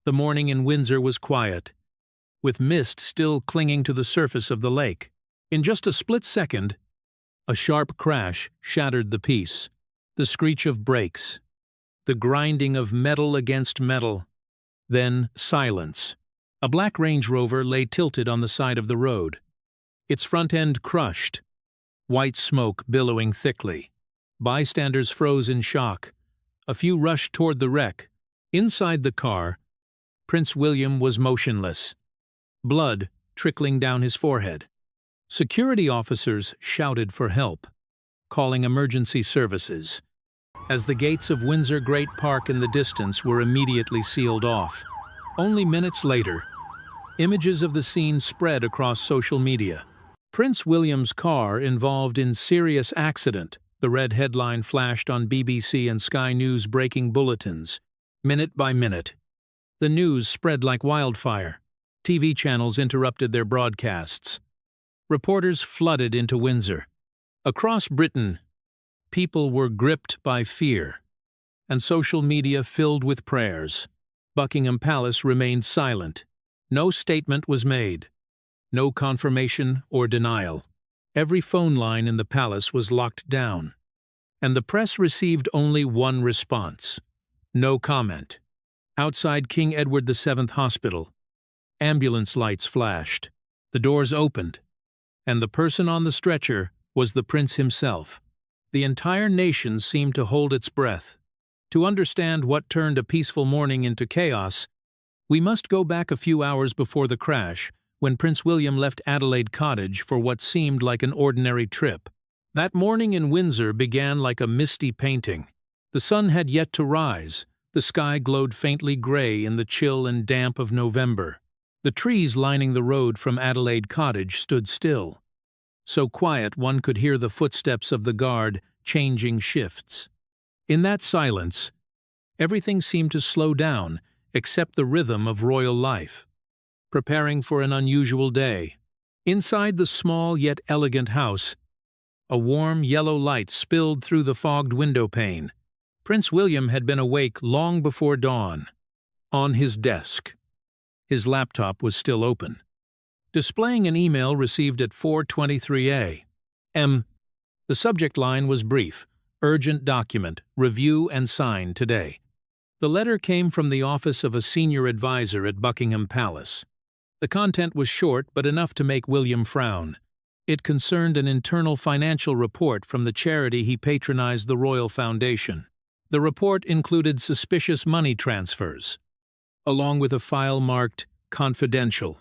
The morning in Windsor was quiet, with mist still clinging to the surface of the lake. In just a split second, a sharp crash shattered the peace. The screech of brakes, the grinding of metal against metal, then silence. A black Range Rover lay tilted on the side of the road, its front end crushed, white smoke billowing thickly. Bystanders froze in shock. A few rushed toward the wreck. Inside the car, Prince William was motionless, blood trickling down his forehead. Security officers shouted for help, calling emergency services, as the gates of Windsor Great Park in the distance were immediately sealed off. Only minutes later, images of the scene spread across social media. Prince William's car involved in serious accident. The red headline flashed on BBC and Sky News breaking bulletins, minute by minute. The news spread like wildfire. TV channels interrupted their broadcasts. Reporters flooded into Windsor. Across Britain, people were gripped by fear, and social media filled with prayers. Buckingham Palace remained silent. No statement was made. No confirmation or denial. Every phone line in the palace was locked down, and the press received only one response: no comment. Outside King Edward VII Hospital, ambulance lights flashed. The doors opened, and the person on the stretcher was the prince himself. The entire nation seemed to hold its breath. To understand what turned a peaceful morning into chaos, we must go back a few hours before the crash, when Prince William left Adelaide Cottage for what seemed like an ordinary trip. That morning in Windsor began like a misty painting. The sun had yet to rise. The sky glowed faintly gray in the chill and damp of November. The trees lining the road from Adelaide Cottage stood still, so quiet one could hear the footsteps of the guard changing shifts. In that silence, everything seemed to slow down except the rhythm of royal life, preparing for an unusual day. Inside the small yet elegant house, a warm yellow light spilled through the fogged window pane. Prince William had been awake long before dawn. On his desk, his laptop was still open, displaying an email received at 4:23 a.m. The subject line was brief: urgent document, review and sign today. The letter came from the office of a senior advisor at Buckingham Palace. The content was short but enough to make William frown. It concerned an internal financial report from the charity he patronized, the Royal Foundation. The report included suspicious money transfers, along with a file marked confidential,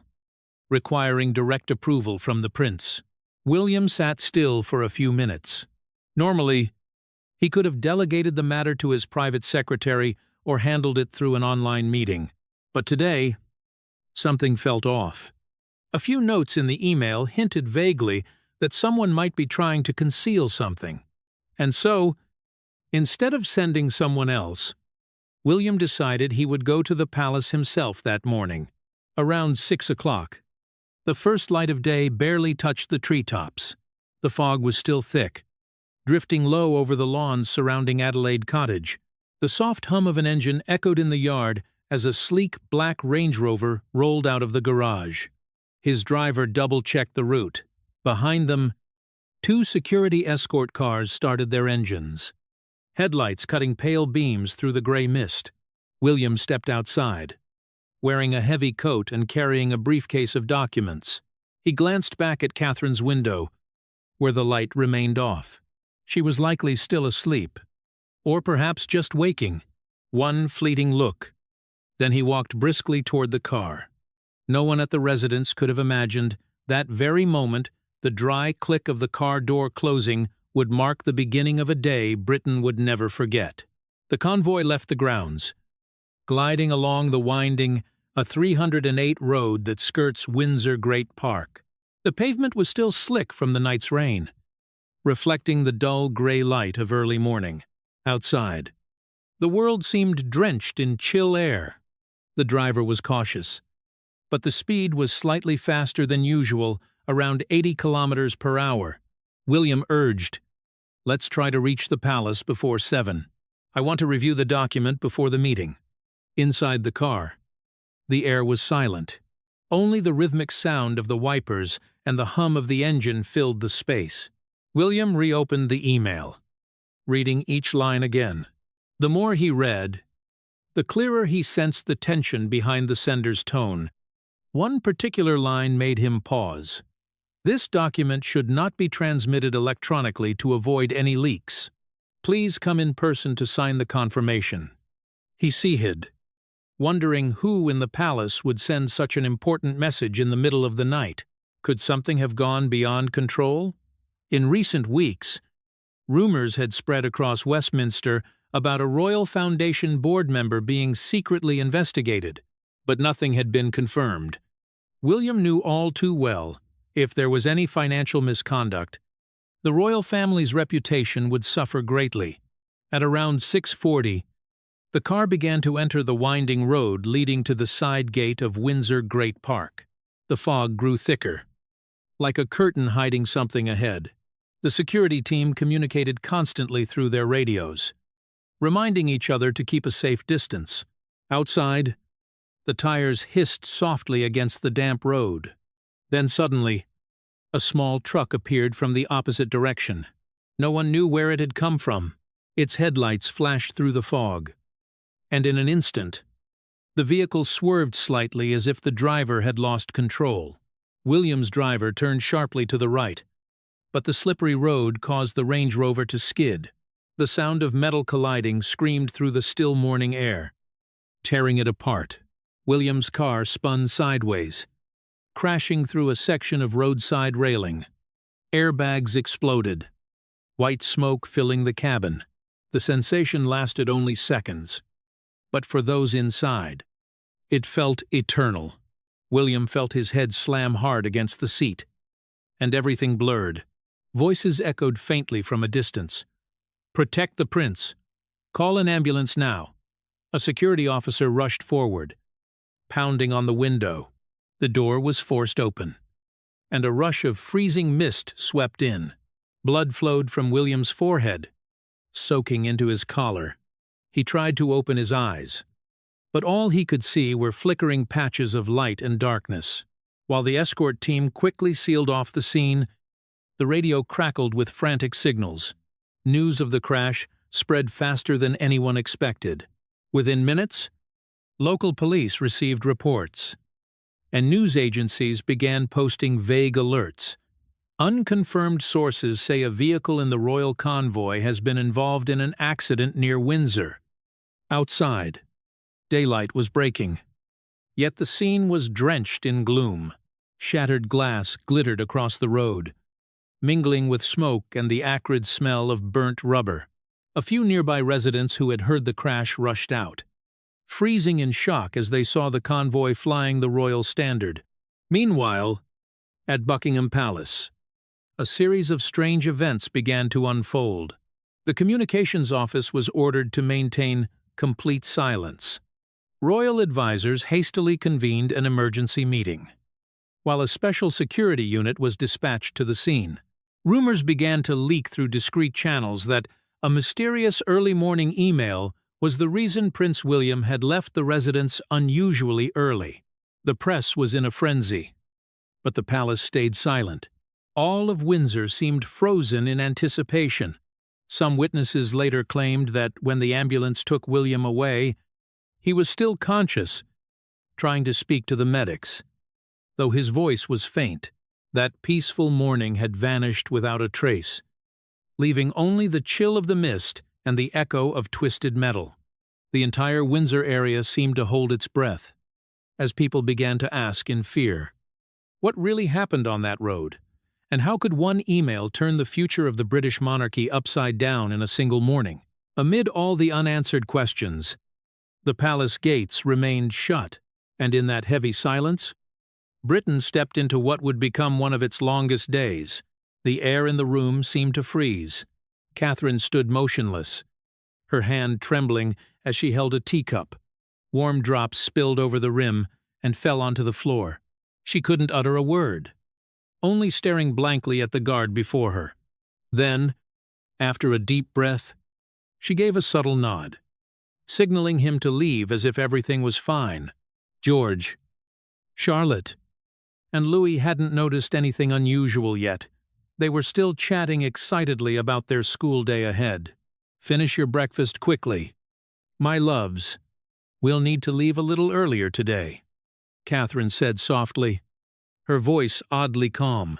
requiring direct approval from the prince. William sat still for a few minutes. Normally, he could have delegated the matter to his private secretary or handled it through an online meeting. But today, something felt off. A few notes in the email hinted vaguely that someone might be trying to conceal something. And so, instead of sending someone else, William decided he would go to the palace himself that morning, around 6 o'clock. The first light of day barely touched the treetops. The fog was still thick, drifting low over the lawns surrounding Adelaide Cottage. The soft hum of an engine echoed in the yard as a sleek black Range Rover rolled out of the garage. His driver double-checked the route. Behind them, 2 security escort cars started their engines, headlights cutting pale beams through the gray mist. William stepped outside, wearing a heavy coat and carrying a briefcase of documents. He glanced back at Catherine's window, where the light remained off. She was likely still asleep, or perhaps just waking. One fleeting look. Then he walked briskly toward the car. No one at the residence could have imagined that very moment the dry click of the car door closing would mark the beginning of a day Britain would never forget. The convoy left the grounds, gliding along the winding, 308 road that skirts Windsor Great Park. The pavement was still slick from the night's rain, reflecting the dull gray light of early morning. Outside, the world seemed drenched in chill air. The driver was cautious, but the speed was slightly faster than usual, around 80 kilometers per hour. William urged, "Let's try to reach the palace before 7. I want to review the document before the meeting." Inside the car, The air was silent. Only the rhythmic sound of the wipers and the hum of the engine filled the space. William reopened the email, reading each line again. The more he read, the clearer he sensed the tension behind the sender's tone. One particular line made him pause. This document should not be transmitted electronically to avoid any leaks. Please come in person to sign the confirmation. He hid, wondering who in the palace would send such an important message in the middle of the night. Could something have gone beyond control? In recent weeks, rumors had spread across Westminster about a Royal Foundation board member being secretly investigated, but nothing had been confirmed. William knew all too well, if there was any financial misconduct, the royal family's reputation would suffer greatly. At around 6:40, the car began to enter the winding road leading to the side gate of Windsor Great Park. The fog grew thicker, like a curtain hiding something ahead. The security team communicated constantly through their radios, reminding each other to keep a safe distance. Outside, the tires hissed softly against the damp road. Then suddenly, a small truck appeared from the opposite direction. No one knew where it had come from. Its headlights flashed through the fog, and in an instant, the vehicle swerved slightly as if the driver had lost control. William's driver turned sharply to the right, but the slippery road caused the Range Rover to skid. The sound of metal colliding screamed through the still morning air, tearing it apart. William's car spun sideways, crashing through a section of roadside railing. Airbags exploded, white smoke filling the cabin. The sensation lasted only seconds, but for those inside, it felt eternal. William felt his head slam hard against the seat, and everything blurred. Voices echoed faintly from a distance. "Protect the prince. Call an ambulance now." A security officer rushed forward, pounding on the window. The door was forced open, and a rush of freezing mist swept in. Blood flowed from William's forehead, soaking into his collar. He tried to open his eyes, but all he could see were flickering patches of light and darkness. While the escort team quickly sealed off the scene, the radio crackled with frantic signals. News of the crash spread faster than anyone expected. Within minutes, local police received reports, and news agencies began posting vague alerts. Unconfirmed sources say a vehicle in the royal convoy has been involved in an accident near Windsor. Outside, daylight was breaking, yet the scene was drenched in gloom. Shattered glass glittered across the road, mingling with smoke and the acrid smell of burnt rubber. A few nearby residents who had heard the crash rushed out, freezing in shock as they saw the convoy flying the royal standard. Meanwhile, at Buckingham Palace, a series of strange events began to unfold. The communications office was ordered to maintain complete silence. Royal advisors hastily convened an emergency meeting, while a special security unit was dispatched to the scene. Rumors began to leak through discreet channels that a mysterious early-morning email was the reason Prince William had left the residence unusually early. The press was in a frenzy, but the palace stayed silent. All of Windsor seemed frozen in anticipation. Some witnesses later claimed that when the ambulance took William away, he was still conscious, trying to speak to the medics. Though his voice was faint, that peaceful morning had vanished without a trace, leaving only the chill of the mist and the echo of twisted metal. The entire Windsor area seemed to hold its breath, as people began to ask in fear, what really happened on that road? And how could one email turn the future of the British monarchy upside down in a single morning? Amid all the unanswered questions, the palace gates remained shut, and in that heavy silence, Britain stepped into what would become one of its longest days. The air in the room seemed to freeze. Catherine stood motionless, her hand trembling as she held a teacup. Warm drops spilled over the rim and fell onto the floor. She couldn't utter a word, only staring blankly at the guard before her. Then, after a deep breath, she gave a subtle nod, signaling him to leave as if everything was fine. George, Charlotte, and Louis hadn't noticed anything unusual yet. They were still chatting excitedly about their school day ahead. Finish your breakfast quickly. My loves, we'll need to leave a little earlier today, Catherine said softly, her voice oddly calm,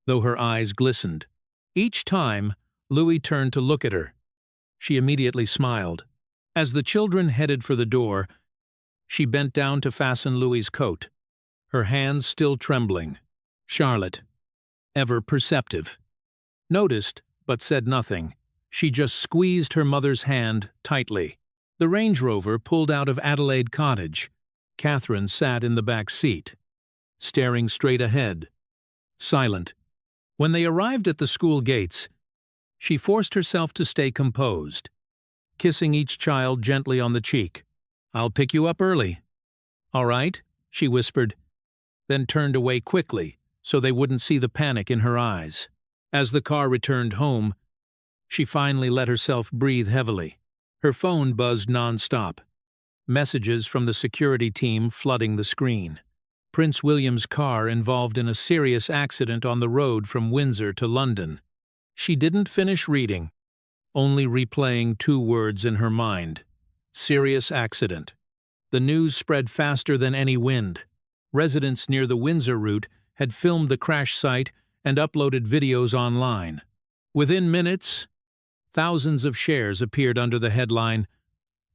though her eyes glistened. Each time, Louis turned to look at her. She immediately smiled. As the children headed for the door, she bent down to fasten Louis's coat, her hands still trembling. Charlotte, ever perceptive, noticed but said nothing. She just squeezed her mother's hand tightly. The Range Rover pulled out of Adelaide Cottage. Catherine sat in the back seat, staring straight ahead, silent. When they arrived at the school gates, she forced herself to stay composed, kissing each child gently on the cheek. I'll pick you up early. All right, she whispered, then turned away quickly so they wouldn't see the panic in her eyes. As the car returned home, she finally let herself breathe heavily. Her phone buzzed non-stop, messages from the security team flooding the screen. Prince William's car involved in a serious accident on the road from Windsor to London. She didn't finish reading, only replaying 2 words in her mind. Serious accident. The news spread faster than any wind. Residents near the Windsor route had filmed the crash site and uploaded videos online. Within minutes, thousands of shares appeared under the headline,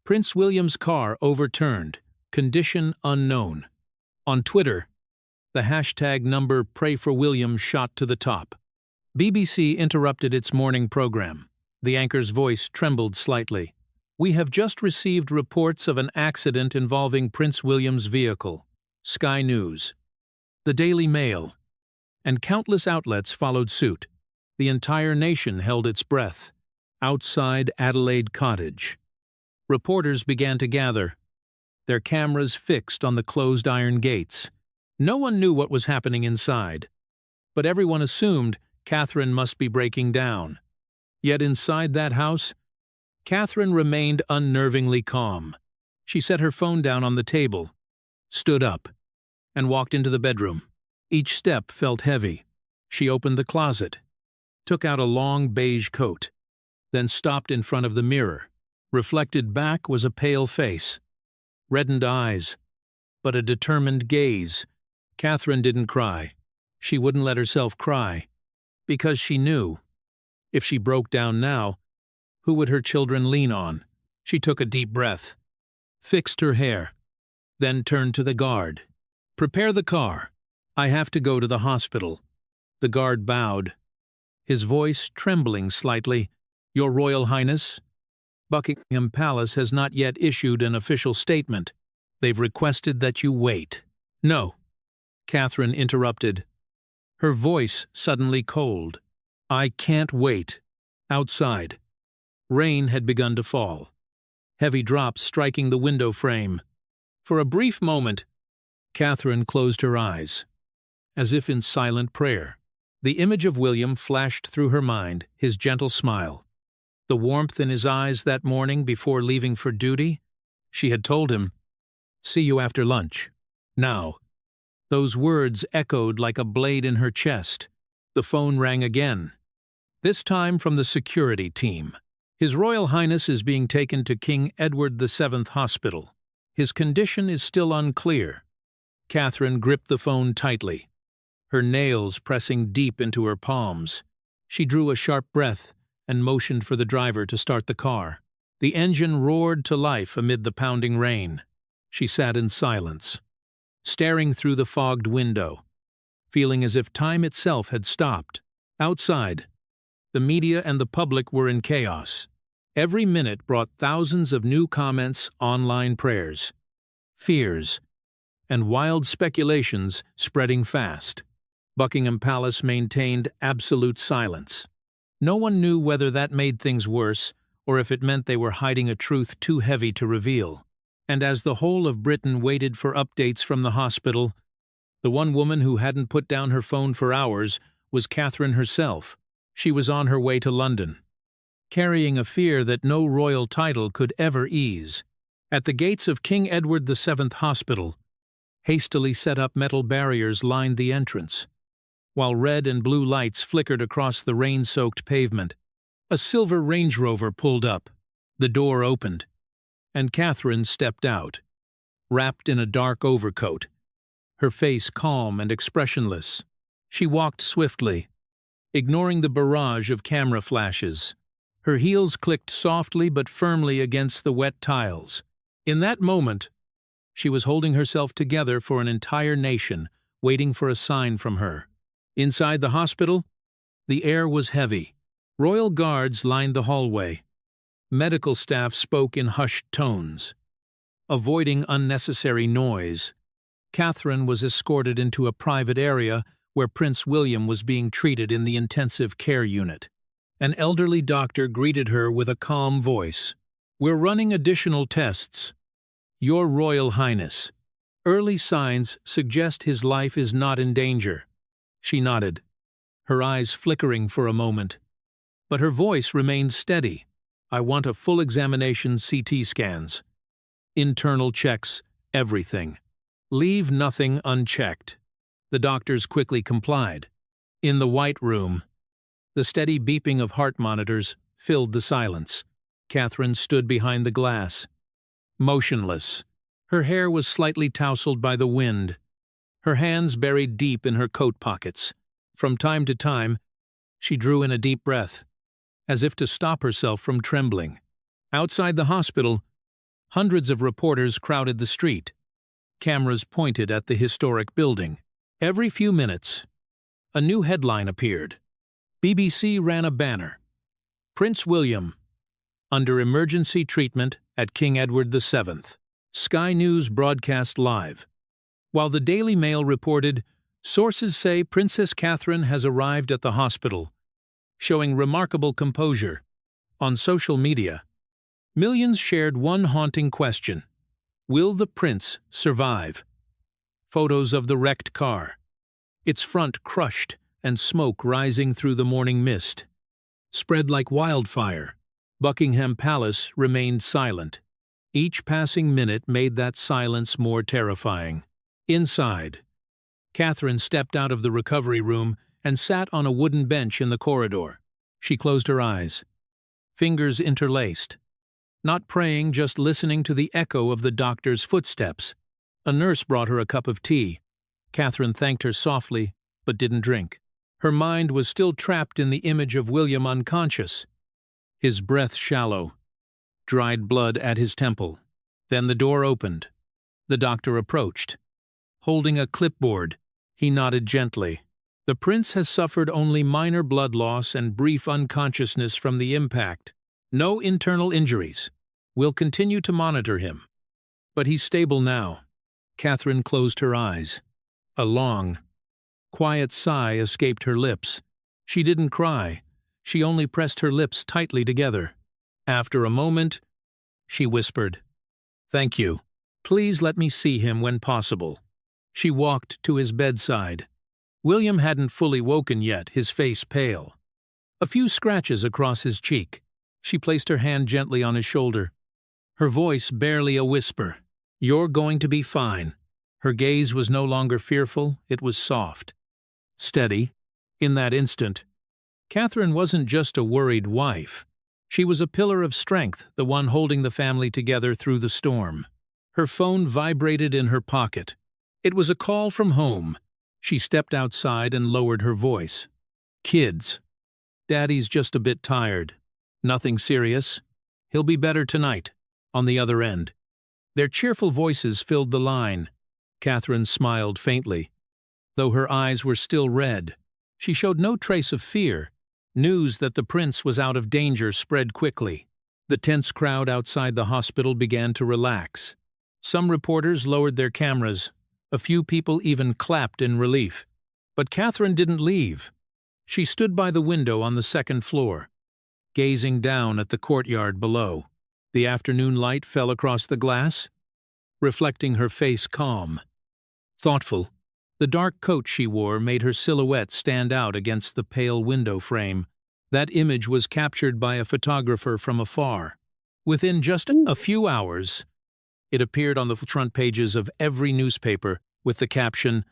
Prince William's car overturned, condition unknown. On Twitter, the hashtag number #PrayForWilliam shot to the top. BBC interrupted its morning program. The anchor's voice trembled slightly. We have just received reports of an accident involving Prince William's vehicle. Sky News, the Daily Mail, and countless outlets followed suit. The entire nation held its breath. Outside Adelaide Cottage, reporters began to gather, their cameras fixed on the closed iron gates. No one knew what was happening inside, but everyone assumed Catherine must be breaking down. Yet inside that house, Catherine remained unnervingly calm. She set her phone down on the table, stood up, and walked into the bedroom. Each step felt heavy. She opened the closet, took out a long beige coat, then stopped in front of the mirror. Reflected back was a pale face, reddened eyes, but a determined gaze. Catherine didn't cry. She wouldn't let herself cry, because she knew, if she broke down now, who would her children lean on? She took a deep breath, fixed her hair, then turned to the guard. Prepare the car. I have to go to the hospital. The guard bowed, his voice trembling slightly. Your Royal Highness, Buckingham Palace has not yet issued an official statement. They've requested that you wait. No, Catherine interrupted, her voice suddenly cold. I can't wait. Outside, rain had begun to fall, heavy drops striking the window frame. For a brief moment, Catherine closed her eyes, as if in silent prayer. The image of William flashed through her mind, his gentle smile, the warmth in his eyes that morning before leaving for duty. She had told him, "See you after lunch." Now, those words echoed like a blade in her chest. The phone rang again, this time from the security team. His Royal Highness is being taken to King Edward VII Hospital. His condition is still unclear. Catherine gripped the phone tightly, her nails pressing deep into her palms. She drew a sharp breath and motioned for the driver to start the car. The engine roared to life amid the pounding rain. She sat in silence, staring through the fogged window, feeling as if time itself had stopped. Outside, the media and the public were in chaos. Every minute brought thousands of new comments, online prayers, fears, and wild speculations spreading fast. Buckingham Palace maintained absolute silence. No one knew whether that made things worse or if it meant they were hiding a truth too heavy to reveal. And as the whole of Britain waited for updates from the hospital, the one woman who hadn't put down her phone for hours was Catherine herself. She was on her way to London, carrying a fear that no royal title could ever ease. At the gates of King Edward VII Hospital, Hastily set up metal barriers lined the entrance. While red and blue lights flickered across the rain-soaked pavement, a silver Range Rover pulled up. The door opened, and Catherine stepped out, wrapped in a dark overcoat, her face calm and expressionless. She walked swiftly, ignoring the barrage of camera flashes. Her heels clicked softly but firmly against the wet tiles. In that moment, she was holding herself together for an entire nation, waiting for a sign from her. Inside the hospital, the air was heavy. Royal guards lined the hallway. Medical staff spoke in hushed tones. Avoiding unnecessary noise, Catherine was escorted into a private area where Prince William was being treated in the intensive care unit. An elderly doctor greeted her with a calm voice. "We're running additional tests. Your Royal Highness. Early signs suggest his life is not in danger." She nodded, her eyes flickering for a moment. But her voice remained steady. "I want a full examination, CT scans. Internal checks, everything. Leave nothing unchecked." The doctors quickly complied. In the White Room, the steady beeping of heart monitors filled the silence. Catherine stood behind the glass, motionless. Her hair was slightly tousled by the wind, her hands buried deep in her coat pockets. From time to time, she drew in a deep breath, as if to stop herself from trembling. Outside the hospital, hundreds of reporters crowded the street, cameras pointed at the historic building. Every few minutes, a new headline appeared. BBC ran a banner. "Prince William, under emergency treatment at King Edward VII. Sky News broadcast live. While the Daily Mail reported, "Sources say Princess Catherine has arrived at the hospital," showing remarkable composure. On social media, millions shared one haunting question: will the prince survive? Photos of the wrecked car, its front crushed and smoke rising through the morning mist, spread like wildfire. Buckingham Palace remained silent. Each passing minute made that silence more terrifying. Inside, Catherine stepped out of the recovery room and sat on a wooden bench in the corridor. She closed her eyes, fingers interlaced, not praying, just listening to the echo of the doctor's footsteps. A nurse brought her a cup of tea. Catherine thanked her softly, but didn't drink. Her mind was still trapped in the image of William unconscious, his breath shallow, dried blood at his temple. Then the door opened. The doctor approached. Holding a clipboard, he nodded gently. "The prince has suffered only minor blood loss and brief unconsciousness from the impact. No internal injuries. We'll continue to monitor him. But he's stable now." Catherine closed her eyes. A long, quiet sigh escaped her lips. She didn't cry. She only pressed her lips tightly together. After a moment, she whispered, "Thank you. Please let me see him when possible." She walked to his bedside. William hadn't fully woken yet, his face pale. A few scratches across his cheek. She placed her hand gently on his shoulder, her voice barely a whisper. "You're going to be fine." Her gaze was no longer fearful, it was soft, steady. In that instant, Catherine wasn't just a worried wife. She was a pillar of strength, the one holding the family together through the storm. Her phone vibrated in her pocket. It was a call from home. She stepped outside and lowered her voice. "Kids, Daddy's just a bit tired. Nothing serious. He'll be better tonight." On the other end, their cheerful voices filled the line. Catherine smiled faintly. Though her eyes were still red, she showed no trace of fear. News that the prince was out of danger spread quickly. The tense crowd outside the hospital began to relax. Some reporters lowered their cameras. A few people even clapped in relief. But Catherine didn't leave. She stood by the window on the second floor, gazing down at the courtyard below. The afternoon light fell across the glass, reflecting her face calm, thoughtful. The dark coat she wore made her silhouette stand out against the pale window frame. That image was captured by a photographer from afar. Within just a few hours, it appeared on the front pages of every newspaper, with the caption,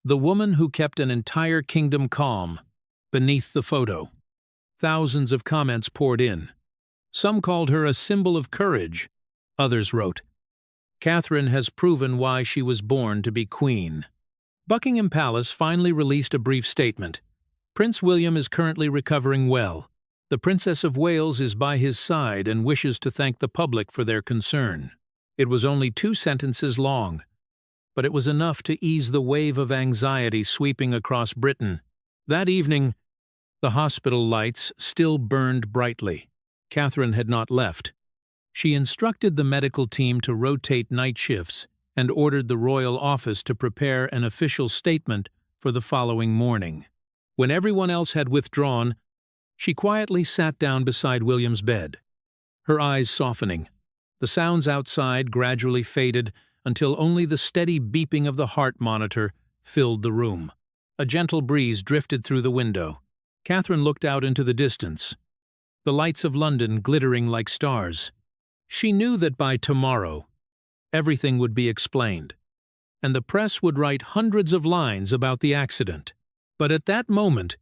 "The woman who kept an entire kingdom calm," beneath the photo. Thousands of comments poured in. Some called her a symbol of courage. Others wrote, "Catherine has proven why she was born to be queen." Buckingham Palace finally released a brief statement. Prince William is currently recovering well. The Princess of Wales is by his side and wishes to thank the public for their concern. It was only 2 sentences long, but it was enough to ease the wave of anxiety sweeping across Britain. That evening, the hospital lights still burned brightly. Catherine had not left. She instructed the medical team to rotate night shifts and ordered the royal office to prepare an official statement for the following morning. When everyone else had withdrawn, she quietly sat down beside William's bed, her eyes softening. The sounds outside gradually faded until only the steady beeping of the heart monitor filled the room. A gentle breeze drifted through the window. Catherine looked out into the distance, the lights of London glittering like stars. She knew that by tomorrow, everything would be explained, and the press would write hundreds of lines about the accident. But at that moment,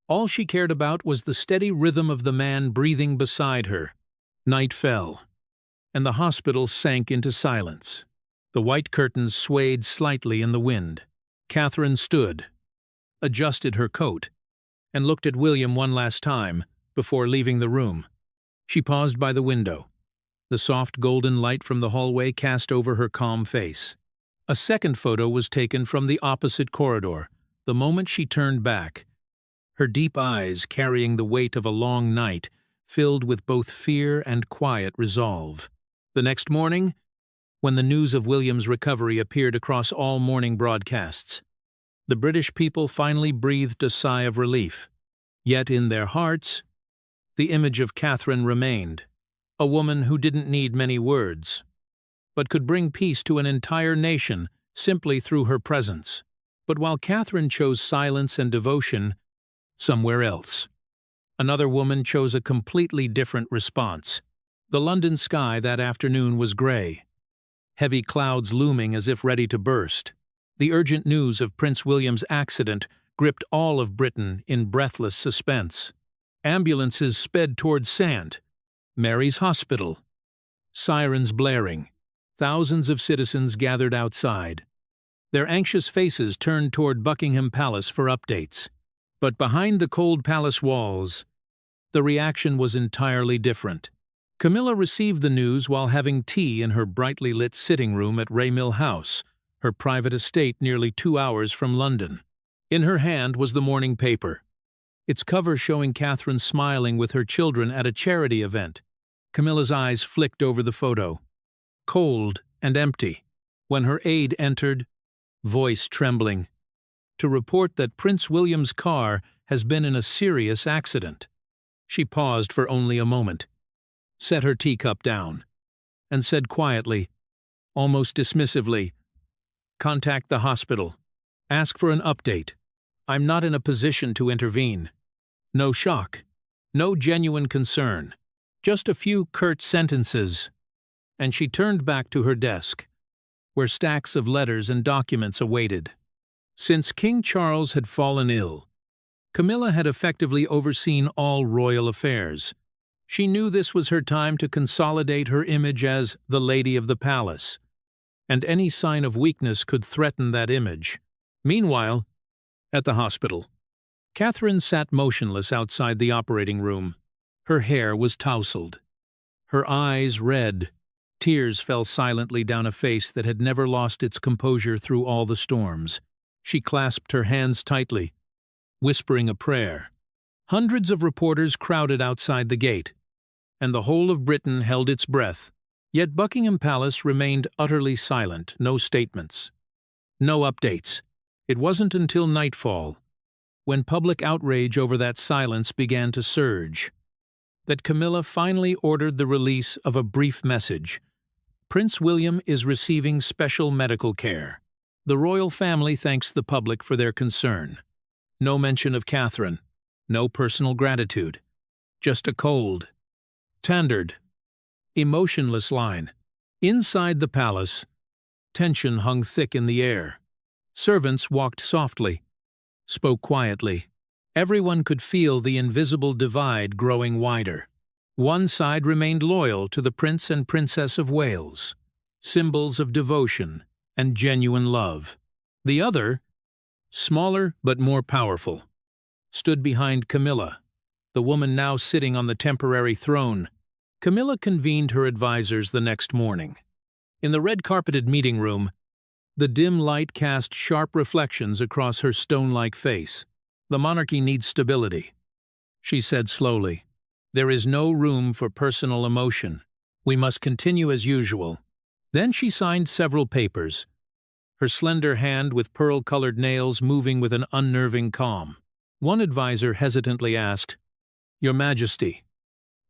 all she cared about was the steady rhythm of the man breathing beside her. Night fell, and the hospital sank into silence. The white curtains swayed slightly in the wind. Catherine stood, adjusted her coat, and looked at William one last time before leaving the room. She paused by the window. The soft golden light from the hallway cast over her calm face. A second photo was taken from the opposite corridor, the moment she turned back, her deep eyes carrying the weight of a long night, filled with both fear and quiet resolve. The next morning, when the news of William's recovery appeared across all morning broadcasts, the British people finally breathed a sigh of relief. Yet in their hearts, the image of Catherine remained, a woman who didn't need many words, but could bring peace to an entire nation simply through her presence. But while Catherine chose silence and devotion, somewhere else, another woman chose a completely different response. The London sky that afternoon was gray, heavy clouds looming as if ready to burst. The urgent news of Prince William's accident gripped all of Britain in breathless suspense. Ambulances sped toward St. Mary's Hospital. Sirens blaring. Thousands of citizens gathered outside, their anxious faces turned toward Buckingham Palace for updates. But behind the cold palace walls, the reaction was entirely different. Camilla received the news while having tea in her brightly lit sitting room at Raymill House, her private estate nearly 2 hours from London. In her hand was the morning paper, its cover showing Catherine smiling with her children at a charity event. Camilla's eyes flicked over the photo, cold and empty, when her aide entered, voice trembling, to report that Prince William's car has been in a serious accident. She paused for only a moment, set her teacup down, and said quietly, almost dismissively, "Contact the hospital. Ask for an update. I'm not in a position to intervene." No shock, no genuine concern, just a few curt sentences, and she turned back to her desk, where stacks of letters and documents awaited. Since King Charles had fallen ill, Camilla had effectively overseen all royal affairs. She knew this was her time to consolidate her image as the Lady of the Palace, and any sign of weakness could threaten that image. Meanwhile, at the hospital, Catherine sat motionless outside the operating room. Her hair was tousled, her eyes red. Tears fell silently down a face that had never lost its composure through all the storms. She clasped her hands tightly, whispering a prayer. Hundreds of reporters crowded outside the gate, and the whole of Britain held its breath. Yet Buckingham Palace remained utterly silent, no statements, no updates. It wasn't until nightfall, when public outrage over that silence began to surge, that Camilla finally ordered the release of a brief message. Prince William is receiving special medical care. The royal family thanks the public for their concern. No mention of Catherine, no personal gratitude, just a cold, tendered, emotionless line. Inside the palace, Tension hung thick in the air. Servants walked softly, spoke quietly. Everyone could feel the invisible divide growing wider. One side remained loyal to the Prince and Princess of Wales, symbols of devotion and genuine love. The other, smaller but more powerful, stood behind Camilla, the woman now sitting on the temporary throne. Camilla convened her advisors the next morning. In the red-carpeted meeting room, the dim light cast sharp reflections across her stone-like face. "The monarchy needs stability," she said slowly. "There is no room for personal emotion. We must continue as usual." Then she signed several papers, her slender hand with pearl-colored nails moving with an unnerving calm. One advisor hesitantly asked, "Your Majesty,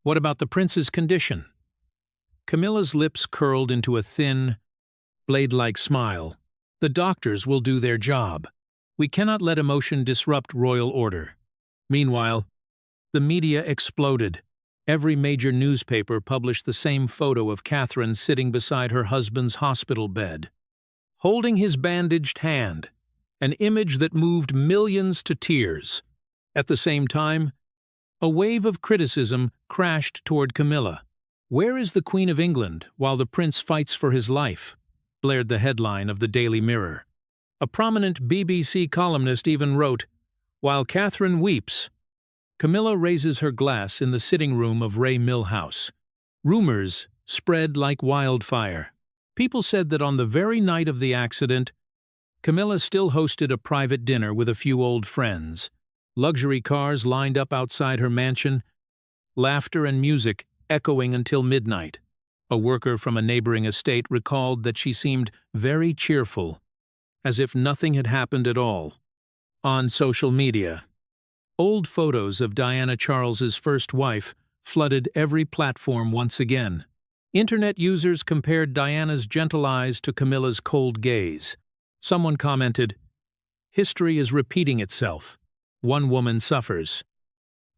what about the prince's condition?" Camilla's lips curled into a thin, blade-like smile. "The doctors will do their job. We cannot let emotion disrupt royal order." Meanwhile, the media exploded. Every major newspaper published the same photo of Catherine sitting beside her husband's hospital bed, holding his bandaged hand, an image that moved millions to tears. At the same time, a wave of criticism crashed toward Camilla. "Where is the Queen of England while the prince fights for his life?" blared the headline of the Daily Mirror. A prominent BBC columnist even wrote, "While Catherine weeps, Camilla raises her glass in the sitting room of Ray Mill House." Rumors spread like wildfire. People said that on the very night of the accident, Camilla still hosted a private dinner with a few old friends. Luxury cars lined up outside her mansion, laughter and music echoing until midnight. A worker from a neighboring estate recalled that she seemed very cheerful, as if nothing had happened at all. On social media, old photos of Diana Charles's first wife flooded every platform once again. Internet users compared Diana's gentle eyes to Camilla's cold gaze. Someone commented, "History is repeating itself. One woman suffers.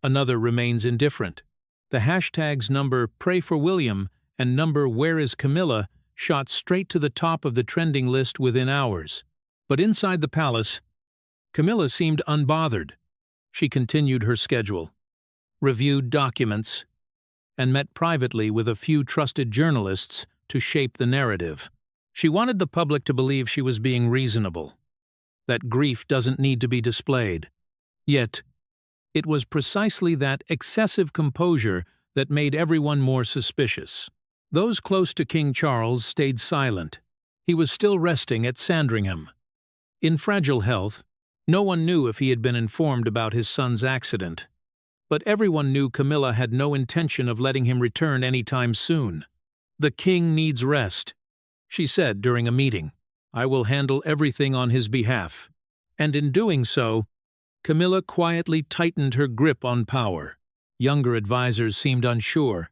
Another remains indifferent." The hashtags number Pray for William and number Where is Camilla shot straight to the top of the trending list within hours. But inside the palace, Camilla seemed unbothered. She continued her schedule, reviewed documents, and met privately with a few trusted journalists to shape the narrative. She wanted the public to believe she was being reasonable, that grief doesn't need to be displayed. Yet, it was precisely that excessive composure that made everyone more suspicious. Those close to King Charles stayed silent. He was still resting at Sandringham. In fragile health, no one knew if he had been informed about his son's accident. But everyone knew Camilla had no intention of letting him return anytime soon. "The king needs rest," she said during a meeting. "I will handle everything on his behalf." And in doing so, Camilla quietly tightened her grip on power. Younger advisors seemed unsure,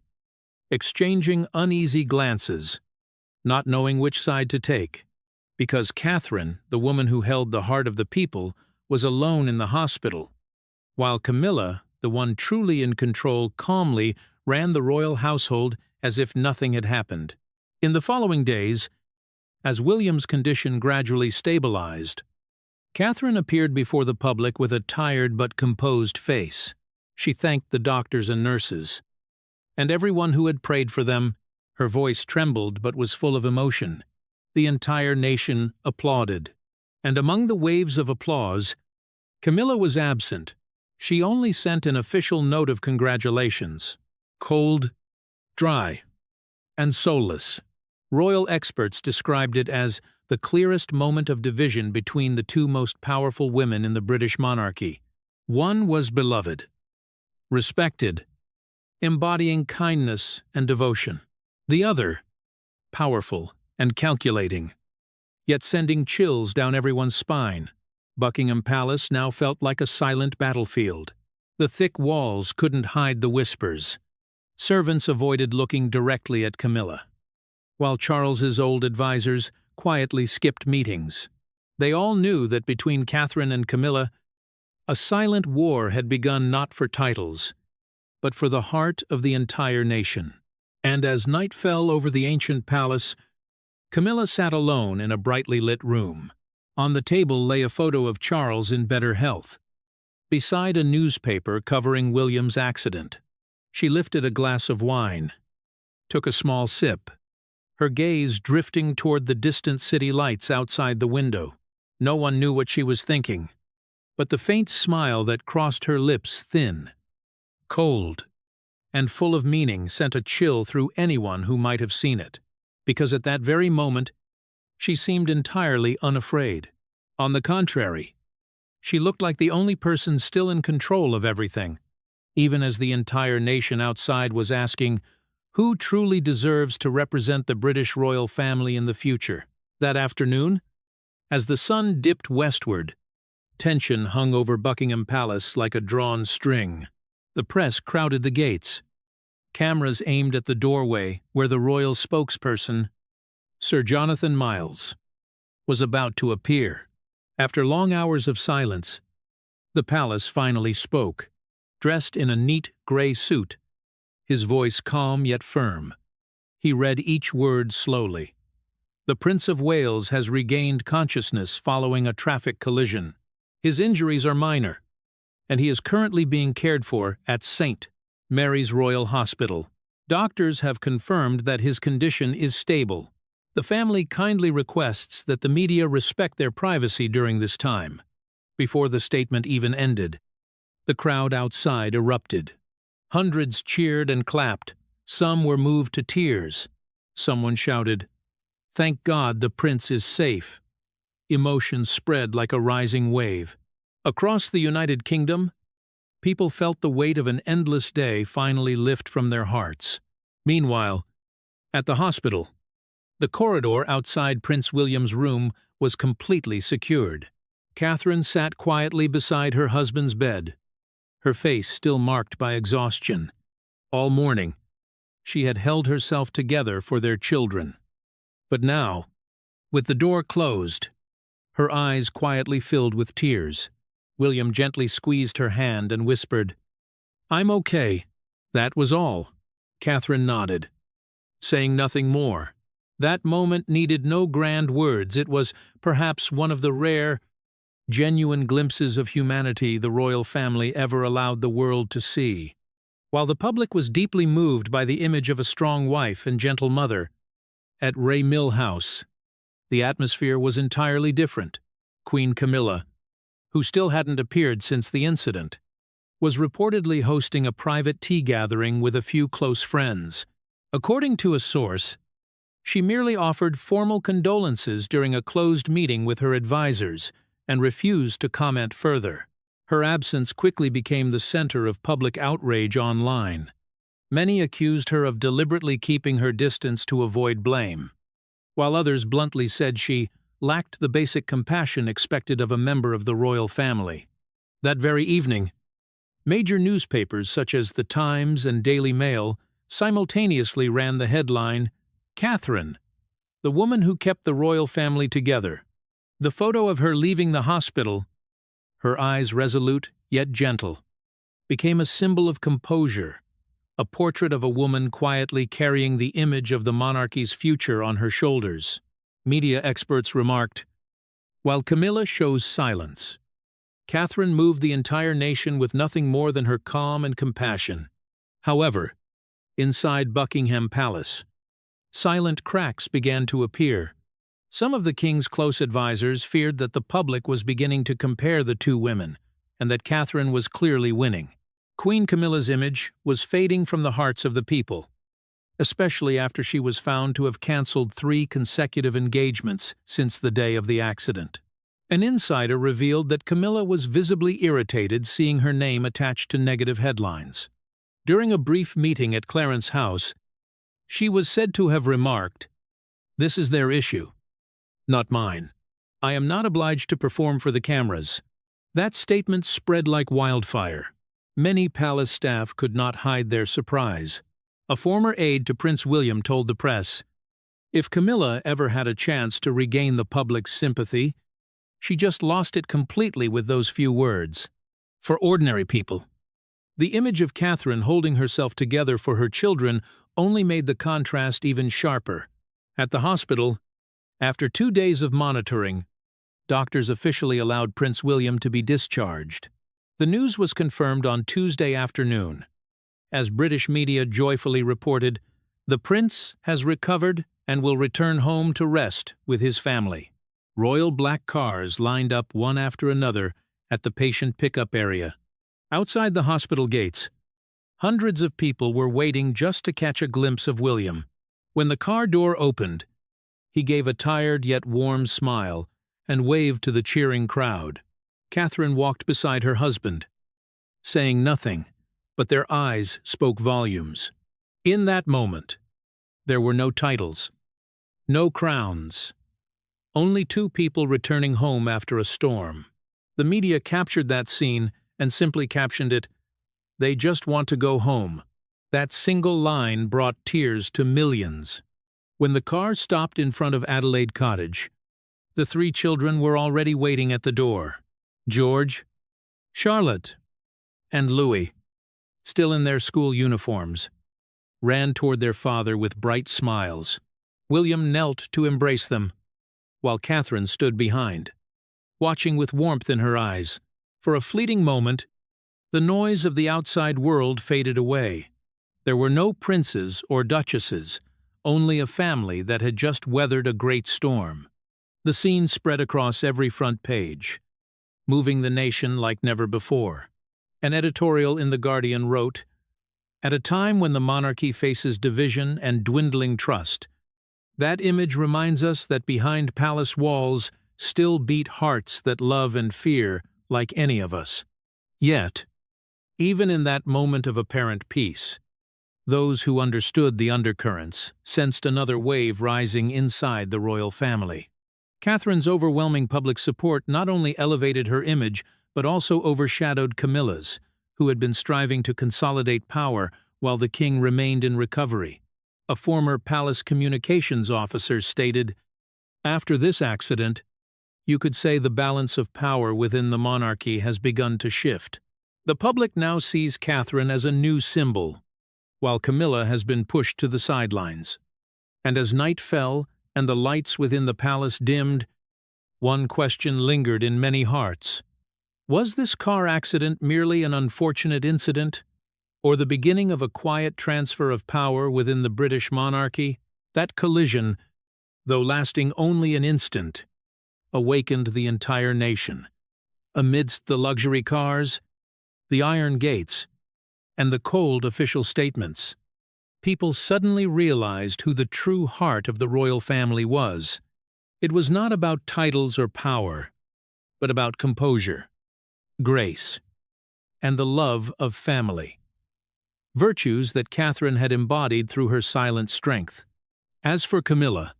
exchanging uneasy glances, not knowing which side to take. Because Catherine, the woman who held the heart of the people, was alone in the hospital, while Camilla, the one truly in control, calmly ran the royal household as if nothing had happened. In the following days, as William's condition gradually stabilized, Catherine appeared before the public with a tired but composed face. She thanked the doctors and nurses, and everyone who had prayed for them. Her voice trembled but was full of emotion. The entire nation applauded, and among the waves of applause, Camilla was absent. She only sent an official note of congratulations. Cold, dry, and soulless. Royal experts described it as the clearest moment of division between the two most powerful women in the British monarchy. One was beloved, respected, embodying kindness and devotion. The other, powerful and calculating, yet sending chills down everyone's spine. Buckingham Palace now felt like a silent battlefield. The thick walls couldn't hide the whispers. Servants avoided looking directly at Camilla, while Charles's old advisors quietly skipped meetings. They all knew that between Catherine and Camilla, a silent war had begun not for titles, but for the heart of the entire nation. And as night fell over the ancient palace, Camilla sat alone in a brightly lit room. On the table lay a photo of Charles in better health, beside a newspaper covering William's accident. She lifted a glass of wine, took a small sip, her gaze drifting toward the distant city lights outside the window. No one knew what she was thinking, but the faint smile that crossed her lips, thin, cold, and full of meaning, sent a chill through anyone who might have seen it, because at that very moment she seemed entirely unafraid. On the contrary, she looked like the only person still in control of everything, even as the entire nation outside was asking, who truly deserves to represent the British royal family in the future? That afternoon, as the sun dipped westward, tension hung over Buckingham Palace like a drawn string. The press crowded the gates, cameras aimed at the doorway where the royal spokesperson, Sir Jonathan Miles, was about to appear. After long hours of silence, the palace finally spoke, dressed in a neat grey suit, his voice calm yet firm. He read each word slowly. The Prince of Wales has regained consciousness following a traffic collision. His injuries are minor, and he is currently being cared for at St. Mary's Royal Hospital. Doctors have confirmed that his condition is stable. The family kindly requests that the media respect their privacy during this time. Before the statement even ended, the crowd outside erupted. Hundreds cheered and clapped. Some were moved to tears. Someone shouted, "Thank God the prince is safe." Emotion spread like a rising wave. Across the United Kingdom, people felt the weight of an endless day finally lift from their hearts. Meanwhile, at the hospital, the corridor outside Prince William's room was completely secured. Catherine sat quietly beside her husband's bed, her face still marked by exhaustion. All morning, she had held herself together for their children. But now, with the door closed, her eyes quietly filled with tears, William gently squeezed her hand and whispered, "I'm okay." That was all. Catherine nodded, saying nothing more. That moment needed no grand words. It was perhaps one of the rare, genuine glimpses of humanity the royal family ever allowed the world to see. While the public was deeply moved by the image of a strong wife and gentle mother, at Ray Mill House, the atmosphere was entirely different. Queen Camilla, who still hadn't appeared since the incident, was reportedly hosting a private tea gathering with a few close friends. According to a source, she merely offered formal condolences during a closed meeting with her advisors and refused to comment further. Her absence quickly became the center of public outrage online. Many accused her of deliberately keeping her distance to avoid blame, while others bluntly said she lacked the basic compassion expected of a member of the royal family. That very evening, major newspapers such as The Times and Daily Mail simultaneously ran the headline, "Catherine, the woman who kept the royal family together." The photo of her leaving the hospital, her eyes resolute yet gentle, became a symbol of composure, a portrait of a woman quietly carrying the image of the monarchy's future on her shoulders. Media experts remarked, "While Camilla shows silence, Catherine moved the entire nation with nothing more than her calm and compassion." However, inside Buckingham Palace, silent cracks began to appear. Some of the king's close advisers feared that the public was beginning to compare the two women, and that Catherine was clearly winning. Queen Camilla's image was fading from the hearts of the people, especially after she was found to have cancelled 3 consecutive engagements since the day of the accident. An insider revealed that Camilla was visibly irritated seeing her name attached to negative headlines. During a brief meeting at Clarence House, she was said to have remarked, "This is their issue, not mine. I am not obliged to perform for the cameras." That statement spread like wildfire. Many palace staff could not hide their surprise. A former aide to Prince William told the press, "If Camilla ever had a chance to regain the public's sympathy, she just lost it completely with those few words." For ordinary people, the image of Catherine holding herself together for her children only made the contrast even sharper. At the hospital, After 2 days of monitoring, doctors officially allowed Prince William to be discharged. The news was confirmed on Tuesday afternoon. As British media joyfully reported, the prince has recovered and will return home to rest with his family. Royal black cars lined up one after another at the patient pickup area. Outside the hospital gates, hundreds of people were waiting just to catch a glimpse of William. When the car door opened, he gave a tired yet warm smile and waved to the cheering crowd. Catherine walked beside her husband, saying nothing, but their eyes spoke volumes. In that moment, there were no titles, no crowns, only two people returning home after a storm. The media captured that scene and simply captioned it, "They just want to go home." That single line brought tears to millions. When the car stopped in front of Adelaide Cottage, the three children were already waiting at the door. George, Charlotte, and Louis, still in their school uniforms, ran toward their father with bright smiles. William knelt to embrace them, while Catherine stood behind, watching with warmth in her eyes. For a fleeting moment, the noise of the outside world faded away. There were no princes or duchesses, only a family that had just weathered a great storm. The scene spread across every front page, moving the nation like never before. An editorial in The Guardian wrote, "At a time when the monarchy faces division and dwindling trust, that image reminds us that behind palace walls still beat hearts that love and fear like any of us." Yet, even in that moment of apparent peace, those who understood the undercurrents sensed another wave rising inside the royal family. Catherine's overwhelming public support not only elevated her image, but also overshadowed Camilla's, who had been striving to consolidate power while the king remained in recovery. A former palace communications officer stated, "After this accident, you could say the balance of power within the monarchy has begun to shift. The public now sees Catherine as a new symbol, while Camilla has been pushed to the sidelines." And as night fell and the lights within the palace dimmed, one question lingered in many hearts. Was this car accident merely an unfortunate incident, or the beginning of a quiet transfer of power within the British monarchy? That collision, though lasting only an instant, awakened the entire nation. Amidst the luxury cars, the iron gates, and the cold official statements, people suddenly realized who the true heart of the royal family was. It was not about titles or power, but about composure, grace, and the love of family. Virtues that Catherine had embodied through her silent strength. As for Camilla,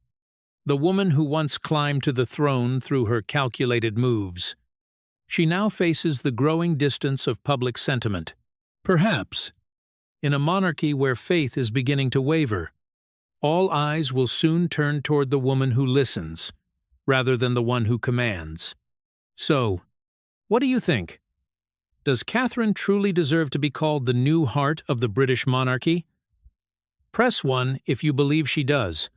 the woman who once climbed to the throne through her calculated moves, she now faces the growing distance of public sentiment. Perhaps, in a monarchy where faith is beginning to waver, all eyes will soon turn toward the woman who listens, rather than the one who commands. So, what do you think? Does Catherine truly deserve to be called the new heart of the British monarchy? Press 1 if you believe she does,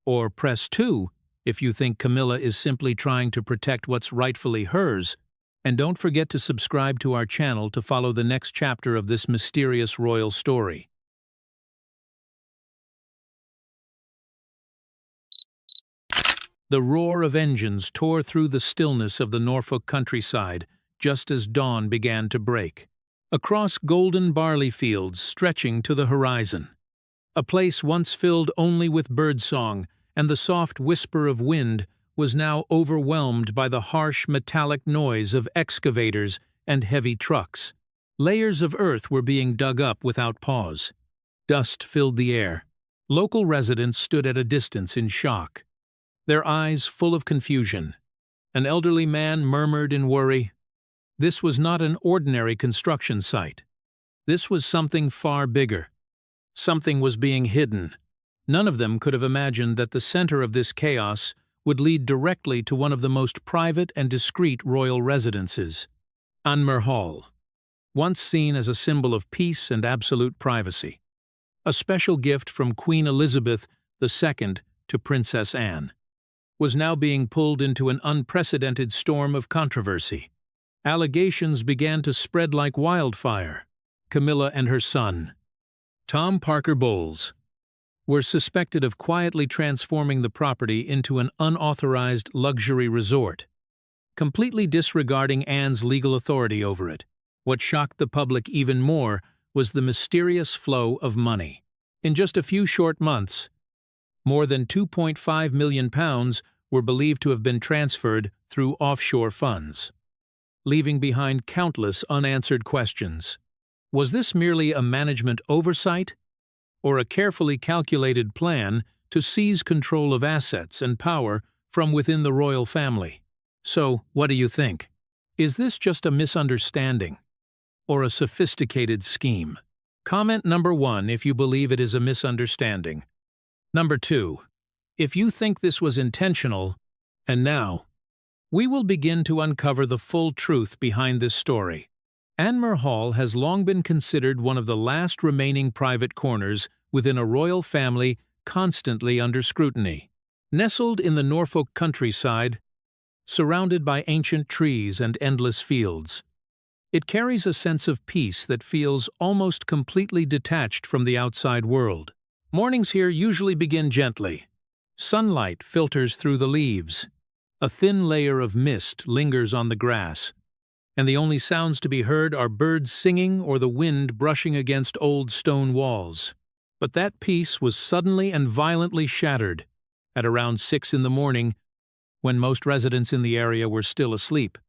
or press 2 if you think Camilla is simply trying to protect what's rightfully hers. And don't forget to subscribe to our channel to follow the next chapter of this mysterious royal story. The roar of engines tore through the stillness of the Norfolk countryside just as dawn began to break. Across golden barley fields stretching to the horizon, a place once filled only with birdsong and the soft whisper of wind was now overwhelmed by the harsh metallic noise of excavators and heavy trucks. Layers of earth were being dug up without pause. Dust filled the air. Local residents stood at a distance in shock, their eyes full of confusion. An elderly man murmured in worry, "This was not an ordinary construction site. This was something far bigger. Something was being hidden." None of them could have imagined that the center of this chaos would lead directly to one of the most private and discreet royal residences, Balmoral Hall, once seen as a symbol of peace and absolute privacy, a special gift from Queen Elizabeth II to Princess Anne. was now being pulled into an unprecedented storm of controversy. Allegations began to spread like wildfire. Camila and her son, Tom Parker Bowles, were suspected of quietly transforming the property into an unauthorized luxury resort, completely disregarding Anne's legal authority over it. What shocked the public even more was the mysterious flow of money. In just a few short months, more than £2.5 million were believed to have been transferred through offshore funds, leaving behind countless unanswered questions. Was this merely a management oversight, or a carefully calculated plan to seize control of assets and power from within the royal family? So, what do you think? Is this just a misunderstanding, or a sophisticated scheme? Comment number 1 if you believe it is a misunderstanding. Number 2, if you think this was intentional. And now, we will begin to uncover the full truth behind this story. Anmer Hall has long been considered one of the last remaining private corners within a royal family constantly under scrutiny. Nestled in the Norfolk countryside, surrounded by ancient trees and endless fields, it carries a sense of peace that feels almost completely detached from the outside world. Mornings here usually begin gently. Sunlight filters through the leaves. A thin layer of mist lingers on the grass, and the only sounds to be heard are birds singing or the wind brushing against old stone walls. But that peace was suddenly and violently shattered at around 6 in the morning, when most residents in the area were still asleep.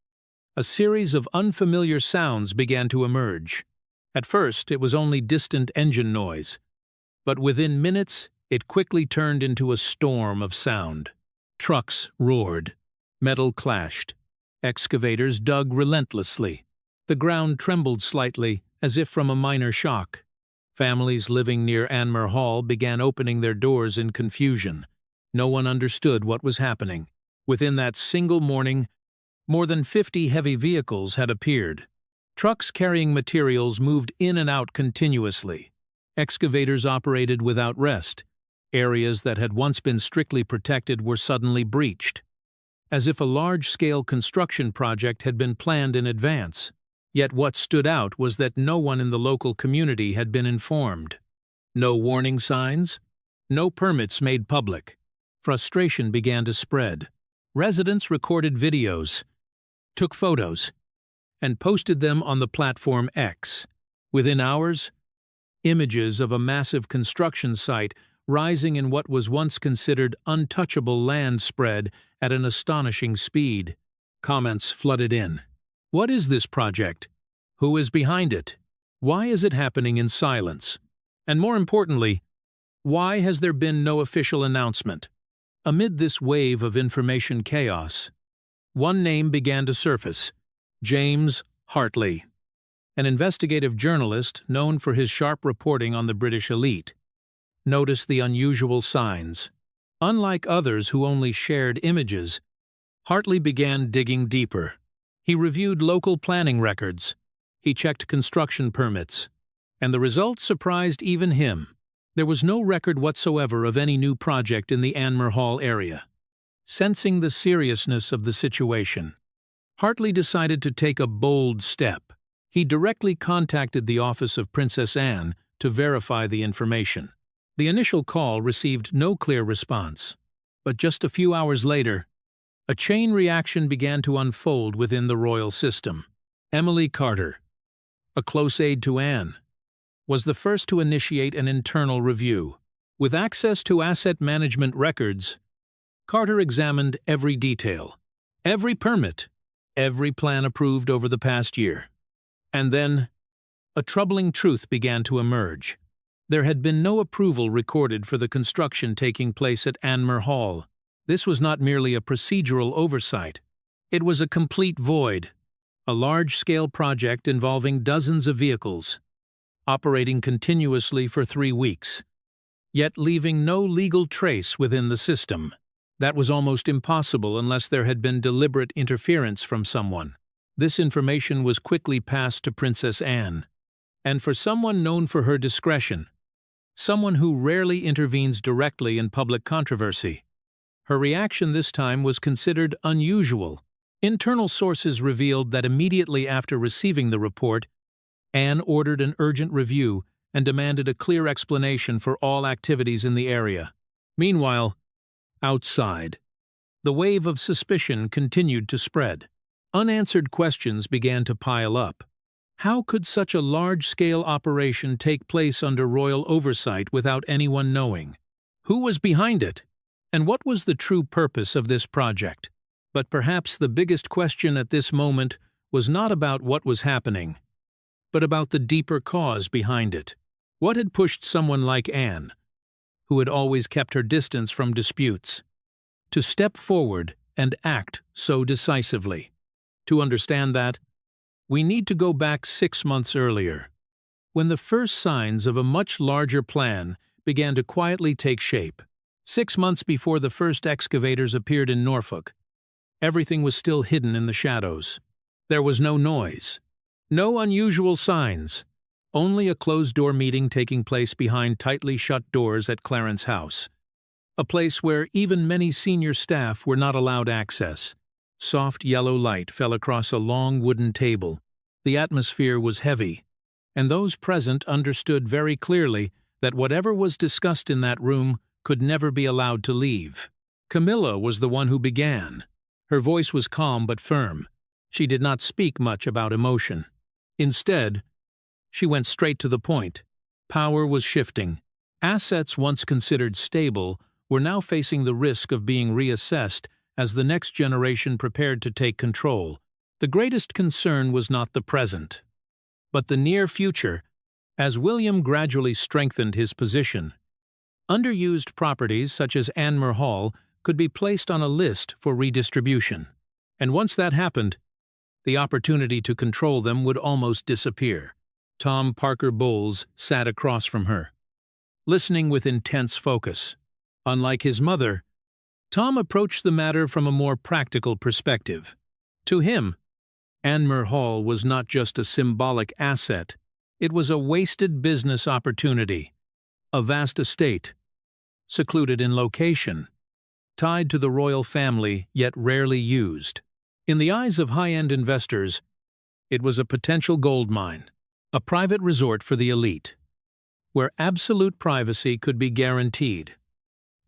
A series of unfamiliar sounds began to emerge. At first, it was only distant engine noise, but within minutes, it quickly turned into a storm of sound. Trucks roared. Metal clashed. Excavators dug relentlessly. The ground trembled slightly, as if from a minor shock. Families living near Anmer Hall began opening their doors in confusion. No one understood what was happening. Within that single morning, more than 50 heavy vehicles had appeared. Trucks carrying materials moved in and out continuously. Excavators operated without rest. Areas that had once been strictly protected were suddenly breached, as if a large-scale construction project had been planned in advance. Yet what stood out was that no one in the local community had been informed. No warning signs, no permits made public. Frustration began to spread. Residents recorded videos, took photos, and posted them on the platform X. Within hours, images of a massive construction site rising in what was once considered untouchable land spread at an astonishing speed. Comments flooded in. What is this project? Who is behind it? Why is it happening in silence? And more importantly, why has there been no official announcement? Amid this wave of information chaos, one name began to surface: James Hartley, an investigative journalist known for his sharp reporting on the British elite. Noticed the unusual signs. Unlike others who only shared images, Hartley began digging deeper. He reviewed local planning records. He checked construction permits. And the results surprised even him. There was no record whatsoever of any new project in the Anmer Hall area. Sensing the seriousness of the situation, Hartley decided to take a bold step. He directly contacted the office of Princess Anne to verify the information. The initial call received no clear response, but just a few hours later, a chain reaction began to unfold within the royal system. Emily Carter, a close aide to Anne, was the first to initiate an internal review. With access to asset management records, Carter examined every detail, every permit, every plan approved over the past year. And then, a troubling truth began to emerge. There had been no approval recorded for the construction taking place at Anmer Hall. This was not merely a procedural oversight. It was a complete void. A large-scale project involving dozens of vehicles, operating continuously for 3 weeks, yet leaving no legal trace within the system. That was almost impossible unless there had been deliberate interference from someone. This information was quickly passed to Princess Anne, and for someone known for her discretion, someone who rarely intervenes directly in public controversy, Her reaction this time was considered unusual. Internal sources revealed that immediately after receiving the report, Anne ordered an urgent review and demanded a clear explanation for all activities in the area. Meanwhile, outside, the wave of suspicion continued to spread. Unanswered questions began to pile up. How could such a large-scale operation take place under royal oversight without anyone knowing? Who was behind it? And what was the true purpose of this project? But perhaps the biggest question at this moment was not about what was happening, but about the deeper cause behind it. What had pushed someone like Anne, who had always kept her distance from disputes, to step forward and act so decisively? To understand that, we need to go back 6 months earlier, when the first signs of a much larger plan began to quietly take shape. 6 months before the first excavators appeared in Norfolk, everything was still hidden in the shadows. There was no noise, no unusual signs, only a closed-door meeting taking place behind tightly shut doors at Clarence House, a place where even many senior staff were not allowed access. Soft yellow light fell across a long wooden table. The atmosphere was heavy, and those present understood very clearly that whatever was discussed in that room could never be allowed to leave. Camila was the one who began. Her voice was calm but firm. She did not speak much about emotion. Instead, she went straight to the point. Power was shifting. Assets once considered stable were now facing the risk of being reassessed as the next generation prepared to take control. The greatest concern was not the present, but the near future. As William gradually strengthened his position, underused properties such as Anmer Hall could be placed on a list for redistribution. And once that happened, the opportunity to control them would almost disappear. Tom Parker Bowles sat across from her, listening with intense focus. Unlike his mother, Tom approached the matter from a more practical perspective. To him, Anmer Hall was not just a symbolic asset, it was a wasted business opportunity, a vast estate, secluded in location, tied to the royal family yet rarely used. In the eyes of high-end investors, it was a potential gold mine, a private resort for the elite, where absolute privacy could be guaranteed,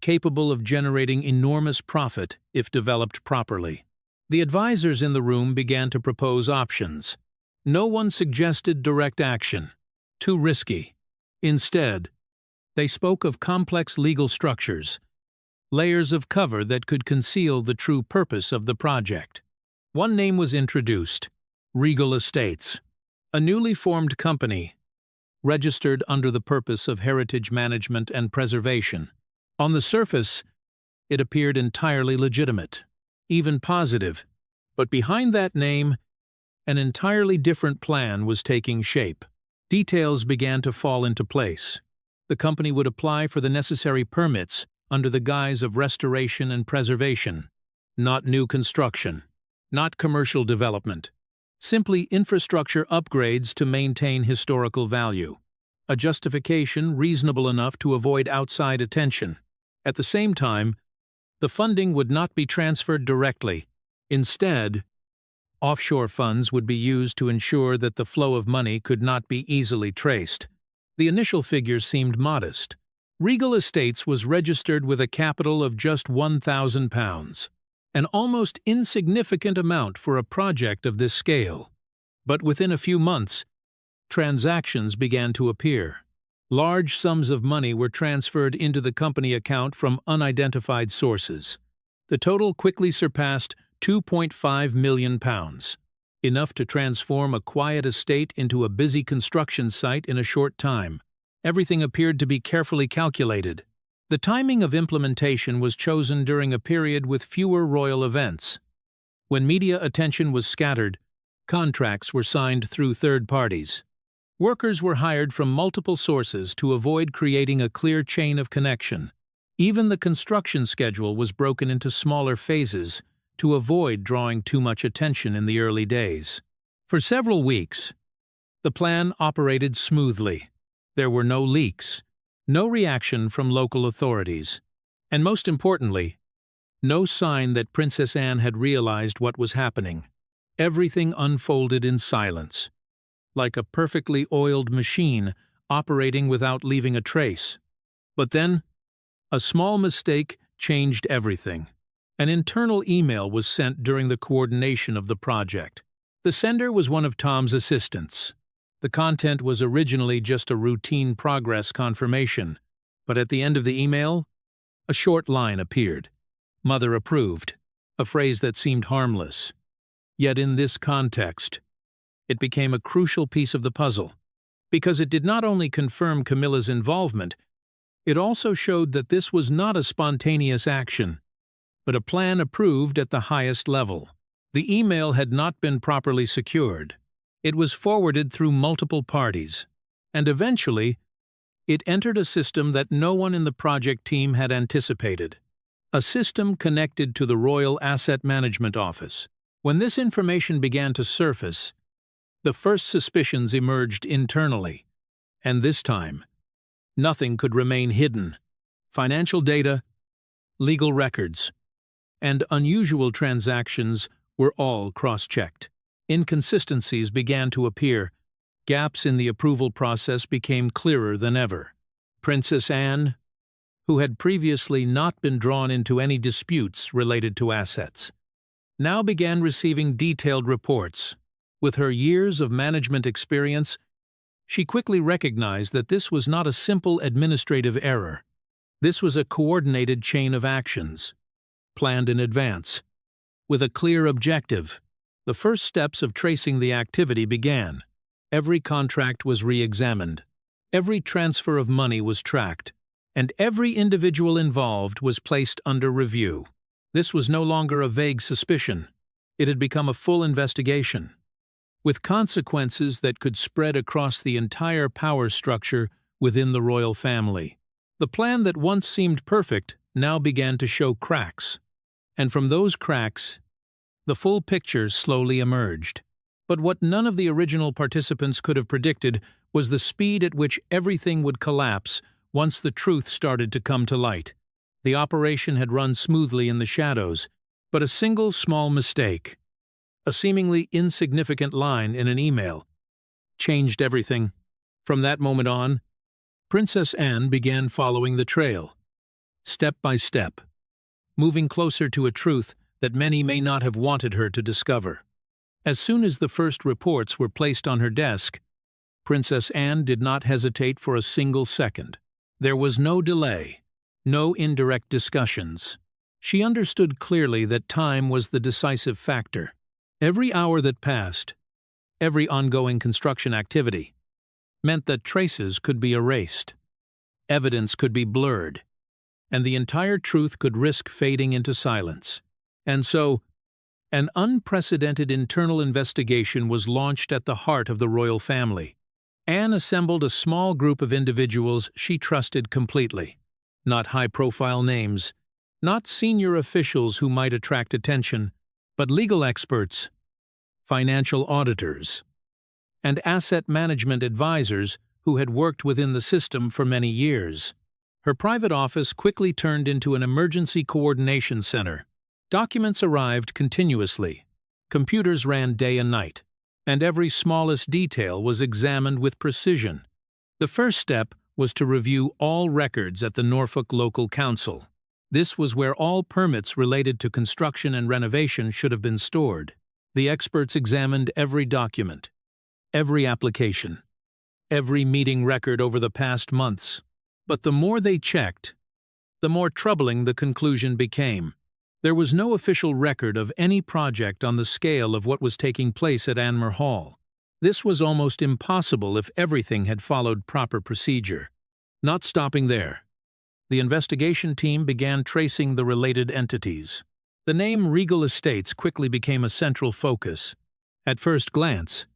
capable of generating enormous profit if developed properly. The advisors in the room began to propose options. No one suggested direct action, too risky. Instead, they spoke of complex legal structures, layers of cover that could conceal the true purpose of the project. One name was introduced: Regal Estates, a newly formed company, registered under the purpose of heritage management and preservation. On the surface, it appeared entirely legitimate, even positive, but behind that name, an entirely different plan was taking shape. Details began to fall into place. The company would apply for the necessary permits under the guise of restoration and preservation, not new construction, not commercial development, simply infrastructure upgrades to maintain historical value, a justification reasonable enough to avoid outside attention. At the same time, the funding would not be transferred directly. Instead, offshore funds would be used to ensure that the flow of money could not be easily traced. The initial figures seemed modest. Regal Estates was registered with a capital of just £1,000, an almost insignificant amount for a project of this scale. But within a few months, transactions began to appear. Large sums of money were transferred into the company account from unidentified sources. The total quickly surpassed £2.5 million, enough to transform a quiet estate into a busy construction site in a short time. Everything appeared to be carefully calculated. The timing of implementation was chosen during a period with fewer royal events. When media attention was scattered, contracts were signed through third parties. Workers were hired from multiple sources to avoid creating a clear chain of connection. Even the construction schedule was broken into smaller phases to avoid drawing too much attention in the early days. For several weeks, the plan operated smoothly. There were no leaks, no reaction from local authorities, and most importantly, No sign that Princess Anne had realized what was happening. Everything unfolded in silence, like a perfectly oiled machine operating without leaving a trace. But then, a small mistake changed everything. An internal email was sent during the coordination of the project. The sender was one of Tom's assistants. The content was originally just a routine progress confirmation, but at the end of the email, a short line appeared. "Mother approved," a phrase that seemed harmless. Yet in this context, it became a crucial piece of the puzzle, because it did not only confirm Camilla's involvement, it also showed that this was not a spontaneous action, but a plan approved at the highest level. The email had not been properly secured. It was forwarded through multiple parties, and eventually, it entered a system that no one in the project team had anticipated. A system connected to the Royal Asset Management Office. When this information began to surface, the first suspicions emerged internally, and this time, nothing could remain hidden. Financial data, legal records, and unusual transactions were all cross-checked. Inconsistencies began to appear. Gaps in the approval process became clearer than ever. Princess Anne, who had previously not been drawn into any disputes related to assets, now began receiving detailed reports. With her years of management experience, she quickly recognized that this was not a simple administrative error. This was a coordinated chain of actions, planned in advance, with a clear objective. The first steps of tracing the activity began. Every contract was re-examined, every transfer of money was tracked, and every individual involved was placed under review. This was no longer a vague suspicion. It had become a full investigation, with consequences that could spread across the entire power structure within the royal family. The plan that once seemed perfect now began to show cracks, and from those cracks, the full picture slowly emerged. But what none of the original participants could have predicted was the speed at which everything would collapse once the truth started to come to light. The operation had run smoothly in the shadows, but a single small mistake, a seemingly insignificant line in an email, changed everything. From that moment on, Princess Anne began following the trail, step by step, moving closer to a truth that many may not have wanted her to discover. As soon as the first reports were placed on her desk, Princess Anne did not hesitate for a single second. There was no delay, no indirect discussions. She understood clearly that time was the decisive factor. Every hour that passed, every ongoing construction activity, meant that traces could be erased, evidence could be blurred, and the entire truth could risk fading into silence. And so, an unprecedented internal investigation was launched at the heart of the royal family. Anne assembled a small group of individuals she trusted completely. Not high-profile names, not senior officials who might attract attention, but legal experts, financial auditors, and asset management advisors who had worked within the system for many years. Her private office quickly turned into an emergency coordination center. Documents arrived continuously, computers ran day and night, and every smallest detail was examined with precision. The first step was to review all records at the Norfolk Local Council. This was where all permits related to construction and renovation should have been stored. The experts examined every document, every application, every meeting record over the past months. But the more they checked, the more troubling the conclusion became. There was no official record of any project on the scale of what was taking place at Anmer Hall. This was almost impossible if everything had followed proper procedure. Not stopping there, the investigation team began tracing the related entities. The name Regal Estates quickly became a central focus. At first glance,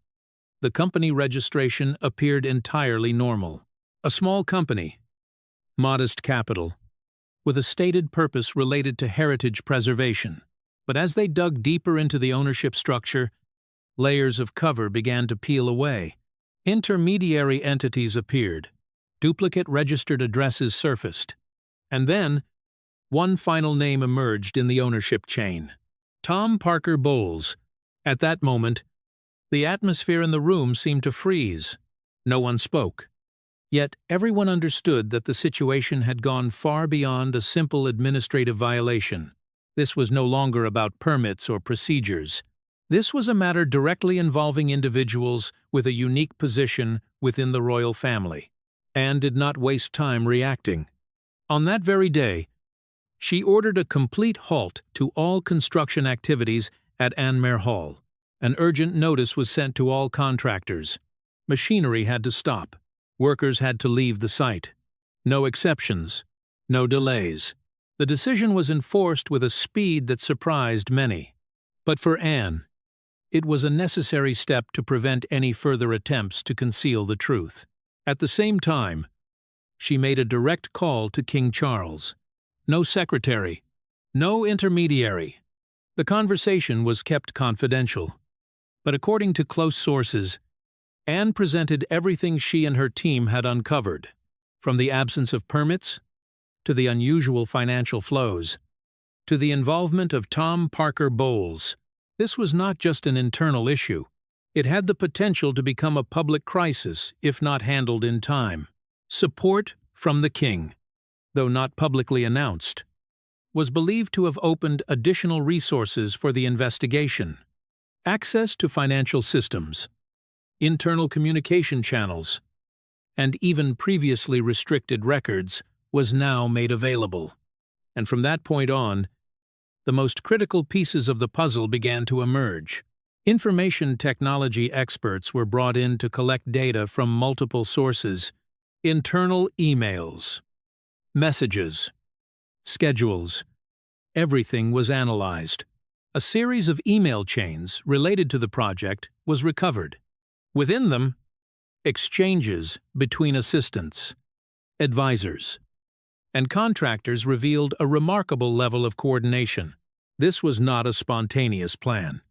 the company registration appeared entirely normal. A small company, modest capital, with a stated purpose related to heritage preservation. But as they dug deeper into the ownership structure, layers of cover began to peel away. Intermediary entities appeared. Duplicate registered addresses surfaced. And then, one final name emerged in the ownership chain: Tom Parker Bowles. At that moment, the atmosphere in the room seemed to freeze. No one spoke. Yet everyone understood that the situation had gone far beyond a simple administrative violation. This was no longer about permits or procedures. This was a matter directly involving individuals with a unique position within the royal family. Anne did not waste time reacting. On that very day, she ordered a complete halt to all construction activities at Anmere Hall. An urgent notice was sent to all contractors. Machinery had to stop. Workers had to leave the site. No exceptions. No delays. The decision was enforced with a speed that surprised many. But for Anne, it was a necessary step to prevent any further attempts to conceal the truth. At the same time, she made a direct call to King Charles. No secretary. No intermediary. The conversation was kept confidential. But according to close sources, Anne presented everything she and her team had uncovered, from the absence of permits, to the unusual financial flows, to the involvement of Tom Parker Bowles. This was not just an internal issue. It had the potential to become a public crisis if not handled in time. Support from the king, though not publicly announced, was believed to have opened additional resources for the investigation. Access to financial systems, internal communication channels, and even previously restricted records was now made available. And from that point on, the most critical pieces of the puzzle began to emerge. Information technology experts were brought in to collect data from multiple sources: internal emails, messages, schedules. Everything was analyzed. A series of email chains related to the project was recovered. Within them, exchanges between assistants, advisors, and contractors revealed a remarkable level of coordination. This was not a spontaneous plan.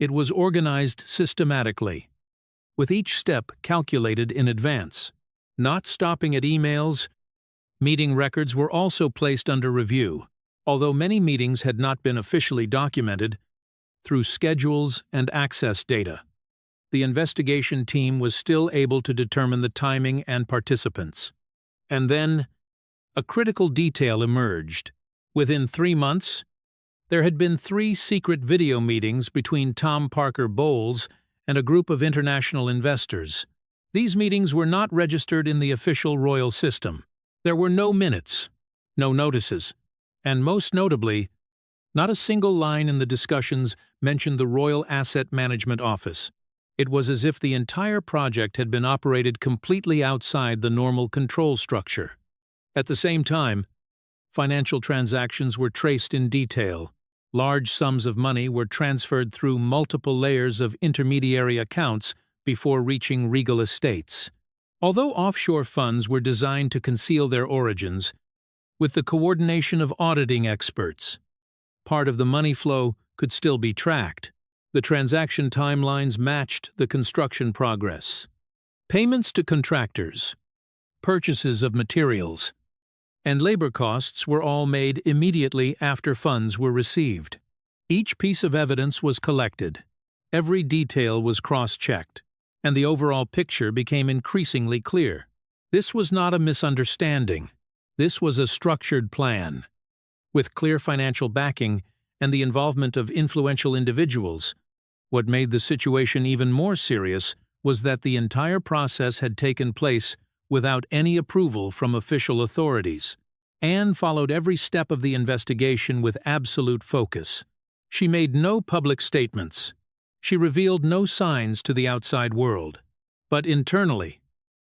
It was organized systematically, with each step calculated in advance. Not stopping at emails, meeting records were also placed under review, although many meetings had not been officially documented, through schedules and access data. The investigation team was still able to determine the timing and participants. And then, a critical detail emerged. Within 3 months, there had been 3 secret video meetings between Tom Parker Bowles and a group of international investors. These meetings were not registered in the official royal system. There were no minutes, no notices, and most notably, not a single line in the discussions mentioned the Royal Asset Management Office. It was as if the entire project had been operated completely outside the normal control structure. At the same time, financial transactions were traced in detail. Large sums of money were transferred through multiple layers of intermediary accounts before reaching regal estates. Although offshore funds were designed to conceal their origins, with the coordination of auditing experts, part of the money flow could still be tracked. The transaction timelines matched the construction progress. Payments to contractors, purchases of materials, and labor costs were all made immediately after funds were received. Each piece of evidence was collected. Every detail was cross-checked, and the overall picture became increasingly clear. This was not a misunderstanding. This was a structured plan. With clear financial backing and the involvement of influential individuals, what made the situation even more serious was that the entire process had taken place without any approval from official authorities. Anne followed every step of the investigation with absolute focus. She made no public statements. She revealed no signs to the outside world. But internally,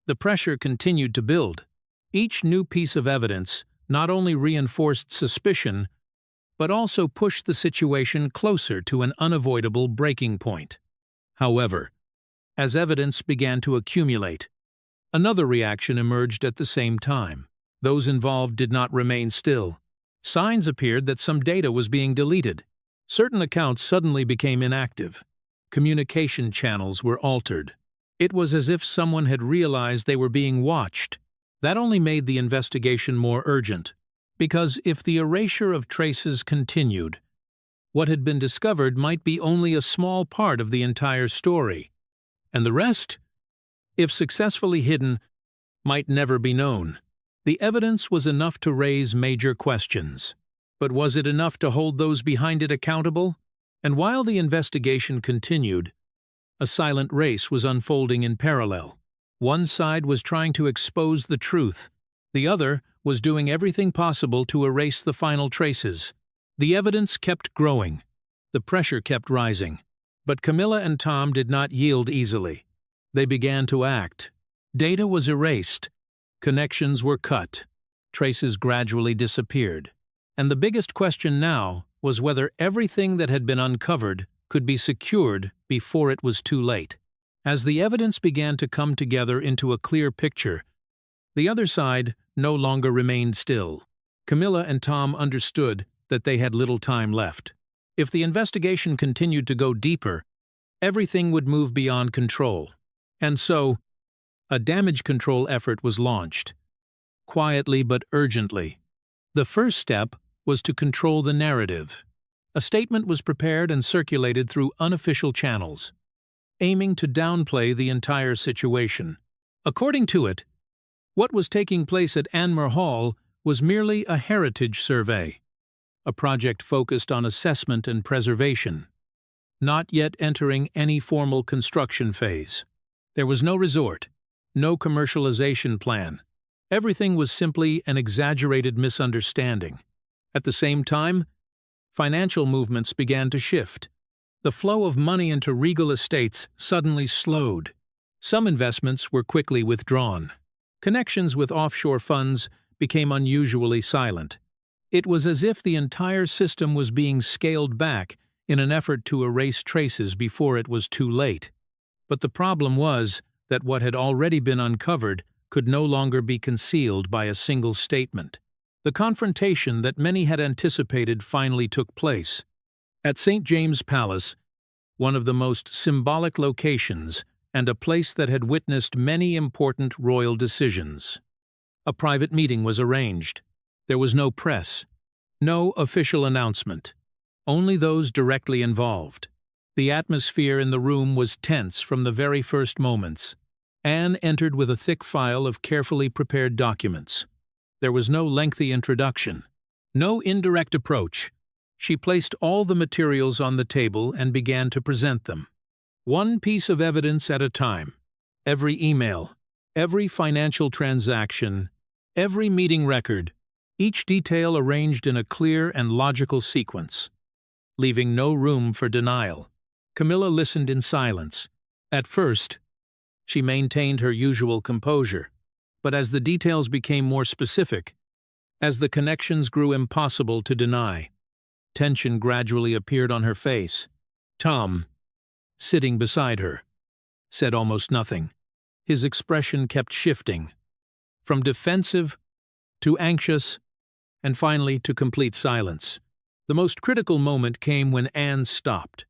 the pressure continued to build. Each new piece of evidence not only reinforced suspicion, but also pushed the situation closer to an unavoidable breaking point. However, as evidence began to accumulate, another reaction emerged at the same time. Those involved did not remain still. Signs appeared that some data was being deleted. Certain accounts suddenly became inactive. Communication channels were altered. It was as if someone had realized they were being watched. That only made the investigation more urgent. Because if the erasure of traces continued, what had been discovered might be only a small part of the entire story, and the rest, if successfully hidden, might never be known. The evidence was enough to raise major questions. But was it enough to hold those behind it accountable? And while the investigation continued, a silent race was unfolding in parallel. One side was trying to expose the truth. The other was doing everything possible to erase the final traces. The evidence kept growing. The pressure kept rising. But Camila and Tom did not yield easily. They began to act. Data was erased. Connections were cut. Traces gradually disappeared. And the biggest question now was whether everything that had been uncovered could be secured before it was too late. As the evidence began to come together into a clear picture, the other side no longer remained still. Camila and Tom understood that they had little time left. If the investigation continued to go deeper, everything would move beyond control. And so, a damage control effort was launched. Quietly but urgently. The first step was to control the narrative. A statement was prepared and circulated through unofficial channels, aiming to downplay the entire situation. According to it, what was taking place at Anmer Hall was merely a heritage survey, a project focused on assessment and preservation, not yet entering any formal construction phase. There was no resort, no commercialization plan. Everything was simply an exaggerated misunderstanding. At the same time, financial movements began to shift. The flow of money into regal estates suddenly slowed. Some investments were quickly withdrawn. Connections with offshore funds became unusually silent. It was as if the entire system was being scaled back in an effort to erase traces before it was too late. But the problem was that what had already been uncovered could no longer be concealed by a single statement. The confrontation that many had anticipated finally took place. At St. James Palace, one of the most symbolic locations and a place that had witnessed many important royal decisions. A private meeting was arranged. There was no press, no official announcement, only those directly involved. The atmosphere in the room was tense from the very first moments. Anne entered with a thick file of carefully prepared documents. There was no lengthy introduction, no indirect approach. She placed all the materials on the table and began to present them. One piece of evidence at a time. Every email, every financial transaction, every meeting record, each detail arranged in a clear and logical sequence, leaving no room for denial. Camila listened in silence. At first, she maintained her usual composure. But as the details became more specific, as the connections grew impossible to deny, tension gradually appeared on her face. Tom, sitting beside her, said almost nothing. His expression kept shifting, from defensive to anxious, and finally to complete silence. The most critical moment came when Anne stopped,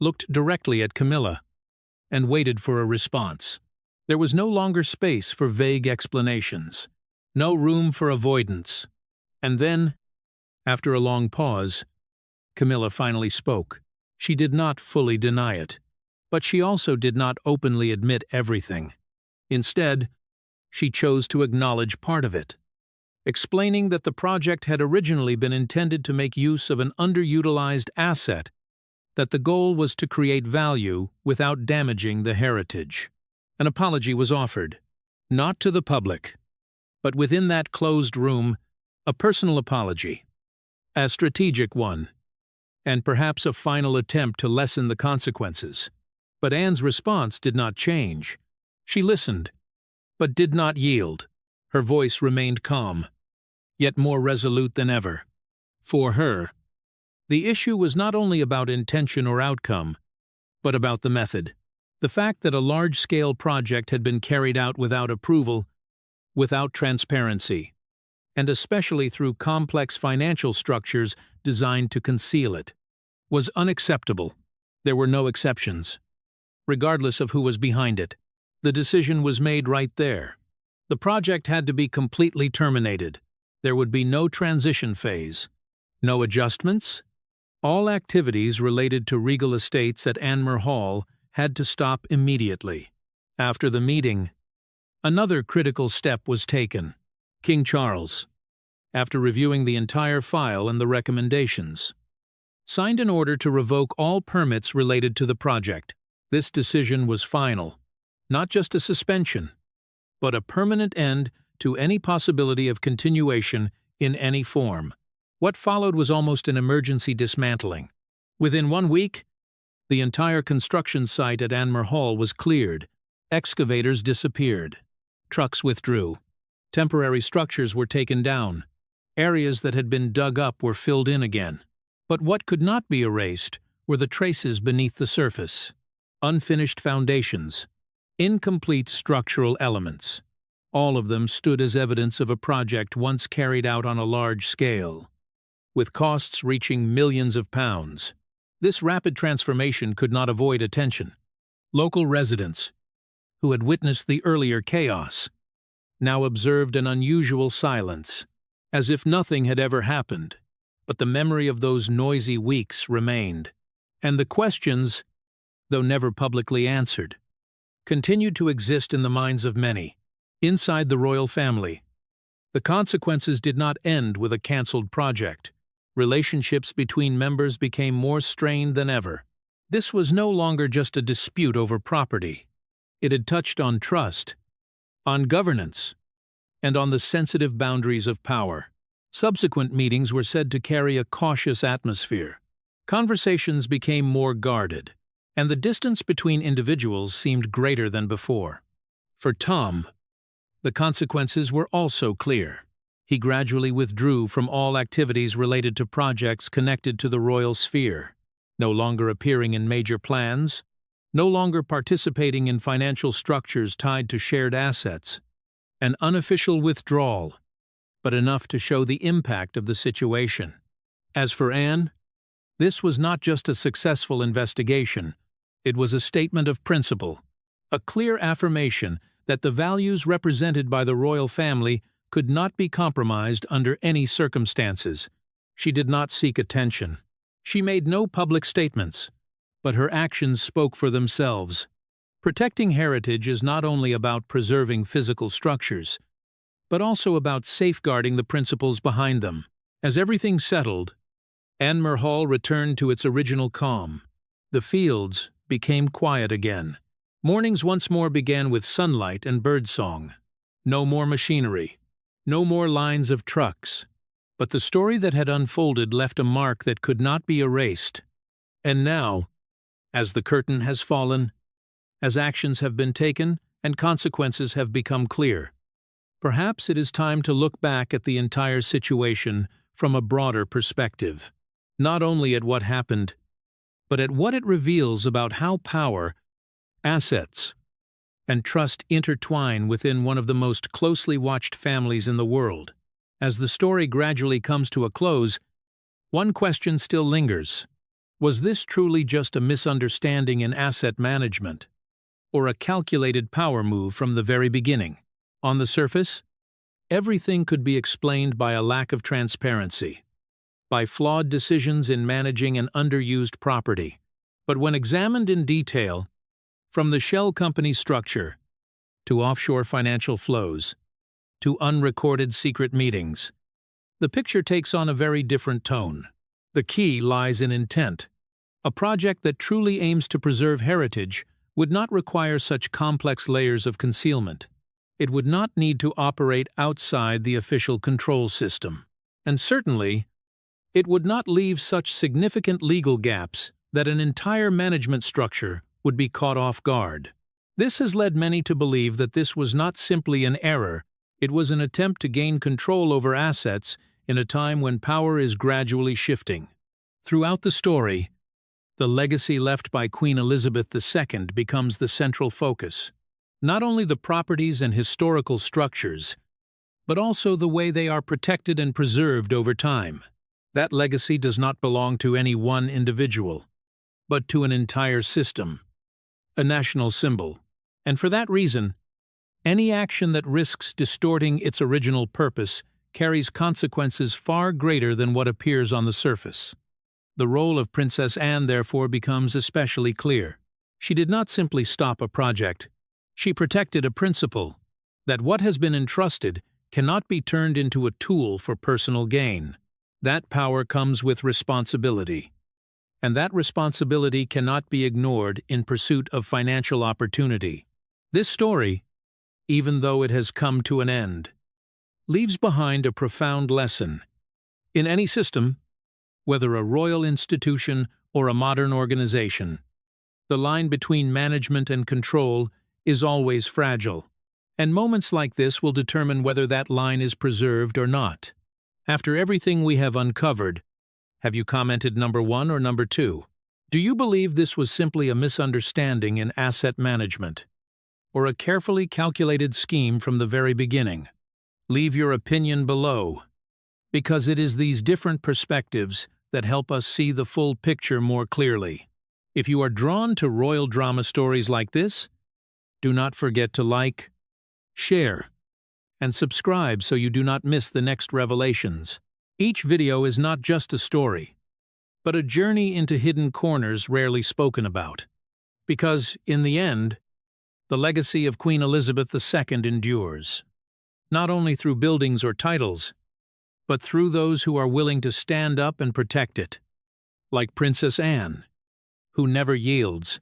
looked directly at Camila, and waited for a response. There was no longer space for vague explanations, no room for avoidance. And then, after a long pause, Camila finally spoke. She did not fully deny it, but she also did not openly admit everything. Instead, she chose to acknowledge part of it, explaining that the project had originally been intended to make use of an underutilized asset, that the goal was to create value without damaging the heritage. An apology was offered, not to the public, but within that closed room, a personal apology, a strategic one, and perhaps a final attempt to lessen the consequences. But Anne's response did not change. She listened, but did not yield. Her voice remained calm, yet more resolute than ever. For her, the issue was not only about intention or outcome, but about the method. The fact that a large-scale project had been carried out without approval, without transparency, and especially through complex financial structures designed to conceal it, was unacceptable. There were no exceptions. Regardless of who was behind it, the decision was made right there. The project had to be completely terminated. There would be no transition phase, no adjustments. All activities related to regal estates at Anmer Hall had to stop immediately. After the meeting, another critical step was taken. King Charles, after reviewing the entire file and the recommendations, signed an order to revoke all permits related to the project. This decision was final, not just a suspension, but a permanent end to any possibility of continuation in any form. What followed was almost an emergency dismantling. Within 1 week, the entire construction site at Anmer Hall was cleared. Excavators disappeared. Trucks withdrew. Temporary structures were taken down. Areas that had been dug up were filled in again. But what could not be erased were the traces beneath the surface. Unfinished foundations, incomplete structural elements. All of them stood as evidence of a project once carried out on a large scale, with costs reaching millions of pounds. This rapid transformation could not avoid attention. Local residents, who had witnessed the earlier chaos, now observed an unusual silence, as if nothing had ever happened. But the memory of those noisy weeks remained, and the questions, though never publicly answered, continued to exist in the minds of many. Inside the royal family, the consequences did not end with a cancelled project. Relationships between members became more strained than ever. This was no longer just a dispute over property. It had touched on trust, on governance, and on the sensitive boundaries of power. Subsequent meetings were said to carry a cautious atmosphere. Conversations became more guarded, and the distance between individuals seemed greater than before. For Tom, the consequences were also clear. He gradually withdrew from all activities related to projects connected to the royal sphere, no longer appearing in major plans, no longer participating in financial structures tied to shared assets. An unofficial withdrawal, but enough to show the impact of the situation. As for Anne, this was not just a successful investigation, it was a statement of principle, a clear affirmation that the values represented by the royal family could not be compromised under any circumstances. She did not seek attention. She made no public statements, but her actions spoke for themselves. Protecting heritage is not only about preserving physical structures, but also about safeguarding the principles behind them. As everything settled, Anmer Hall returned to its original calm. The fields became quiet again. Mornings once more began with sunlight and birdsong. No more machinery, no more lines of trucks. But the story that had unfolded left a mark that could not be erased. And now, as the curtain has fallen, as actions have been taken and consequences have become clear, perhaps it is time to look back at the entire situation from a broader perspective. Not only at what happened, but at what it reveals about how power, assets, and trust intertwine within one of the most closely watched families in the world. As the story gradually comes to a close, one question still lingers. Was this truly just a misunderstanding in asset management, or a calculated power move from the very beginning? On the surface, everything could be explained by a lack of transparency, by flawed decisions in managing an underused property. But when examined in detail, from the shell company structure, to offshore financial flows, to unrecorded secret meetings, the picture takes on a very different tone. The key lies in intent. A project that truly aims to preserve heritage would not require such complex layers of concealment. It would not need to operate outside the official control system. And certainly, it would not leave such significant legal gaps that an entire management structure would be caught off guard. This has led many to believe that this was not simply an error, it was an attempt to gain control over assets in a time when power is gradually shifting. Throughout the story, the legacy left by Queen Elizabeth II becomes the central focus. Not only the properties and historical structures, but also the way they are protected and preserved over time. That legacy does not belong to any one individual, but to an entire system, a national symbol. And for that reason, any action that risks distorting its original purpose carries consequences far greater than what appears on the surface. The role of Princess Anne, therefore, becomes especially clear. She did not simply stop a project. She protected a principle, that what has been entrusted cannot be turned into a tool for personal gain. That power comes with responsibility, and that responsibility cannot be ignored in pursuit of financial opportunity. This story, even though it has come to an end, leaves behind a profound lesson. In any system, whether a royal institution or a modern organization, the line between management and control is always fragile, and moments like this will determine whether that line is preserved or not. After everything we have uncovered, have you commented number 1 or number 2? Do you believe this was simply a misunderstanding in asset management, or a carefully calculated scheme from the very beginning? Leave your opinion below, because it is these different perspectives that help us see the full picture more clearly. If you are drawn to royal drama stories like this, do not forget to like, share, and subscribe so you do not miss the next revelations. Each video is not just a story, but a journey into hidden corners rarely spoken about. Because, in the end, the legacy of Queen Elizabeth II endures, not only through buildings or titles, but through those who are willing to stand up and protect it, like Princess Anne, who never yields.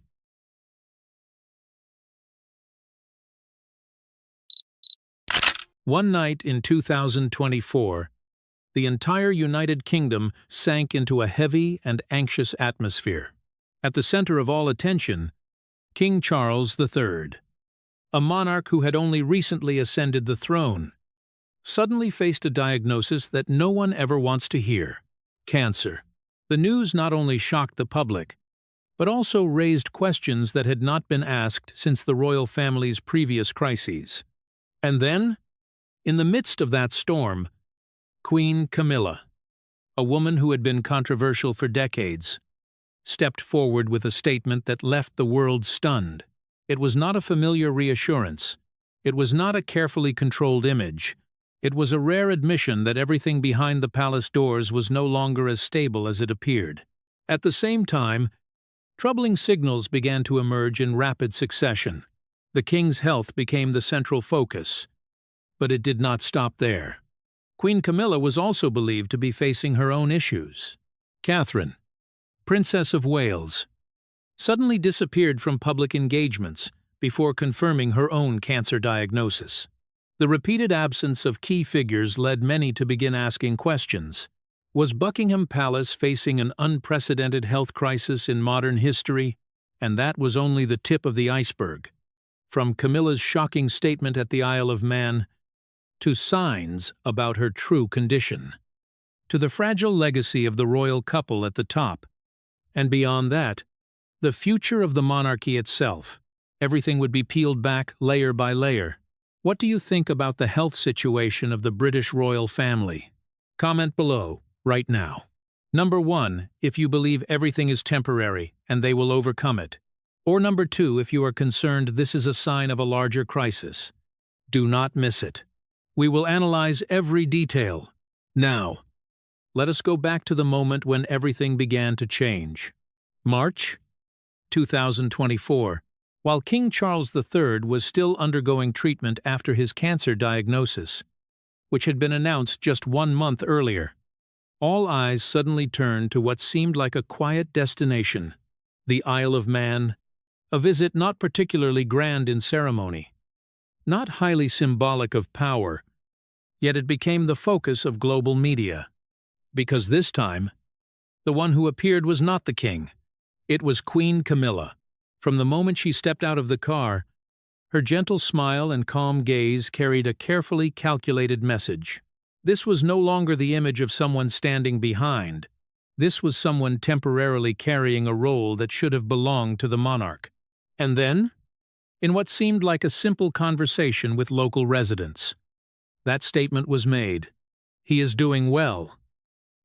One night in 2024, the entire United Kingdom sank into a heavy and anxious atmosphere. At the center of all attention, King Charles III, a monarch who had only recently ascended the throne, suddenly faced a diagnosis that no one ever wants to hear: cancer. The news not only shocked the public, but also raised questions that had not been asked since the royal family's previous crises. And then, in the midst of that storm, Queen Camila, a woman who had been controversial for decades, stepped forward with a statement that left the world stunned. It was not a familiar reassurance. It was not a carefully controlled image. It was a rare admission that everything behind the palace doors was no longer as stable as it appeared. At the same time, troubling signals began to emerge in rapid succession. The king's health became the central focus. But it did not stop there. Queen Camilla was also believed to be facing her own issues. Catherine, Princess of Wales, suddenly disappeared from public engagements before confirming her own cancer diagnosis. The repeated absence of key figures led many to begin asking questions. Was Buckingham Palace facing an unprecedented health crisis in modern history? And that was only the tip of the iceberg. From Camilla's shocking statement at the Isle of Man, to signs about her true condition, to the fragile legacy of the royal couple at the top, and beyond that, the future of the monarchy itself. Everything would be peeled back layer by layer. What do you think about the health situation of the British royal family? Comment below, right now. Number 1, if you believe everything is temporary and they will overcome it. Or number 2, if you are concerned this is a sign of a larger crisis. Do not miss it. We will analyze every detail. Now, let us go back to the moment when everything began to change. March 2024. While King Charles III was still undergoing treatment after his cancer diagnosis, which had been announced just 1 month earlier, all eyes suddenly turned to what seemed like a quiet destination, the Isle of Man, a visit not particularly grand in ceremony, not highly symbolic of power, yet it became the focus of global media. Because this time, the one who appeared was not the king. It was Queen Camilla. From the moment she stepped out of the car, her gentle smile and calm gaze carried a carefully calculated message. This was no longer the image of someone standing behind. This was someone temporarily carrying a role that should have belonged to the monarch. And then, in what seemed like a simple conversation with local residents, that statement was made. He is doing well,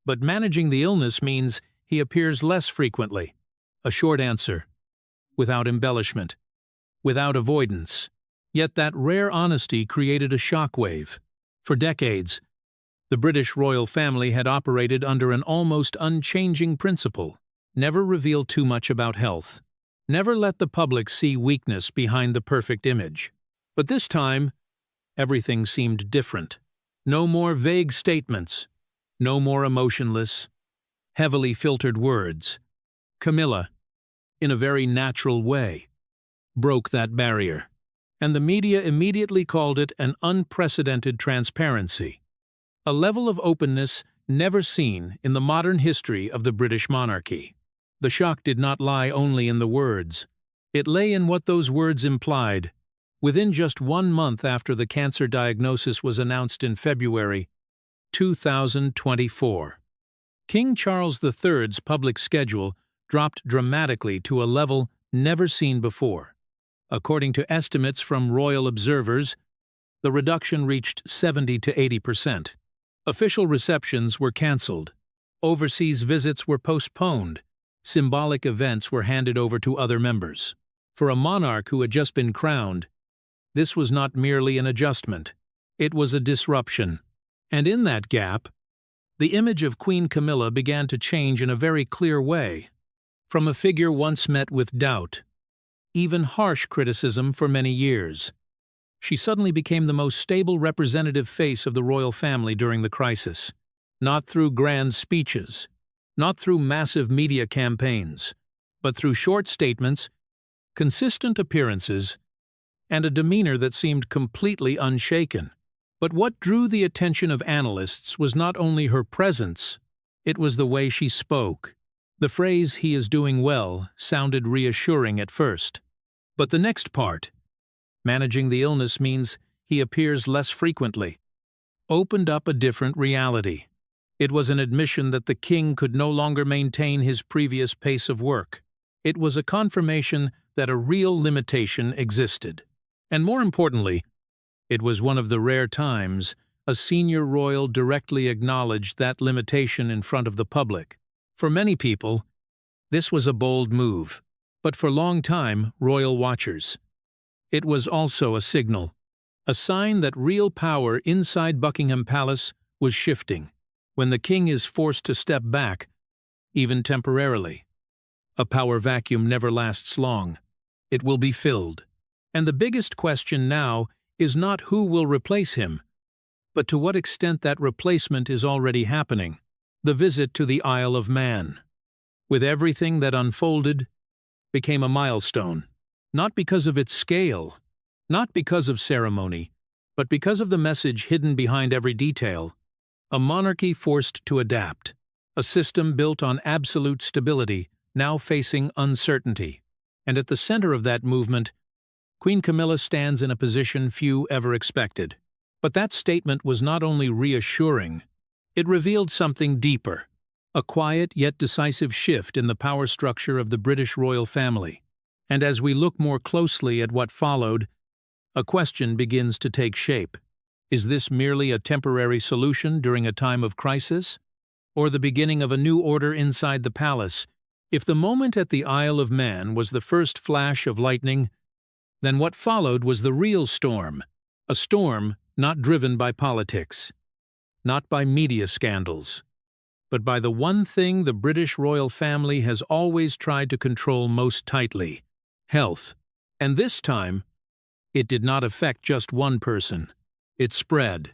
but managing the illness means he appears less frequently. A short answer, without embellishment, without avoidance. Yet that rare honesty created a shockwave. For decades, The British royal family had operated under an almost unchanging principle: never reveal too much about health. Never let the public see weakness behind the perfect image. But this time, everything seemed different. No more vague statements. No more emotionless, heavily filtered words. Camila, in a very natural way, broke that barrier, and the media immediately called it an unprecedented transparency, a level of openness never seen in the modern history of the British monarchy. The shock did not lie only in the words. It lay in what those words implied. Within just 1 month after the cancer diagnosis was announced in February 2024, King Charles III's public schedule dropped dramatically to a level never seen before. According to estimates from royal observers, the reduction reached 70 to 80%. Official receptions were cancelled. Overseas visits were postponed. Symbolic events were handed over to other members. For a monarch who had just been crowned, this was not merely an adjustment. It was a disruption. And in that gap, the image of Queen Camilla began to change in a very clear way. From a figure once met with doubt, even harsh criticism for many years, she suddenly became the most stable representative face of the royal family during the crisis. Not through grand speeches, not through massive media campaigns, but through short statements, consistent appearances, and a demeanor that seemed completely unshaken. But what drew the attention of analysts was not only her presence, it was the way she spoke. The phrase, "he is doing well," sounded reassuring at first. But the next part, "managing the illness means he appears less frequently," opened up a different reality. It was an admission that the king could no longer maintain his previous pace of work. It was a confirmation that a real limitation existed. And more importantly, it was one of the rare times a senior royal directly acknowledged that limitation in front of the public. For many people, this was a bold move, but for long-time royal watchers, it was also a signal, a sign that real power inside Buckingham Palace was shifting. When the king is forced to step back, even temporarily, a power vacuum never lasts long. It will be filled. And the biggest question now is not who will replace him, but to what extent that replacement is already happening. The visit to the Isle of Man, with everything that unfolded, became a milestone, not because of its scale, not because of ceremony, but because of the message hidden behind every detail. A monarchy forced to adapt, a system built on absolute stability, now facing uncertainty. And at the center of that movement, Queen Camilla stands in a position few ever expected. But that statement was not only reassuring, it revealed something deeper, a quiet yet decisive shift in the power structure of the British royal family. And as we look more closely at what followed, a question begins to take shape. Is this merely a temporary solution during a time of crisis, or the beginning of a new order inside the palace? If the moment at the Isle of Man was the first flash of lightning, then what followed was the real storm, a storm not driven by politics, not by media scandals, but by the one thing the British royal family has always tried to control most tightly: health. And this time, it did not affect just one person. It spread,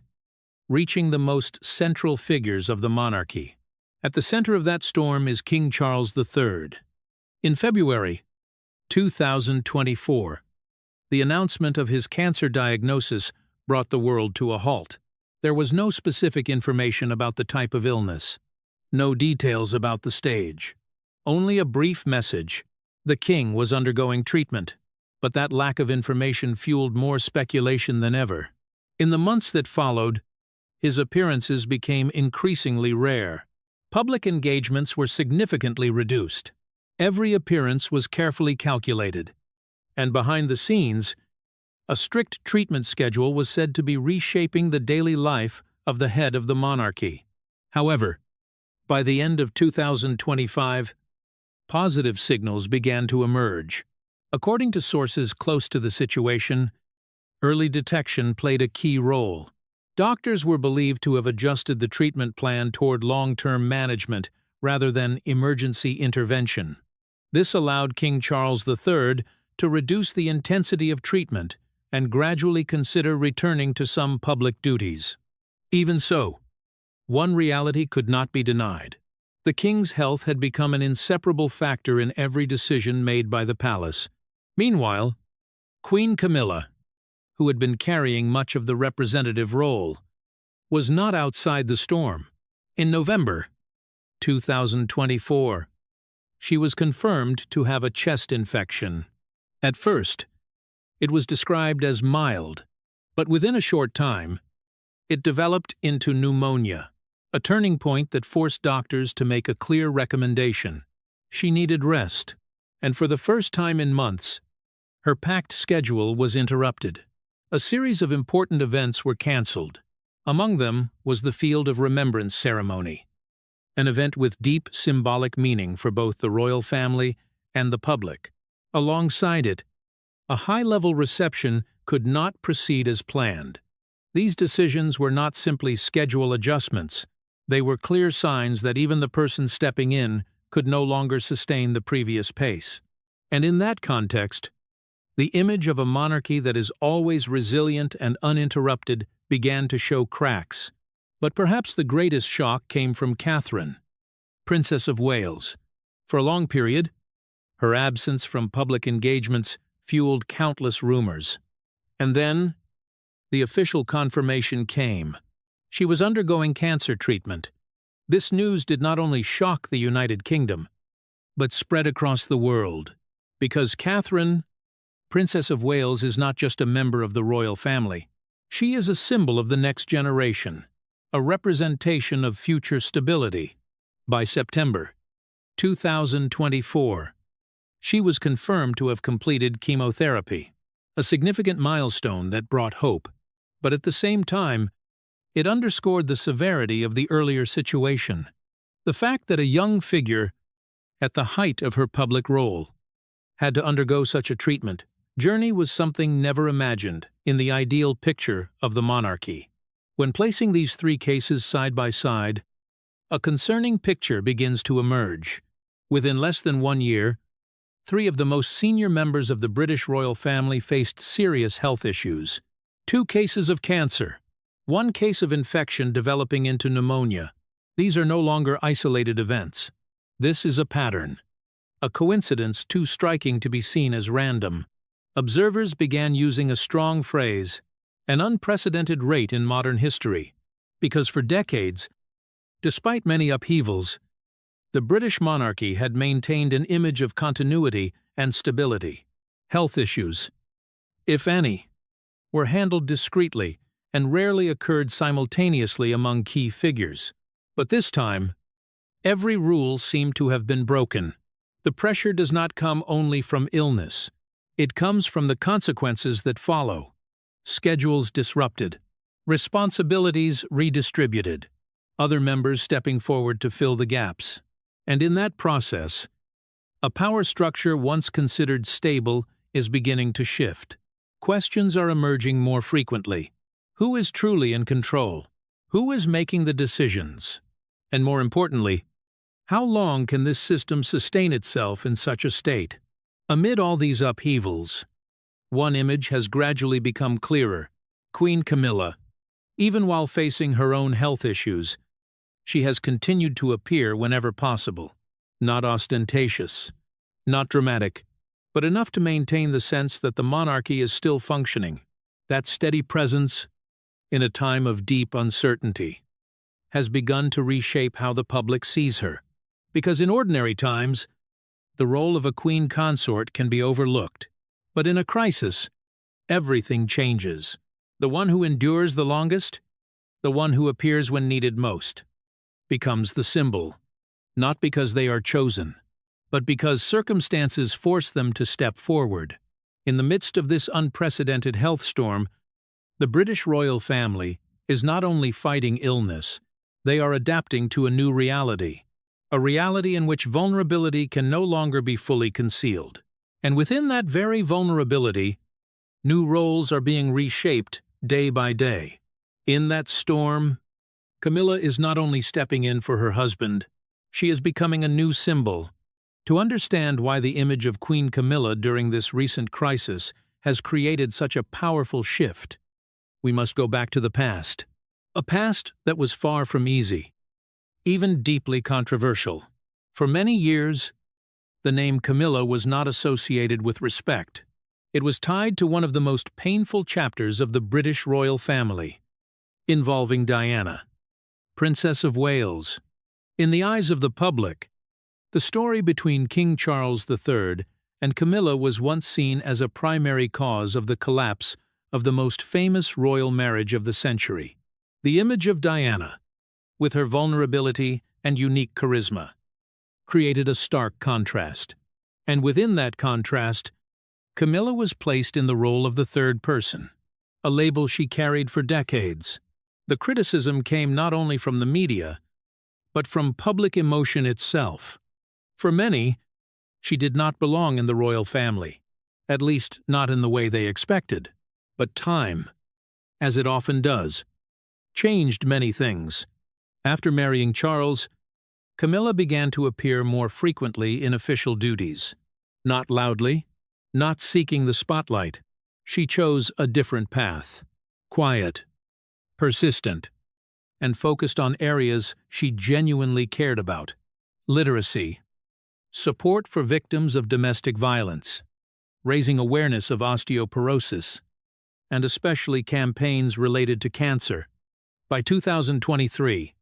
reaching the most central figures of the monarchy. At the center of that storm is King Charles III. In February 2024, the announcement of his cancer diagnosis brought the world to a halt. There was no specific information about the type of illness, no details about the stage, only a brief message: the king was undergoing treatment. But that lack of information fueled more speculation than ever. In the months that followed, his appearances became increasingly rare. Public engagements were significantly reduced. Every appearance was carefully calculated. And behind the scenes, a strict treatment schedule was said to be reshaping the daily life of the head of the monarchy. However, by the end of 2025, positive signals began to emerge. According to sources close to the situation, early detection played a key role. Doctors were believed to have adjusted the treatment plan toward long-term management rather than emergency intervention. This allowed King Charles III to reduce the intensity of treatment and gradually consider returning to some public duties. Even so, one reality could not be denied. The king's health had become an inseparable factor in every decision made by the palace. Meanwhile, Queen Camilla, who had been carrying much of the representative role, was not outside the storm. In November 2024, she was confirmed to have a chest infection. At first, it was described as mild, but within a short time, it developed into pneumonia, a turning point that forced doctors to make a clear recommendation. She needed rest, and for the first time in months, her packed schedule was interrupted. A series of important events were cancelled. Among them was the Field of Remembrance ceremony, an event with deep symbolic meaning for both the royal family and the public. Alongside it, a high-level reception could not proceed as planned. These decisions were not simply schedule adjustments. They were clear signs that even the person stepping in could no longer sustain the previous pace. And in that context, the image of a monarchy that is always resilient and uninterrupted began to show cracks. But perhaps the greatest shock came from Catherine, Princess of Wales. For a long period, her absence from public engagements fueled countless rumors. And then, the official confirmation came. She was undergoing cancer treatment. This news did not only shock the United Kingdom, but spread across the world. Because Catherine, Princess of Wales, is not just a member of the royal family. She is a symbol of the next generation, a representation of future stability. By September 2024, she was confirmed to have completed chemotherapy, a significant milestone that brought hope. But at the same time, it underscored the severity of the earlier situation. The fact that a young figure, at the height of her public role, had to undergo such a treatment journey was something never imagined in the ideal picture of the monarchy. When placing these three cases side by side, a concerning picture begins to emerge. Within less than 1 year, 3 of the most senior members of the British royal family faced serious health issues. 2 cases of cancer, 1 case of infection developing into pneumonia. These are no longer isolated events. This is a pattern, a coincidence too striking to be seen as random. Observers began using a strong phrase, an unprecedented rate in modern history, because for decades, despite many upheavals, the British monarchy had maintained an image of continuity and stability. Health issues, if any, were handled discreetly and rarely occurred simultaneously among key figures. But this time, every rule seemed to have been broken. The pressure does not come only from illness. It comes from the consequences that follow. Schedules disrupted, responsibilities redistributed, other members stepping forward to fill the gaps. And in that process, a power structure once considered stable is beginning to shift. Questions are emerging more frequently. Who is truly in control? Who is making the decisions? And more importantly, how long can this system sustain itself in such a state? Amid all these upheavals, one image has gradually become clearer: Queen Camilla. Even while facing her own health issues, she has continued to appear whenever possible. Not ostentatious, not dramatic, but enough to maintain the sense that the monarchy is still functioning. That steady presence, in a time of deep uncertainty, has begun to reshape how the public sees her. Because in ordinary times, the role of a queen consort can be overlooked. But in a crisis, everything changes. The one who endures the longest, the one who appears when needed most, becomes the symbol, not because they are chosen, but because circumstances force them to step forward. In the midst of this unprecedented health storm, the British royal family is not only fighting illness, they are adapting to a new reality. A reality in which vulnerability can no longer be fully concealed. And within that very vulnerability, new roles are being reshaped day by day. In that storm, Camilla is not only stepping in for her husband, she is becoming a new symbol. To understand why the image of Queen Camilla during this recent crisis has created such a powerful shift, we must go back to the past. A past that was far from easy, even deeply controversial. For many years, the name Camilla was not associated with respect. It was tied to one of the most painful chapters of the British royal family, involving Diana, Princess of Wales. In the eyes of the public, the story between King Charles III and Camilla was once seen as a primary cause of the collapse of the most famous royal marriage of the century. The image of Diana, with her vulnerability and unique charisma, created a stark contrast. And within that contrast, Camilla was placed in the role of the third person, a label she carried for decades. The criticism came not only from the media, but from public emotion itself. For many, she did not belong in the royal family, at least not in the way they expected. But time, as it often does, changed many things. After marrying Charles, Camilla began to appear more frequently in official duties. Not loudly, not seeking the spotlight. She chose a different path. Quiet, persistent, and focused on areas she genuinely cared about. Literacy, support for victims of domestic violence, raising awareness of osteoporosis, and especially campaigns related to cancer. By 2023,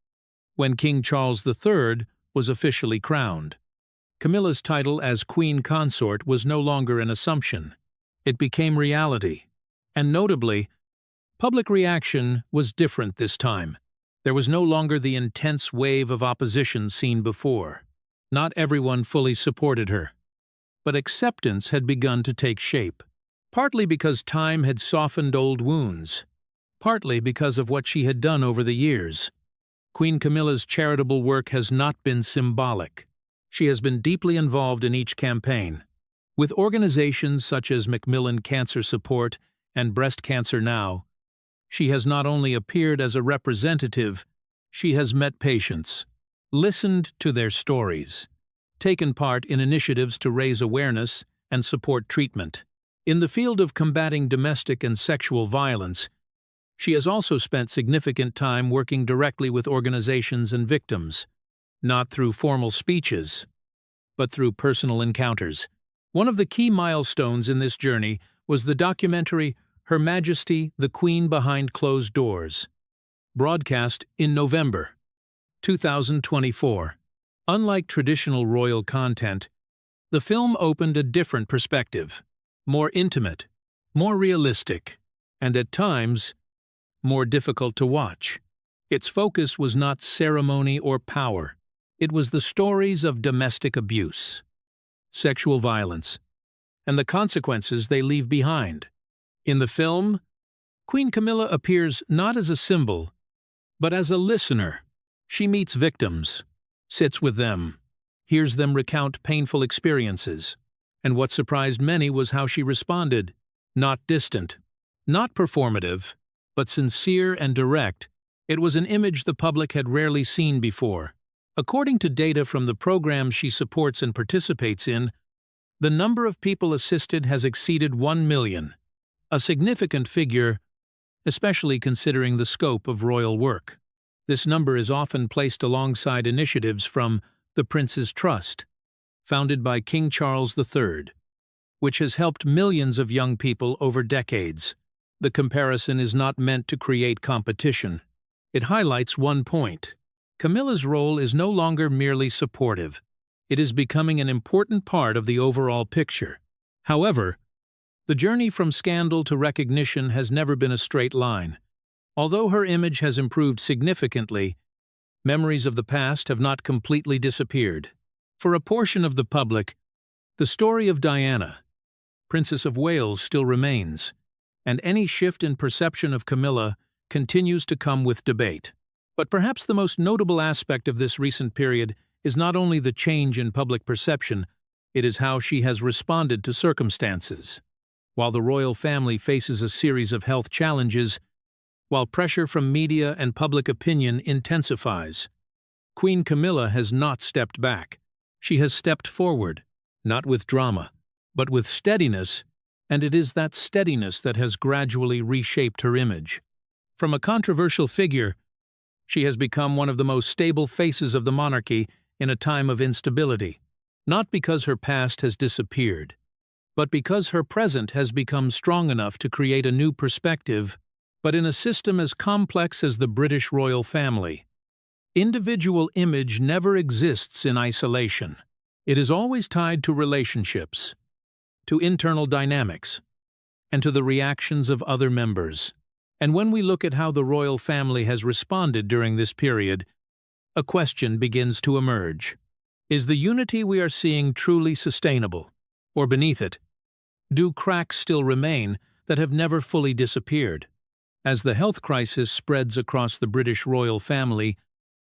when King Charles III was officially crowned, Camilla's title as Queen Consort was no longer an assumption. It became reality. And notably, public reaction was different this time. There was no longer the intense wave of opposition seen before. Not everyone fully supported her, but acceptance had begun to take shape. Partly because time had softened old wounds, partly because of what she had done over the years. Queen Camilla's charitable work has not been symbolic. She has been deeply involved in each campaign. With organizations such as Macmillan Cancer Support and Breast Cancer Now, she has not only appeared as a representative, she has met patients, listened to their stories, taken part in initiatives to raise awareness and support treatment. In the field of combating domestic and sexual violence, she has also spent significant time working directly with organizations and victims, not through formal speeches, but through personal encounters. One of the key milestones in this journey was the documentary Her Majesty, the Queen Behind Closed Doors, broadcast in November 2024. Unlike traditional royal content, the film opened a different perspective. More intimate, more realistic, and at times, more difficult to watch. Its focus was not ceremony or power. It was the stories of domestic abuse, sexual violence, and the consequences they leave behind. In the film, Queen Camilla appears not as a symbol, but as a listener. She meets victims, sits with them, hears them recount painful experiences. And what surprised many was how she responded. Not distant, not performative, but sincere and direct. It was an image the public had rarely seen before. According to data from the programs she supports and participates in, the number of people assisted has exceeded 1 million, a significant figure, especially considering the scope of royal work. This number is often placed alongside initiatives from the Prince's Trust, founded by King Charles III, which has helped millions of young people over decades. The comparison is not meant to create competition. It highlights one point. Camilla's role is no longer merely supportive. It is becoming an important part of the overall picture. However, the journey from scandal to recognition has never been a straight line. Although her image has improved significantly, memories of the past have not completely disappeared. For a portion of the public, the story of Diana, Princess of Wales, still remains, and any shift in perception of Camilla continues to come with debate. But perhaps the most notable aspect of this recent period is not only the change in public perception, it is how she has responded to circumstances. While the royal family faces a series of health challenges, while pressure from media and public opinion intensifies. Queen Camilla has not stepped back. She has stepped forward, not with drama, but with steadiness, and it is that steadiness that has gradually reshaped her image. From a controversial figure, she has become one of the most stable faces of the monarchy in a time of instability, not because her past has disappeared, but because her present has become strong enough to create a new perspective, but in a system as complex as the British royal family. Individual image never exists in isolation. It is always tied to relationships, to internal dynamics, and to the reactions of other members. And when we look at how the royal family has responded during this period, a question begins to emerge. Is the unity we are seeing truly sustainable? Or beneath it, do cracks still remain that have never fully disappeared? As the health crisis spreads across the British royal family,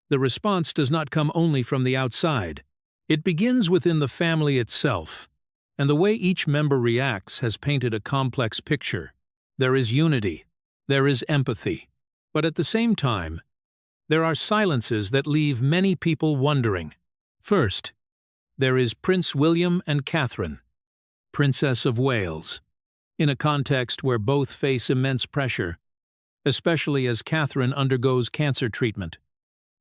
the response does not come only from the outside. It begins within the family itself, and the way each member reacts has painted a complex picture. There is unity, there is empathy, but at the same time, there are silences that leave many people wondering. First, there is Prince William and Catherine, Princess of Wales. In a context where both face immense pressure, especially as Catherine undergoes cancer treatment,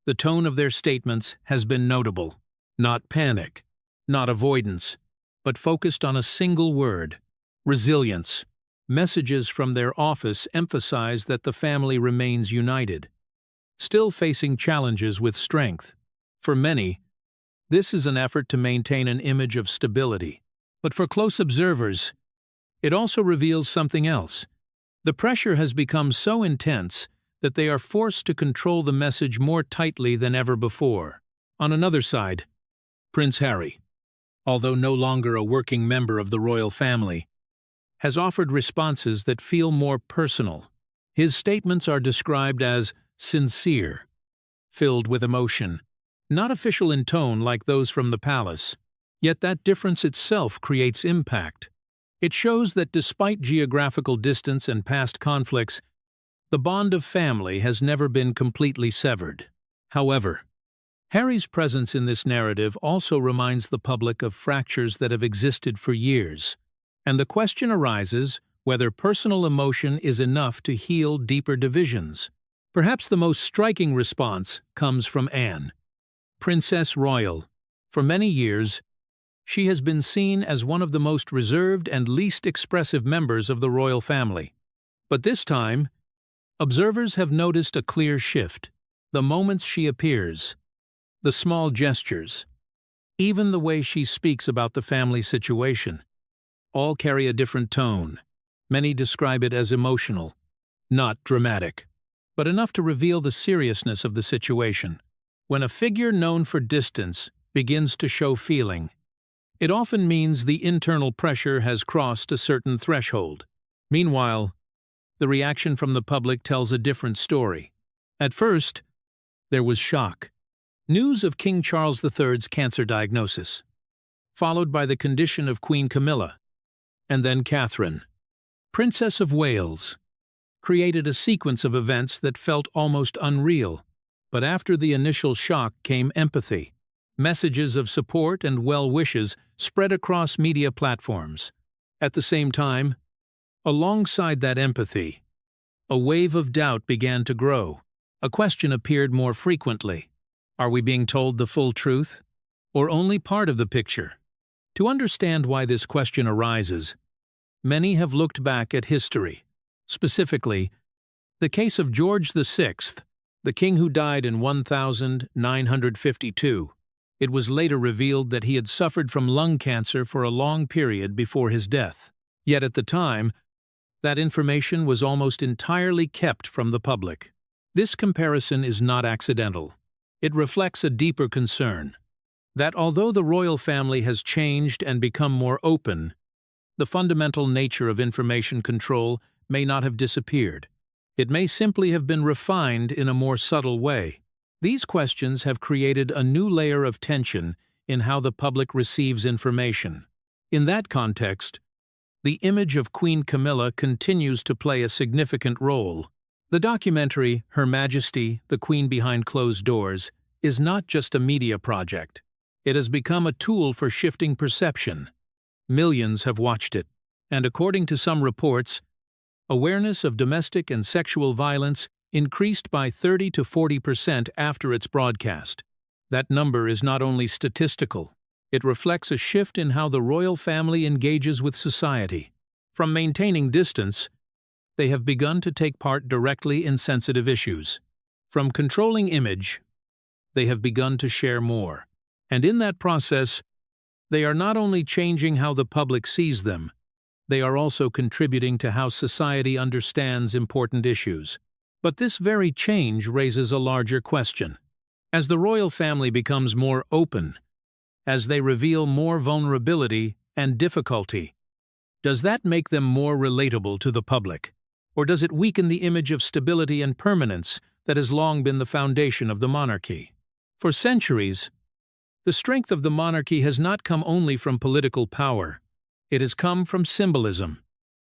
the tone of their statements has been notable. Not panic, not avoidance, but focused on a single word: resilience. Messages from their office emphasize that the family remains united, still facing challenges with strength. For many, this is an effort to maintain an image of stability. But for close observers, it also reveals something else. The pressure has become so intense that they are forced to control the message more tightly than ever before. On another side, Prince Harry, although no longer a working member of the royal family, has offered responses that feel more personal. His statements are described as sincere, filled with emotion, not official in tone like those from the palace. Yet that difference itself creates impact. It shows that despite geographical distance and past conflicts, the bond of family has never been completely severed. However, Harry's presence in this narrative also reminds the public of fractures that have existed for years, and the question arises whether personal emotion is enough to heal deeper divisions. Perhaps the most striking response comes from Anne, Princess Royal. For many years, she has been seen as one of the most reserved and least expressive members of the royal family. But this time, observers have noticed a clear shift. The moments she appears, the small gestures, even the way she speaks about the family situation, all carry a different tone. Many describe it as emotional, not dramatic, but enough to reveal the seriousness of the situation. When a figure known for distance begins to show feeling, it often means the internal pressure has crossed a certain threshold. Meanwhile, the reaction from the public tells a different story. At first, there was shock. News of King Charles III's cancer diagnosis, followed by the condition of Queen Camilla, and then Catherine, Princess of Wales, created a sequence of events that felt almost unreal. But after the initial shock came empathy. Messages of support and well wishes spread across media platforms. At the same time, alongside that empathy, a wave of doubt began to grow. A question appeared more frequently. Are we being told the full truth, or only part of the picture? To understand why this question arises, many have looked back at history, specifically the case of George VI, the king who died in 1952. It was later revealed that he had suffered from lung cancer for a long period before his death. Yet at the time, that information was almost entirely kept from the public. This comparison is not accidental. It reflects a deeper concern, that although the royal family has changed and become more open, the fundamental nature of information control may not have disappeared. It may simply have been refined in a more subtle way. These questions have created a new layer of tension in how the public receives information. In that context, the image of Queen Camilla continues to play a significant role. The documentary, Her Majesty, the Queen Behind Closed Doors, is not just a media project. It has become a tool for shifting perception. Millions have watched it, and according to some reports, awareness of domestic and sexual violence increased by 30 to 40% after its broadcast. That number is not only statistical, it reflects a shift in how the royal family engages with society. From maintaining distance, they have begun to take part directly in sensitive issues. From controlling image, they have begun to share more. And in that process, they are not only changing how the public sees them, they are also contributing to how society understands important issues. But this very change raises a larger question. As the royal family becomes more open, as they reveal more vulnerability and difficulty, does that make them more relatable to the public? Or does it weaken the image of stability and permanence that has long been the foundation of the monarchy? For centuries, the strength of the monarchy has not come only from political power. It has come from symbolism,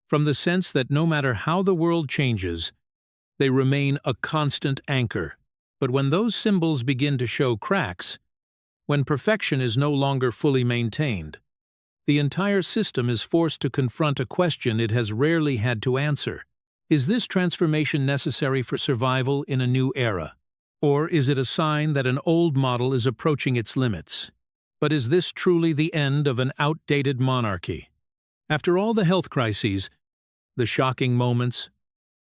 from the sense that no matter how the world changes, they remain a constant anchor. But when those symbols begin to show cracks, when perfection is no longer fully maintained, the entire system is forced to confront a question it has rarely had to answer. Is this transformation necessary for survival in a new era? Or is it a sign that an old model is approaching its limits? But is this truly the end of an outdated monarchy? After all the health crises, the shocking moments,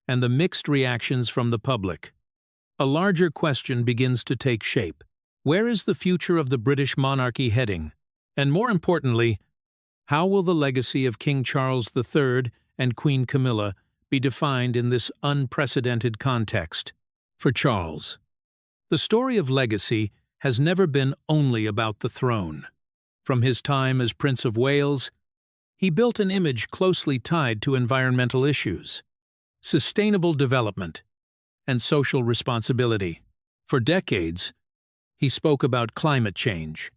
and the mixed reactions from the public, a larger question begins to take shape. Where is the future of the British monarchy heading? And more importantly, how will the legacy of King Charles III and Queen Camilla be defined in this unprecedented context? For Charles, the story of legacy has never been only about the throne. From his time as Prince of Wales, he built an image closely tied to environmental issues, sustainable development, and social responsibility. For decades, he spoke about climate change,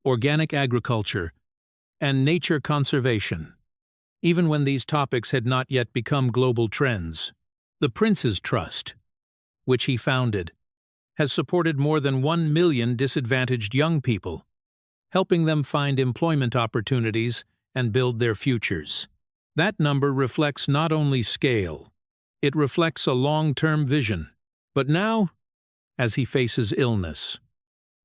organic agriculture, and nature conservation. Even when these topics had not yet become global trends, the Prince's Trust, which he founded, has supported more than 1 million disadvantaged young people, helping them find employment opportunities and build their futures. That number reflects not only scale, it reflects a long-term vision. But now, as he faces illness,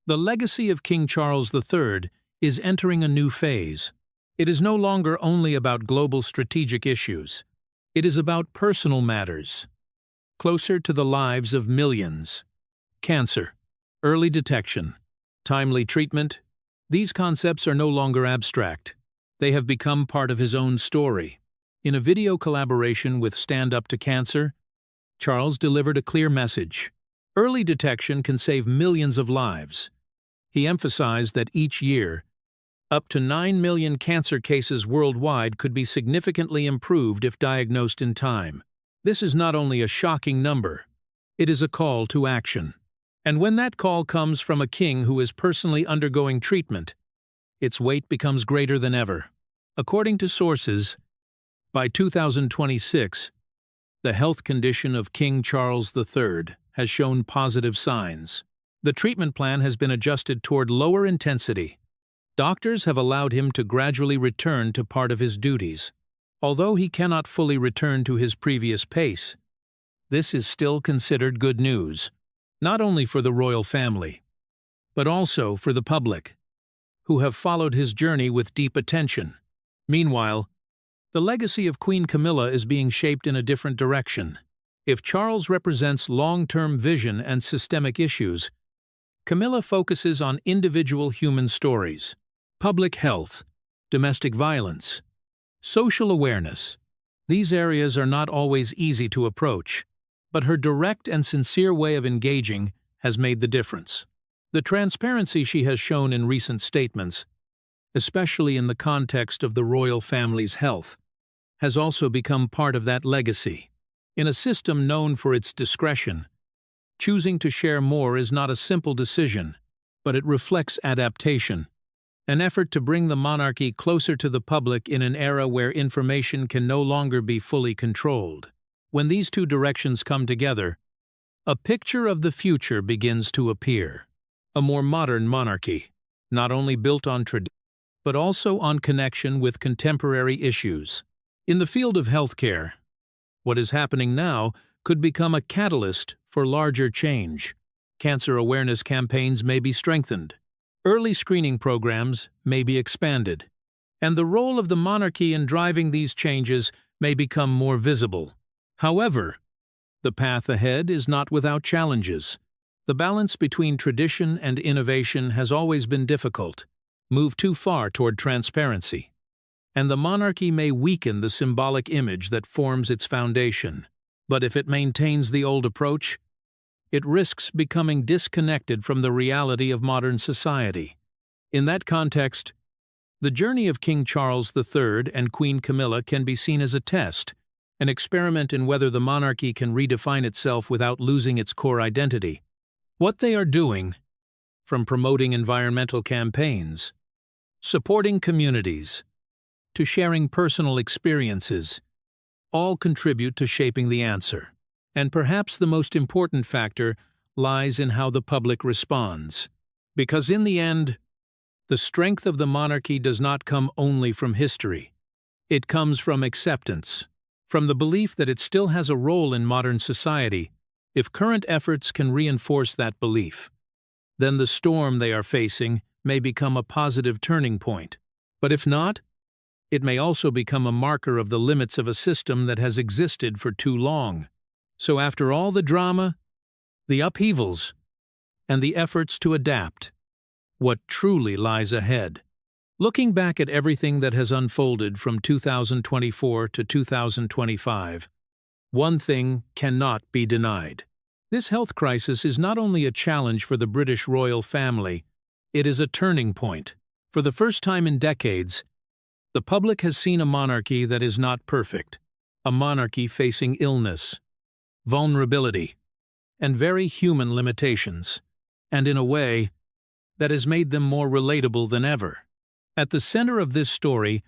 the legacy of King Charles III is entering a new phase. It is no longer only about global strategic issues. It is about personal matters, closer to the lives of millions. Cancer, early detection, timely treatment, these concepts are no longer abstract. They have become part of his own story. In a video collaboration with Stand Up to Cancer, Charles delivered a clear message. Early detection can save millions of lives. He emphasized that each year, up to 9 million cancer cases worldwide could be significantly improved if diagnosed in time. This is not only a shocking number, it is a call to action. And when that call comes from a king who is personally undergoing treatment, its weight becomes greater than ever. According to sources, by 2026, the health condition of King Charles III has shown positive signs. The treatment plan has been adjusted toward lower intensity. Doctors have allowed him to gradually return to part of his duties. Although he cannot fully return to his previous pace, this is still considered good news, not only for the royal family, but also for the public, who have followed his journey with deep attention. Meanwhile, the legacy of Queen Camilla is being shaped in a different direction. If Charles represents long-term vision and systemic issues, Camilla focuses on individual human stories, public health, domestic violence, social awareness. These areas are not always easy to approach, but her direct and sincere way of engaging has made the difference. The transparency she has shown in recent statements, especially in the context of the royal family's health, has also become part of that legacy. In a system known for its discretion, choosing to share more is not a simple decision, but it reflects adaptation, an effort to bring the monarchy closer to the public in an era where information can no longer be fully controlled. when these two directions come together, a picture of the future begins to appear. A more modern monarchy, not only built on tradition, but also on connection with contemporary issues. In the field of healthcare, what is happening now could become a catalyst for larger change. Cancer awareness campaigns may be strengthened, early screening programs may be expanded, and the role of the monarchy in driving these changes may become more visible. However, the path ahead is not without challenges. The balance between tradition and innovation has always been difficult. Move too far toward transparency, and the monarchy may weaken the symbolic image that forms its foundation. But if it maintains the old approach, it risks becoming disconnected from the reality of modern society. In that context, the journey of King Charles III and Queen Camilla can be seen as a test, an experiment in whether the monarchy can redefine itself without losing its core identity. What they are doing, from promoting environmental campaigns, supporting communities, to sharing personal experiences, all contribute to shaping the answer. And perhaps the most important factor lies in how the public responds. Because in the end, the strength of the monarchy does not come only from history. It comes from acceptance, from the belief that it still has a role in modern society. If current efforts can reinforce that belief, then the storm they are facing may become a positive turning point. But if not, it may also become a marker of the limits of a system that has existed for too long. So after all the drama, the upheavals, and the efforts to adapt, what truly lies ahead? Looking back at everything that has unfolded from 2024 to 2025, one thing cannot be denied. This health crisis is not only a challenge for the British royal family, it is a turning point. For the first time in decades, the public has seen a monarchy that is not perfect, a monarchy facing illness, vulnerability, and very human limitations, and in a way that has made them more relatable than ever. At the center of this story,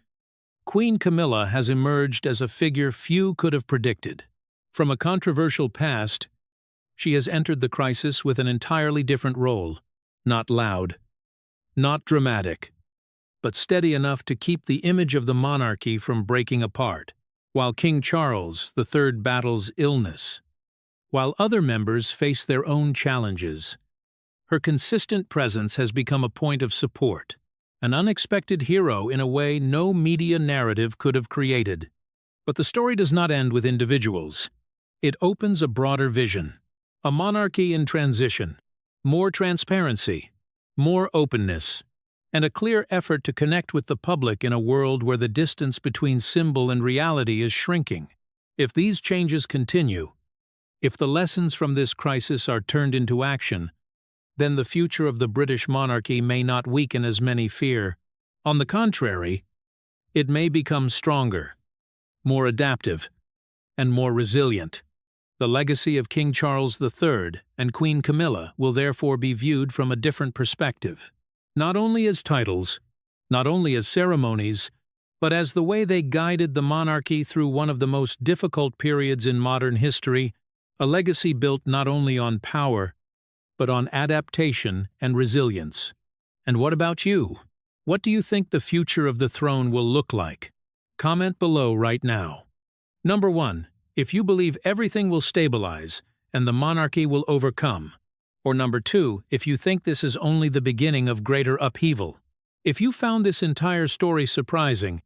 Queen Camilla has emerged as a figure few could have predicted. From a controversial past, she has entered the crisis with an entirely different role, not loud, not dramatic, but steady enough to keep the image of the monarchy from breaking apart. While King Charles III battles illness, while other members face their own challenges, her consistent presence has become a point of support, an unexpected hero in a way no media narrative could have created. But the story does not end with individuals. It opens a broader vision, a monarchy in transition, more transparency, more openness, and a clear effort to connect with the public in a world where the distance between symbol and reality is shrinking. If these changes continue, if the lessons from this crisis are turned into action, then the future of the British monarchy may not weaken as many fear. On the contrary, it may become stronger, more adaptive, and more resilient. The legacy of King Charles III and Queen Camilla will therefore be viewed from a different perspective, not only as titles, not only as ceremonies, but as the way they guided the monarchy through one of the most difficult periods in modern history, a legacy built not only on power, but on adaptation and resilience. And what about you? What do you think the future of the throne will look like? Comment below right now. Number 1. If you believe everything will stabilize and the monarchy will overcome. Or number 2. If you think this is only the beginning of greater upheaval. If you found this entire story surprising,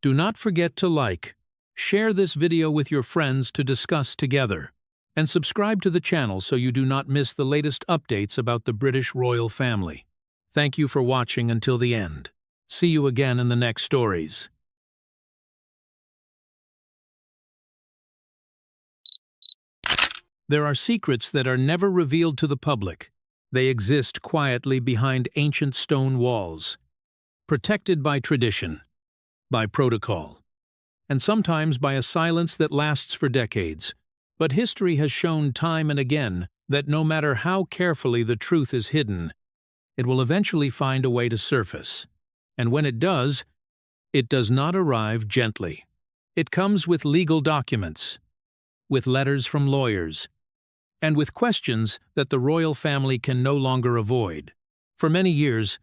do not forget to like, share this video with your friends to discuss together, and subscribe to the channel so you do not miss the latest updates about the British royal family. Thank you for watching until the end. See you again in the next stories. There are secrets that are never revealed to the public. They exist quietly behind ancient stone walls, protected by tradition, by protocol, and sometimes by a silence that lasts for decades. But history has shown time and again that no matter how carefully the truth is hidden, it will eventually find a way to surface. And when it does not arrive gently. It comes with legal documents, with letters from lawyers, and with questions that the royal family can no longer avoid. For many years,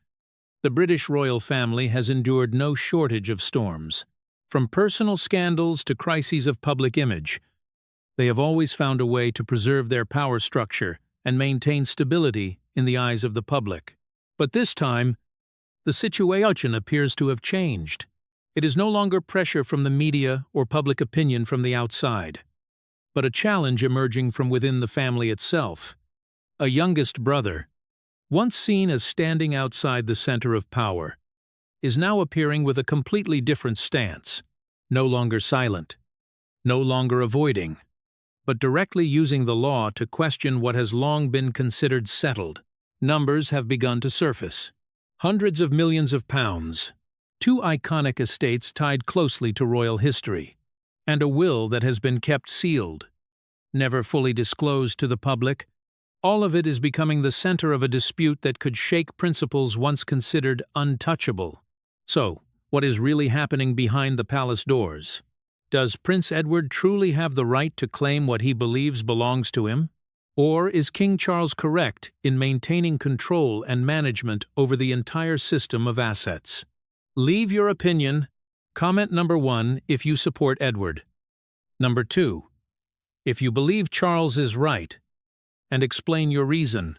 the British royal family has endured no shortage of storms. From personal scandals to crises of public image, they have always found a way to preserve their power structure and maintain stability in the eyes of the public. But this time, the situation appears to have changed. It is no longer pressure from the media or public opinion from the outside, but a challenge emerging from within the family itself. A youngest brother, once seen as standing outside the center of power, is now appearing with a completely different stance, no longer silent, no longer avoiding, but directly using the law to question what has long been considered settled. Numbers have begun to surface. Hundreds of millions of pounds, two iconic estates tied closely to royal history, and a will that has been kept sealed, never fully disclosed to the public. All of it is becoming the center of a dispute that could shake principles once considered untouchable. So, what is really happening behind the palace doors? Does Prince Edward truly have the right to claim what he believes belongs to him? Or is King Charles correct in maintaining control and management over the entire system of assets? Leave your opinion. Comment number 1 if you support Edward. Number 2, if you believe Charles is right, and explain your reason.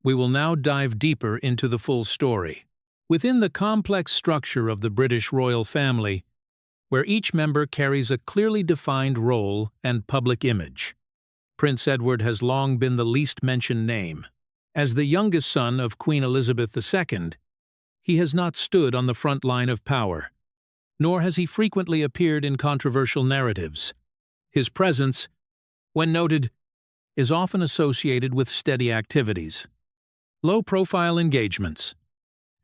We will now dive deeper into the full story. Within the complex structure of the British royal family, where each member carries a clearly defined role and public image, Prince Edward has long been the least mentioned name. As the youngest son of Queen Elizabeth II, he has not stood on the front line of power, nor has he frequently appeared in controversial narratives. His presence, when noted, is often associated with steady activities, low-profile engagements,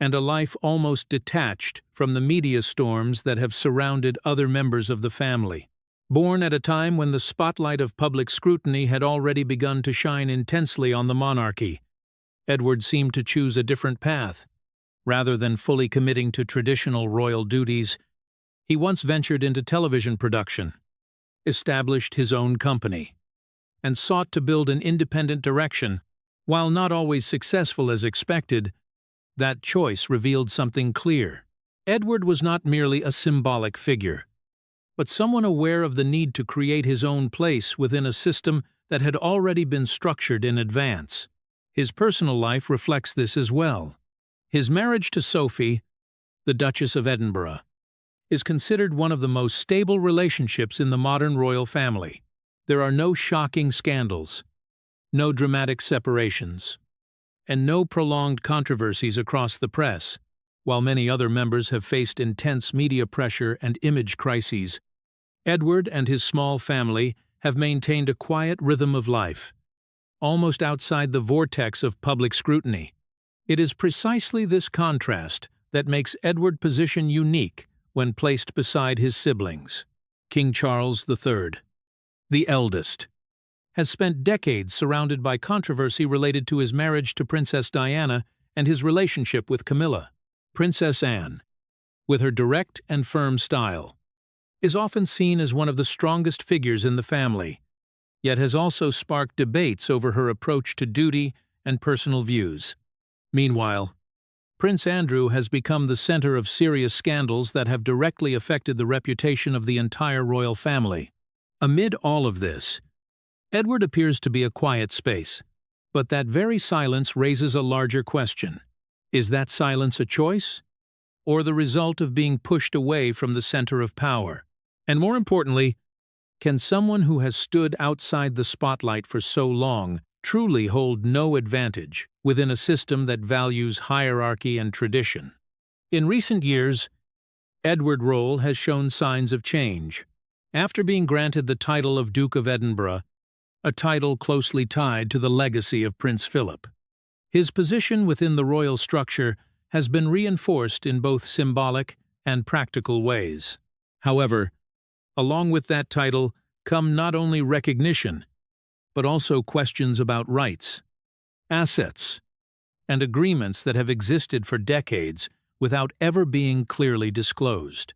and a life almost detached from the media storms that have surrounded other members of the family. Born at a time when the spotlight of public scrutiny had already begun to shine intensely on the monarchy, Edward seemed to choose a different path. Rather than fully committing to traditional royal duties, he once ventured into television production, established his own company, and sought to build an independent direction. While not always successful as expected, that choice revealed something clear. Edward was not merely a symbolic figure, but someone aware of the need to create his own place within a system that had already been structured in advance. His personal life reflects this as well. His marriage to Sophie, the Duchess of Edinburgh, is considered one of the most stable relationships in the modern royal family. There are no shocking scandals, no dramatic separations, and no prolonged controversies across the press. While many other members have faced intense media pressure and image crises, Edward and his small family have maintained a quiet rhythm of life, almost outside the vortex of public scrutiny. It is precisely this contrast that makes Edward's position unique when placed beside his siblings. King Charles III, the eldest, has spent decades surrounded by controversy related to his marriage to Princess Diana and his relationship with Camila. Princess Anne, with her direct and firm style, is often seen as one of the strongest figures in the family, yet has also sparked debates over her approach to duty and personal views. Meanwhile, Prince Andrew has become the center of serious scandals that have directly affected the reputation of the entire royal family. Amid all of this, Edward appears to be a quiet space, but that very silence raises a larger question. Is that silence a choice, or the result of being pushed away from the center of power? And more importantly, can someone who has stood outside the spotlight for so long truly hold no advantage within a system that values hierarchy and tradition? In recent years, Edward's role has shown signs of change. After being granted the title of Duke of Edinburgh, a title closely tied to the legacy of Prince Philip, his position within the royal structure has been reinforced in both symbolic and practical ways. However, along with that title come not only recognition, but also questions about rights, assets, and agreements that have existed for decades without ever being clearly disclosed.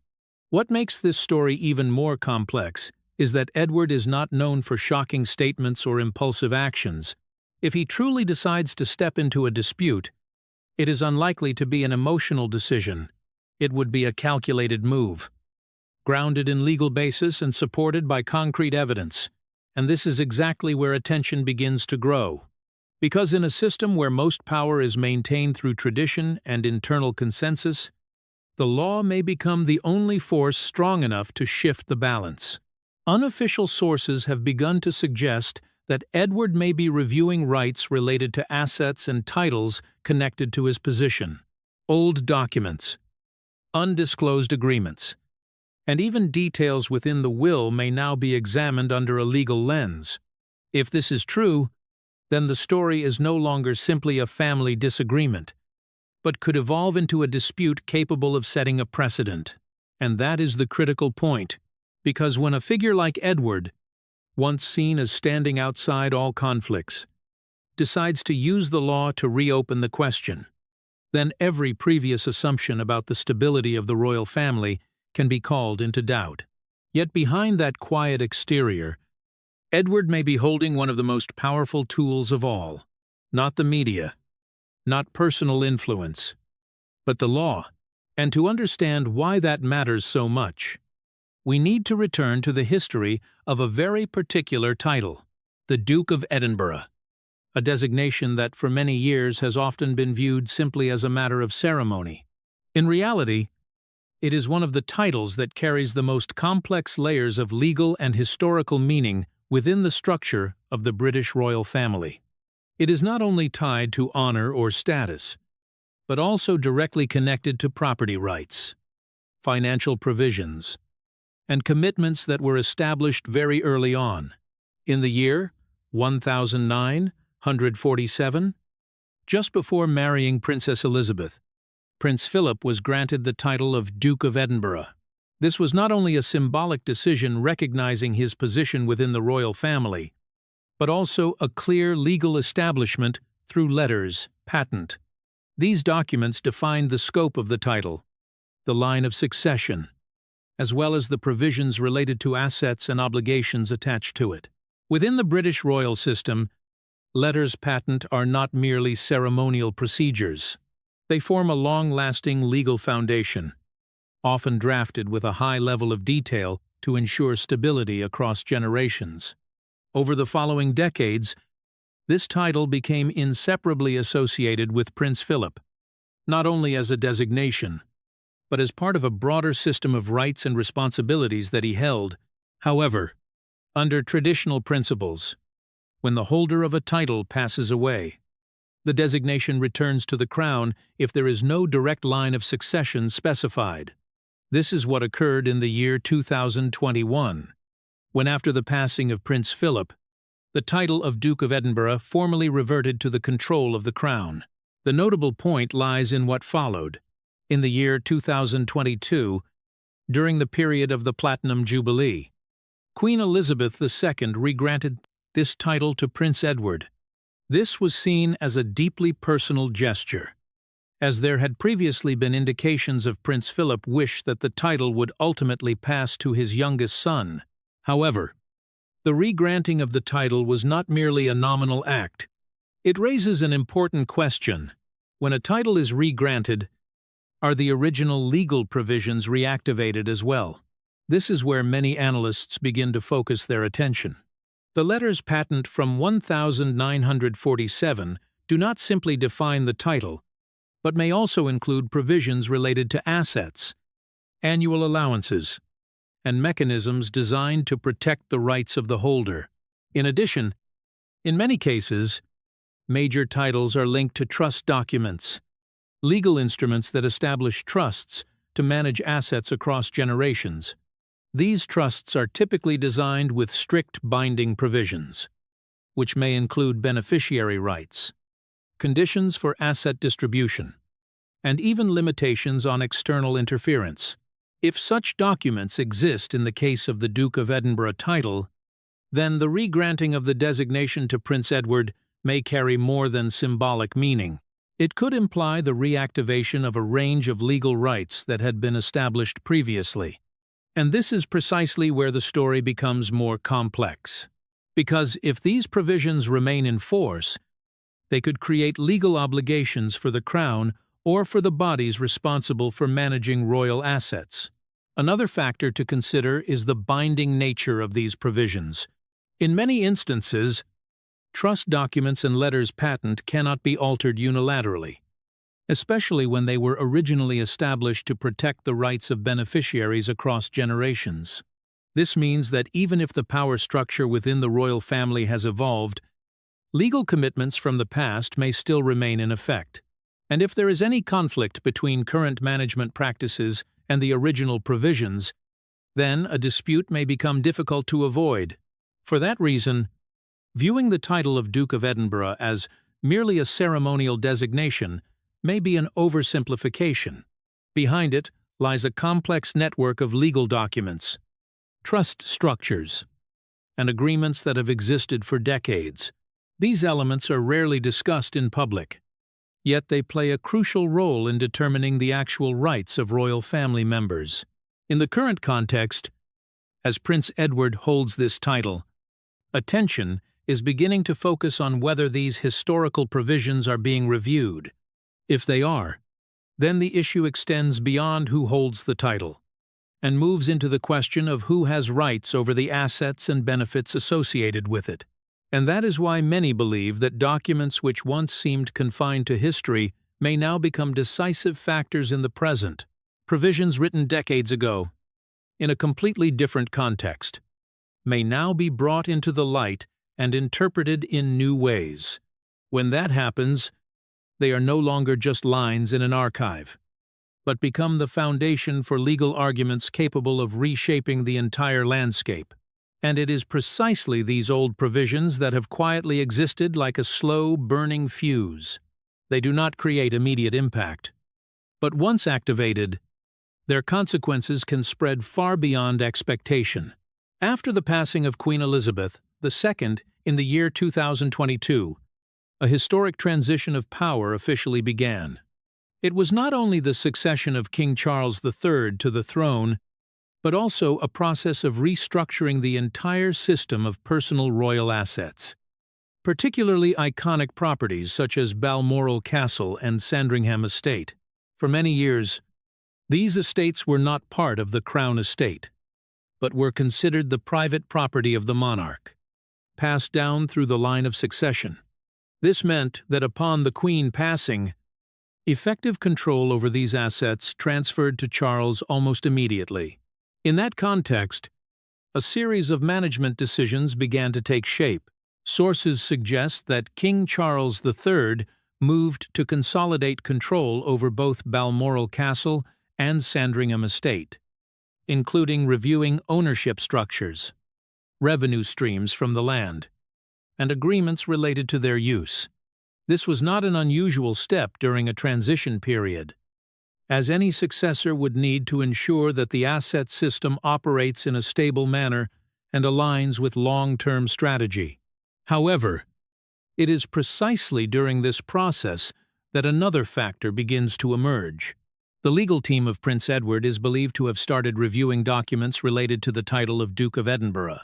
What makes this story even more complex is that Edward is not known for shocking statements or impulsive actions. If he truly decides to step into a dispute, it is unlikely to be an emotional decision. It would be a calculated move, grounded in legal basis and supported by concrete evidence. And this is exactly where attention begins to grow. Because in a system where most power is maintained through tradition and internal consensus, the law may become the only force strong enough to shift the balance. Unofficial sources have begun to suggest that Edward may be reviewing rights related to assets and titles connected to his position. Old documents, undisclosed agreements, and even details within the will may now be examined under a legal lens. If this is true, then the story is no longer simply a family disagreement, but could evolve into a dispute capable of setting a precedent. And that is the critical point, because when a figure like Edward, once seen as standing outside all conflicts, decides to use the law to reopen the question, then every previous assumption about the stability of the royal family can be called into doubt. Yet behind that quiet exterior, Edward may be holding one of the most powerful tools of all. Not the media, not personal influence, but the law. And to understand why that matters so much, we need to return to the history of a very particular title, the Duke of Edinburgh, a designation that for many years has often been viewed simply as a matter of ceremony. In reality, it is one of the titles that carries the most complex layers of legal and historical meaning within the structure of the British royal family. It is not only tied to honor or status, but also directly connected to property rights, financial provisions, and commitments that were established very early on. In the year 1947, just before marrying Princess Elizabeth, Prince Philip was granted the title of Duke of Edinburgh. This was not only a symbolic decision recognizing his position within the royal family, but also a clear legal establishment through letters patent. These documents defined the scope of the title, the line of succession, as well as the provisions related to assets and obligations attached to it. Within the British royal system, letters patent are not merely ceremonial procedures. They form a long-lasting legal foundation, often drafted with a high level of detail to ensure stability across generations. Over the following decades, this title became inseparably associated with Prince Philip, not only as a designation, but as part of a broader system of rights and responsibilities that he held. However, under traditional principles, when the holder of a title passes away, the designation returns to the crown if there is no direct line of succession specified. This is what occurred in the year 2021, when after the passing of Prince Philip, the title of Duke of Edinburgh formally reverted to the control of the crown. The notable point lies in what followed. In the year 2022, during the period of the Platinum Jubilee, Queen Elizabeth II regranted this title to Prince Edward. This was seen as a deeply personal gesture, as there had previously been indications of Prince Philip's wish that the title would ultimately pass to his youngest son. However, the regranting of the title was not merely a nominal act. It raises an important question. When a title is regranted, are the original legal provisions reactivated as well? This is where many analysts begin to focus their attention. The letters patent from 1947 do not simply define the title, but may also include provisions related to assets, annual allowances, and mechanisms designed to protect the rights of the holder. In addition, in many cases, major titles are linked to trust documents, legal instruments that establish trusts to manage assets across generations. These trusts are typically designed with strict binding provisions, which may include beneficiary rights, conditions for asset distribution, and even limitations on external interference. If such documents exist in the case of the Duke of Edinburgh title, then the regranting of the designation to Prince Edward may carry more than symbolic meaning. It could imply the reactivation of a range of legal rights that had been established previously. And this is precisely where the story becomes more complex. Because if these provisions remain in force, they could create legal obligations for the Crown or for the bodies responsible for managing royal assets. Another factor to consider is the binding nature of these provisions. In many instances, trust documents and letters patent cannot be altered unilaterally, especially when they were originally established to protect the rights of beneficiaries across generations. This means that even if the power structure within the royal family has evolved, legal commitments from the past may still remain in effect. And if there is any conflict between current management practices and the original provisions, then a dispute may become difficult to avoid. For that reason, viewing the title of Duke of Edinburgh as merely a ceremonial designation may be an oversimplification. Behind it lies a complex network of legal documents, trust structures, and agreements that have existed for decades. These elements are rarely discussed in public, yet they play a crucial role in determining the actual rights of royal family members. In the current context, as Prince Edward holds this title, attention is beginning to focus on whether these historical provisions are being reviewed. If they are, then the issue extends beyond who holds the title and moves into the question of who has rights over the assets and benefits associated with it. And that is why many believe that documents which once seemed confined to history may now become decisive factors in the present. Provisions written decades ago, in a completely different context, may now be brought into the light and interpreted in new ways. When that happens, they are no longer just lines in an archive, but become the foundation for legal arguments capable of reshaping the entire landscape. And it is precisely these old provisions that have quietly existed like a slow, burning fuse. They do not create immediate impact, but once activated, their consequences can spread far beyond expectation. After the passing of Queen Elizabeth II in the year 2022, a historic transition of power officially began. It was not only the succession of King Charles III to the throne, but also a process of restructuring the entire system of personal royal assets, particularly iconic properties such as Balmoral Castle and Sandringham Estate. For many years, these estates were not part of the Crown estate, but were considered the private property of the monarch, passed down through the line of succession. This meant that upon the Queen passing, effective control over these assets transferred to Charles almost immediately. In that context, a series of management decisions began to take shape. Sources suggest that King Charles III moved to consolidate control over both Balmoral Castle and Sandringham Estate, including reviewing ownership structures, revenue streams from the land, and agreements related to their use. This was not an unusual step during a transition period, as any successor would need to ensure that the asset system operates in a stable manner and aligns with long-term strategy. However, it is precisely during this process that another factor begins to emerge. The legal team of Prince Edward is believed to have started reviewing documents related to the title of Duke of Edinburgh.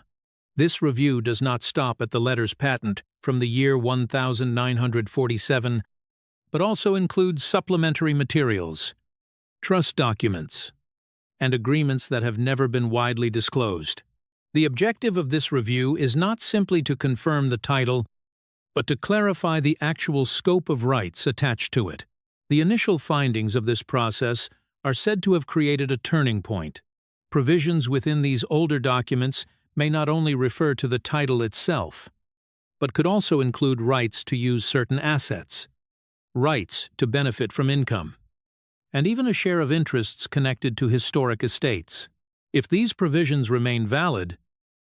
This review does not stop at the letters patent from the year 1947, but also includes supplementary materials, trust documents, and agreements that have never been widely disclosed. The objective of this review is not simply to confirm the title, but to clarify the actual scope of rights attached to it. The initial findings of this process are said to have created a turning point. Provisions within these older documents may not only refer to the title itself, but could also include rights to use certain assets, rights to benefit from income, and even a share of interests connected to historic estates. If these provisions remain valid,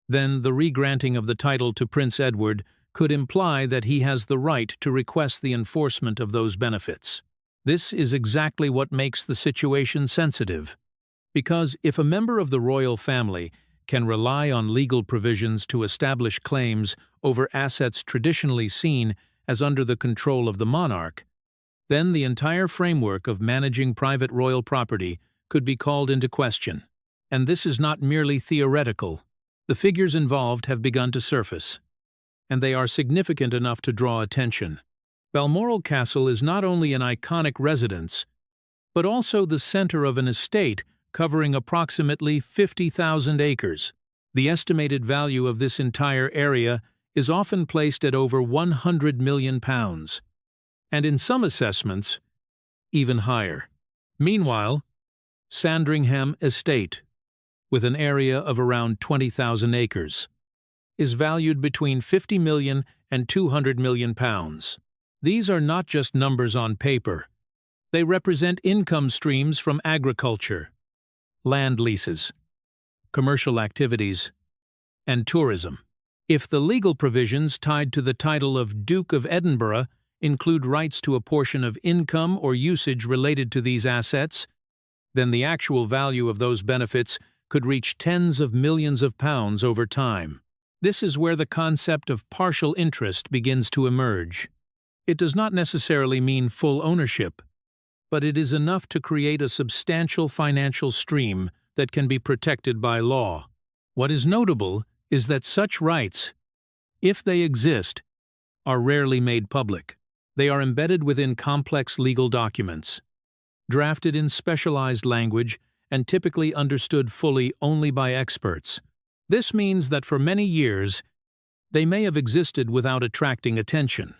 then the re-granting of the title to Prince Edward could imply that he has the right to request the enforcement of those benefits. This is exactly what makes the situation sensitive, because if a member of the royal family can rely on legal provisions to establish claims over assets traditionally seen as under the control of the monarch, then the entire framework of managing private royal property could be called into question. And this is not merely theoretical. The figures involved have begun to surface, and they are significant enough to draw attention. Balmoral Castle is not only an iconic residence, but also the center of an estate covering approximately 50,000 acres. The estimated value of this entire area is often placed at over £100 million, and in some assessments, even higher. Meanwhile, Sandringham Estate, with an area of around 20,000 acres, is valued between £50 million and £200 million. These are not just numbers on paper. They represent income streams from agriculture, land leases, commercial activities, and tourism. If the legal provisions tied to the title of Duke of Edinburgh include rights to a portion of income or usage related to these assets, then the actual value of those benefits could reach tens of millions of pounds over time. This is where the concept of partial interest begins to emerge. It does not necessarily mean full ownership, but it is enough to create a substantial financial stream that can be protected by law. What is notable is that such rights, if they exist, are rarely made public. They are embedded within complex legal documents, drafted in specialized language and typically understood fully only by experts. This means that for many years, they may have existed without attracting attention.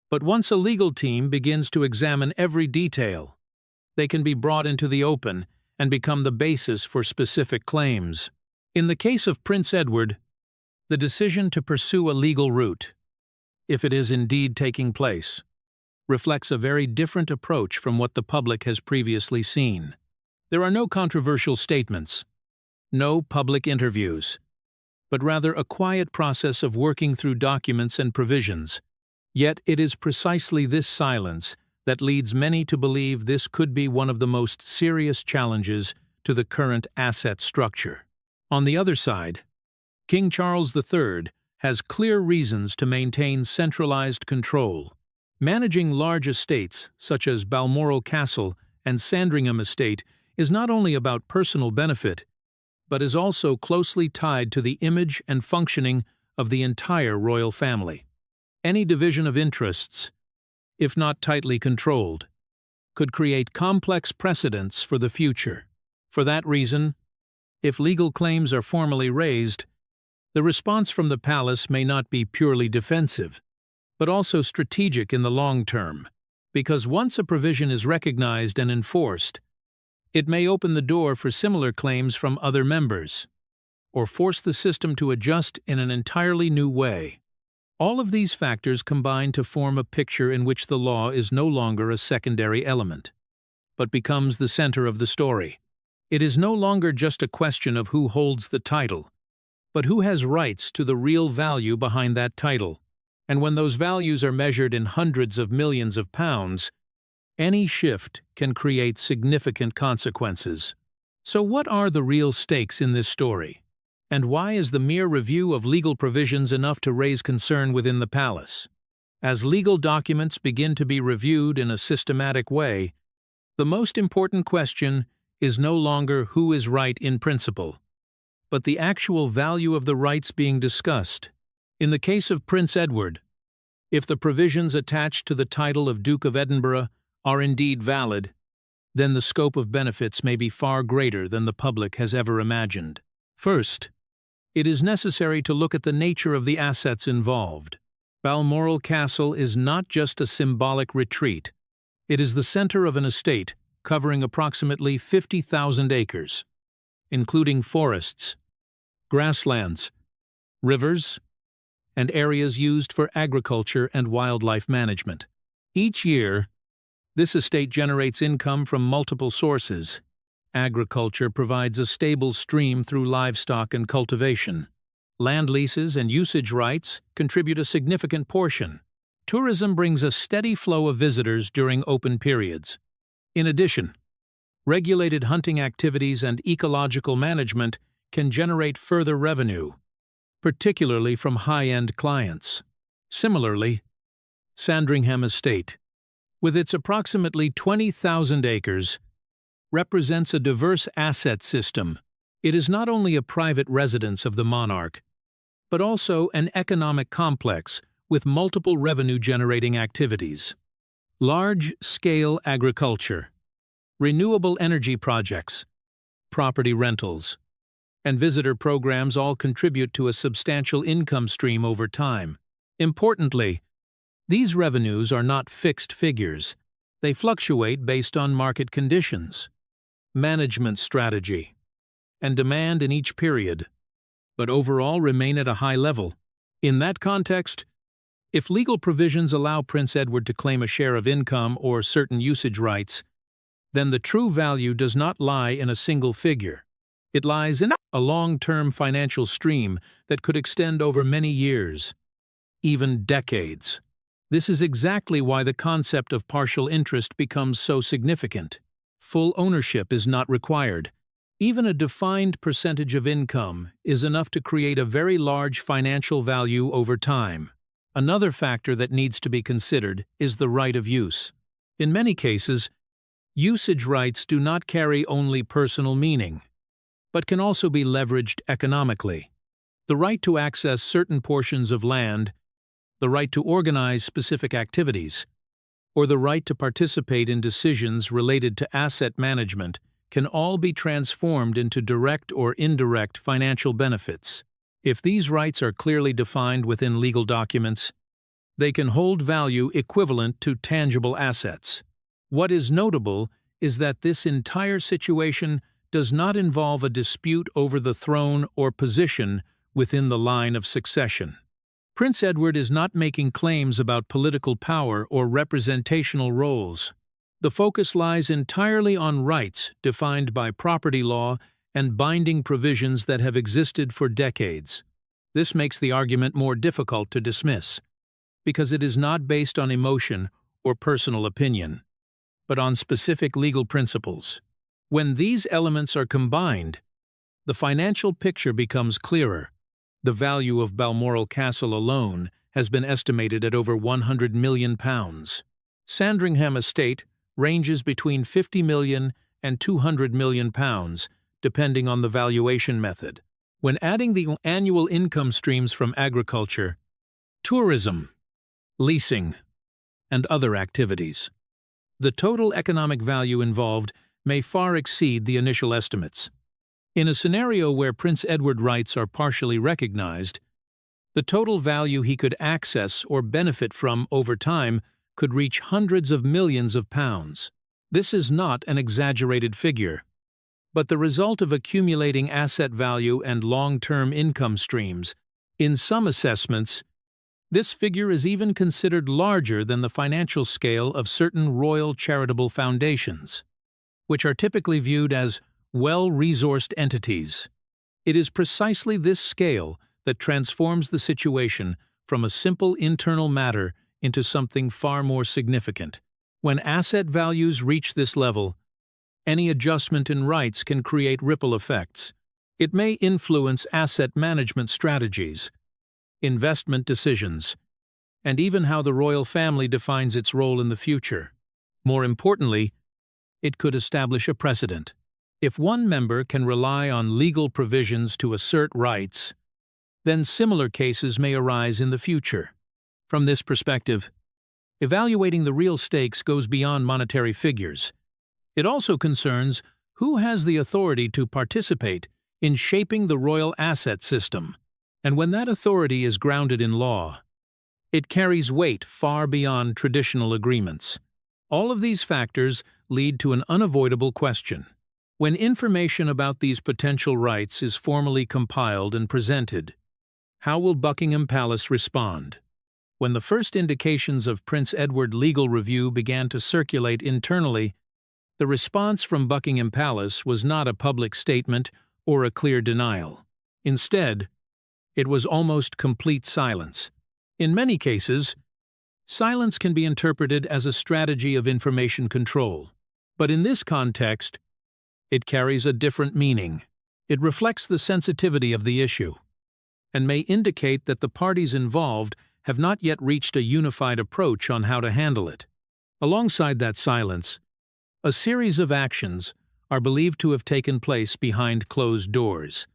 But once a legal team begins to examine every detail, they can be brought into the open and become the basis for specific claims. In the case of Prince Edward, the decision to pursue a legal route, if it is indeed taking place, reflects a very different approach from what the public has previously seen. There are no controversial statements, no public interviews, but rather a quiet process of working through documents and provisions. Yet it is precisely this silence that leads many to believe this could be one of the most serious challenges to the current asset structure. On the other side, King Charles III has clear reasons to maintain centralized control. Managing large estates, such as Balmoral Castle and Sandringham Estate, is not only about personal benefit, but is also closely tied to the image and functioning of the entire royal family. Any division of interests, if not tightly controlled, could create complex precedents for the future. For that reason, if legal claims are formally raised, the response from the palace may not be purely defensive, but also strategic in the long term, because once a provision is recognized and enforced, it may open the door for similar claims from other members, or force the system to adjust in an entirely new way. All of these factors combine to form a picture in which the law is no longer a secondary element, but becomes the center of the story. It is no longer just a question of who holds the title, but who has rights to the real value behind that title. And when those values are measured in hundreds of millions of pounds, any shift can create significant consequences. So what are the real stakes in this story? And why is the mere review of legal provisions enough to raise concern within the palace? As legal documents begin to be reviewed in a systematic way, the most important question is no longer who is right in principle, but the actual value of the rights being discussed. In the case of Prince Edward, if the provisions attached to the title of Duke of Edinburgh are indeed valid, then the scope of benefits may be far greater than the public has ever imagined. First, it is necessary to look at the nature of the assets involved. Balmoral Castle is not just a symbolic retreat. It is the center of an estate covering approximately 50,000 acres, including forests, grasslands, rivers, and areas used for agriculture and wildlife management. Each year, this estate generates income from multiple sources. Agriculture provides a stable stream through livestock and cultivation. Land leases and usage rights contribute a significant portion. Tourism brings a steady flow of visitors during open periods. In addition, regulated hunting activities and ecological management can generate further revenue, particularly from high-end clients. Similarly, Sandringham Estate, with its approximately 20,000 acres, represents a diverse asset system It is not only a private residence of the monarch, but also an economic complex with multiple revenue-generating activities. Large-scale agriculture, renewable energy projects, property rentals, and visitor programs all contribute to a substantial income stream over time. Importantly, these revenues are not fixed figures. They fluctuate based on market conditions, management strategy, and demand in each period, but overall remain at a high level. In that context, if legal provisions allow Prince Edward to claim a share of income or certain usage rights, then the true value does not lie in a single figure. It lies in a long-term financial stream that could extend over many years, even decades. This is exactly why the concept of partial interest becomes so significant. Full ownership is not required. Even a defined percentage of income is enough to create a very large financial value over time. Another factor that needs to be considered is the right of use. In many cases, usage rights do not carry only personal meaning, but can also be leveraged economically. The right to access certain portions of land, the right to organize specific activities, or the right to participate in decisions related to asset management can all be transformed into direct or indirect financial benefits. If these rights are clearly defined within legal documents, they can hold value equivalent to tangible assets. What is notable is that this entire situation does not involve a dispute over the throne or position within the line of succession. Prince Edward is not making claims about political power or representational roles. The focus lies entirely on rights defined by property law and binding provisions that have existed for decades. This makes the argument more difficult to dismiss, because it is not based on emotion or personal opinion, but on specific legal principles. When these elements are combined, the financial picture becomes clearer. The value of Balmoral Castle alone has been estimated at over £100 million. Sandringham Estate ranges between £50 million and £200 million, depending on the valuation method. When adding the annual income streams from agriculture, tourism, leasing, and other activities, the total economic value involved may far exceed the initial estimates. In a scenario where Prince Edward rights are partially recognized, the total value he could access or benefit from over time could reach hundreds of millions of pounds. This is not an exaggerated figure, but the result of accumulating asset value and long-term income streams. In some assessments, this figure is even considered larger than the financial scale of certain royal charitable foundations, which are typically viewed as well-resourced entities. It is precisely this scale that transforms the situation from a simple internal matter into something far more significant. When asset values reach this level, any adjustment in rights can create ripple effects. It may influence asset management strategies, investment decisions, and even how the royal family defines its role in the future. More importantly, it could establish a precedent. If one member can rely on legal provisions to assert rights, then similar cases may arise in the future. From this perspective, evaluating the real stakes goes beyond monetary figures. It also concerns who has the authority to participate in shaping the royal asset system, and when that authority is grounded in law, it carries weight far beyond traditional agreements. All of these factors lead to an unavoidable question. When information about these potential rights is formally compiled and presented, how will Buckingham Palace respond? When the first indications of Prince Edward legal review began to circulate internally, the response from Buckingham Palace was not a public statement or a clear denial. Instead, it was almost complete silence. In many cases, silence can be interpreted as a strategy of information control. But in this context, it carries a different meaning. It reflects the sensitivity of the issue, and may indicate that the parties involved have not yet reached a unified approach on how to handle it. Alongside that silence, a series of actions are believed to have taken place behind closed doors.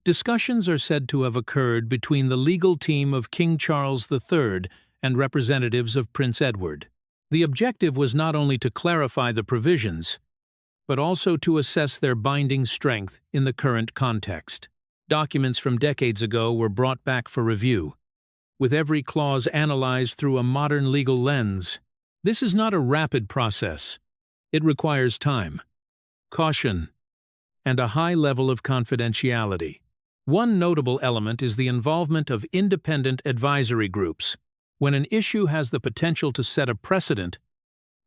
Discussions are said to have occurred between the legal team of King Charles III and representatives of Prince Edward. The objective was not only to clarify the provisions, but also to assess their binding strength in the current context. Documents from decades ago were brought back for review, with every clause analyzed through a modern legal lens. This is not a rapid process. It requires time, caution, and a high level of confidentiality. One notable element is the involvement of independent advisory groups. When an issue has the potential to set a precedent,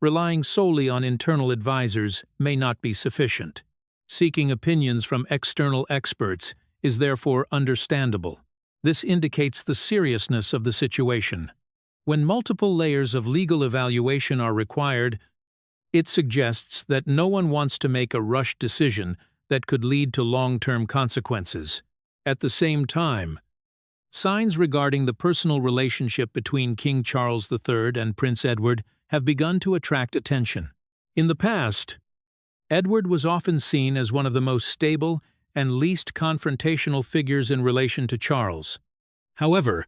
relying solely on internal advisors may not be sufficient. Seeking opinions from external experts is therefore understandable. This indicates the seriousness of the situation. When multiple layers of legal evaluation are required, it suggests that no one wants to make a rushed decision that could lead to long-term consequences. At the same time, signs regarding the personal relationship between King Charles III and Prince Edward have begun to attract attention. In the past, Edward was often seen as one of the most stable and least confrontational figures in relation to Charles. However,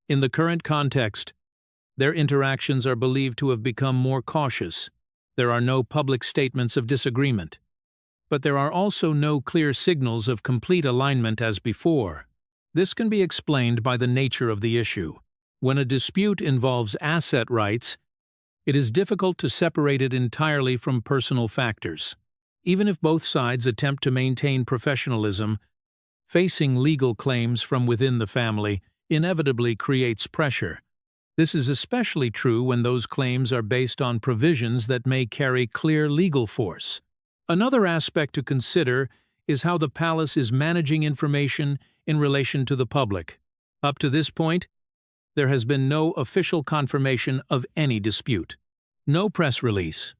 in the current context, their interactions are believed to have become more cautious. There are no public statements of disagreement, but there are also no clear signals of complete alignment as before. This can be explained by the nature of the issue. When a dispute involves asset rights, it is difficult to separate it entirely from personal factors. Even if both sides attempt to maintain professionalism, facing legal claims from within the family inevitably creates pressure. This is especially true when those claims are based on provisions that may carry clear legal force. Another aspect to consider is how the palace is managing information in relation to the public. Up to this point, there has been no official confirmation of any dispute. No press release.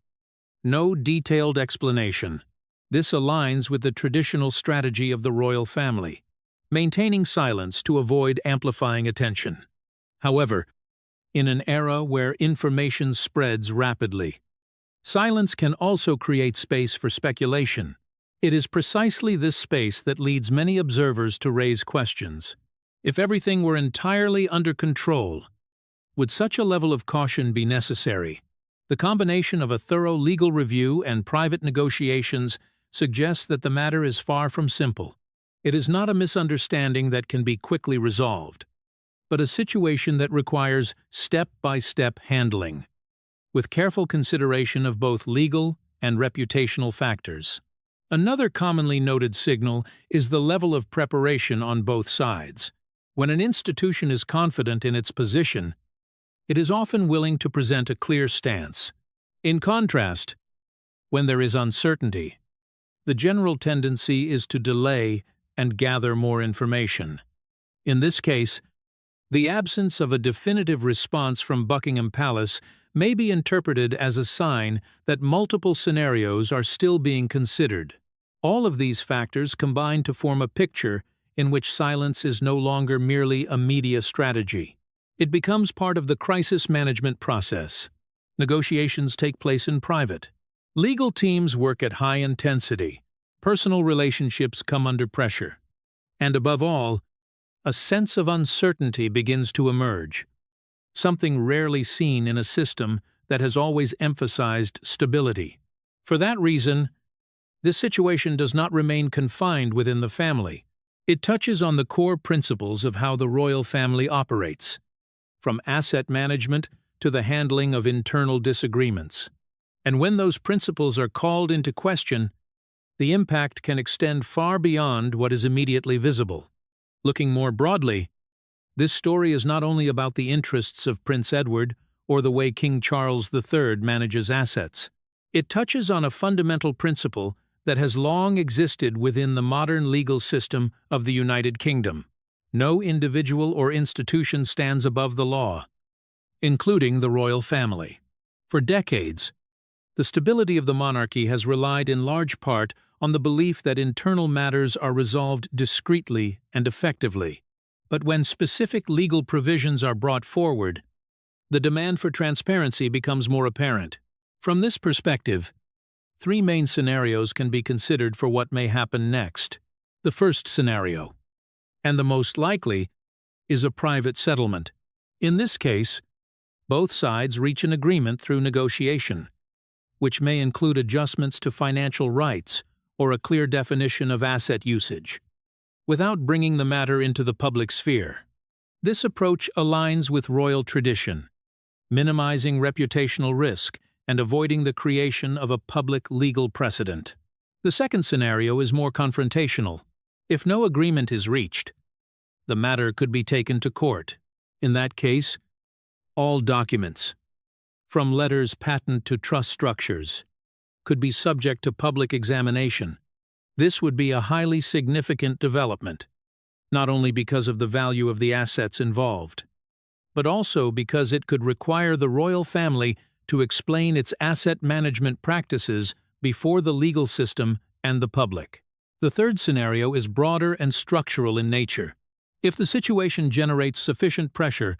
No detailed explanation. This aligns with the traditional strategy of the royal family, maintaining silence to avoid amplifying attention. However, in an era where information spreads rapidly, silence can also create space for speculation. It is precisely this space that leads many observers to raise questions. If everything were entirely under control, would such a level of caution be necessary? The combination of a thorough legal review and private negotiations suggests that the matter is far from simple. It is not a misunderstanding that can be quickly resolved, but a situation that requires step-by-step handling, with careful consideration of both legal and reputational factors. Another commonly noted signal is the level of preparation on both sides. When an institution is confident in its position, it is often willing to present a clear stance. In contrast, when there is uncertainty, the general tendency is to delay and gather more information. In this case, the absence of a definitive response from Buckingham Palace may be interpreted as a sign that multiple scenarios are still being considered. All of these factors combine to form a picture in which silence is no longer merely a media strategy. It becomes part of the crisis management process. Negotiations take place in private. Legal teams work at high intensity. Personal relationships come under pressure. And above all, a sense of uncertainty begins to emerge, something rarely seen in a system that has always emphasized stability. For that reason, this situation does not remain confined within the family. It touches on the core principles of how the royal family operates, from asset management to the handling of internal disagreements. And when those principles are called into question, the impact can extend far beyond what is immediately visible. Looking more broadly, this story is not only about the interests of Prince Edward or the way King Charles III manages assets. It touches on a fundamental principle that has long existed within the modern legal system of the United Kingdom. No individual or institution stands above the law, including the royal family. For decades, the stability of the monarchy has relied in large part on the belief that internal matters are resolved discreetly and effectively. But when specific legal provisions are brought forward, the demand for transparency becomes more apparent. From this perspective, three main scenarios can be considered for what may happen next. The first scenario, and the most likely, is a private settlement. In this case, both sides reach an agreement through negotiation, which may include adjustments to financial rights or a clear definition of asset usage, without bringing the matter into the public sphere. This approach aligns with royal tradition, minimizing reputational risk and avoiding the creation of a public legal precedent. The second scenario is more confrontational. If no agreement is reached, the matter could be taken to court. In that case, all documents, from letters patent to trust structures, could be subject to public examination. This would be a highly significant development, not only because of the value of the assets involved, but also because it could require the royal family to explain its asset management practices before the legal system and the public. The third scenario is broader and structural in nature. If the situation generates sufficient pressure,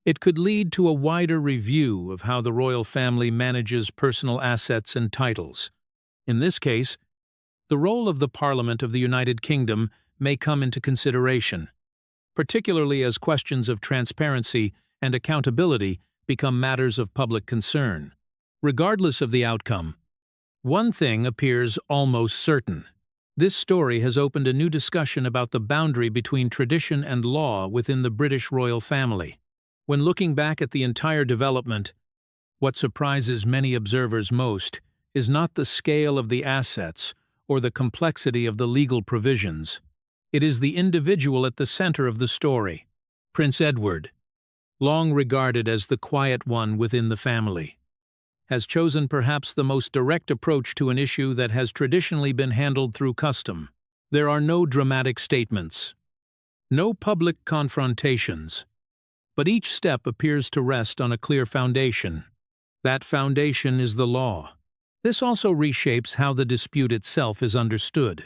it could lead to a wider review of how the royal family manages personal assets and titles. In this case, the role of the Parliament of the United Kingdom may come into consideration, particularly as questions of transparency and accountability become matters of public concern. Regardless of the outcome, one thing appears almost certain. This story has opened a new discussion about the boundary between tradition and law within the British royal family. When looking back at the entire development, what surprises many observers most is not the scale of the assets or the complexity of the legal provisions. It is the individual at the center of the story, Prince Edward, long regarded as the quiet one within the family, has chosen perhaps the most direct approach to an issue that has traditionally been handled through custom. There are no dramatic statements, no public confrontations, but each step appears to rest on a clear foundation. That foundation is the law. This also reshapes how the dispute itself is understood.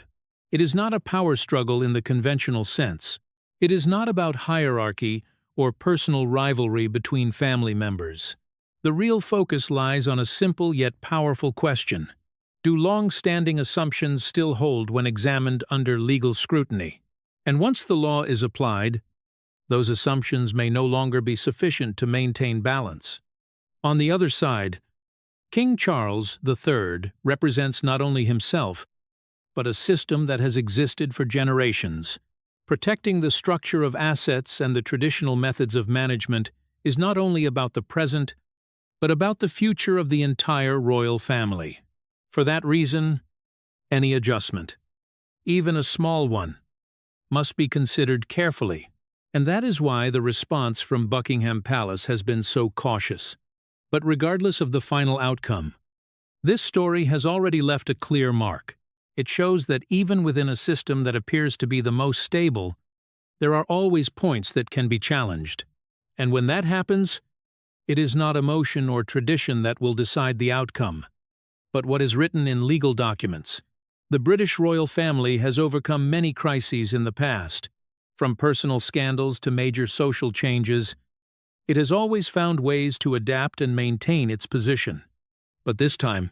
It is not a power struggle in the conventional sense. It is not about hierarchy or personal rivalry between family members. The real focus lies on a simple yet powerful question. Do long-standing assumptions still hold when examined under legal scrutiny? And once the law is applied, those assumptions may no longer be sufficient to maintain balance. On the other side, King Charles III represents not only himself, but a system that has existed for generations. Protecting the structure of assets and the traditional methods of management is not only about the present, but about the future of the entire royal family. For that reason, any adjustment, even a small one, must be considered carefully, and that is why the response from Buckingham Palace has been so cautious. But regardless of the final outcome, this story has already left a clear mark. It shows that even within a system that appears to be the most stable, there are always points that can be challenged. And when that happens, it is not emotion or tradition that will decide the outcome, but what is written in legal documents. The British royal family has overcome many crises in the past. From personal scandals to major social changes, it has always found ways to adapt and maintain its position. But this time,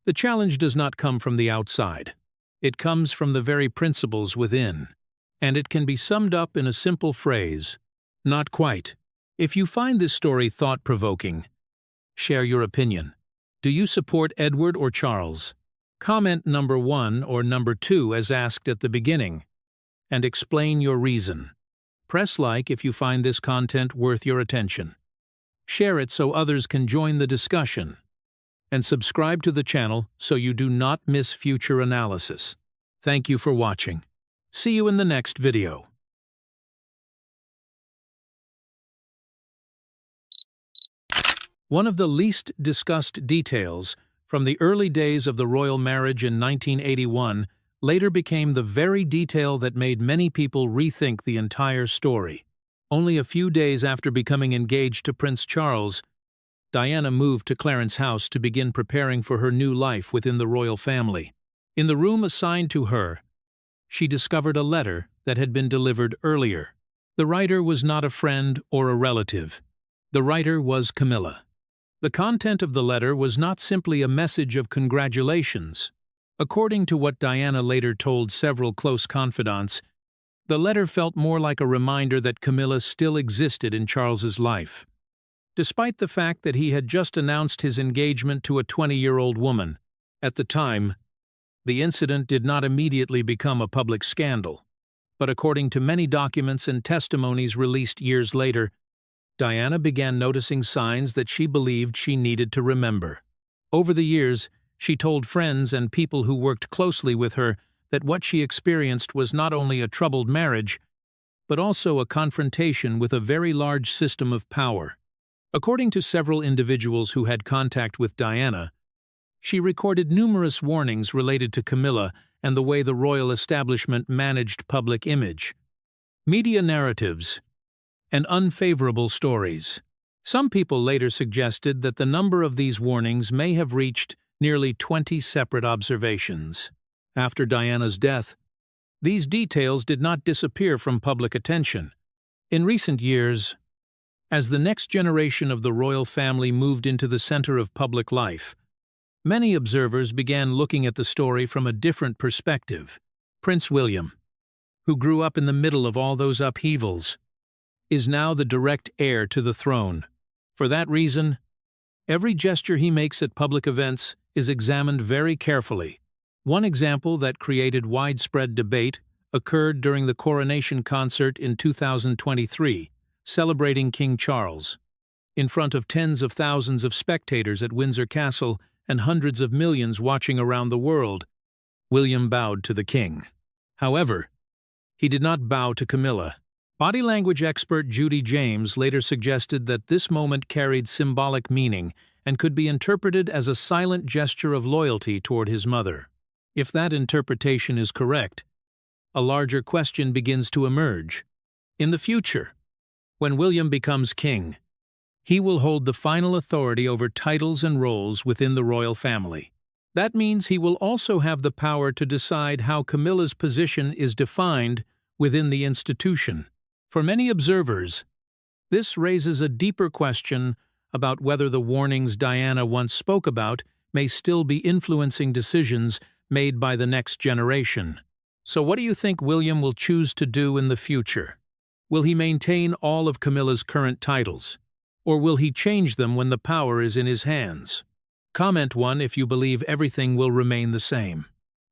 the challenge does not come from the outside. It comes from the very principles within, and it can be summed up in a simple phrase: not quite. If you find this story thought-provoking, share your opinion. Do you support Edward or Charles? Comment number 1 or number 2 as asked at the beginning, and explain your reason. Press like if you find this content worth your attention. Share it so others can join the discussion. And subscribe to the channel so you do not miss future analysis. Thank you for watching. See you in the next video. One of the least discussed details from the early days of the royal marriage in 1981 later became the very detail that made many people rethink the entire story. Only a few days after becoming engaged to Prince Charles, Diana moved to Clarence's house to begin preparing for her new life within the royal family. In the room assigned to her, she discovered a letter that had been delivered earlier. The writer was not a friend or a relative. The writer was Camila, The content of the letter was not simply a message of congratulations. According to what Diana later told several close confidants, the letter felt more like a reminder that Camilla still existed in Charles's life. Despite the fact that he had just announced his engagement to a 20-year-old woman, at the time, the incident did not immediately become a public scandal. But according to many documents and testimonies released years later, Diana began noticing signs that she believed she needed to remember. Over the years, she told friends and people who worked closely with her that what she experienced was not only a troubled marriage, but also a confrontation with a very large system of power. According to several individuals who had contact with Diana, she recorded numerous warnings related to Camilla and the way the royal establishment managed public image, media narratives, and unfavorable stories. Some people later suggested that the number of these warnings may have reached nearly 20 separate observations. After Diana's death, these details did not disappear from public attention. In recent years, as the next generation of the royal family moved into the center of public life, many observers began looking at the story from a different perspective. Prince William, who grew up in the middle of all those upheavals, is now the direct heir to the throne. For that reason, every gesture he makes at public events is examined very carefully. One example that created widespread debate occurred during the coronation concert in 2023, celebrating King Charles. In front of tens of thousands of spectators at Windsor Castle and hundreds of millions watching around the world, William bowed to the king. However, he did not bow to Camilla. Body language expert Judy James later suggested that this moment carried symbolic meaning and could be interpreted as a silent gesture of loyalty toward his mother. If that interpretation is correct, a larger question begins to emerge. In the future, when William becomes king, he will hold the final authority over titles and roles within the royal family. That means he will also have the power to decide how Camilla's position is defined within the institution. For many observers, this raises a deeper question about whether the warnings Diana once spoke about may still be influencing decisions made by the next generation. So what do you think William will choose to do in the future? Will he maintain all of Camilla's current titles, or will he change them when the power is in his hands? Comment 1 if you believe everything will remain the same.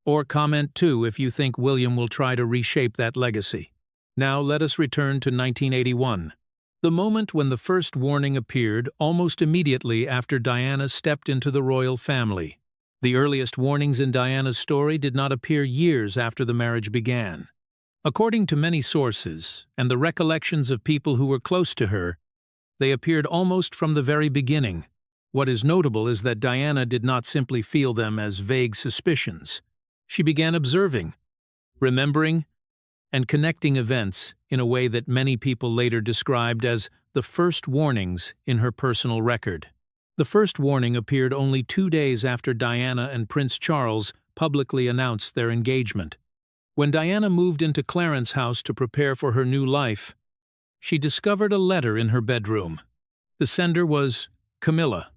Or comment 2 if you think William will try to reshape that legacy. Now let us return to 1981, the moment when the first warning appeared almost immediately after Diana stepped into the royal family. The earliest warnings in Diana's story did not appear years after the marriage began. According to many sources, and the recollections of people who were close to her, they appeared almost from the very beginning. What is notable is that Diana did not simply feel them as vague suspicions. She began observing, remembering, and connecting events in a way that many people later described as the first warnings in her personal record. The first warning appeared only 2 days after Diana and Prince Charles publicly announced their engagement. When Diana moved into Clarence's house to prepare for her new life, she discovered a letter in her bedroom. The sender was Camilla.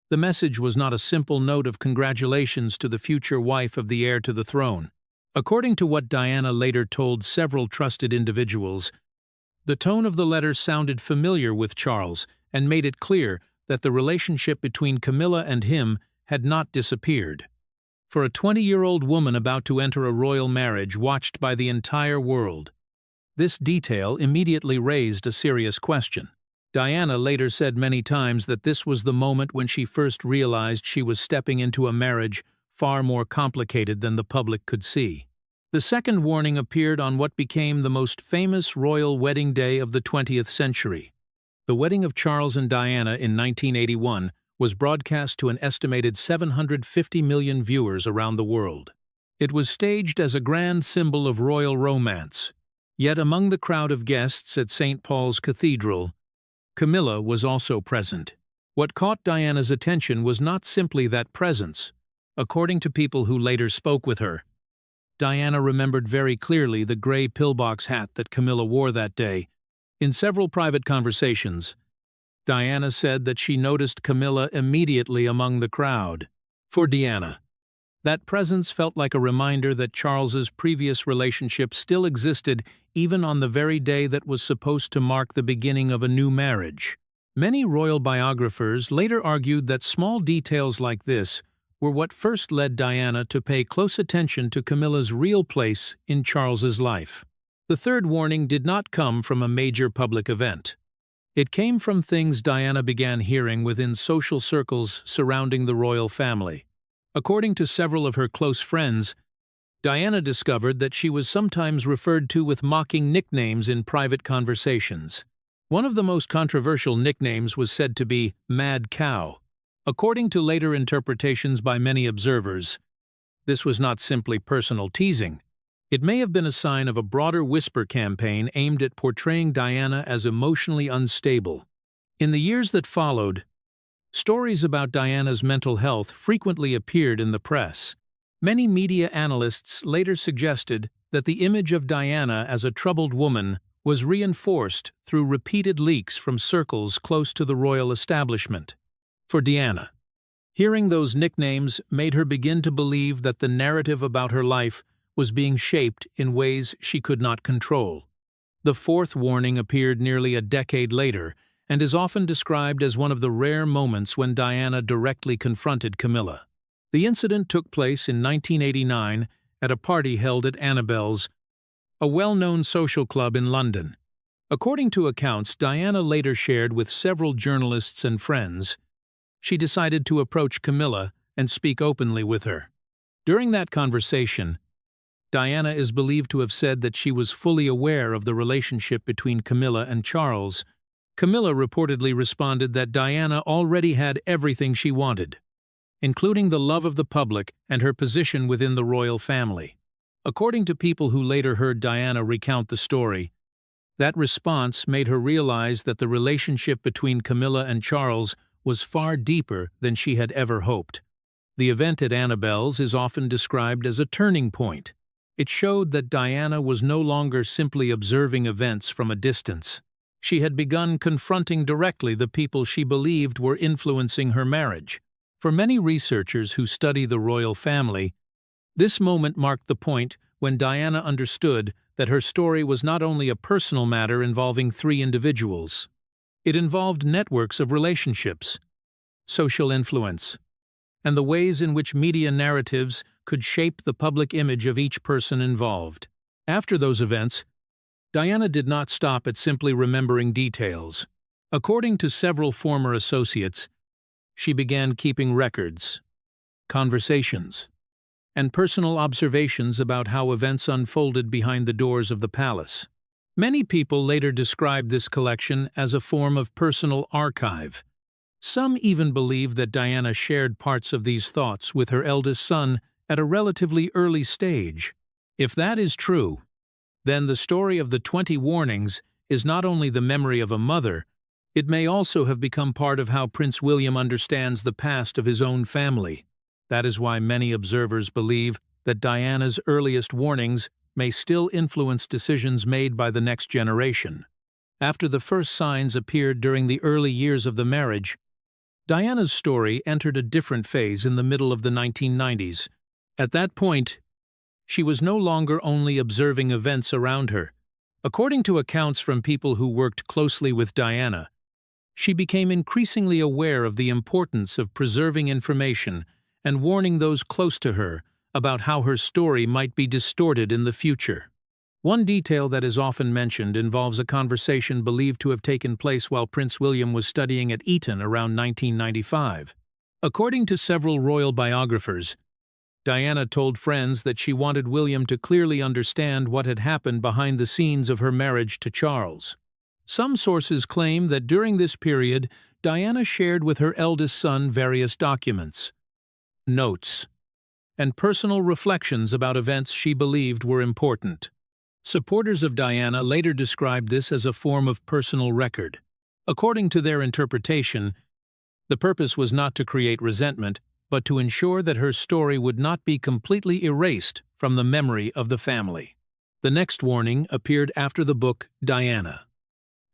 The message was not a simple note of congratulations to the future wife of the heir to the throne. According to what Diana later told several trusted individuals, the tone of the letter sounded familiar with Charles and made it clear that the relationship between Camilla and him had not disappeared. For a 20-year-old woman about to enter a royal marriage watched by the entire world, this detail immediately raised a serious question. Diana later said many times that this was the moment when she first realized she was stepping into a marriage far more complicated than the public could see. The second warning appeared on what became the most famous royal wedding day of the 20th century. The wedding of Charles and Diana in 1981 was broadcast to an estimated 750 million viewers around the world. It was staged as a grand symbol of royal romance. Yet among the crowd of guests at St. Paul's Cathedral, Camilla was also present. What caught Diana's attention was not simply that presence. According to people who later spoke with her, Diana remembered very clearly the gray pillbox hat that Camilla wore that day. In several private conversations, Diana said that she noticed Camila immediately among the crowd. For Diana, that presence felt like a reminder that Charles's previous relationship still existed even on the very day that was supposed to mark the beginning of a new marriage. Many royal biographers later argued that small details like this were what first led Diana to pay close attention to Camilla's real place in Charles's life. The third warning did not come from a major public event. It came from things Diana began hearing within social circles surrounding the royal family. According to several of her close friends, Diana discovered that she was sometimes referred to with mocking nicknames in private conversations. One of the most controversial nicknames was said to be Mad Cow. According to later interpretations by many observers, this was not simply personal teasing. It may have been a sign of a broader whisper campaign aimed at portraying Diana as emotionally unstable. In the years that followed, stories about Diana's mental health frequently appeared in the press. Many media analysts later suggested that the image of Diana as a troubled woman was reinforced through repeated leaks from circles close to the royal establishment. For Diana, hearing those nicknames made her begin to believe that the narrative about her life was being shaped in ways she could not control. The fourth warning appeared nearly a decade later and is often described as one of the rare moments when Diana directly confronted Camila. The incident took place in 1989 at a party held at Annabel's, a well-known social club in London. According to accounts Diana later shared with several journalists and friends, she decided to approach Camila and speak openly with her. During that conversation, Diana is believed to have said that she was fully aware of the relationship between Camila and Charles. Camila reportedly responded that Diana already had everything she wanted, including the love of the public and her position within the royal family. According to people who later heard Diana recount the story, that response made her realize that the relationship between Camila and Charles was far deeper than she had ever hoped. The event at Annabel's is often described as a turning point. It showed that Diana was no longer simply observing events from a distance. She had begun confronting directly the people she believed were influencing her marriage. For many researchers who study the royal family, this moment marked the point when Diana understood that her story was not only a personal matter involving three individuals. It involved networks of relationships, social influence, and the ways in which media narratives could shape the public image of each person involved. After those events, Diana did not stop at simply remembering details. According to several former associates, she began keeping records, conversations, and personal observations about how events unfolded behind the doors of the palace. Many people later described this collection as a form of personal archive. Some even believe that Diana shared parts of these thoughts with her eldest son at a relatively early stage. If that is true, then the story of the 20 warnings is not only the memory of a mother, it may also have become part of how Prince William understands the past of his own family. That is why many observers believe that Diana's earliest warnings may still influence decisions made by the next generation. After the first signs appeared during the early years of the marriage, Diana's story entered a different phase in the middle of the 1990s. At that point, she was no longer only observing events around her. According to accounts from people who worked closely with Diana, she became increasingly aware of the importance of preserving information and warning those close to her about how her story might be distorted in the future. One detail that is often mentioned involves a conversation believed to have taken place while Prince William was studying at Eton around 1995. According to several royal biographers, Diana told friends that she wanted William to clearly understand what had happened behind the scenes of her marriage to Charles. Some sources claim that during this period, Diana shared with her eldest son various documents, notes, and personal reflections about events she believed were important. Supporters of Diana later described this as a form of personal record. According to their interpretation, the purpose was not to create resentment, but to ensure that her story would not be completely erased from the memory of the family. The next warning appeared after the book Diana,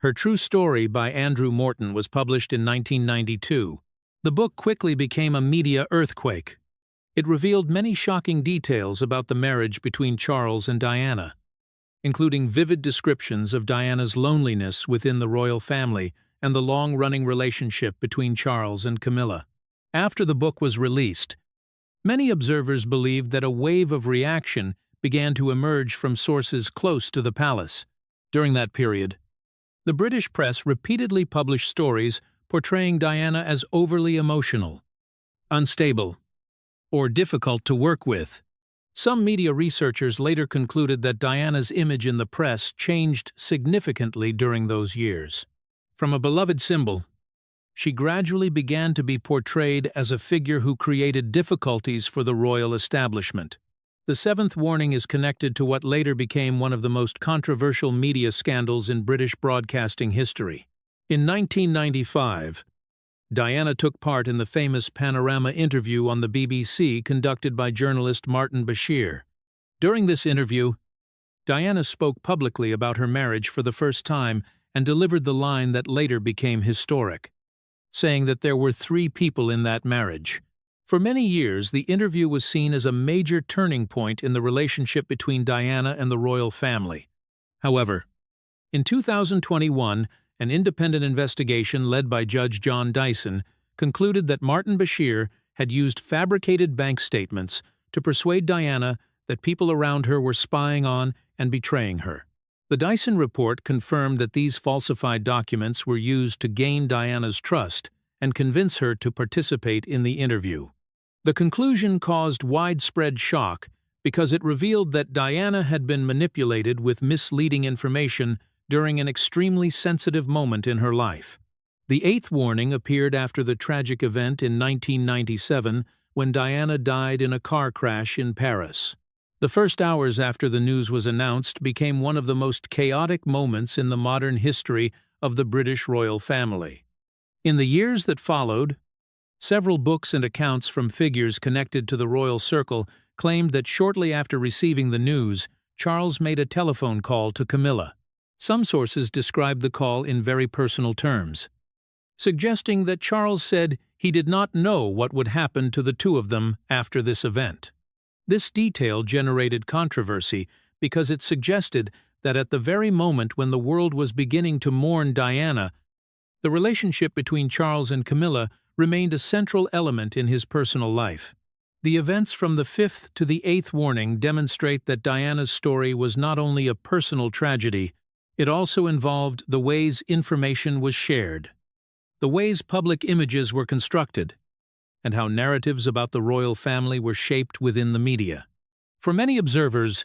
Her True Story by Andrew Morton was published in 1992. The book quickly became a media earthquake. It revealed many shocking details about the marriage between Charles and Diana, including vivid descriptions of Diana's loneliness within the royal family and the long-running relationship between Charles and Camilla. After the book was released, many observers believed that a wave of reaction began to emerge from sources close to the palace. During that period, the British press repeatedly published stories portraying Diana as overly emotional, unstable, or difficult to work with. Some media researchers later concluded that Diana's image in the press changed significantly during those years. From a beloved symbol, she gradually began to be portrayed as a figure who created difficulties for the royal establishment. The seventh warning is connected to what later became one of the most controversial media scandals in British broadcasting history. In 1995, Diana took part in the famous Panorama interview on the BBC conducted by journalist Martin Bashir. During this interview, Diana spoke publicly about her marriage for the first time and delivered the line that later became historic, saying that there were 3 people in that marriage. For many years, the interview was seen as a major turning point in the relationship between Diana and the royal family. However, in 2021, an independent investigation led by Judge John Dyson concluded that Martin Bashir had used fabricated bank statements to persuade Diana that people around her were spying on and betraying her. The Dyson report confirmed that these falsified documents were used to gain Diana's trust and convince her to participate in the interview. The conclusion caused widespread shock because it revealed that Diana had been manipulated with misleading information during an extremely sensitive moment in her life. The 8th warning appeared after the tragic event in 1997 when Diana died in a car crash in Paris. The first hours after the news was announced became one of the most chaotic moments in the modern history of the British royal family. In the years that followed, several books and accounts from figures connected to the royal circle claimed that shortly after receiving the news, Charles made a telephone call to Camilla. Some sources described the call in very personal terms, suggesting that Charles said he did not know what would happen to the two of them after this event. This detail generated controversy because it suggested that at the very moment when the world was beginning to mourn Diana, the relationship between Charles and Camilla remained a central element in his personal life. The events from the 5th to the 8th warning demonstrate that Diana's story was not only a personal tragedy, it also involved the ways information was shared, the ways public images were constructed, and how narratives about the royal family were shaped within the media. For many observers,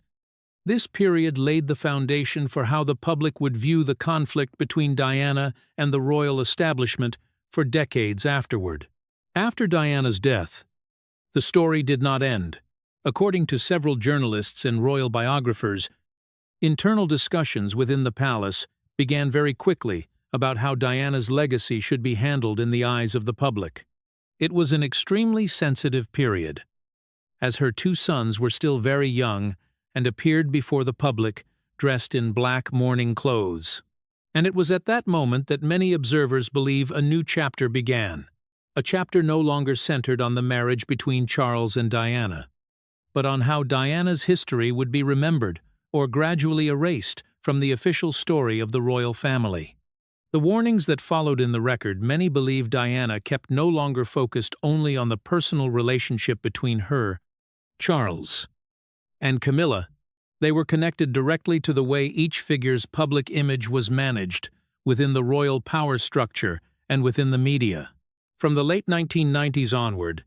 this period laid the foundation for how the public would view the conflict between Diana and the royal establishment for decades afterward. After Diana's death, the story did not end. According to several journalists and royal biographers, internal discussions within the palace began very quickly about how Diana's legacy should be handled in the eyes of the public. It was an extremely sensitive period, as her 2 sons were still very young and appeared before the public dressed in black mourning clothes. And it was at that moment that many observers believe a new chapter began, a chapter no longer centered on the marriage between Charles and Diana, but on how Diana's history would be remembered or gradually erased from the official story of the royal family. The warnings that followed in the record, many believe Diana kept no longer focused only on the personal relationship between her, Charles, and Camilla. They were connected directly to the way each figure's public image was managed within the royal power structure and within the media. From the late 1990s onward,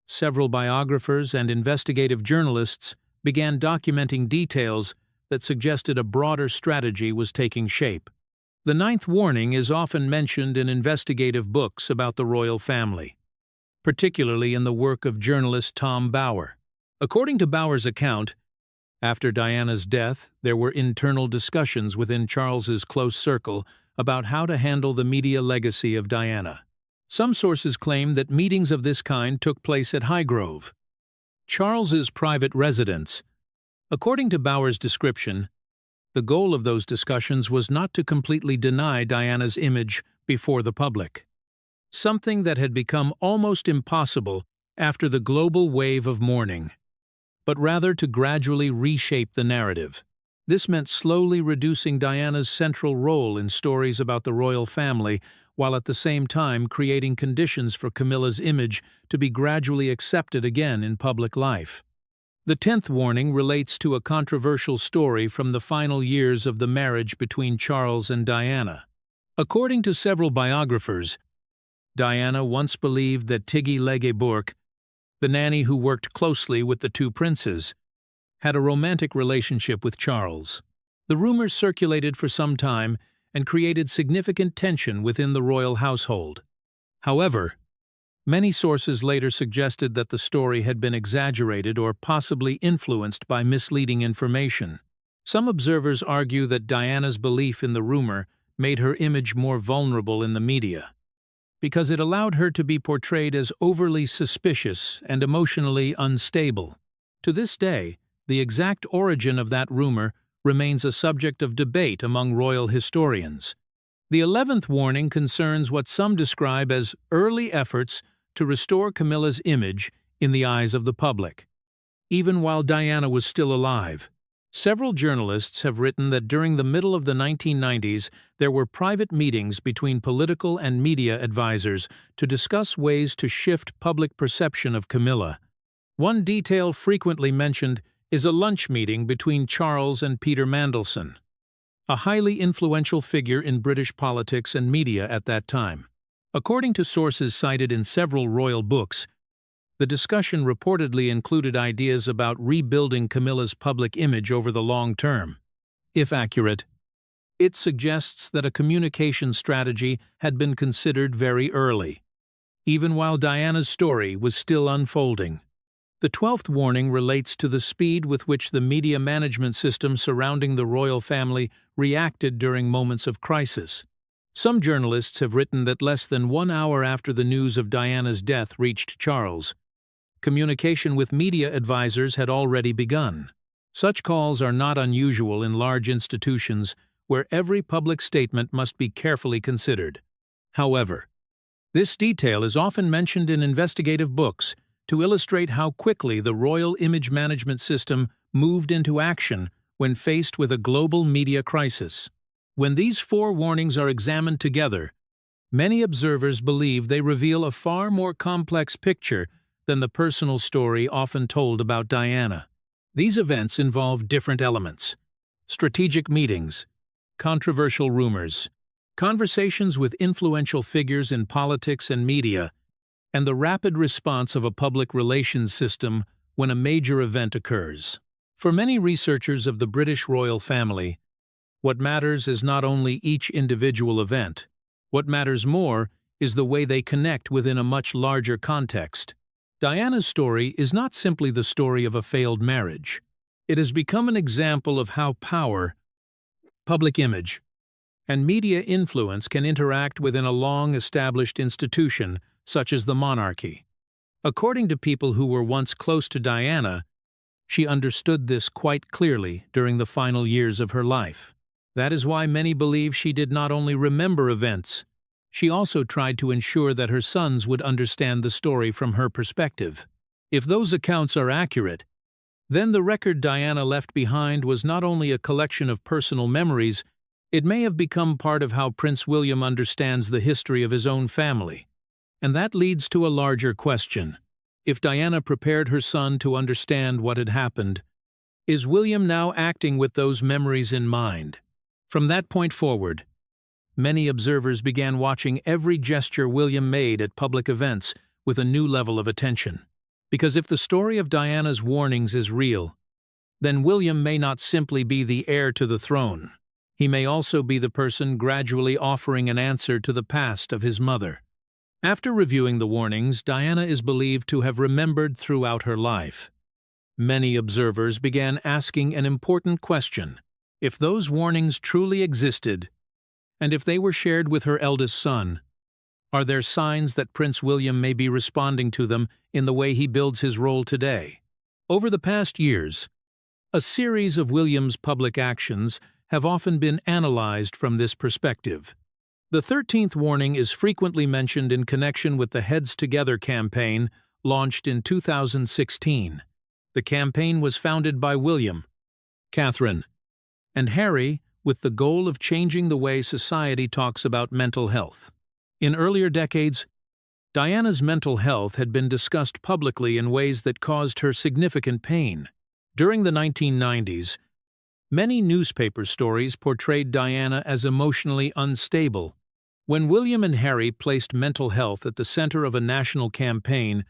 several biographers and investigative journalists began documenting details that suggested a broader strategy was taking shape. The 9th warning is often mentioned in investigative books about the royal family, particularly in the work of journalist Tom Bower. According to Bower's account, after Diana's death, there were internal discussions within Charles's close circle about how to handle the media legacy of Diana. Some sources claim that meetings of this kind took place at Highgrove, Charles's private residence. According to Bower's description, The goal of those discussions was not to completely deny Diana's image before the public, something that had become almost impossible after the global wave of mourning, but rather to gradually reshape the narrative. This meant slowly reducing Diana's central role in stories about the royal family, while at the same time creating conditions for Camilla's image to be gradually accepted again in public life. The 10th warning relates to a controversial story from the final years of the marriage between Charles and Diana. According to several biographers, Diana once believed that Tiggy Legge-Bourke, the nanny who worked closely with the two princes, had a romantic relationship with Charles. The rumors circulated for some time and created significant tension within the royal household. However, many sources later suggested that the story had been exaggerated or possibly influenced by misleading information. Some observers argue that Diana's belief in the rumor made her image more vulnerable in the media, because it allowed her to be portrayed as overly suspicious and emotionally unstable. To this day, the exact origin of that rumor remains a subject of debate among royal historians. The 11th warning concerns what some describe as early efforts to restore Camilla's image in the eyes of the public. Even while Diana was still alive, several journalists have written that during the middle of the 1990s there were private meetings between political and media advisors to discuss ways to shift public perception of Camilla. One detail frequently mentioned is a lunch meeting between Charles and Peter Mandelson, a highly influential figure in British politics and media at that time. According to sources cited in several royal books, the discussion reportedly included ideas about rebuilding Camilla's public image over the long term. If accurate, it suggests that a communication strategy had been considered very early, even while Diana's story was still unfolding. The 12th warning relates to the speed with which the media management system surrounding the royal family reacted during moments of crisis. Some journalists have written that less than 1 hour after the news of Diana's death reached Charles, communication with media advisors had already begun. Such calls are not unusual in large institutions where every public statement must be carefully considered. However, this detail is often mentioned in investigative books to illustrate how quickly the royal image management system moved into action when faced with a global media crisis. When these 4 warnings are examined together, many observers believe they reveal a far more complex picture than the personal story often told about Diana. These events involve different elements: strategic meetings, controversial rumors, conversations with influential figures in politics and media, and the rapid response of a public relations system when a major event occurs. For many researchers of the British royal family, what matters is not only each individual event. What matters more is the way they connect within a much larger context. Diana's story is not simply the story of a failed marriage. It has become an example of how power, public image, and media influence can interact within a long-established institution such as the monarchy. According to people who were once close to Diana, she understood this quite clearly during the final years of her life. That is why many believe she did not only remember events, she also tried to ensure that her sons would understand the story from her perspective. If those accounts are accurate, then the record Diana left behind was not only a collection of personal memories, it may have become part of how Prince William understands the history of his own family. And that leads to a larger question. If Diana prepared her son to understand what had happened, is William now acting with those memories in mind? From that point forward, many observers began watching every gesture William made at public events with a new level of attention. Because if the story of Diana's warnings is real, then William may not simply be the heir to the throne. He may also be the person gradually offering an answer to the past of his mother. After reviewing the warnings, Diana is believed to have remembered throughout her life. Many observers began asking an important question: if those warnings truly existed, and if they were shared with her eldest son, are there signs that Prince William may be responding to them in the way he builds his role today? Over the past years, a series of William's public actions have often been analyzed from this perspective. The 13th warning is frequently mentioned in connection with the Heads Together campaign launched in 2016. The campaign was founded by William, Catherine, and Harry with the goal of changing the way society talks about mental health. In earlier decades, Diana's mental health had been discussed publicly in ways that caused her significant pain. During the 1990s, many newspaper stories portrayed Diana as emotionally unstable. When William and Harry placed mental health at the center of a national campaign,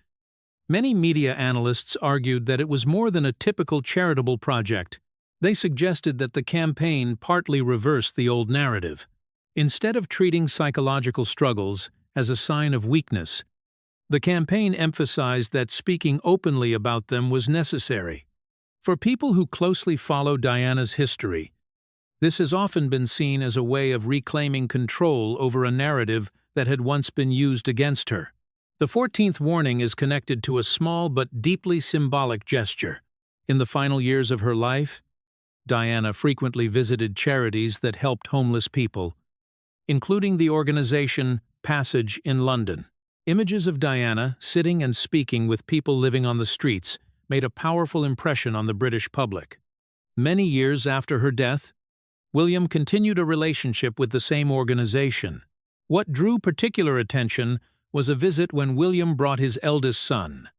many media analysts argued that it was more than a typical charitable project. They suggested that the campaign partly reversed the old narrative. Instead of treating psychological struggles as a sign of weakness, the campaign emphasized that speaking openly about them was necessary. For people who closely follow Diana's history, this has often been seen as a way of reclaiming control over a narrative that had once been used against her. The 14th warning is connected to a small but deeply symbolic gesture. In the final years of her life, Diana frequently visited charities that helped homeless people, including the organization Passage in London. Images of Diana sitting and speaking with people living on the streets made a powerful impression on the British public. Many years after her death, William continued a relationship with the same organization. What drew particular attention was a visit when William brought his eldest son,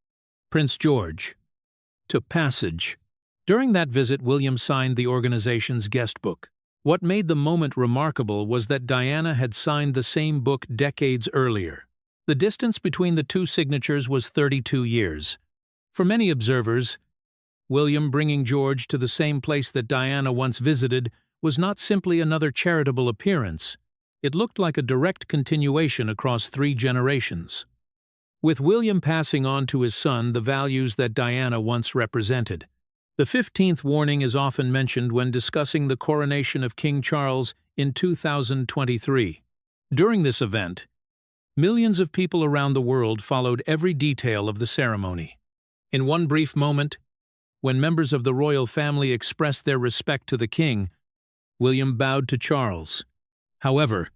Prince George, to Passage. During that visit, William signed the organization's guest book. What made the moment remarkable was that Diana had signed the same book decades earlier. The distance between the two signatures was 32 years. For many observers, William bringing George to the same place that Diana once visited was not simply another charitable appearance. It looked like a direct continuation across 3 generations. With William passing on to his son the values that Diana once represented. The 15th warning is often mentioned when discussing the coronation of King Charles in 2023. During this event, millions of people around the world followed every detail of the ceremony. In one brief moment, when members of the royal family expressed their respect to the king, William bowed to Charles. However,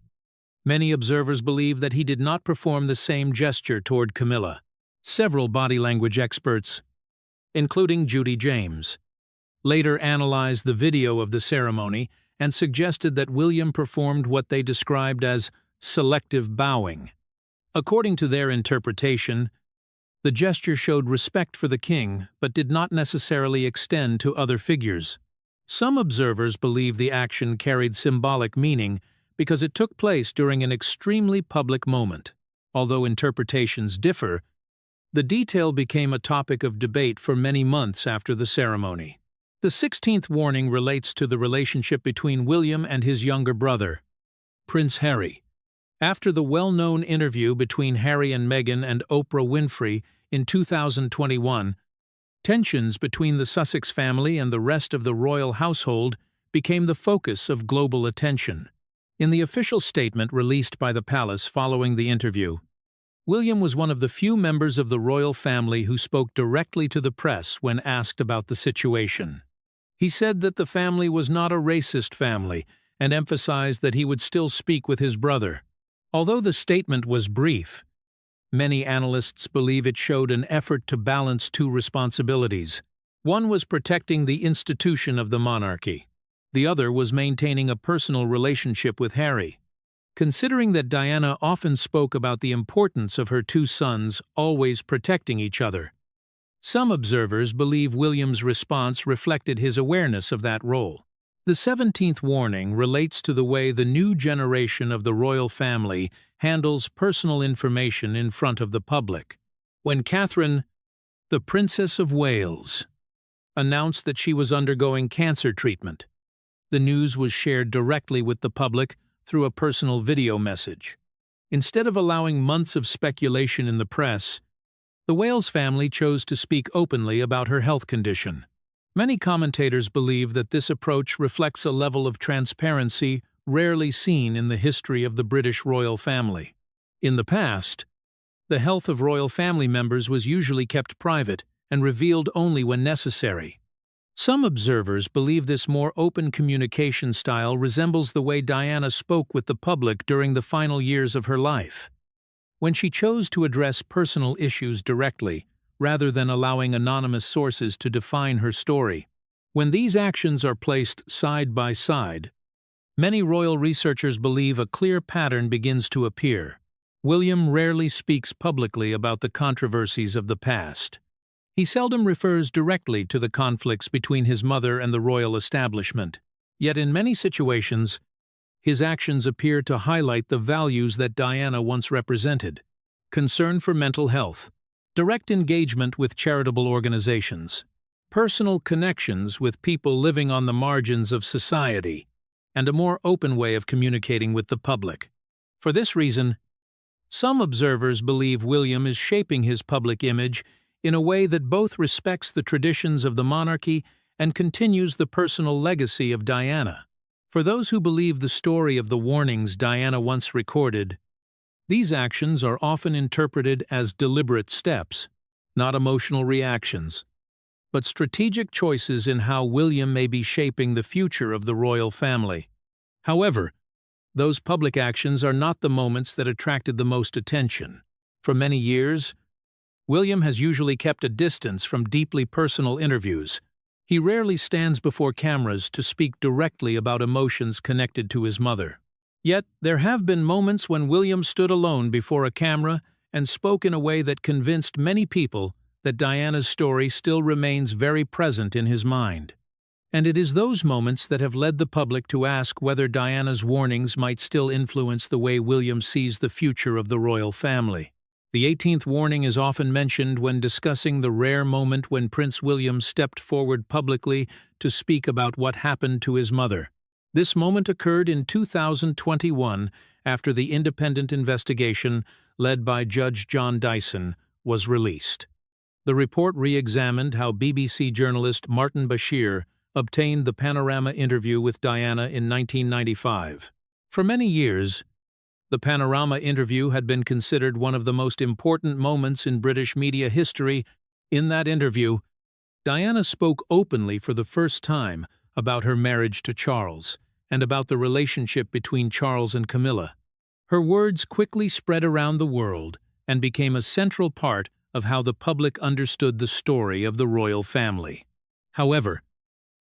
many observers believe that he did not perform the same gesture toward Camila. Several body language experts, including Judy James, later analyzed the video of the ceremony and suggested that William performed what they described as selective bowing. According to their interpretation, the gesture showed respect for the king but did not necessarily extend to other figures. Some observers believe the action carried symbolic meaning because it took place during an extremely public moment. Although interpretations differ, the detail became a topic of debate for many months after the ceremony. The 16th warning relates to the relationship between William and his younger brother, Prince Harry. After the well-known interview between Harry and Meghan and Oprah Winfrey in 2021, tensions between the Sussex family and the rest of the royal household became the focus of global attention. In the official statement released by the palace following the interview, William was one of the few members of the royal family who spoke directly to the press when asked about the situation. He said that the family was not a racist family and emphasized that he would still speak with his brother. Although the statement was brief, many analysts believe it showed an effort to balance 2 responsibilities. One was protecting the institution of the monarchy. The other was maintaining a personal relationship with Harry. Considering that Diana often spoke about the importance of her 2 sons always protecting each other, some observers believe William's response reflected his awareness of that role. The 17th warning relates to the way the new generation of the royal family handles personal information in front of the public. When Catherine, the Princess of Wales, announced that she was undergoing cancer treatment, the news was shared directly with the public through a personal video message. Instead of allowing months of speculation in the press, the Wales family chose to speak openly about her health condition. Many commentators believe that this approach reflects a level of transparency rarely seen in the history of the British royal family. In the past, the health of royal family members was usually kept private and revealed only when necessary. Some observers believe this more open communication style resembles the way Diana spoke with the public during the final years of her life, when she chose to address personal issues directly, rather than allowing anonymous sources to define her story. When these actions are placed side by side, many royal researchers believe a clear pattern begins to appear. William rarely speaks publicly about the controversies of the past. He seldom refers directly to the conflicts between his mother and the royal establishment. Yet in many situations, his actions appear to highlight the values that Diana once represented: concern for mental health, direct engagement with charitable organizations, personal connections with people living on the margins of society, and a more open way of communicating with the public. For this reason, some observers believe William is shaping his public image in a way that both respects the traditions of the monarchy and continues the personal legacy of Diana. For those who believe the story of the warnings Diana once recorded, these actions are often interpreted as deliberate steps, not emotional reactions, but strategic choices in how William may be shaping the future of the royal family. However, those public actions are not the moments that attracted the most attention. For many years, William has usually kept a distance from deeply personal interviews. He rarely stands before cameras to speak directly about emotions connected to his mother. Yet, there have been moments when William stood alone before a camera and spoke in a way that convinced many people that Diana's story still remains very present in his mind. And it is those moments that have led the public to ask whether Diana's warnings might still influence the way William sees the future of the royal family. The 18th warning is often mentioned when discussing the rare moment when Prince William stepped forward publicly to speak about what happened to his mother. This moment occurred in 2021 after the independent investigation, led by Judge John Dyson, was released. The report re-examined how BBC journalist Martin Bashir obtained the panorama interview with Diana in 1995. For many years, the panorama interview had been considered one of the most important moments in British media history. In that interview, Diana spoke openly for the first time about her marriage to Charles and about the relationship between Charles and Camilla. Her words quickly spread around the world and became a central part of how the public understood the story of the royal family. However,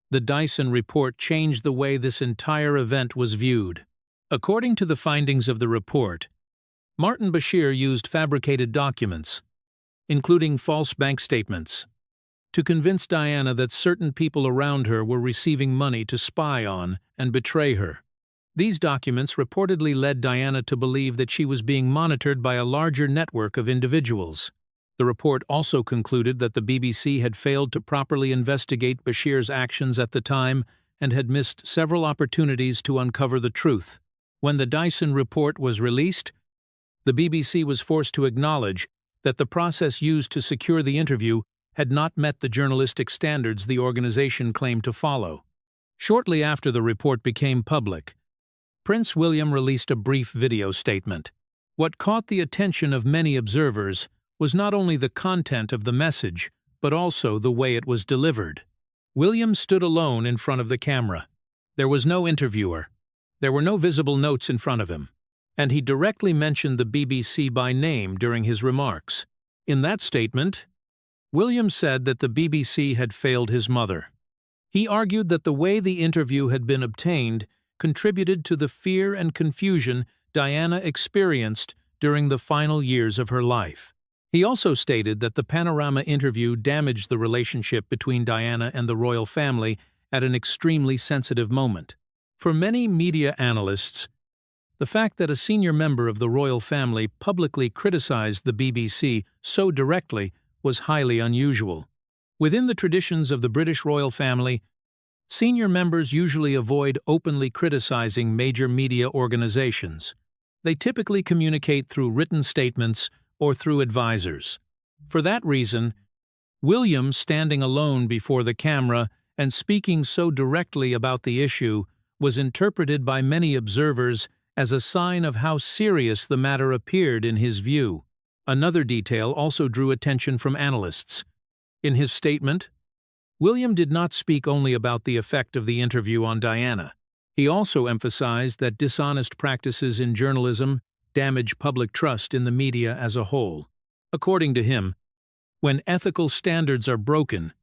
the Dyson report changed the way this entire event was viewed. According to the findings of the report, Martin Bashir used fabricated documents, including false bank statements, to convince Diana that certain people around her were receiving money to spy on and betray her. These documents reportedly led Diana to believe that she was being monitored by a larger network of individuals. The report also concluded that the BBC had failed to properly investigate Bashir's actions at the time and had missed several opportunities to uncover the truth. When the Dyson report was released, the BBC was forced to acknowledge that the process used to secure the interview had not met the journalistic standards the organization claimed to follow. Shortly after the report became public, Prince William released a brief video statement. What caught the attention of many observers was not only the content of the message, but also the way it was delivered. William stood alone in front of the camera. There was no interviewer. There were no visible notes in front of him, and he directly mentioned the BBC by name during his remarks. In that statement, William said that the BBC had failed his mother. He argued that the way the interview had been obtained contributed to the fear and confusion Diana experienced during the final years of her life. He also stated that the panorama interview damaged the relationship between Diana and the royal family at an extremely sensitive moment. For many media analysts, the fact that a senior member of the royal family publicly criticized the BBC so directly was highly unusual. Within the traditions of the British royal family, senior members usually avoid openly criticizing major media organizations. They typically communicate through written statements or through advisors. For that reason, William standing alone before the camera and speaking so directly about the issue was interpreted by many observers as a sign of how serious the matter appeared in his view. Another detail also drew attention from analysts. In his statement, William did not speak only about the effect of the interview on Diana. He also emphasized that dishonest practices in journalism damage public trust in the media as a whole. According to him, when ethical standards are broken,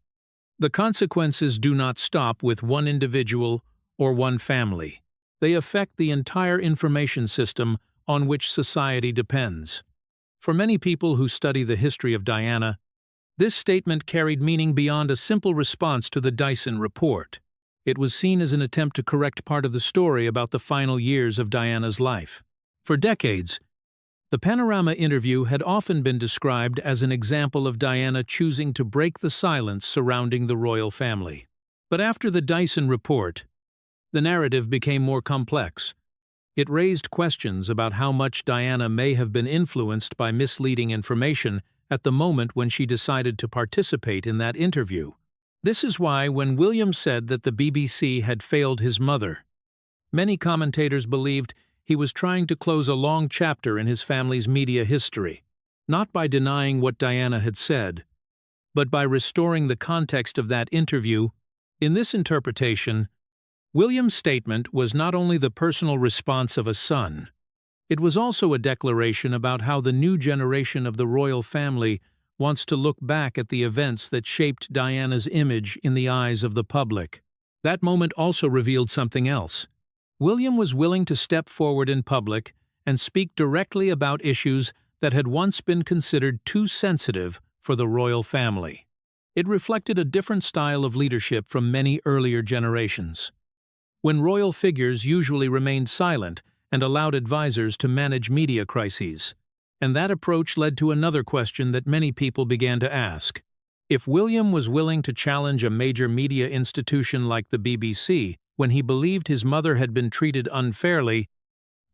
the consequences do not stop with one individual or one family. They affect the entire information system on which society depends. For many people who study the history of Diana, this statement carried meaning beyond a simple response to the Dyson report. It was seen as an attempt to correct part of the story about the final years of Diana's life. For decades, the Panorama interview had often been described as an example of Diana choosing to break the silence surrounding the royal family. But after the Dyson report, the narrative became more complex. It raised questions about how much Diana may have been influenced by misleading information at the moment when she decided to participate in that interview. This is why, when William said that the BBC had failed his mother, many commentators believed he was trying to close a long chapter in his family's media history, not by denying what Diana had said, but by restoring the context of that interview. In this interpretation, William's statement was not only the personal response of a son, it was also a declaration about how the new generation of the royal family wants to look back at the events that shaped Diana's image in the eyes of the public. That moment also revealed something else. William was willing to step forward in public and speak directly about issues that had once been considered too sensitive for the royal family. It reflected a different style of leadership from many earlier generations, when royal figures usually remained silent and allowed advisors to manage media crises. And that approach led to another question that many people began to ask. If William was willing to challenge a major media institution like the BBC when he believed his mother had been treated unfairly,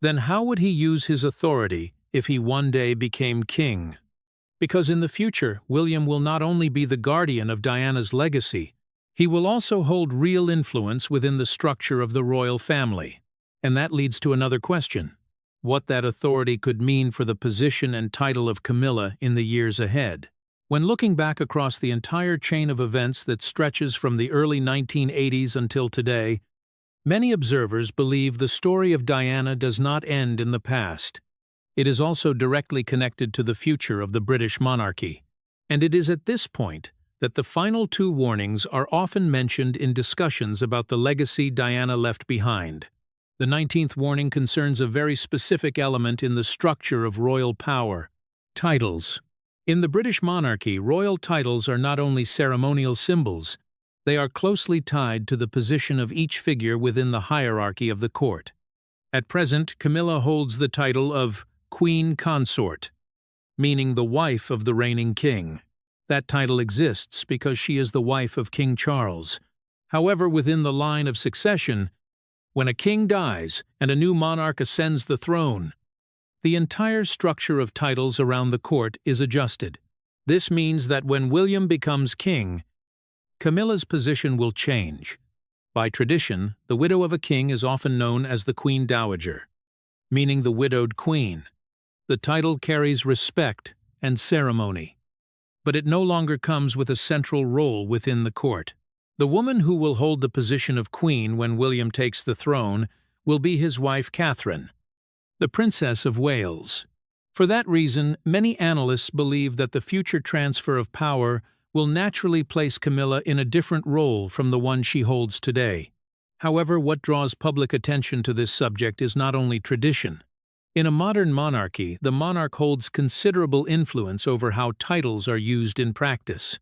then how would he use his authority if he one day became king? Because in the future, William will not only be the guardian of Diana's legacy, he will also hold real influence within the structure of the royal family. And that leads to another question: what that authority could mean for the position and title of Camilla in the years ahead. When looking back across the entire chain of events that stretches from the early 1980s until today, many observers believe the story of Diana does not end in the past. It is also directly connected to the future of the British monarchy. And it is at this point that the final two warnings are often mentioned in discussions about the legacy Diana left behind. The 19th warning concerns a very specific element in the structure of royal power: titles. In the British monarchy, royal titles are not only ceremonial symbols, they are closely tied to the position of each figure within the hierarchy of the court. At present, Camilla holds the title of Queen Consort, meaning the wife of the reigning king. That title exists because she is the wife of King Charles. However, within the line of succession, when a king dies and a new monarch ascends the throne, the entire structure of titles around the court is adjusted. This means that when William becomes king, Camilla's position will change. By tradition, the widow of a king is often known as the Queen Dowager, meaning the widowed queen. The title carries respect and ceremony, but it no longer comes with a central role within the court. The woman who will hold the position of queen when William takes the throne will be his wife Catherine, the Princess of Wales. For that reason, many analysts believe that the future transfer of power will naturally place Camilla in a different role from the one she holds today. However, what draws public attention to this subject is not only tradition. In a modern monarchy, the monarch holds considerable influence over how titles are used in practice.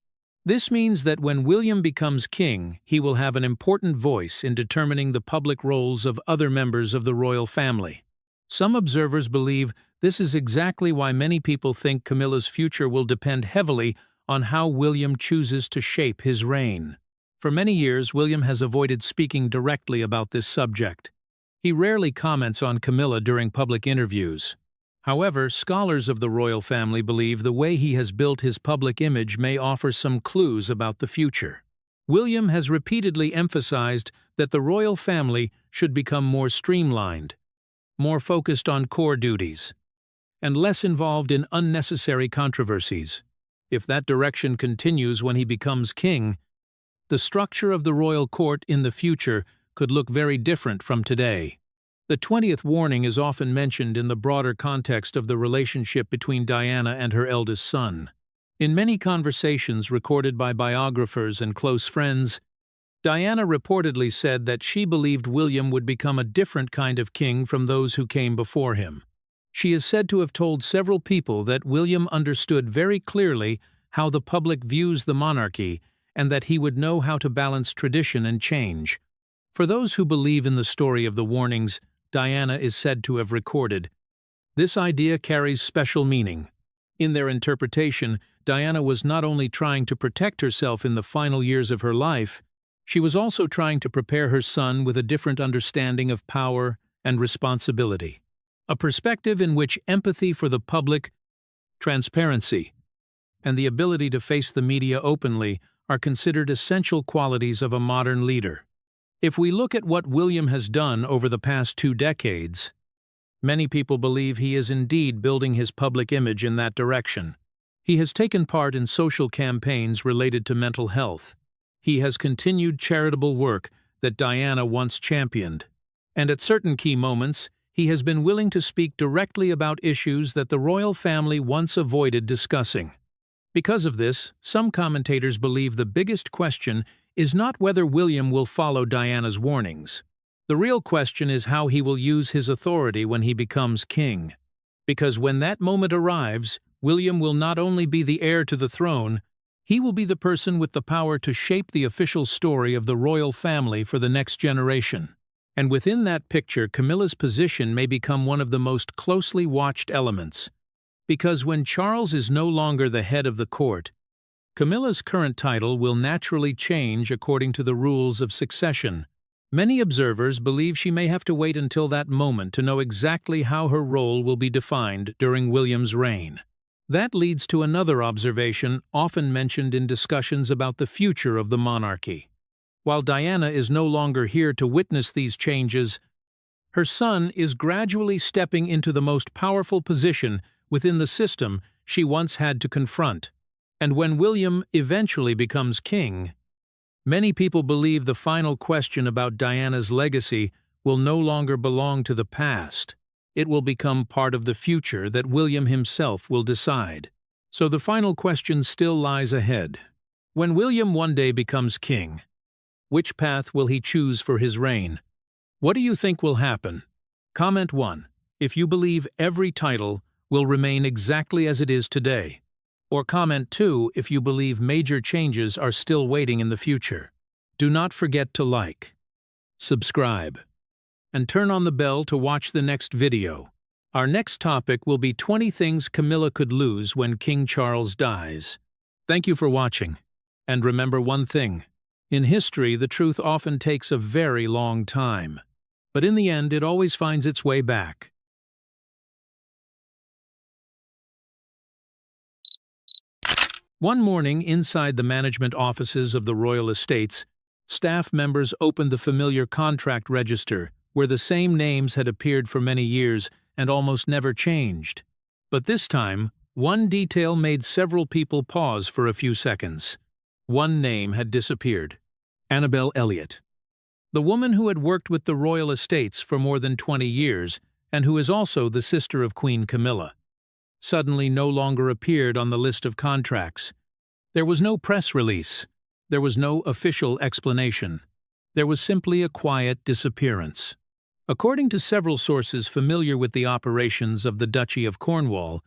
This means that when William becomes king, he will have an important voice in determining the public roles of other members of the royal family. Some observers believe this is exactly why many people think Camilla's future will depend heavily on how William chooses to shape his reign. For many years, William has avoided speaking directly about this subject. He rarely comments on Camilla during public interviews. However, scholars of the royal family believe the way he has built his public image may offer some clues about the future. William has repeatedly emphasized that the royal family should become more streamlined, more focused on core duties, and less involved in unnecessary controversies. If that direction continues when he becomes king, the structure of the royal court in the future could look very different from today. The 20th warning is often mentioned in the broader context of the relationship between Diana and her eldest son. In many conversations recorded by biographers and close friends, Diana reportedly said that she believed William would become a different kind of king from those who came before him. She is said to have told several people that William understood very clearly how the public views the monarchy and that he would know how to balance tradition and change. For those who believe in the story of the warnings Diana is said to have recorded, this idea carries special meaning. In their interpretation, Diana was not only trying to protect herself in the final years of her life, she was also trying to prepare her son with a different understanding of power and responsibility. A perspective in which empathy for the public, transparency, and the ability to face the media openly are considered essential qualities of a modern leader. If we look at what William has done over the past 2 decades, many people believe he is indeed building his public image in that direction. He has taken part in social campaigns related to mental health. He has continued charitable work that Diana once championed. And at certain key moments, he has been willing to speak directly about issues that the royal family once avoided discussing. Because of this, some commentators believe the biggest question is not whether William will follow Diana's warnings. The real question is how he will use his authority when he becomes king. Because when that moment arrives, William will not only be the heir to the throne, he will be the person with the power to shape the official story of the royal family for the next generation. And within that picture, Camilla's position may become one of the most closely watched elements. Because when Charles is no longer the head of the court, Camilla's current title will naturally change according to the rules of succession. Many observers believe she may have to wait until that moment to know exactly how her role will be defined during William's reign. That leads to another observation often mentioned in discussions about the future of the monarchy. While Diana is no longer here to witness these changes, her son is gradually stepping into the most powerful position within the system she once had to confront. And when William eventually becomes king, many people believe the final question about Diana's legacy will no longer belong to the past. It will become part of the future that William himself will decide. So the final question still lies ahead. When William one day becomes king, which path will he choose for his reign? What do you think will happen? Comment 1 if you believe every title will remain exactly as it is today. Or comment 2 if you believe major changes are still waiting in the future. Do not forget to like, subscribe, and turn on the bell to watch the next video. Our next topic will be 20 things Camilla could lose when King Charles dies. Thank you for watching. And remember one thing. In history, the truth often takes a very long time. But in the end, it always finds its way back. One morning, inside the management offices of the royal estates, staff members opened the familiar contract register, where the same names had appeared for many years and almost never changed. But this time, one detail made several people pause for a few seconds. One name had disappeared: Annabel Elliot. The woman who had worked with the royal estates for more than 20 years, and who is also the sister of Queen Camilla, suddenly no longer appeared on the list of contracts. There was no press release. There was no official explanation. There was simply a quiet disappearance. According to several sources familiar with the operations of the Duchy of Cornwall,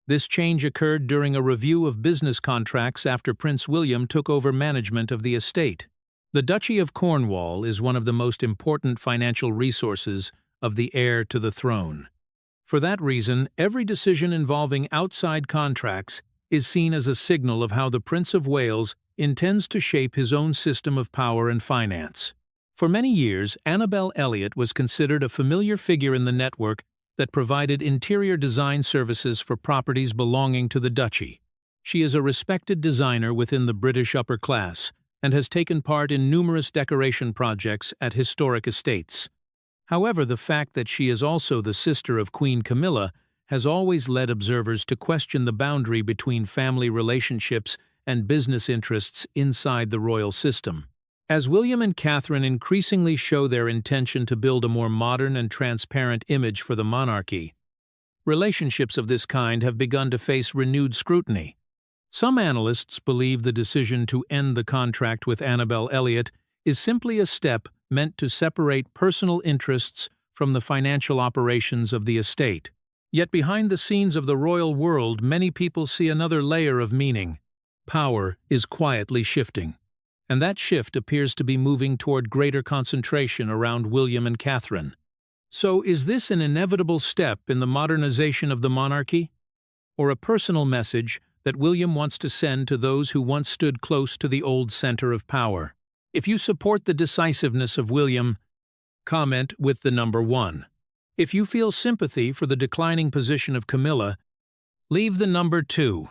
this change occurred during a review of business contracts after Prince William took over management of the estate. The Duchy of Cornwall is one of the most important financial resources of the heir to the throne. For that reason, every decision involving outside contracts is seen as a signal of how the Prince of Wales intends to shape his own system of power and finance. For many years, Annabel Elliot was considered a familiar figure in the network that provided interior design services for properties belonging to the duchy. She is a respected designer within the British upper class and has taken part in numerous decoration projects at historic estates. However, the fact that she is also the sister of Queen Camilla has always led observers to question the boundary between family relationships and business interests inside the royal system. As William and Catherine increasingly show their intention to build a more modern and transparent image for the monarchy, relationships of this kind have begun to face renewed scrutiny. Some analysts believe the decision to end the contract with Annabel Elliot is simply a step meant to separate personal interests from the financial operations of the estate. Yet behind the scenes of the royal world, many people see another layer of meaning. Power is quietly shifting, and that shift appears to be moving toward greater concentration around William and Catherine. So, is this an inevitable step in the modernization of the monarchy, or a personal message that William wants to send to those who once stood close to the old center of power? If you support the decisiveness of William, comment with the number 1. If you feel sympathy for the declining position of Camilla, leave the number 2.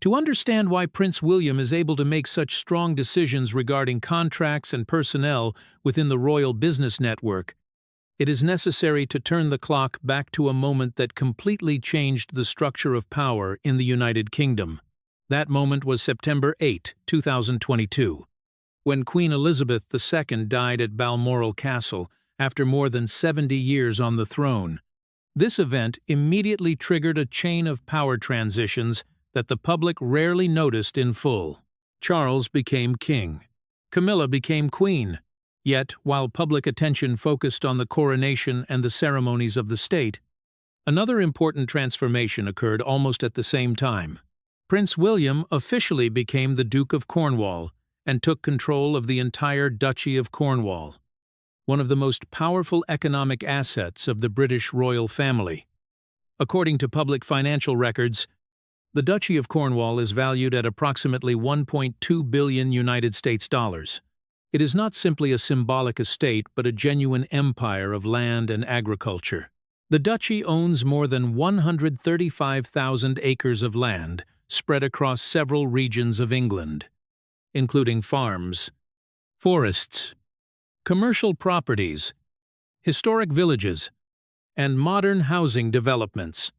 To understand why Prince William is able to make such strong decisions regarding contracts and personnel within the royal business network, it is necessary to turn the clock back to a moment that completely changed the structure of power in the United Kingdom. That moment was September 8, 2022, when Queen Elizabeth II died at Balmoral Castle after more than 70 years on the throne. This event immediately triggered a chain of power transitions that the public rarely noticed in full. Charles became king. Camilla became queen. Yet, while public attention focused on the coronation and the ceremonies of the state, another important transformation occurred almost at the same time. Prince William officially became the Duke of Cornwall and took control of the entire Duchy of Cornwall, one of the most powerful economic assets of the British royal family. According to public financial records, the Duchy of Cornwall is valued at approximately $1.2 billion United States dollars. It is not simply a symbolic estate, but a genuine empire of land and agriculture. The duchy owns more than 135,000 acres of land spread across several regions of England, including farms, forests, commercial properties, historic villages, and modern housing developments.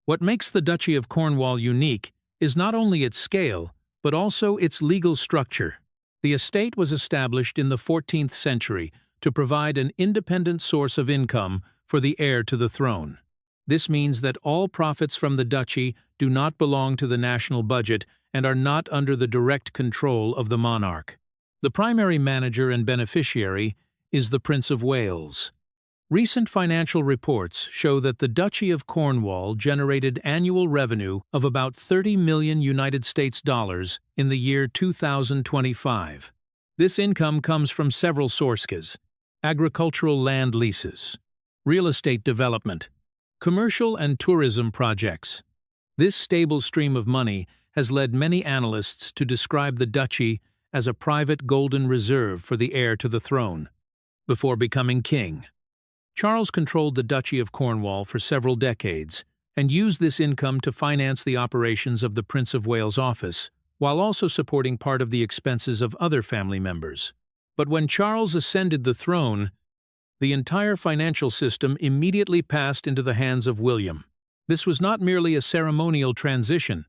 What makes the Duchy of Cornwall unique is not only its scale, but also its legal structure. The estate was established in the 14th century to provide an independent source of income for the heir to the throne. This means that all profits from the duchy do not belong to the national budget and are not under the direct control of the monarch. The primary manager and beneficiary is the Prince of Wales. Recent financial reports show that the Duchy of Cornwall generated annual revenue of about $30 million United States dollars in the year 2025. This income comes from several sources: agricultural land leases, real estate development, commercial and tourism projects. This stable stream of money has led many analysts to describe the duchy as a private golden reserve for the heir to the throne. Before becoming king, Charles controlled the Duchy of Cornwall for several decades and used this income to finance the operations of the Prince of Wales' office, while also supporting part of the expenses of other family members. But when Charles ascended the throne, the entire financial system immediately passed into the hands of William. This was not merely a ceremonial transition.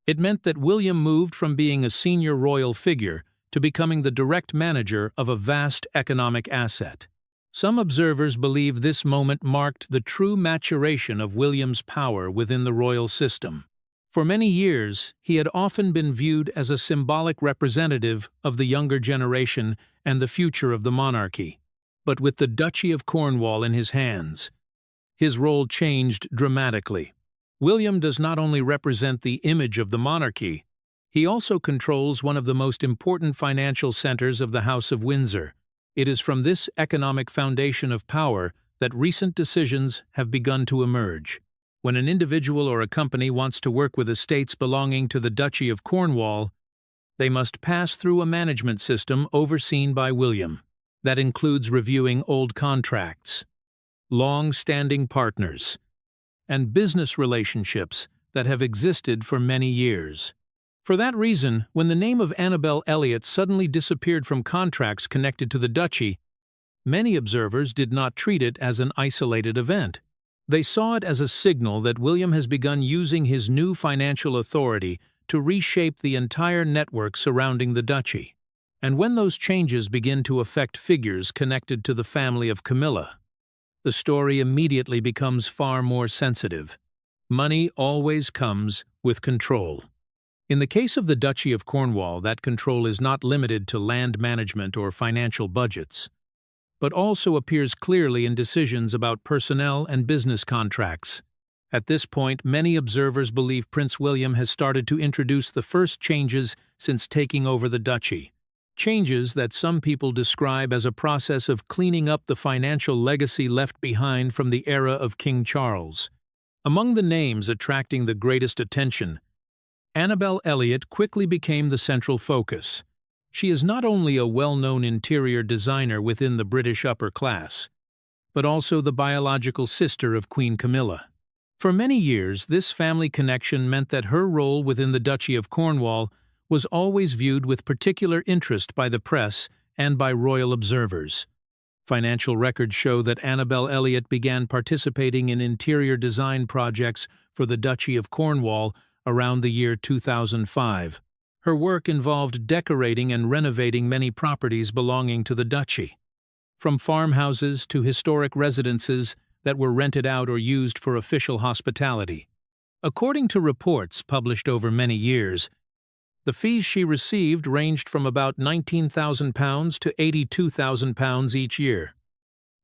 It meant that William moved from being a senior royal figure to becoming the direct manager of a vast economic asset. Some observers believe this moment marked the true maturation of William's power within the royal system. For many years, he had often been viewed as a symbolic representative of the younger generation and the future of the monarchy. But with the Duchy of Cornwall in his hands, his role changed dramatically. William does not only represent the image of the monarchy, he also controls one of the most important financial centers of the House of Windsor. It is from this economic foundation of power that recent decisions have begun to emerge. When an individual or a company wants to work with estates belonging to the Duchy of Cornwall, they must pass through a management system overseen by William. That includes reviewing old contracts, long-standing partners, and business relationships that have existed for many years. For that reason, when the name of Annabel Elliot suddenly disappeared from contracts connected to the duchy, many observers did not treat it as an isolated event. They saw it as a signal that William has begun using his new financial authority to reshape the entire network surrounding the duchy. And when those changes begin to affect figures connected to the family of Camila, the story immediately becomes far more sensitive. Money always comes with control. In the case of the Duchy of Cornwall, that control is not limited to land management or financial budgets, but also appears clearly in decisions about personnel and business contracts. At this point, many observers believe Prince William has started to introduce the first changes since taking over the duchy. Changes that some people describe as a process of cleaning up the financial legacy left behind from the era of King Charles. Among the names attracting the greatest attention, Annabel Elliot quickly became the central focus. She is not only a well-known interior designer within the British upper class, but also the biological sister of Queen Camilla. For many years, this family connection meant that her role within the Duchy of Cornwall was always viewed with particular interest by the press and by royal observers. Financial records show that Annabel Elliot began participating in interior design projects for the Duchy of Cornwall around the year 2005. Her work involved decorating and renovating many properties belonging to the duchy, from farmhouses to historic residences that were rented out or used for official hospitality. According to reports published over many years, the fees she received ranged from about £19,000 to £82,000 each year,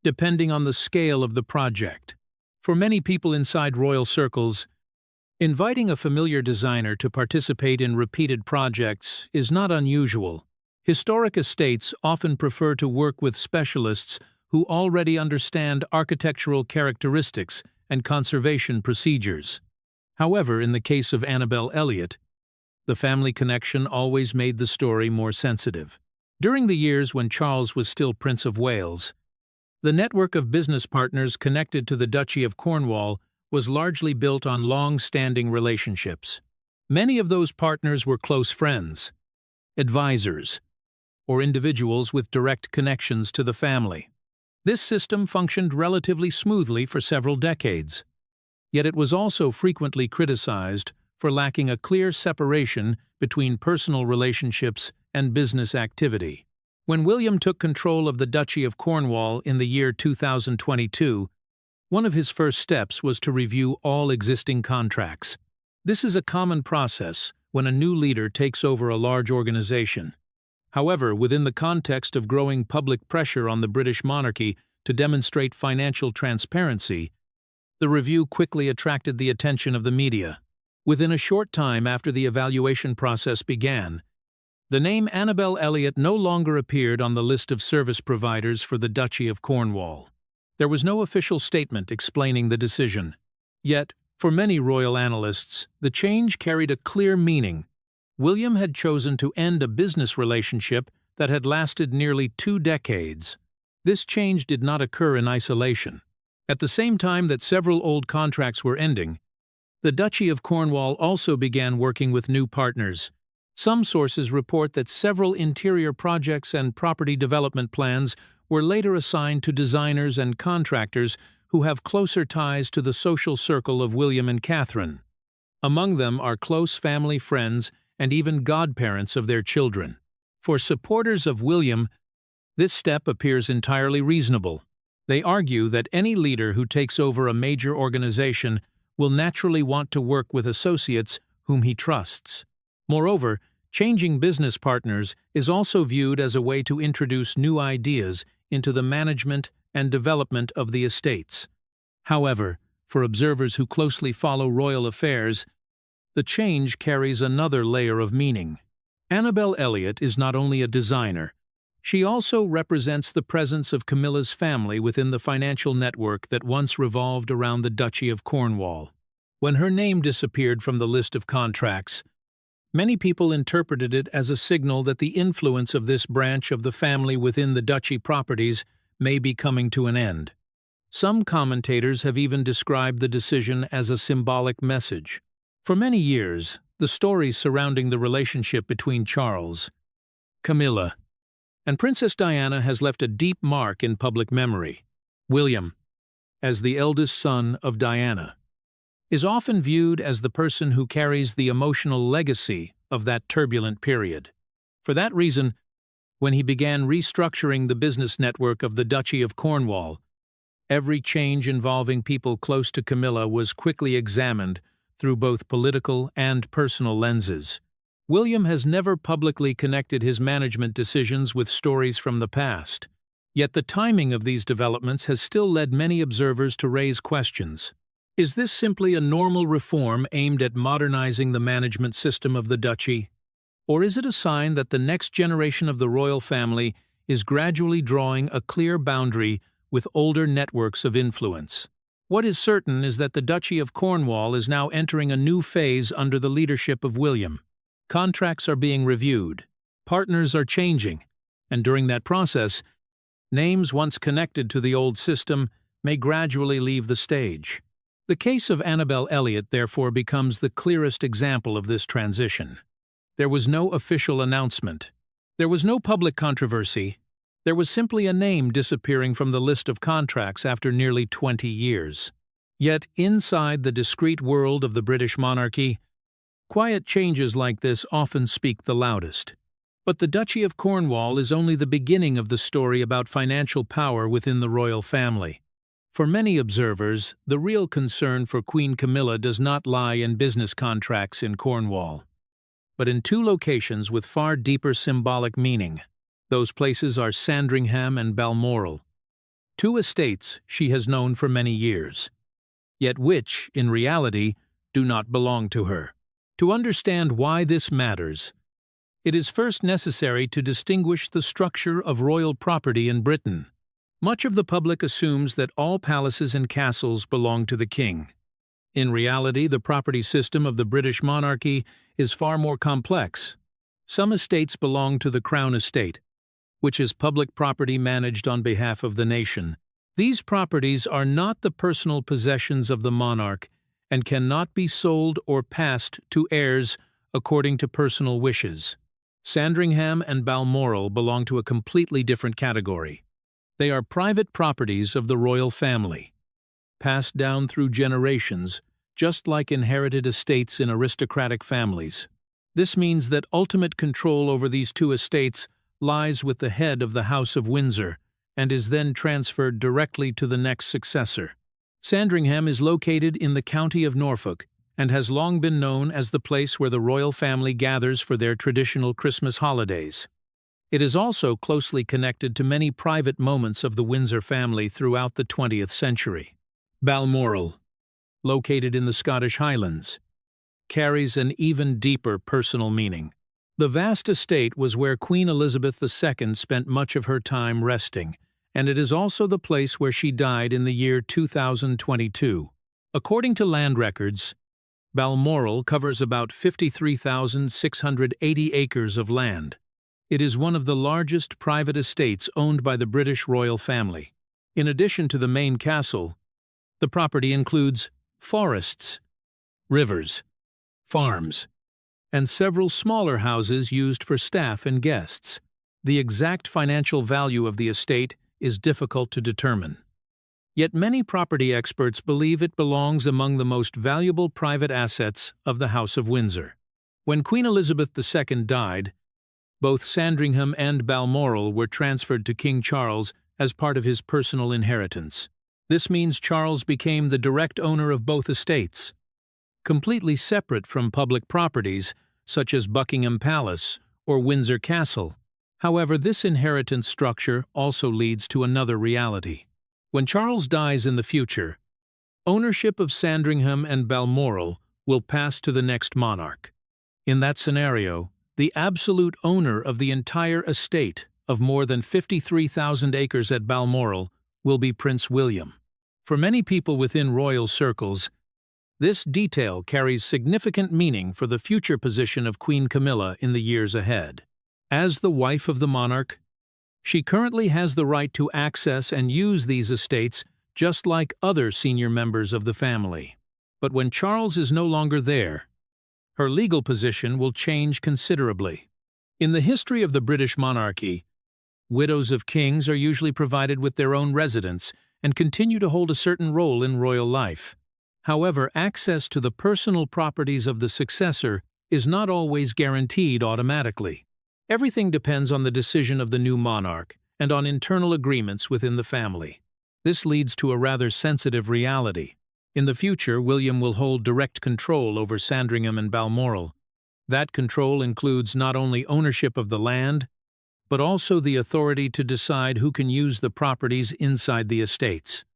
depending on the scale of the project. For many people inside royal circles, inviting a familiar designer to participate in repeated projects is not unusual. Historic estates often prefer to work with specialists who already understand architectural characteristics and conservation procedures. However, in the case of Annabel Elliot, the family connection always made the story more sensitive. During the years when Charles was still Prince of Wales, the network of business partners connected to the Duchy of Cornwall was largely built on long-standing relationships. Many of those partners were close friends, advisors, or individuals with direct connections to the family. This system functioned relatively smoothly for several decades, yet it was also frequently criticized for lacking a clear separation between personal relationships and business activity. When William took control of the Duchy of Cornwall in the year 2022, one of his first steps was to review all existing contracts. This is a common process when a new leader takes over a large organization. However, within the context of growing public pressure on the British monarchy to demonstrate financial transparency, the review quickly attracted the attention of the media. Within a short time after the evaluation process began, the name Annabel Elliot no longer appeared on the list of service providers for the Duchy of Cornwall. There was no official statement explaining the decision. Yet, for many royal analysts, the change carried a clear meaning. William had chosen to end a business relationship that had lasted nearly 2 decades. This change did not occur in isolation. At the same time that several old contracts were ending, the Duchy of Cornwall also began working with new partners. Some sources report that several interior projects and property development plans were later assigned to designers and contractors who have closer ties to the social circle of William and Catherine. Among them are close family friends and even godparents of their children. For supporters of William, this step appears entirely reasonable. They argue that any leader who takes over a major organization will naturally want to work with associates whom he trusts. Moreover, changing business partners is also viewed as a way to introduce new ideas into the management and development of the estates. However, for observers who closely follow royal affairs, the change carries another layer of meaning. Annabel Elliot is not only a designer, she also represents the presence of Camilla's family within the financial network that once revolved around the Duchy of Cornwall. When her name disappeared from the list of contracts, many people interpreted it as a signal that the influence of this branch of the family within the duchy properties may be coming to an end. Some commentators have even described the decision as a symbolic message. For many years, the stories surrounding the relationship between Charles, Camilla, and Princess Diana has left a deep mark in public memory. William, as the eldest son of Diana, is often viewed as the person who carries the emotional legacy of that turbulent period. For that reason, when he began restructuring the business network of the Duchy of Cornwall, every change involving people close to Camilla was quickly examined through both political and personal lenses. William has never publicly connected his management decisions with stories from the past. Yet the timing of these developments has still led many observers to raise questions. Is this simply a normal reform aimed at modernizing the management system of the duchy? Or is it a sign that the next generation of the royal family is gradually drawing a clear boundary with older networks of influence? What is certain is that the Duchy of Cornwall is now entering a new phase under the leadership of William. Contracts are being reviewed, partners are changing, and during that process, names once connected to the old system may gradually leave the stage. The case of Annabel Elliot therefore becomes the clearest example of this transition. There was no official announcement. There was no public controversy. There was simply a name disappearing from the list of contracts after nearly 20 years. Yet, inside the discreet world of the British monarchy, quiet changes like this often speak the loudest. But the Duchy of Cornwall is only the beginning of the story about financial power within the royal family. For many observers, the real concern for Queen Camilla does not lie in business contracts in Cornwall, but in two locations with far deeper symbolic meaning. Those places are Sandringham and Balmoral, two estates she has known for many years, yet which, in reality, do not belong to her. To understand why this matters, it is first necessary to distinguish the structure of royal property in Britain. Much of the public assumes that all palaces and castles belong to the king. In reality, the property system of the British monarchy is far more complex. Some estates belong to the Crown Estate, which is public property managed on behalf of the nation. These properties are not the personal possessions of the monarch and cannot be sold or passed to heirs according to personal wishes. Sandringham and Balmoral belong to a completely different category. They are private properties of the royal family, passed down through generations, just like inherited estates in aristocratic families. This means that ultimate control over these two estates lies with the head of the House of Windsor and is then transferred directly to the next successor. Sandringham is located in the county of Norfolk and has long been known as the place where the royal family gathers for their traditional Christmas holidays. It is also closely connected to many private moments of the Windsor family throughout the 20th century. Balmoral, located in the Scottish Highlands, carries an even deeper personal meaning. The vast estate was where Queen Elizabeth II spent much of her time resting, and it is also the place where she died in the year 2022. According to land records, Balmoral covers about 53,680 acres of land. It is one of the largest private estates owned by the British royal family. In addition to the main castle, the property includes forests, rivers, farms, and several smaller houses used for staff and guests. The exact financial value of the estate is difficult to determine. Yet many property experts believe it belongs among the most valuable private assets of the House of Windsor. When Queen Elizabeth II died, both Sandringham and Balmoral were transferred to King Charles as part of his personal inheritance. This means Charles became the direct owner of both estates, completely separate from public properties such as Buckingham Palace or Windsor Castle. However, this inheritance structure also leads to another reality. When Charles dies in the future, ownership of Sandringham and Balmoral will pass to the next monarch. In that scenario, the absolute owner of the entire estate of more than 53,000 acres at Balmoral will be Prince William. For many people within royal circles, this detail carries significant meaning for the future position of Queen Camilla in the years ahead. As the wife of the monarch, she currently has the right to access and use these estates just like other senior members of the family. But when Charles is no longer there, her legal position will change considerably. In the history of the British monarchy, widows of kings are usually provided with their own residence and continue to hold a certain role in royal life. However, access to the personal properties of the successor is not always guaranteed automatically. Everything depends on the decision of the new monarch and on internal agreements within the family. This leads to a rather sensitive reality. In the future, William will hold direct control over Sandringham and Balmoral. That control includes not only ownership of the land, but also the authority to decide who can use the properties inside the estates.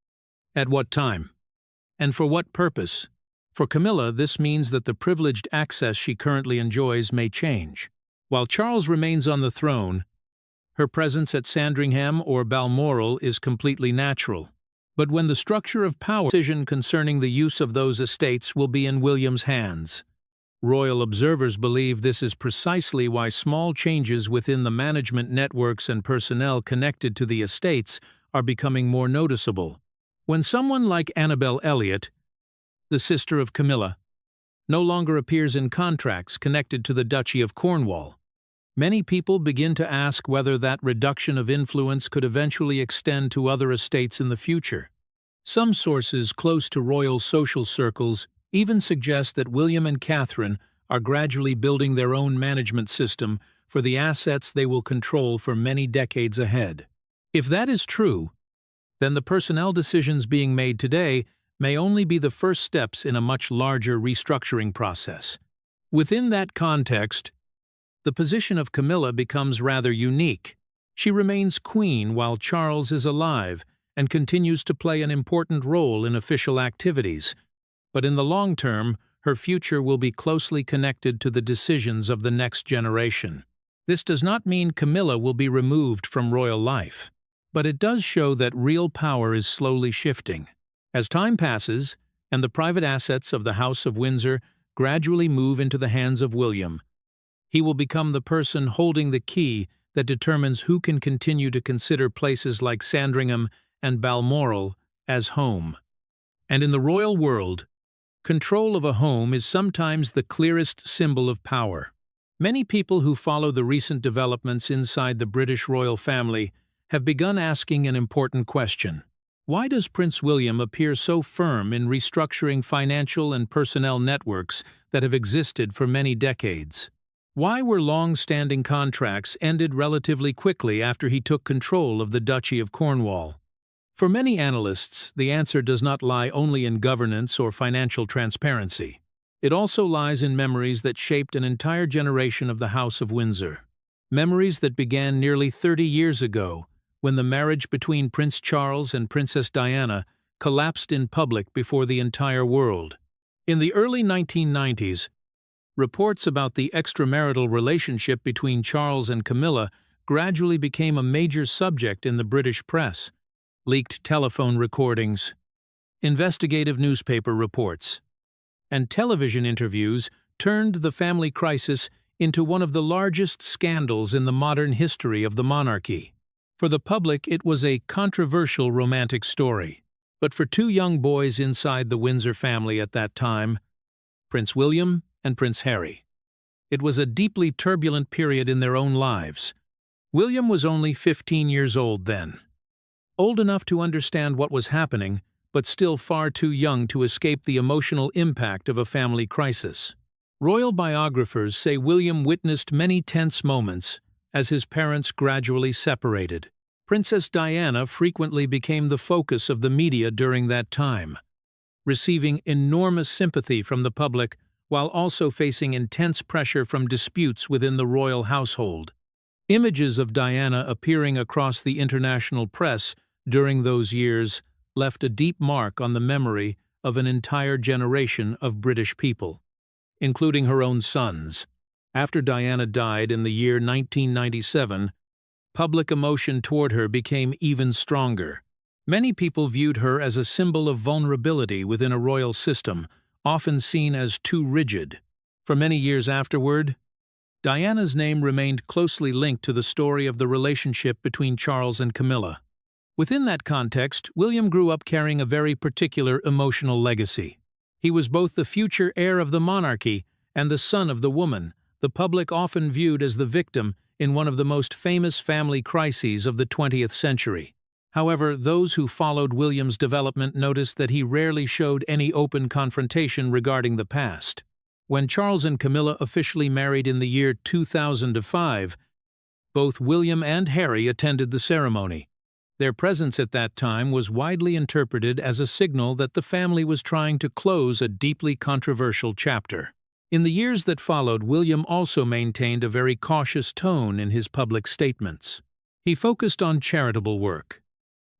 At what time? And for what purpose? For Camilla, this means that the privileged access she currently enjoys may change. While Charles remains on the throne, her presence at Sandringham or Balmoral is completely natural. But when the structure of power decision concerning the use of those estates will be in William's hands. Royal observers believe this is precisely why small changes within the management networks and personnel connected to the estates are becoming more noticeable. When someone like Annabel Elliot, the sister of Camilla, no longer appears in contracts connected to the Duchy of Cornwall, many people begin to ask whether that reduction of influence could eventually extend to other estates in the future. Some sources close to royal social circles even suggest that William and Catherine are gradually building their own management system for the assets they will control for many decades ahead. If that is true, then the personnel decisions being made today may only be the first steps in a much larger restructuring process. Within that context, the position of Camilla becomes rather unique. She remains queen while Charles is alive and continues to play an important role in official activities. But in the long term, her future will be closely connected to the decisions of the next generation. This does not mean Camilla will be removed from royal life, but it does show that real power is slowly shifting. As time passes, and the private assets of the House of Windsor gradually move into the hands of William, he will become the person holding the key that determines who can continue to consider places like Sandringham and Balmoral as home. And in the royal world, control of a home is sometimes the clearest symbol of power. Many people who follow the recent developments inside the British royal family have begun asking an important question. Why does Prince William appear so firm in restructuring financial and personnel networks that have existed for many decades? Why were long-standing contracts ended relatively quickly after he took control of the Duchy of Cornwall? For many analysts, the answer does not lie only in governance or financial transparency. It also lies in memories that shaped an entire generation of the House of Windsor. Memories that began nearly 30 years ago, when the marriage between Prince Charles and Princess Diana collapsed in public before the entire world. In the early 1990s, reports about the extramarital relationship between Charles and Camilla gradually became a major subject in the British press. Leaked telephone recordings, investigative newspaper reports, and television interviews turned the family crisis into one of the largest scandals in the modern history of the monarchy. For the public, it was a controversial romantic story. But for two young boys inside the Windsor family at that time, Prince William and Prince Harry, it was a deeply turbulent period in their own lives. William was only 15 years old then. Old enough to understand what was happening, but still far too young to escape the emotional impact of a family crisis. Royal biographers say William witnessed many tense moments as his parents gradually separated. Princess Diana frequently became the focus of the media during that time, receiving enormous sympathy from the public while also facing intense pressure from disputes within the royal household. Images of Diana appearing across the international press during those years left a deep mark on the memory of an entire generation of British people, including her own sons. After Diana died in the year 1997, public emotion toward her became even stronger. Many people viewed her as a symbol of vulnerability within a royal system, often seen as too rigid. For many years afterward, Diana's name remained closely linked to the story of the relationship between Charles and Camilla. Within that context, William grew up carrying a very particular emotional legacy. He was both the future heir of the monarchy and the son of the woman, the public often viewed as the victim in one of the most famous family crises of the 20th century. However, those who followed William's development noticed that he rarely showed any open confrontation regarding the past. When Charles and Camilla officially married in the year 2005, both William and Harry attended the ceremony. Their presence at that time was widely interpreted as a signal that the family was trying to close a deeply controversial chapter. In the years that followed, William also maintained a very cautious tone in his public statements. He focused on charitable work,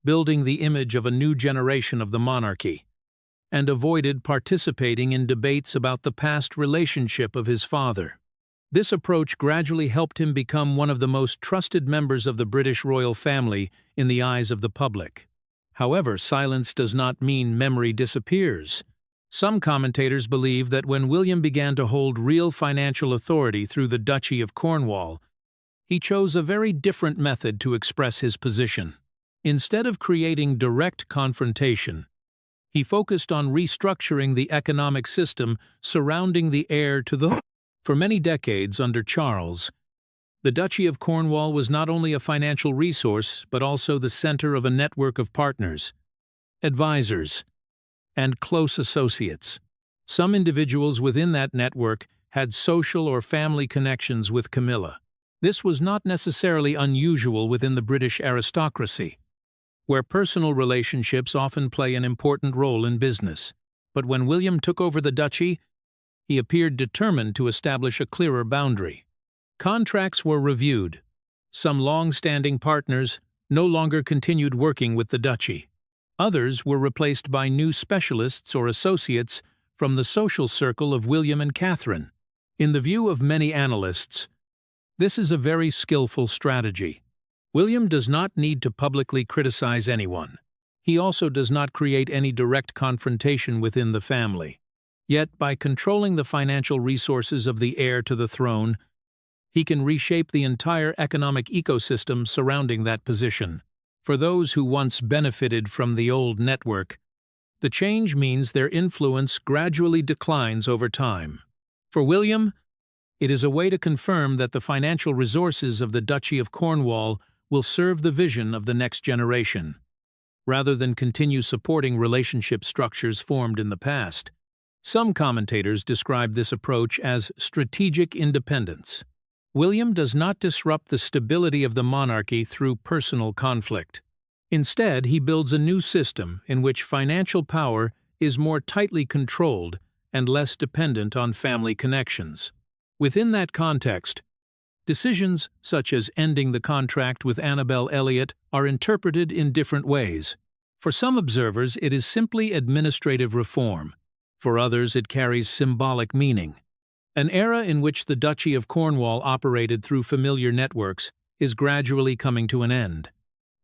building the image of a new generation of the monarchy, and avoided participating in debates about the past relationship of his father. This approach gradually helped him become one of the most trusted members of the British royal family in the eyes of the public. However, silence does not mean memory disappears. Some commentators believe that when William began to hold real financial authority through the Duchy of Cornwall, he chose a very different method to express his position. Instead of creating direct confrontation, he focused on restructuring the economic system surrounding the heir to the throne. For many decades under Charles, the Duchy of Cornwall was not only a financial resource but also the center of a network of partners, advisors, and close associates. Some individuals within that network had social or family connections with Camilla. This was not necessarily unusual within the British aristocracy, where personal relationships often play an important role in business. But when William took over the duchy, he appeared determined to establish a clearer boundary. Contracts were reviewed. Some long-standing partners no longer continued working with the duchy. Others were replaced by new specialists or associates from the social circle of William and Catherine. In the view of many analysts, this is a very skillful strategy. William does not need to publicly criticize anyone. He also does not create any direct confrontation within the family. Yet, by controlling the financial resources of the heir to the throne, he can reshape the entire economic ecosystem surrounding that position. For those who once benefited from the old network, the change means their influence gradually declines over time. For William, it is a way to confirm that the financial resources of the Duchy of Cornwall will serve the vision of the next generation, rather than continue supporting relationship structures formed in the past. Some commentators describe this approach as strategic independence. William does not disrupt the stability of the monarchy through personal conflict. Instead, he builds a new system in which financial power is more tightly controlled and less dependent on family connections. Within that context, decisions such as ending the contract with Annabel Elliot are interpreted in different ways. For some observers, it is simply administrative reform. For others, it carries symbolic meaning. An era in which the Duchy of Cornwall operated through familiar networks is gradually coming to an end.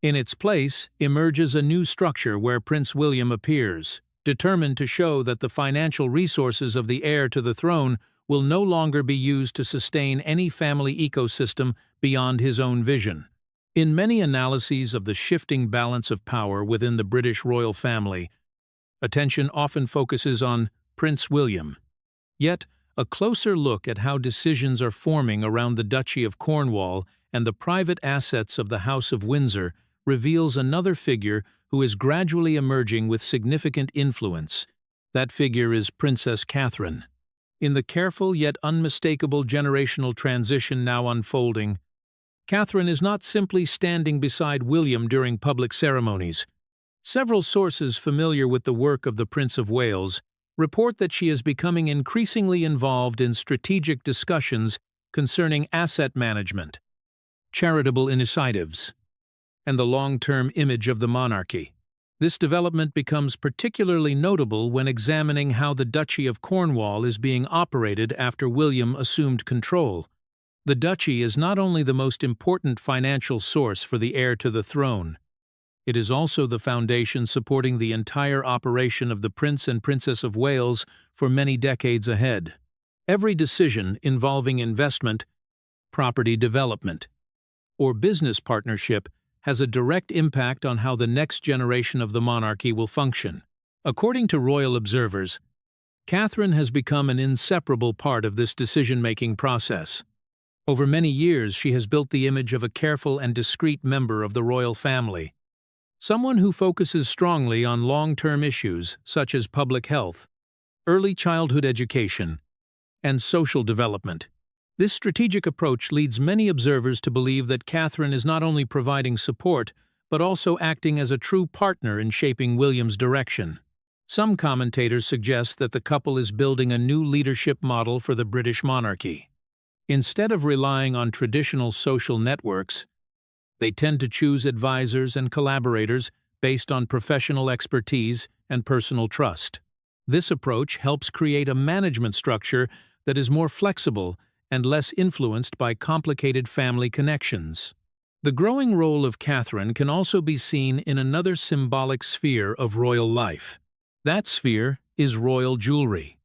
In its place emerges a new structure where Prince William appears, determined to show that the financial resources of the heir to the throne will no longer be used to sustain any family ecosystem beyond his own vision. In many analyses of the shifting balance of power within the British royal family, attention often focuses on Prince William. Yet, a closer look at how decisions are forming around the Duchy of Cornwall and the private assets of the House of Windsor reveals another figure who is gradually emerging with significant influence. That figure is Princess Catherine. In the careful yet unmistakable generational transition now unfolding, Catherine is not simply standing beside William during public ceremonies. Several sources familiar with the work of the Prince of Wales report that she is becoming increasingly involved in strategic discussions concerning asset management, charitable initiatives, and the long-term image of the monarchy. This development becomes particularly notable when examining how the Duchy of Cornwall is being operated after William assumed control. The duchy is not only the most important financial source for the heir to the throne, it is also the foundation supporting the entire operation of the Prince and Princess of Wales for many decades ahead. Every decision involving investment, property development, or business partnership has a direct impact on how the next generation of the monarchy will function. According to royal observers, Catherine has become an inseparable part of this decision-making process. Over many years, she has built the image of a careful and discreet member of the royal family, someone who focuses strongly on long-term issues such as public health, early childhood education, and social development. This strategic approach leads many observers to believe that Catherine is not only providing support, but also acting as a true partner in shaping William's direction. Some commentators suggest that the couple is building a new leadership model for the British monarchy. Instead of relying on traditional social networks, they tend to choose advisors and collaborators based on professional expertise and personal trust. This approach helps create a management structure that is more flexible and less influenced by complicated family connections. The growing role of Catherine can also be seen in another symbolic sphere of royal life. That sphere is royal jewelry.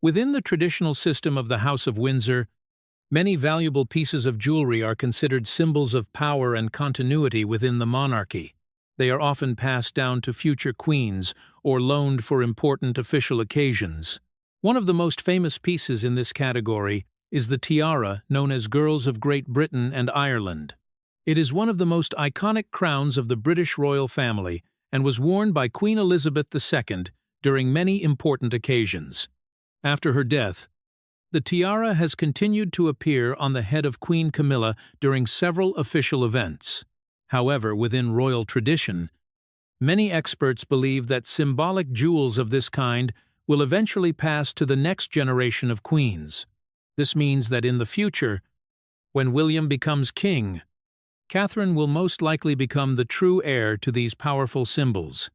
Within the traditional system of the House of Windsor, many valuable pieces of jewelry are considered symbols of power and continuity within the monarchy. They are often passed down to future queens or loaned for important official occasions. One of the most famous pieces in this category is the tiara known as Girls of Great Britain and Ireland. It is one of the most iconic crowns of the British royal family and was worn by Queen Elizabeth II during many important occasions. After her death, the tiara has continued to appear on the head of Queen Camila during several official events. However, within royal tradition, many experts believe that symbolic jewels of this kind will eventually pass to the next generation of queens. This means that in the future, when William becomes king, Catherine will most likely become the true heir to these powerful symbols.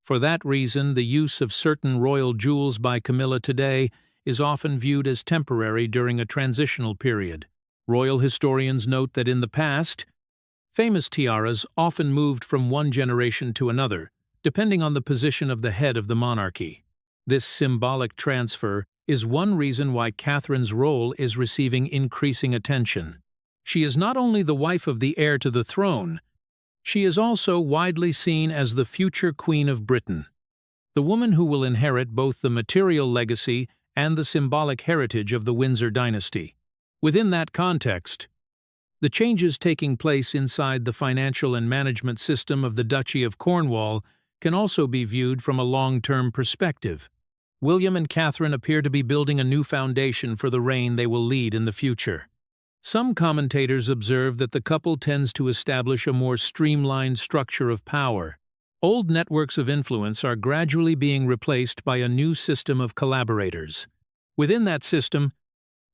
For that reason, the use of certain royal jewels by Camilla today is often viewed as temporary during a transitional period. Royal historians note that in the past, famous tiaras often moved from one generation to another, depending on the position of the head of the monarchy. This symbolic transfer is one reason why Catherine's role is receiving increasing attention. She is not only the wife of the heir to the throne, she is also widely seen as the future Queen of Britain, the woman who will inherit both the material legacy and the symbolic heritage of the Windsor dynasty. Within that context, the changes taking place inside the financial and management system of the Duchy of Cornwall can also be viewed from a long-term perspective. William and Catherine appear to be building a new foundation for the reign they will lead in the future. Some commentators observe that the couple tends to establish a more streamlined structure of power. Old networks of influence are gradually being replaced by a new system of collaborators. Within that system,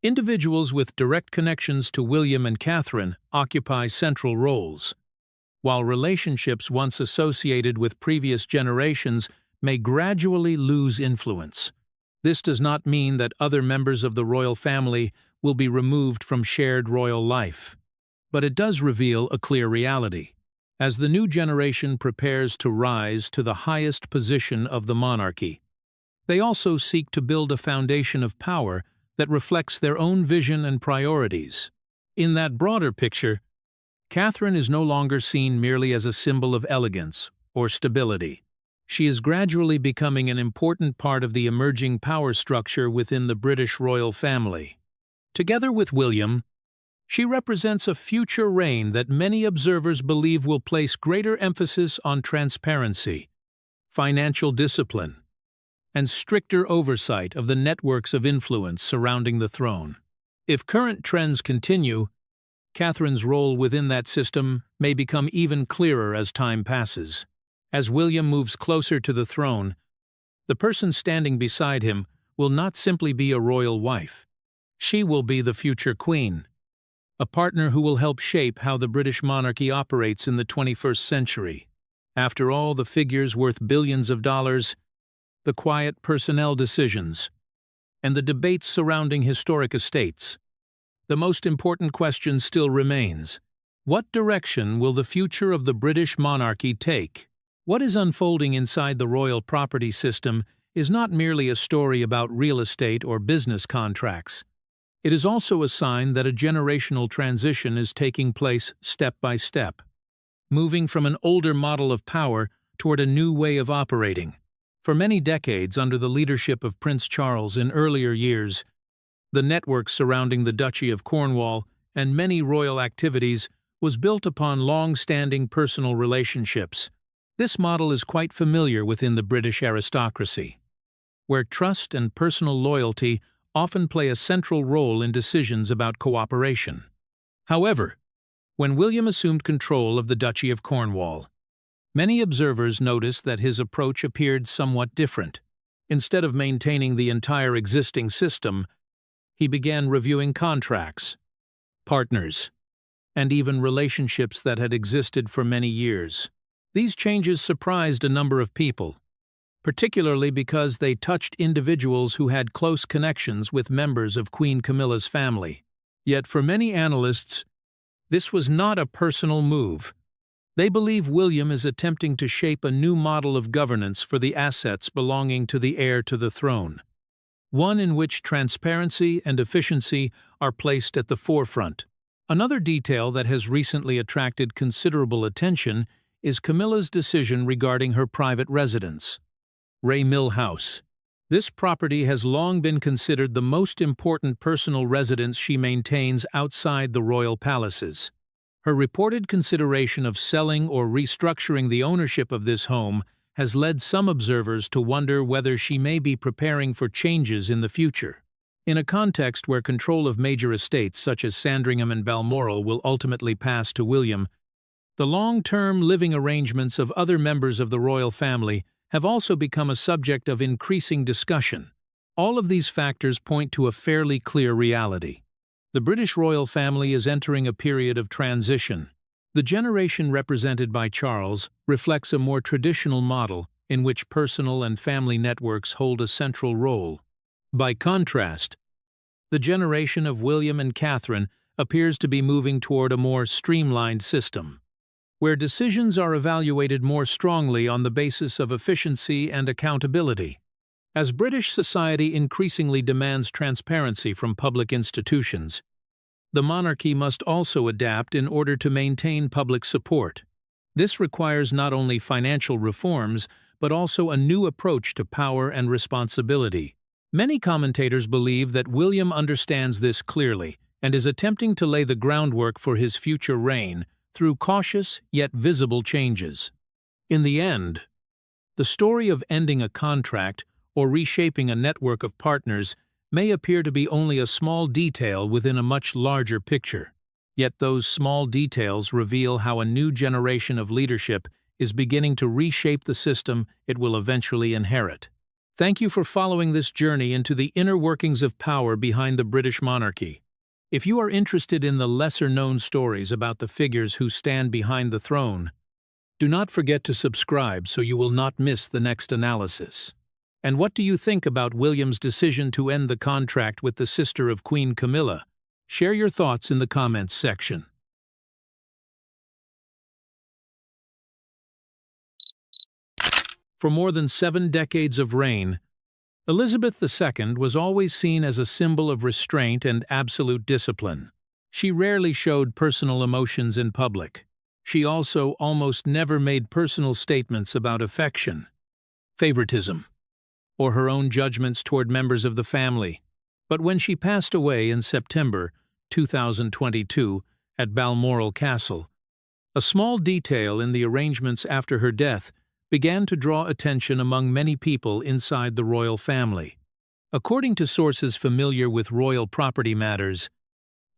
individuals with direct connections to William and Catherine occupy central roles, while relationships once associated with previous generations may gradually lose influence. This does not mean that other members of the royal family will be removed from shared royal life, but it does reveal a clear reality. As the new generation prepares to rise to the highest position of the monarchy, they also seek to build a foundation of power that reflects their own vision and priorities. In that broader picture, Catherine is no longer seen merely as a symbol of elegance or stability. She is gradually becoming an important part of the emerging power structure within the British royal family. Together with William, she represents a future reign that many observers believe will place greater emphasis on transparency, financial discipline, and stricter oversight of the networks of influence surrounding the throne. If current trends continue, Catherine's role within that system may become even clearer as time passes. As William moves closer to the throne, the person standing beside him will not simply be a royal wife. She will be the future queen, a partner who will help shape how the British monarchy operates in the 21st century. After all the figures worth billions of dollars, the quiet personnel decisions, and the debates surrounding historic estates, the most important question still remains: what direction will the future of the British monarchy take? What is unfolding inside the royal property system is not merely a story about real estate or business contracts. It is also a sign that a generational transition is taking place step by step, moving from an older model of power toward a new way of operating. For many decades under the leadership of Prince Charles in earlier years, the network surrounding the Duchy of Cornwall and many royal activities was built upon long-standing personal relationships, This model is quite familiar within the British aristocracy, where trust and personal loyalty often play a central role in decisions about cooperation. However, when William assumed control of the Duchy of Cornwall, many observers noticed that his approach appeared somewhat different. Instead of maintaining the entire existing system, he began reviewing contracts, partners, and even relationships that had existed for many years. These changes surprised a number of people, particularly because they touched individuals who had close connections with members of Queen Camilla's family. Yet for many analysts, this was not a personal move. They believe William is attempting to shape a new model of governance for the assets belonging to the heir to the throne, one in which transparency and efficiency are placed at the forefront. Another detail that has recently attracted considerable attention is Camilla's decision regarding her private residence, Ray Mill House. This property has long been considered the most important personal residence she maintains outside the royal palaces. Her reported consideration of selling or restructuring the ownership of this home has led some observers to wonder whether she may be preparing for changes in the future. In a context where control of major estates such as Sandringham and Balmoral will ultimately pass to William, the long-term living arrangements of other members of the royal family have also become a subject of increasing discussion. All of these factors point to a fairly clear reality. The British royal family is entering a period of transition. The generation represented by Charles reflects a more traditional model in which personal and family networks hold a central role. By contrast, the generation of William and Catherine appears to be moving toward a more streamlined system, where decisions are evaluated more strongly on the basis of efficiency and accountability. As British society increasingly demands transparency from public institutions, the monarchy must also adapt in order to maintain public support. This requires not only financial reforms, but also a new approach to power and responsibility. Many commentators believe that William understands this clearly and is attempting to lay the groundwork for his future reign through cautious yet visible changes. In the end, the story of ending a contract or reshaping a network of partners may appear to be only a small detail within a much larger picture. Yet those small details reveal how a new generation of leadership is beginning to reshape the system it will eventually inherit. Thank you for following this journey into the inner workings of power behind the British monarchy. If you are interested in the lesser-known stories about the figures who stand behind the throne, do not forget to subscribe so you will not miss the next analysis. And what do you think about William's decision to end the contract with the sister of Queen Camilla? Share your thoughts in the comments section. For more than 7 decades of reign, Elizabeth II was always seen as a symbol of restraint and absolute discipline. She rarely showed personal emotions in public. She also almost never made personal statements about affection, favoritism, or her own judgments toward members of the family. But when she passed away in September 2022 at Balmoral Castle, a small detail in the arrangements after her death began to draw attention among many people inside the royal family. According to sources familiar with royal property matters,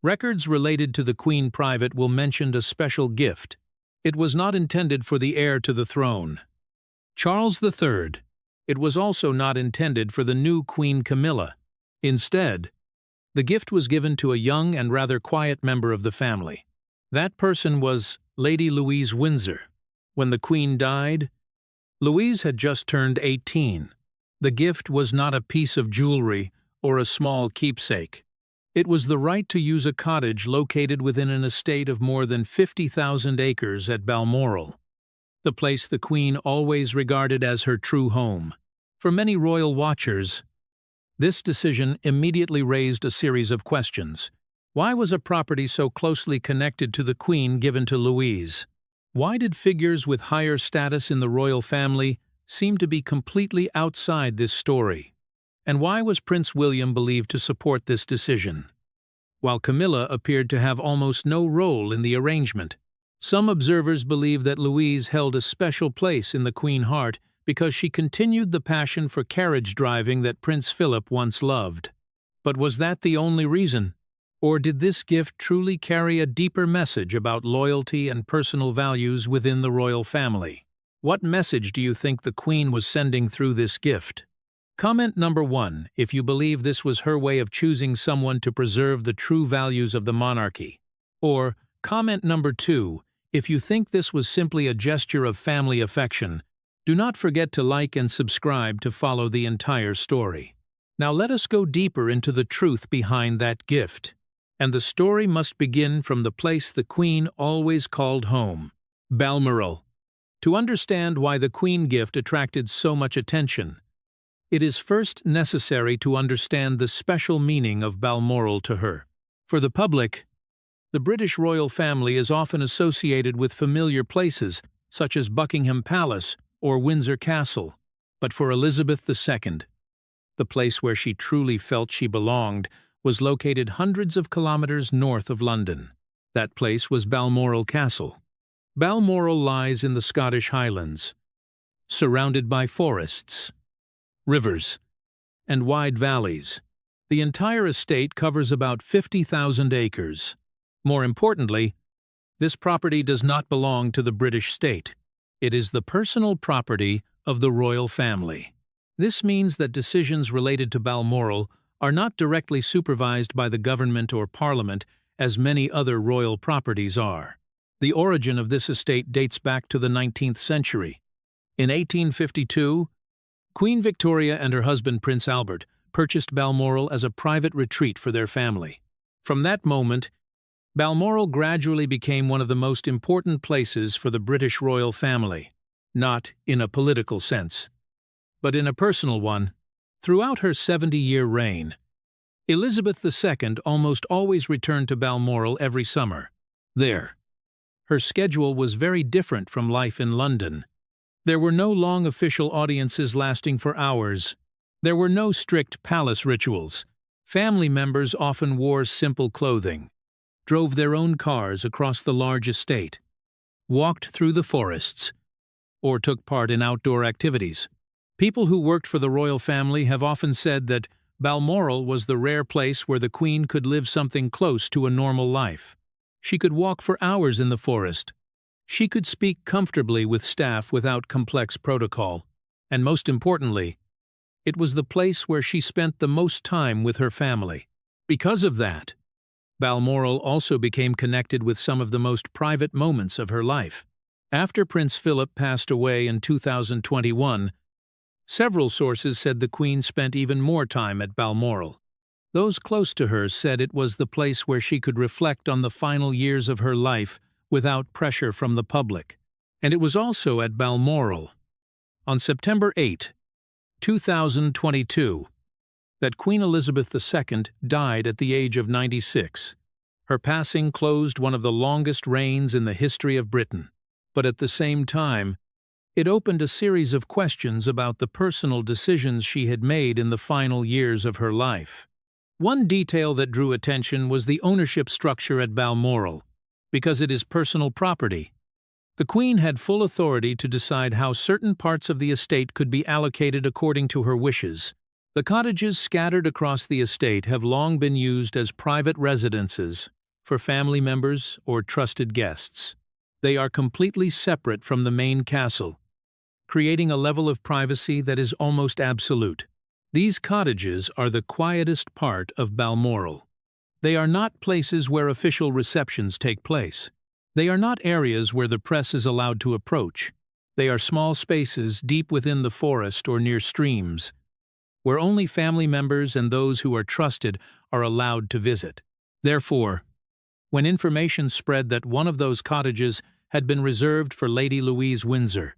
records related to the Queen Private will mention a special gift. It was not intended for the heir to the throne, Charles III. It was also not intended for the new Queen Camilla. Instead, the gift was given to a young and rather quiet member of the family. That person was Lady Louise Windsor. When the Queen died, Louise had just turned 18. The gift was not a piece of jewelry or a small keepsake. It was the right to use a cottage located within an estate of more than 50,000 acres at Balmoral, the place the Queen always regarded as her true home. For many royal watchers, this decision immediately raised a series of questions. Why was a property so closely connected to the Queen given to Louise? Why did figures with higher status in the royal family seem to be completely outside this story? And why was Prince William believed to support this decision, while Camilla appeared to have almost no role in the arrangement? Some observers believe that Louise held a special place in the Queen heart because she continued the passion for carriage driving that Prince Philip once loved. But was that the only reason? Or did this gift truly carry a deeper message about loyalty and personal values within the royal family? What message do you think the Queen was sending through this gift? Comment number 1 if you believe this was her way of choosing someone to preserve the true values of the monarchy. Or comment number 2 if you think this was simply a gesture of family affection. Do not forget to like and subscribe to follow the entire story. Now let us go deeper into the truth behind that gift. And the story must begin from the place the Queen always called home, Balmoral. To understand why the Queen gift attracted so much attention, it is first necessary to understand the special meaning of Balmoral to her. For the public, the British royal family is often associated with familiar places such as Buckingham Palace or Windsor Castle. But for Elizabeth II, the place where she truly felt she belonged was located hundreds of kilometers north of London. That place was Balmoral Castle. Balmoral lies in the Scottish Highlands, surrounded by forests, rivers, and wide valleys. The entire estate covers about 50,000 acres. More importantly, this property does not belong to the British state. It is the personal property of the royal family. This means that decisions related to Balmoral are not directly supervised by the government or parliament as many other royal properties are. The origin of this estate dates back to the 19th century. In 1852, Queen Victoria and her husband Prince Albert purchased Balmoral as a private retreat for their family. From that moment, Balmoral gradually became one of the most important places for the British royal family, not in a political sense, but in a personal one. Throughout her 70-year reign, Elizabeth II almost always returned to Balmoral every summer. There, her schedule was very different from life in London. There were no long official audiences lasting for hours. There were no strict palace rituals. Family members often wore simple clothing, drove their own cars across the large estate, walked through the forests, or took part in outdoor activities. People who worked for the royal family have often said that Balmoral was the rare place where the Queen could live something close to a normal life. She could walk for hours in the forest. She could speak comfortably with staff without complex protocol. And most importantly, it was the place where she spent the most time with her family. Because of that, Balmoral also became connected with some of the most private moments of her life. After Prince Philip passed away in 2021, several sources said the Queen spent even more time at Balmoral. Those close to her said it was the place where she could reflect on the final years of her life without pressure from the public. And it was also at Balmoral, on September 8, 2022, that Queen Elizabeth II died at the age of 96. Her passing closed one of the longest reigns in the history of Britain. But at the same time, it opened a series of questions about the personal decisions she had made in the final years of her life. One detail that drew attention was the ownership structure at Balmoral. Because it is personal property, the Queen had full authority to decide how certain parts of the estate could be allocated according to her wishes. The cottages scattered across the estate have long been used as private residences for family members or trusted guests. They are completely separate from the main castle, creating a level of privacy that is almost absolute. These cottages are the quietest part of Balmoral. They are not places where official receptions take place. They are not areas where the press is allowed to approach. They are small spaces deep within the forest or near streams, where only family members and those who are trusted are allowed to visit. Therefore, when information spread that one of those cottages had been reserved for Lady Louise Windsor,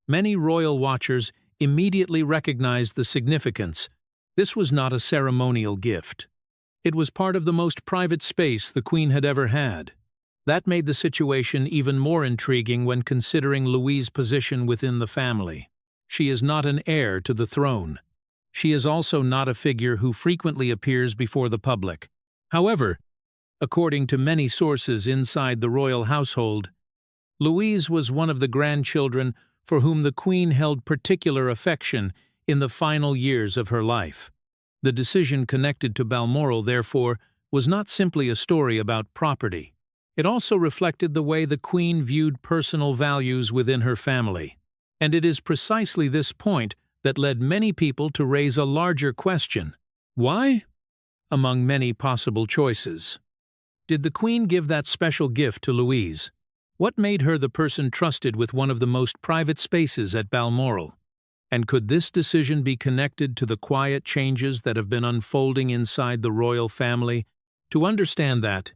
many royal watchers immediately recognized the significance. This was not a ceremonial gift. It was part of the most private space the Queen had ever had. That made the situation even more intriguing when considering Louise's position within the family. She is not an heir to the throne. She is also not a figure who frequently appears before the public. However, according to many sources inside the royal household, Louise was one of the grandchildren for whom the Queen held particular affection in the final years of her life. The decision connected to Balmoral, therefore, was not simply a story about property. It also reflected the way the Queen viewed personal values within her family. And it is precisely this point that led many people to raise a larger question. Why? Among many possible choices. Did the Queen give that special gift to Louise? What made her the person trusted with one of the most private spaces at Balmoral? And could this decision be connected to the quiet changes that have been unfolding inside the royal family? To understand that,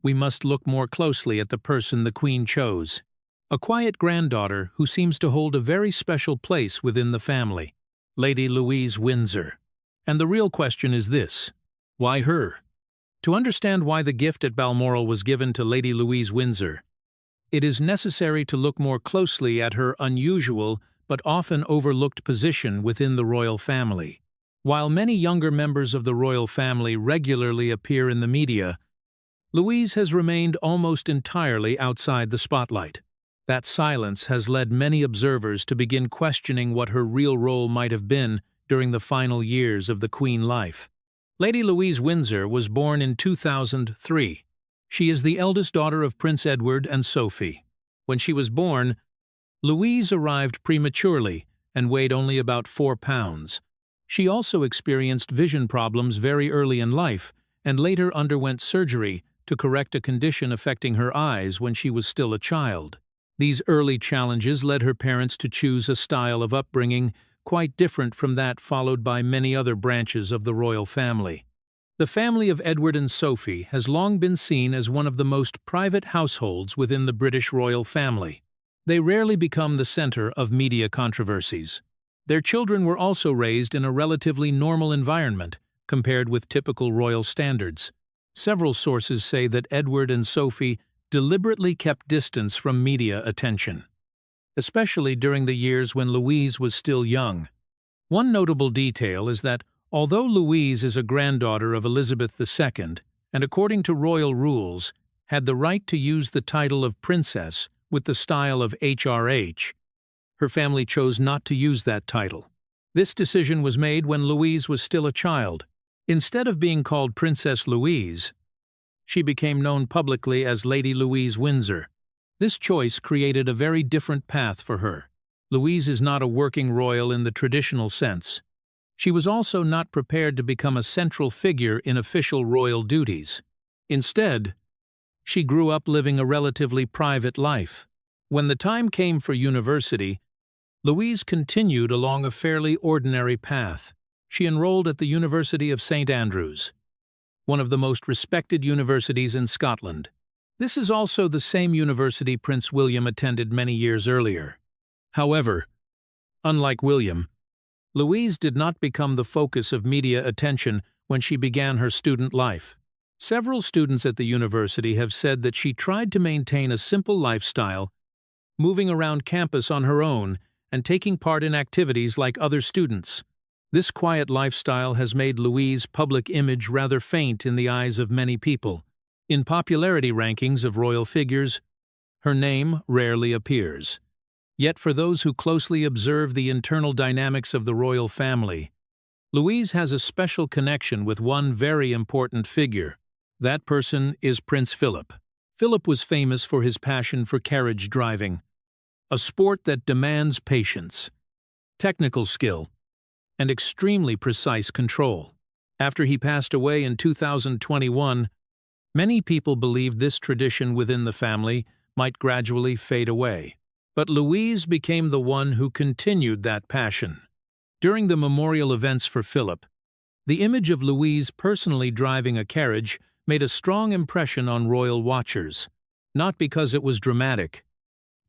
we must look more closely at the person the Queen chose. A quiet granddaughter who seems to hold a very special place within the family, Lady Louise Windsor. And the real question is this: why her? To understand why the gift at Balmoral was given to Lady Louise Windsor, it is necessary to look more closely at her unusual but often overlooked position within the royal family. While many younger members of the royal family regularly appear in the media, Louise has remained almost entirely outside the spotlight. That silence has led many observers to begin questioning what her real role might have been during the final years of the Queen life. Lady Louise Windsor was born in 2003. She is the eldest daughter of Prince Edward and Sophie. When she was born, Louise arrived prematurely and weighed only about 4 pounds. She also experienced vision problems very early in life and later underwent surgery to correct a condition affecting her eyes when she was still a child. These early challenges led her parents to choose a style of upbringing quite different from that followed by many other branches of the royal family. The family of Edward and Sophie has long been seen as one of the most private households within the British royal family. They rarely become the center of media controversies. Their children were also raised in a relatively normal environment compared with typical royal standards. Several sources say that Edward and Sophie deliberately kept distance from media attention, especially during the years when Louise was still young. One notable detail is that although Louise is a granddaughter of Elizabeth II, and according to royal rules, had the right to use the title of princess with the style of HRH, her family chose not to use that title. This decision was made when Louise was still a child. Instead of being called Princess Louise, she became known publicly as Lady Louise Windsor. This choice created a very different path for her. Louise is not a working royal in the traditional sense. She was also not prepared to become a central figure in official royal duties. Instead, she grew up living a relatively private life. When the time came for university, Louise continued along a fairly ordinary path. She enrolled at the University of St. Andrews, one of the most respected universities in Scotland. This is also the same university Prince William attended many years earlier. However, unlike William, Louise did not become the focus of media attention when she began her student life. Several students at the university have said that she tried to maintain a simple lifestyle, moving around campus on her own and taking part in activities like other students. This quiet lifestyle has made Louise's public image rather faint in the eyes of many people. In popularity rankings of royal figures, her name rarely appears. Yet for those who closely observe the internal dynamics of the royal family, Louise has a special connection with one very important figure. That person is Prince Philip. Philip was famous for his passion for carriage driving, a sport that demands patience, technical skill, and extremely precise control. After he passed away in 2021, many people believed this tradition within the family might gradually fade away. But Louise became the one who continued that passion. During the memorial events for Philip, the image of Louise personally driving a carriage made a strong impression on royal watchers, not because it was dramatic,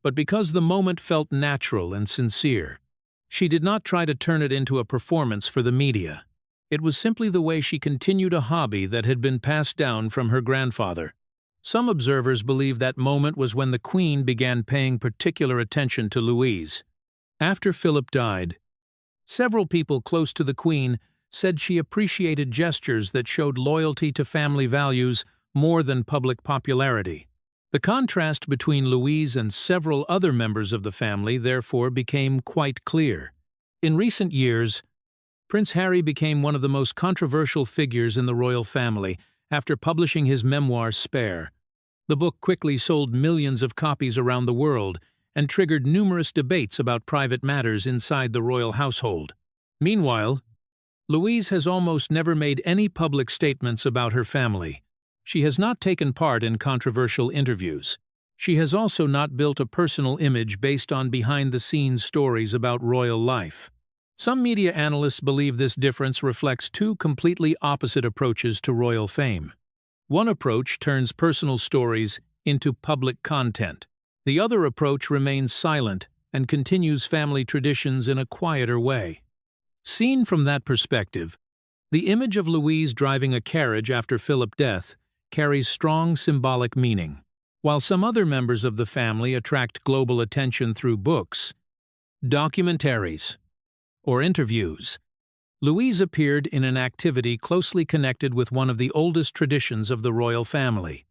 but because the moment felt natural and sincere. She did not try to turn it into a performance for the media. It was simply the way she continued a hobby that had been passed down from her grandfather. Some observers believe that moment was when the Queen began paying particular attention to Louise. After Philip died, several people close to the Queen said she appreciated gestures that showed loyalty to family values more than public popularity. The contrast between Louise and several other members of the family therefore became quite clear. In recent years, Prince Harry became one of the most controversial figures in the royal family after publishing his memoir Spare. The book quickly sold millions of copies around the world and triggered numerous debates about private matters inside the royal household. Meanwhile, Louise has almost never made any public statements about her family. She has not taken part in controversial interviews. She has also not built a personal image based on behind-the-scenes stories about royal life. Some media analysts believe this difference reflects two completely opposite approaches to royal fame. One approach turns personal stories into public content. The other approach remains silent and continues family traditions in a quieter way. Seen from that perspective, the image of Louise driving a carriage after Philip's death carries strong symbolic meaning. While some other members of the family attract global attention through books, documentaries, or interviews, Louise appeared in an activity closely connected with one of the oldest traditions of the royal family.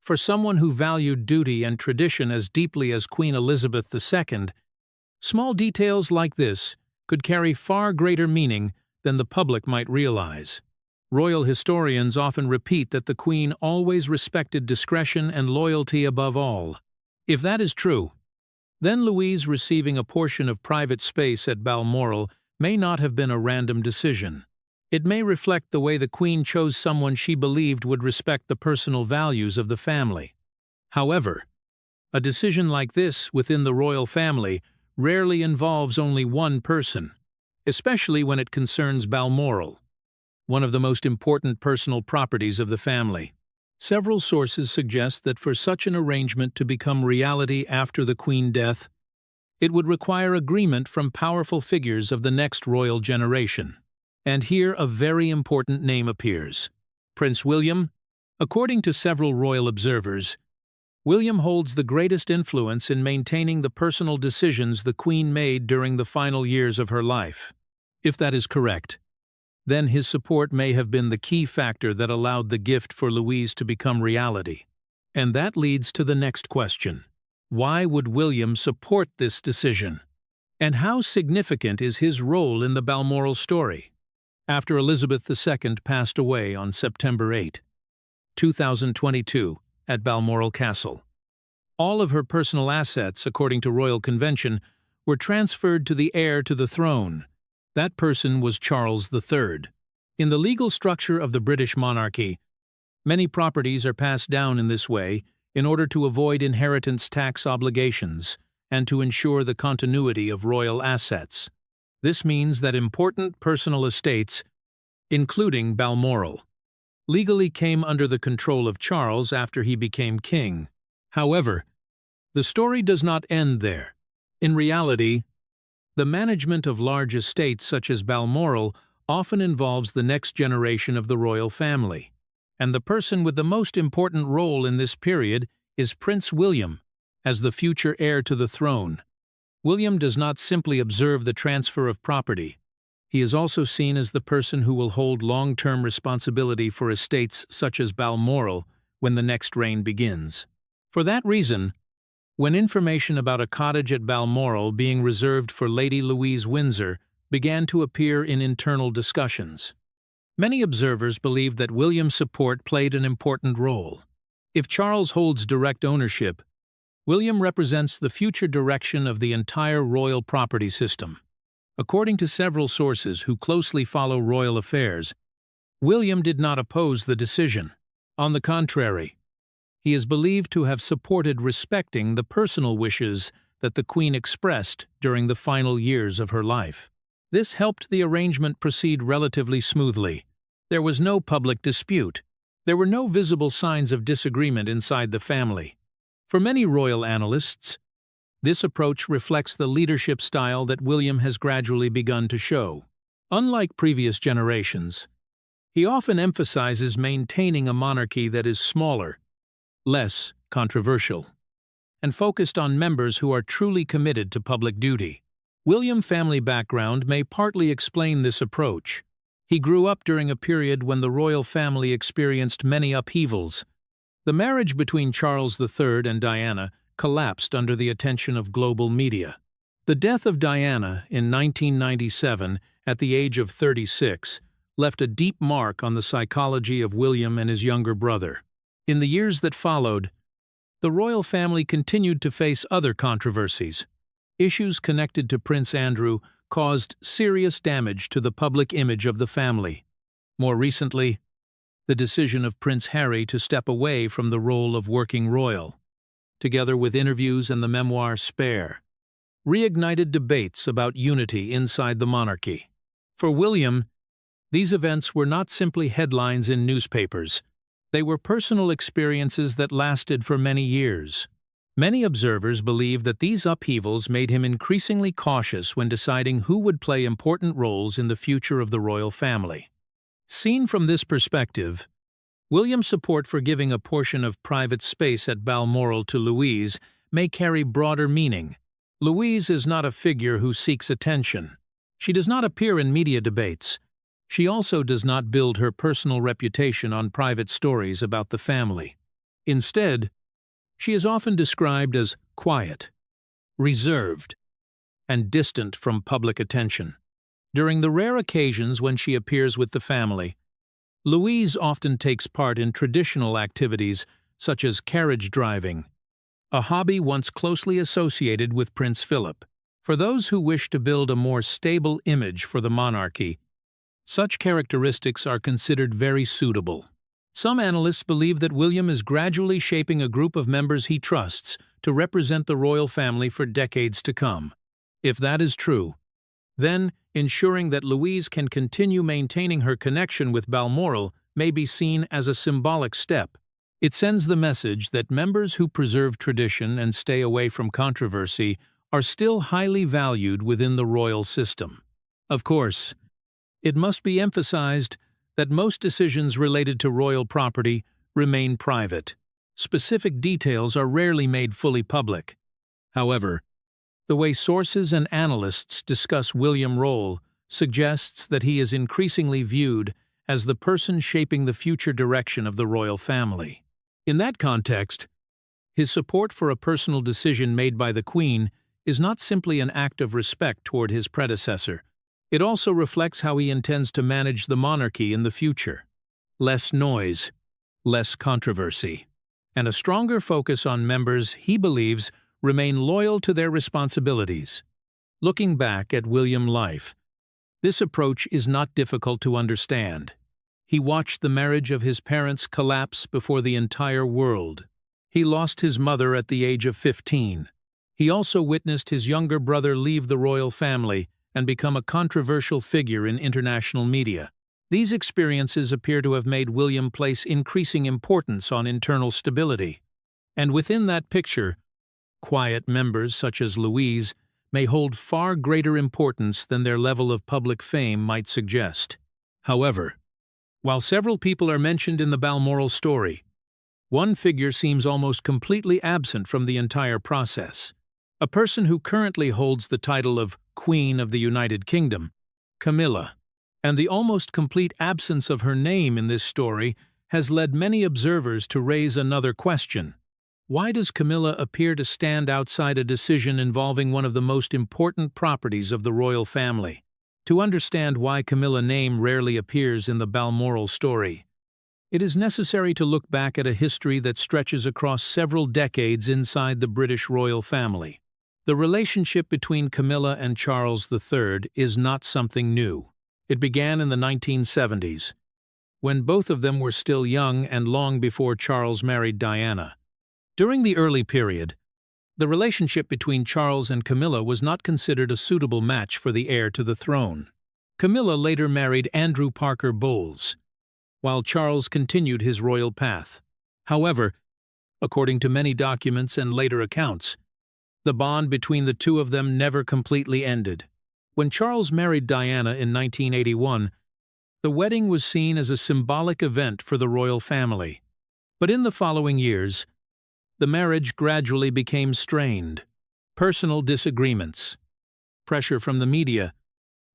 For someone who valued duty and tradition as deeply as Queen Elizabeth II, small details like this could carry far greater meaning than the public might realize. Royal historians often repeat that the Queen always respected discretion and loyalty above all. If that is true, then Louise receiving a portion of private space at Balmoral may not have been a random decision. It may reflect the way the Queen chose someone she believed would respect the personal values of the family. However, a decision like this within the royal family rarely involves only one person, especially when it concerns Balmoral, one of the most important personal properties of the family. Several sources suggest that for such an arrangement to become reality after the Queen's death, it would require agreement from powerful figures of the next royal generation. And here a very important name appears: Prince William. According to several royal observers, William holds the greatest influence in maintaining the personal decisions the Queen made during the final years of her life. If that is correct, then his support may have been the key factor that allowed the gift for Louise to become reality. And that leads to the next question. Why would William support this decision? And how significant is his role in the Balmoral story? After Elizabeth II passed away on September 8, 2022, at Balmoral Castle, all of her personal assets, according to royal convention, were transferred to the heir to the throne. That person was Charles III. In the legal structure of the British monarchy, many properties are passed down in this way in order to avoid inheritance tax obligations and to ensure the continuity of royal assets. This means that important personal estates, including Balmoral, legally came under the control of Charles after he became king. However, the story does not end there. In reality, the management of large estates such as Balmoral often involves the next generation of the royal family, and the person with the most important role in this period is Prince William, as the future heir to the throne. William does not simply observe the transfer of property. He is also seen as the person who will hold long-term responsibility for estates such as Balmoral when the next reign begins. For that reason, when information about a cottage at Balmoral being reserved for Lady Louise Windsor began to appear in internal discussions, many observers believed that William's support played an important role. If Charles holds direct ownership, William represents the future direction of the entire royal property system. According to several sources who closely follow royal affairs, William did not oppose the decision. On the contrary, he is believed to have supported respecting the personal wishes that the Queen expressed during the final years of her life. This helped the arrangement proceed relatively smoothly. There was no public dispute. There were no visible signs of disagreement inside the family. For many royal analysts, this approach reflects the leadership style that William has gradually begun to show. Unlike previous generations, he often emphasizes maintaining a monarchy that is smaller, less controversial, and focused on members who are truly committed to public duty. William's family background may partly explain this approach. He grew up during a period when the royal family experienced many upheavals. The marriage between Charles III and Diana collapsed under the attention of global media. The death of Diana in 1997, at the age of 36, left a deep mark on the psychology of William and his younger brother. In the years that followed, the royal family continued to face other controversies. Issues connected to Prince Andrew caused serious damage to the public image of the family. More recently, the decision of Prince Harry to step away from the role of working royal, together with interviews and the memoir Spare, reignited debates about unity inside the monarchy. For William, these events were not simply headlines in newspapers. They were personal experiences that lasted for many years. Many observers believe that these upheavals made him increasingly cautious when deciding who would play important roles in the future of the royal family. Seen from this perspective, William's support for giving a portion of private space at Balmoral to Louise may carry broader meaning. Louise is not a figure who seeks attention. She does not appear in media debates. She also does not build her personal reputation on private stories about the family. Instead, she is often described as quiet, reserved, and distant from public attention. During the rare occasions when she appears with the family, Louise often takes part in traditional activities such as carriage driving, a hobby once closely associated with Prince Philip. For those who wish to build a more stable image for the monarchy, such characteristics are considered very suitable. Some analysts believe that William is gradually shaping a group of members he trusts to represent the royal family for decades to come. If that is true, then ensuring that Louise can continue maintaining her connection with Balmoral may be seen as a symbolic step. It sends the message that members who preserve tradition and stay away from controversy are still highly valued within the royal system. Of course, it must be emphasized that most decisions related to royal property remain private. Specific details are rarely made fully public. However, the way sources and analysts discuss William's role suggests that he is increasingly viewed as the person shaping the future direction of the royal family. In that context, his support for a personal decision made by the Queen is not simply an act of respect toward his predecessor. It also reflects how he intends to manage the monarchy in the future. Less noise, less controversy, and a stronger focus on members he believes remain loyal to their responsibilities. Looking back at William's life, this approach is not difficult to understand. He watched the marriage of his parents collapse before the entire world. He lost his mother at the age of 15. He also witnessed his younger brother leave the royal family and become a controversial figure in international media. These experiences appear to have made William place increasing importance on internal stability. And within that picture, quiet members such as Louise may hold far greater importance than their level of public fame might suggest. However, while several people are mentioned in the Balmoral story, one figure seems almost completely absent from the entire process. A person who currently holds the title of Queen of the United Kingdom, Camila, and the almost complete absence of her name in this story has led many observers to raise another question. Why does Camila appear to stand outside a decision involving one of the most important properties of the royal family? To understand why Camila's name rarely appears in the Balmoral story, it is necessary to look back at a history that stretches across several decades inside the British royal family. The relationship between Camila and Charles III is not something new. It began in the 1970s, when both of them were still young and long before Charles married Diana. During the early period, the relationship between Charles and Camila was not considered a suitable match for the heir to the throne. Camila later married Andrew Parker Bowles, while Charles continued his royal path. However, according to many documents and later accounts, the bond between the two of them never completely ended. When Charles married Diana in 1981, the wedding was seen as a symbolic event for the royal family. But in the following years, the marriage gradually became strained. Personal disagreements, pressure from the media,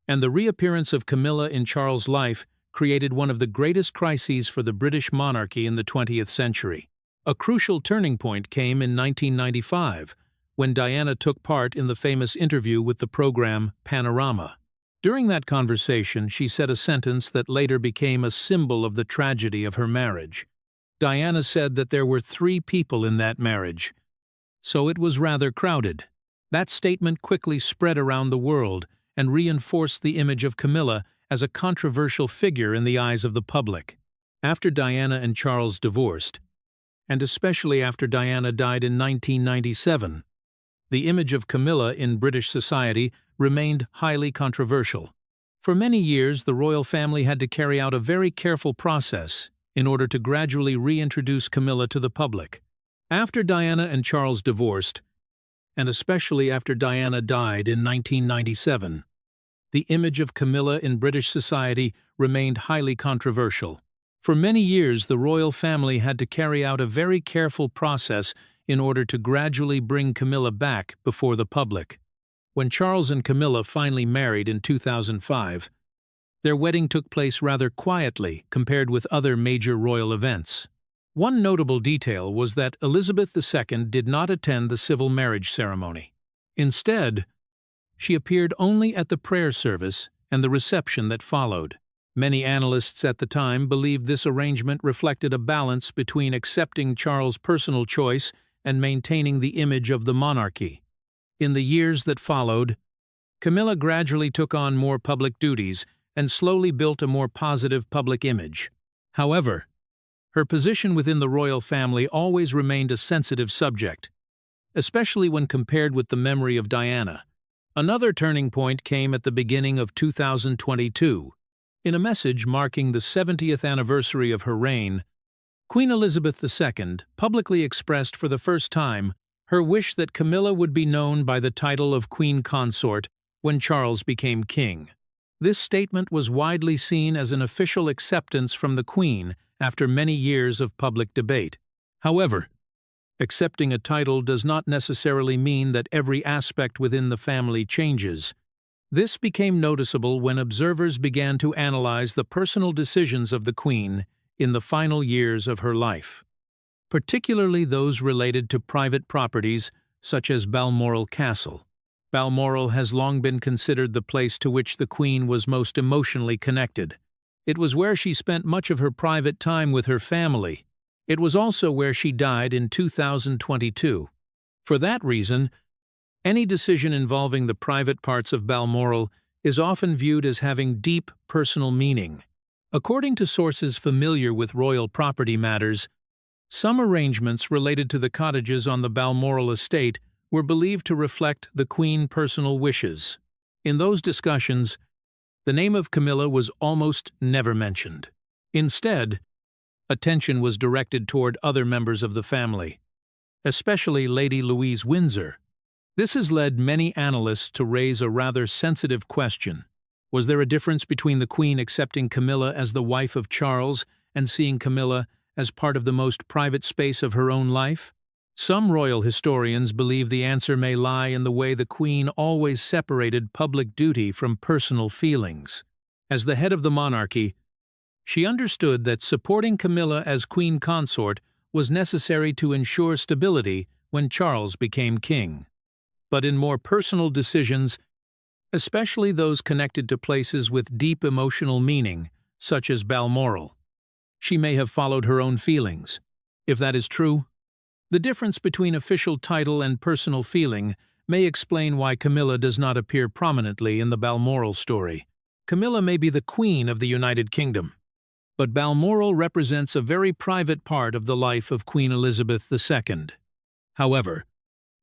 and the reappearance of Camila in Charles' life created one of the greatest crises for the British monarchy in the 20th century. A crucial turning point came in 1995, when Diana took part in the famous interview with the program Panorama. During that conversation, she said a sentence that later became a symbol of the tragedy of her marriage. Diana said that there were 3 people in that marriage, so it was rather crowded. That statement quickly spread around the world and reinforced the image of Camilla as a controversial figure in the eyes of the public. After Diana and Charles divorced, and especially after Diana died in 1997, the image of Camilla in British society remained highly controversial. For many years, the royal family had to carry out a very careful process in order to gradually reintroduce Camilla to the public. After Diana and Charles divorced, and especially after Diana died in 1997, the image of Camilla in British society remained highly controversial. For many years, the royal family had to carry out a very careful process in order to gradually bring Camilla back before the public. When Charles and Camilla finally married in 2005, their wedding took place rather quietly compared with other major royal events. One notable detail was that Elizabeth II did not attend the civil marriage ceremony. Instead, she appeared only at the prayer service and the reception that followed. Many analysts at the time believed this arrangement reflected a balance between accepting Charles' personal choice and maintaining the image of the monarchy. In the years that followed, Camilla gradually took on more public duties and slowly built a more positive public image. However, her position within the royal family always remained a sensitive subject, especially when compared with the memory of Diana. Another turning point came at the beginning of 2022. In a message marking the 70th anniversary of her reign, Queen Elizabeth II publicly expressed for the first time her wish that Camilla would be known by the title of Queen Consort when Charles became king. This statement was widely seen as an official acceptance from the Queen after many years of public debate. However, accepting a title does not necessarily mean that every aspect within the family changes. This became noticeable when observers began to analyze the personal decisions of the Queen in the final years of her life, particularly those related to private properties such as Balmoral Castle. Balmoral has long been considered the place to which the Queen was most emotionally connected. It was where she spent much of her private time with her family. It was also where she died in 2022. For that reason, any decision involving the private parts of Balmoral is often viewed as having deep personal meaning. According to sources familiar with royal property matters, some arrangements related to the cottages on the Balmoral estate were believed to reflect the Queen's personal wishes. In those discussions, the name of Camilla was almost never mentioned. Instead, attention was directed toward other members of the family, especially Lady Louise Windsor. This has led many analysts to raise a rather sensitive question. Was there a difference between the Queen accepting Camilla as the wife of Charles and seeing Camilla as part of the most private space of her own life? Some royal historians believe the answer may lie in the way the Queen always separated public duty from personal feelings. As the head of the monarchy, she understood that supporting Camilla as Queen Consort was necessary to ensure stability when Charles became king. But in more personal decisions, especially those connected to places with deep emotional meaning, such as Balmoral, she may have followed her own feelings. If that is true, the difference between official title and personal feeling may explain why Camilla does not appear prominently in the Balmoral story. Camilla may be the Queen of the United Kingdom, but Balmoral represents a very private part of the life of Queen Elizabeth II. However,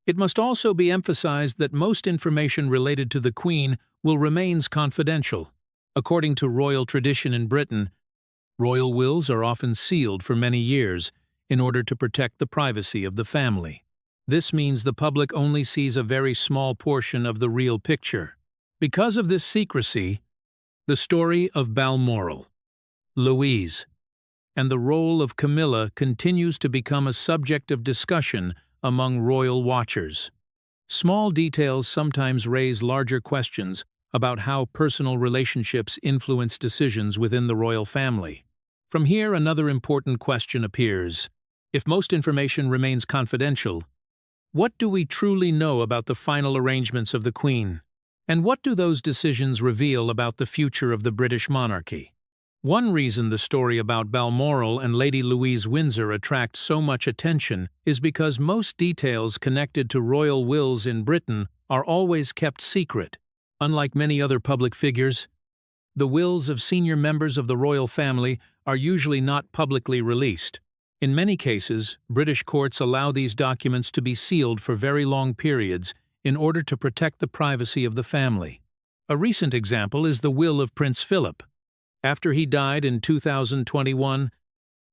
it must also be emphasized that most information related to the Queen will remain confidential. According to royal tradition in Britain, royal wills are often sealed for many years in order to protect the privacy of the family. This means the public only sees a very small portion of the real picture. Because of this secrecy, the story of Balmoral, Louise, and the role of Camilla continues to become a subject of discussion among royal watchers. Small details sometimes raise larger questions about how personal relationships influence decisions within the royal family. From here, another important question appears. If most information remains confidential, what do we truly know about the final arrangements of the Queen? And what do those decisions reveal about the future of the British monarchy? One reason the story about Balmoral and Lady Louise Windsor attracts so much attention is because most details connected to royal wills in Britain are always kept secret. Unlike many other public figures, the wills of senior members of the royal family are usually not publicly released. In many cases, British courts allow these documents to be sealed for very long periods in order to protect the privacy of the family. A recent example is the will of Prince Philip. After he died in 2021,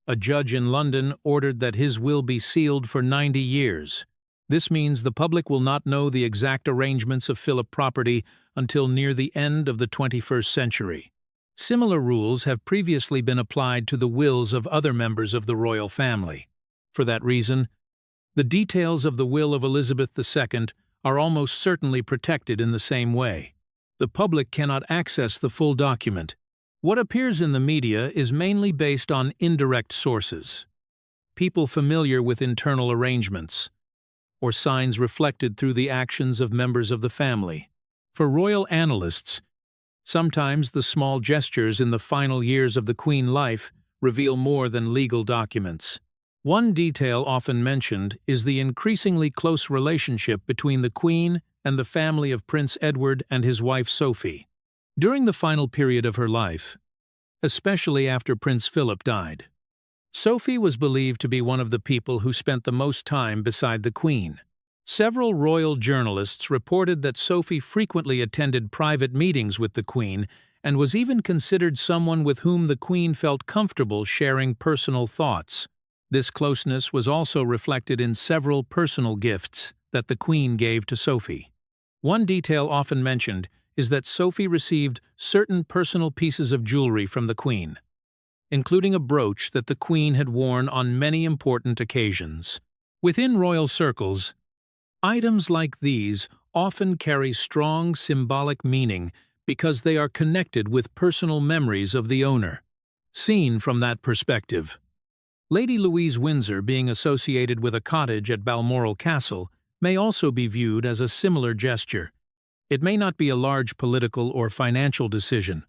a judge in London ordered that his will be sealed for 90 years. This means the public will not know the exact arrangements of Philip property until near the end of the 21st century. Similar rules have previously been applied to the wills of other members of the royal family. For that reason, the details of the will of Elizabeth II are almost certainly protected in the same way. The public cannot access the full document. What appears in the media is mainly based on indirect sources, people familiar with internal arrangements, or signs reflected through the actions of members of the family. For royal analysts, sometimes the small gestures in the final years of the Queen's life reveal more than legal documents. One detail often mentioned is the increasingly close relationship between the Queen and the family of Prince Edward and his wife Sophie. During the final period of her life, especially after Prince Philip died, Sophie was believed to be one of the people who spent the most time beside the Queen. Several royal journalists reported that Sophie frequently attended private meetings with the Queen and was even considered someone with whom the Queen felt comfortable sharing personal thoughts. This closeness was also reflected in several personal gifts that the Queen gave to Sophie. One detail often mentioned is that Sophie received certain personal pieces of jewelry from the Queen, including a brooch that the Queen had worn on many important occasions. Within royal circles, items like these often carry strong symbolic meaning because they are connected with personal memories of the owner. Seen from that perspective, Lady Louise Windsor being associated with a cottage at Balmoral Castle may also be viewed as a similar gesture. It may not be a large political or financial decision,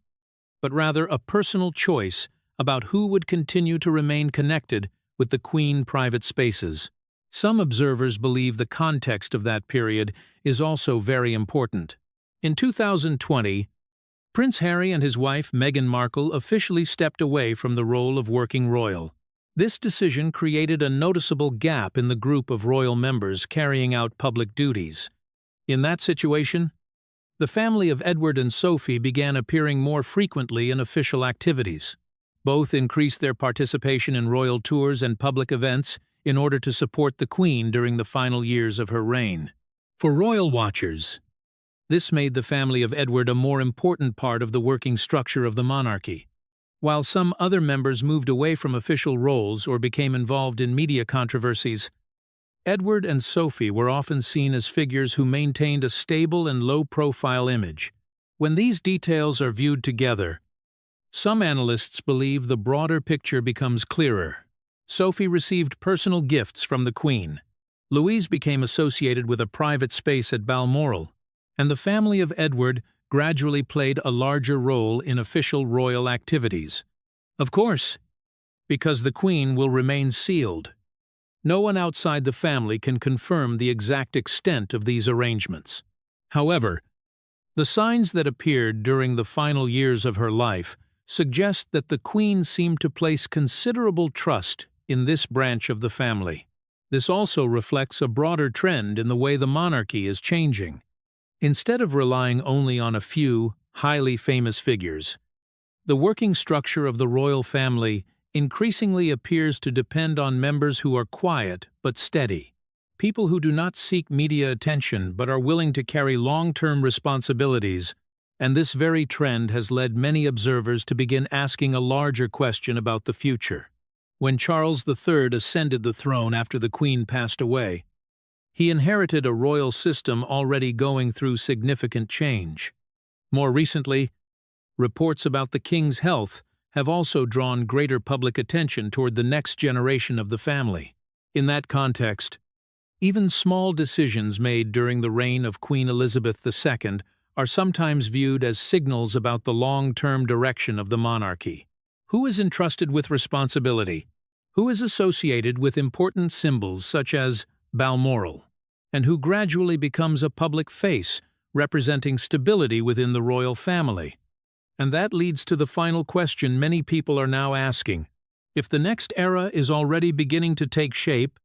but rather a personal choice about who would continue to remain connected with the Queen's private spaces. Some observers believe the context of that period is also very important. In 2020, Prince Harry and his wife Meghan Markle officially stepped away from the role of working royal. This decision created a noticeable gap in the group of royal members carrying out public duties. In that situation, the family of Edward and Sophie began appearing more frequently in official activities. Both increased their participation in royal tours and public events in order to support the Queen during the final years of her reign. For royal watchers, this made the family of Edward a more important part of the working structure of the monarchy. While some other members moved away from official roles or became involved in media controversies, Edward and Sophie were often seen as figures who maintained a stable and low-profile image. When these details are viewed together, some analysts believe the broader picture becomes clearer. Sophie received personal gifts from the Queen. Louise became associated with a private space at Balmoral, and the family of Edward gradually played a larger role in official royal activities. Of course, because the Queen will remain sealed, no one outside the family can confirm the exact extent of these arrangements. However, the signs that appeared during the final years of her life suggest that the Queen seemed to place considerable trust in this branch of the family. This also reflects a broader trend in the way the monarchy is changing. Instead of relying only on a few highly famous figures, the working structure of the royal family increasingly appears to depend on members who are quiet but steady, people who do not seek media attention but are willing to carry long-term responsibilities, and this very trend has led many observers to begin asking a larger question about the future. When Charles III ascended the throne after the Queen passed away, he inherited a royal system already going through significant change. More recently, reports about the King's health have also drawn greater public attention toward the next generation of the family. In that context, even small decisions made during the reign of Queen Elizabeth II are sometimes viewed as signals about the long-term direction of the monarchy. Who is entrusted with responsibility? Who is associated with important symbols such as Balmoral? And who gradually becomes a public face, representing stability within the royal family? And that leads to the final question many people are now asking. If the next era is already beginning to take shape,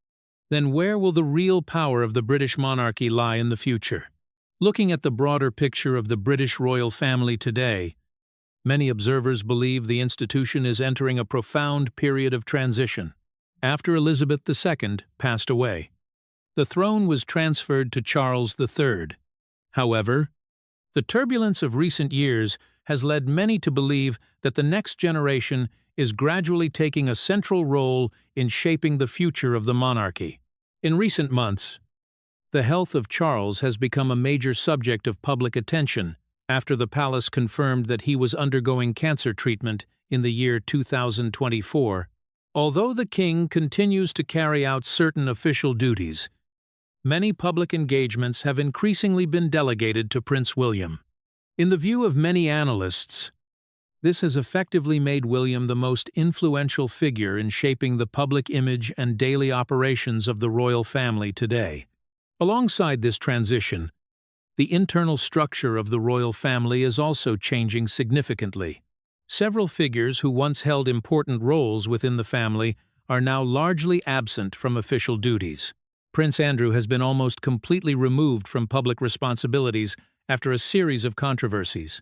then where will the real power of the British monarchy lie in the future? Looking at the broader picture of the British royal family today, many observers believe the institution is entering a profound period of transition. After Elizabeth II passed away, the throne was transferred to Charles III. However, the turbulence of recent years has led many to believe that the next generation is gradually taking a central role in shaping the future of the monarchy. In recent months, the health of Charles has become a major subject of public attention after the palace confirmed that he was undergoing cancer treatment in the year 2024. Although the king continues to carry out certain official duties, many public engagements have increasingly been delegated to Prince William. In the view of many analysts, this has effectively made William the most influential figure in shaping the public image and daily operations of the royal family today. Alongside this transition, the internal structure of the royal family is also changing significantly. Several figures who once held important roles within the family are now largely absent from official duties. Prince Andrew has been almost completely removed from public responsibilities after a series of controversies.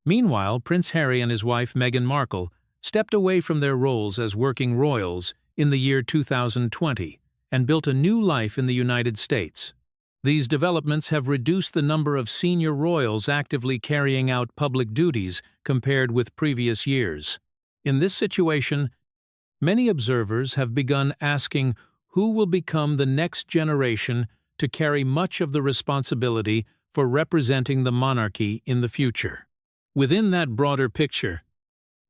Meanwhile, Prince Harry and his wife Meghan Markle stepped away from their roles as working royals in the year 2020 and built a new life in the United States. These developments have reduced the number of senior royals actively carrying out public duties compared with previous years. In this situation, many observers have begun asking who will become the next generation to carry much of the responsibility for representing the monarchy in the future. Within that broader picture,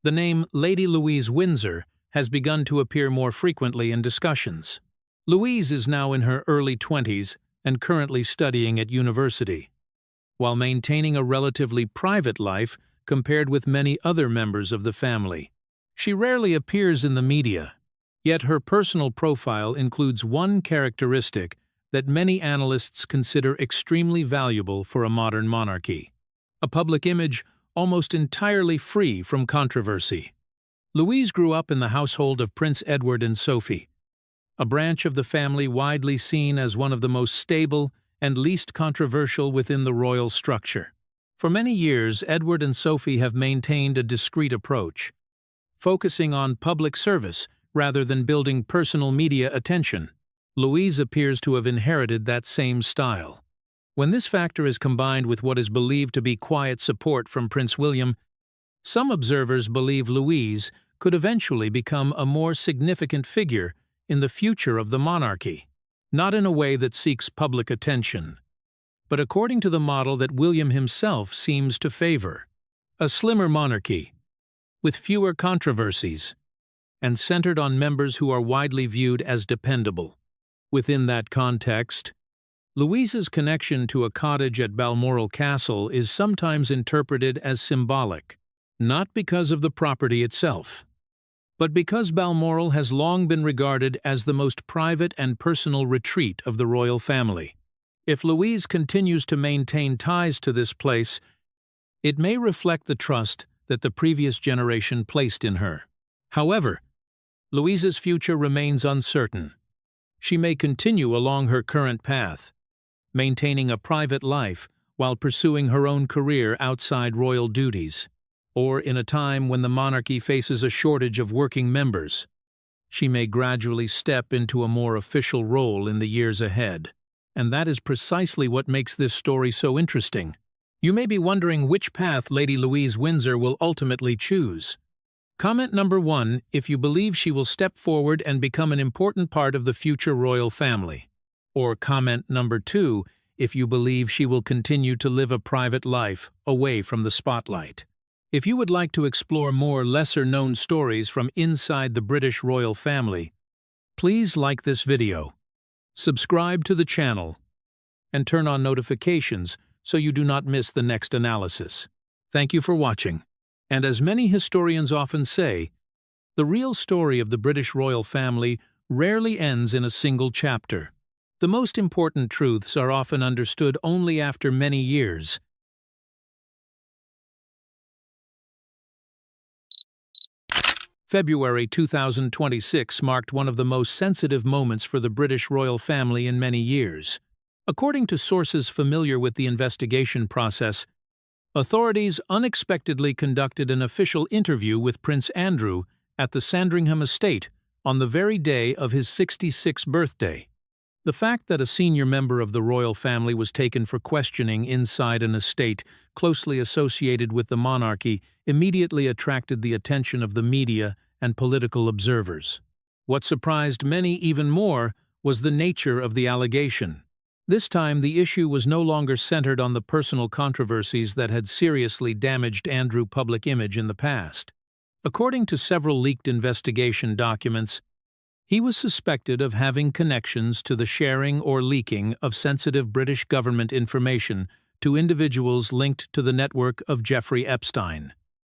the name Lady Louise Windsor has begun to appear more frequently in discussions. Louise is now in her early 20s and currently studying at university. While maintaining a relatively private life compared with many other members of the family, she rarely appears in the media. Yet her personal profile includes one characteristic that many analysts consider extremely valuable for a modern monarchy: a public image almost entirely free from controversy. Louise grew up in the household of Prince Edward and Sophie, a branch of the family widely seen as one of the most stable and least controversial within the royal structure. For many years, Edward and Sophie have maintained a discreet approach, focusing on public service rather than building personal media attention. Louise appears to have inherited that same style. When this factor is combined with what is believed to be quiet support from Prince William, some observers believe Louise could eventually become a more significant figure in the future of the monarchy, not in a way that seeks public attention, but according to the model that William himself seems to favor: a slimmer monarchy, with fewer controversies, and centered on members who are widely viewed as dependable. Within that context, Louise's connection to a cottage at Balmoral Castle is sometimes interpreted as symbolic, not because of the property itself, but because Balmoral has long been regarded as the most private and personal retreat of the royal family. If Louise continues to maintain ties to this place, it may reflect the trust that the previous generation placed in her. However, Louise's future remains uncertain. She may continue along her current path, maintaining a private life while pursuing her own career outside royal duties. Or in a time when the monarchy faces a shortage of working members, she may gradually step into a more official role in the years ahead. And that is precisely what makes this story so interesting. You may be wondering which path Lady Louise Windsor will ultimately choose. Comment number 1 if you believe she will step forward and become an important part of the future royal family. Or comment number 2 if you believe she will continue to live a private life away from the spotlight. If you would like to explore more lesser-known stories from inside the British royal family, Please like this video, subscribe to the channel, and turn on notifications so you do not miss the next analysis. Thank you for watching. And as many historians often say, the real story of the British royal family rarely ends in a single chapter. The most important truths are often understood only after many years. February 2026 marked one of the most sensitive moments for the British royal family in many years. According to sources familiar with the investigation process, authorities unexpectedly conducted an official interview with Prince Andrew at the Sandringham estate on the very day of his 66th birthday. The fact that a senior member of the royal family was taken for questioning inside an estate closely associated with the monarchy immediately attracted the attention of the media and political observers. What surprised many even more was the nature of the allegation. This time, the issue was no longer centered on the personal controversies that had seriously damaged Andrew's public image in the past. According to several leaked investigation documents, he was suspected of having connections to the sharing or leaking of sensitive British government information to individuals linked to the network of Jeffrey Epstein.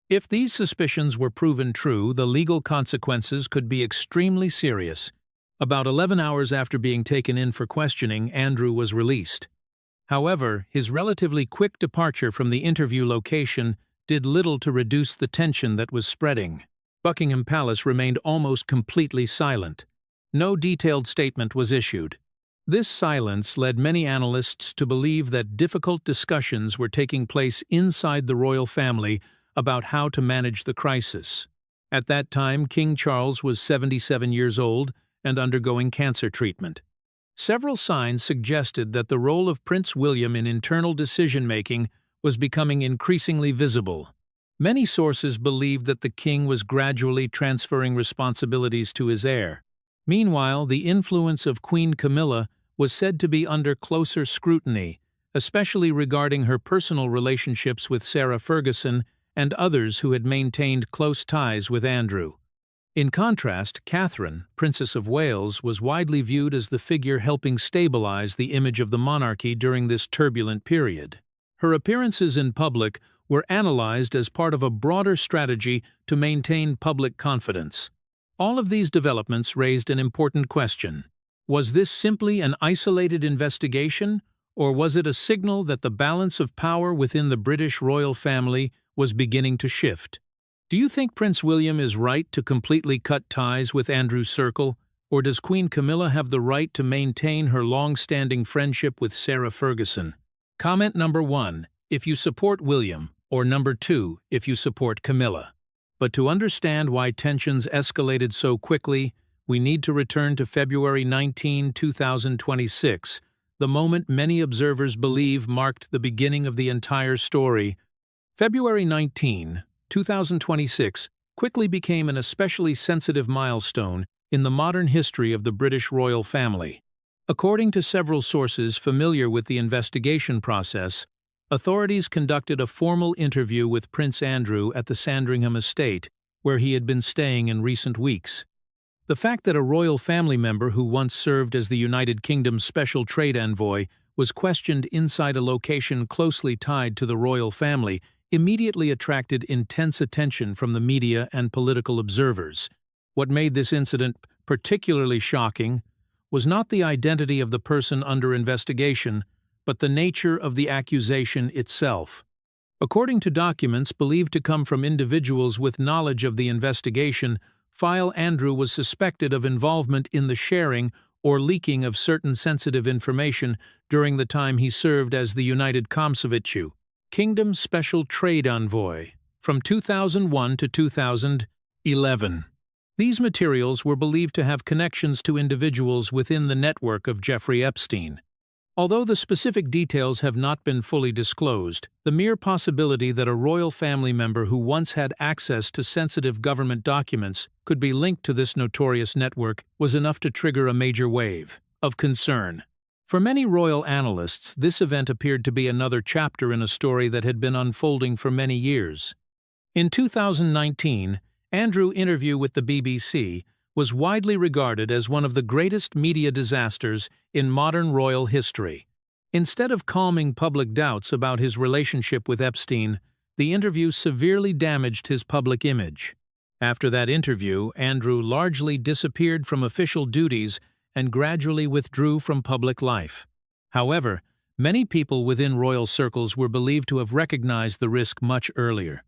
If these suspicions were proven true, the legal consequences could be extremely serious. About 11 hours after being taken in for questioning, Andrew was released. However, his relatively quick departure from the interview location did little to reduce the tension that was spreading. Buckingham Palace remained almost completely silent. No detailed statement was issued. This silence led many analysts to believe that difficult discussions were taking place inside the royal family about how to manage the crisis. At that time, King Charles was 77 years old and undergoing cancer treatment. Several signs suggested that the role of Prince William in internal decision-making was becoming increasingly visible. Many sources believed that the king was gradually transferring responsibilities to his heir. Meanwhile, the influence of Queen Camila was said to be under closer scrutiny, especially regarding her personal relationships with Sarah Ferguson and others who had maintained close ties with Andrew. In contrast, Catherine, Princess of Wales, was widely viewed as the figure helping stabilize the image of the monarchy during this turbulent period. Her appearances in public were analyzed as part of a broader strategy to maintain public confidence. All of these developments raised an important question. Was this simply an isolated investigation, or was it a signal that the balance of power within the British royal family was beginning to shift? Do you think Prince William is right to completely cut ties with Andrew's circle, or does Queen Camilla have the right to maintain her long-standing friendship with Sarah Ferguson? Comment number 1, if you support William, or number 2, if you support Camilla. But to understand why tensions escalated so quickly, we need to return to February 19, 2026, the moment many observers believe marked the beginning of the entire story. February 19, 2026 quickly became an especially sensitive milestone in the modern history of the British royal family. According to several sources familiar with the investigation process, authorities conducted a formal interview with Prince Andrew at the Sandringham estate, where he had been staying in recent weeks. The fact that a royal family member who once served as the United Kingdom's special trade envoy was questioned inside a location closely tied to the royal family immediately attracted intense attention from the media and political observers. What made this incident particularly shocking was not the identity of the person under investigation, but the nature of the accusation itself. According to documents believed to come from individuals with knowledge of the investigation, Andrew was suspected of involvement in the sharing or leaking of certain sensitive information during the time he served as the United Kingdom's Special Trade Envoy, from 2001 to 2011. These materials were believed to have connections to individuals within the network of Jeffrey Epstein. Although the specific details have not been fully disclosed, the mere possibility that a royal family member who once had access to sensitive government documents could be linked to this notorious network was enough to trigger a major wave of concern. For many royal analysts, this event appeared to be another chapter in a story that had been unfolding for many years. In 2019, Andrew's interview with the BBC was widely regarded as one of the greatest media disasters in modern royal history. Instead of calming public doubts about his relationship with Epstein, the interview severely damaged his public image. After that interview, Andrew largely disappeared from official duties and gradually withdrew from public life. However, many people within royal circles were believed to have recognized the risk much earlier.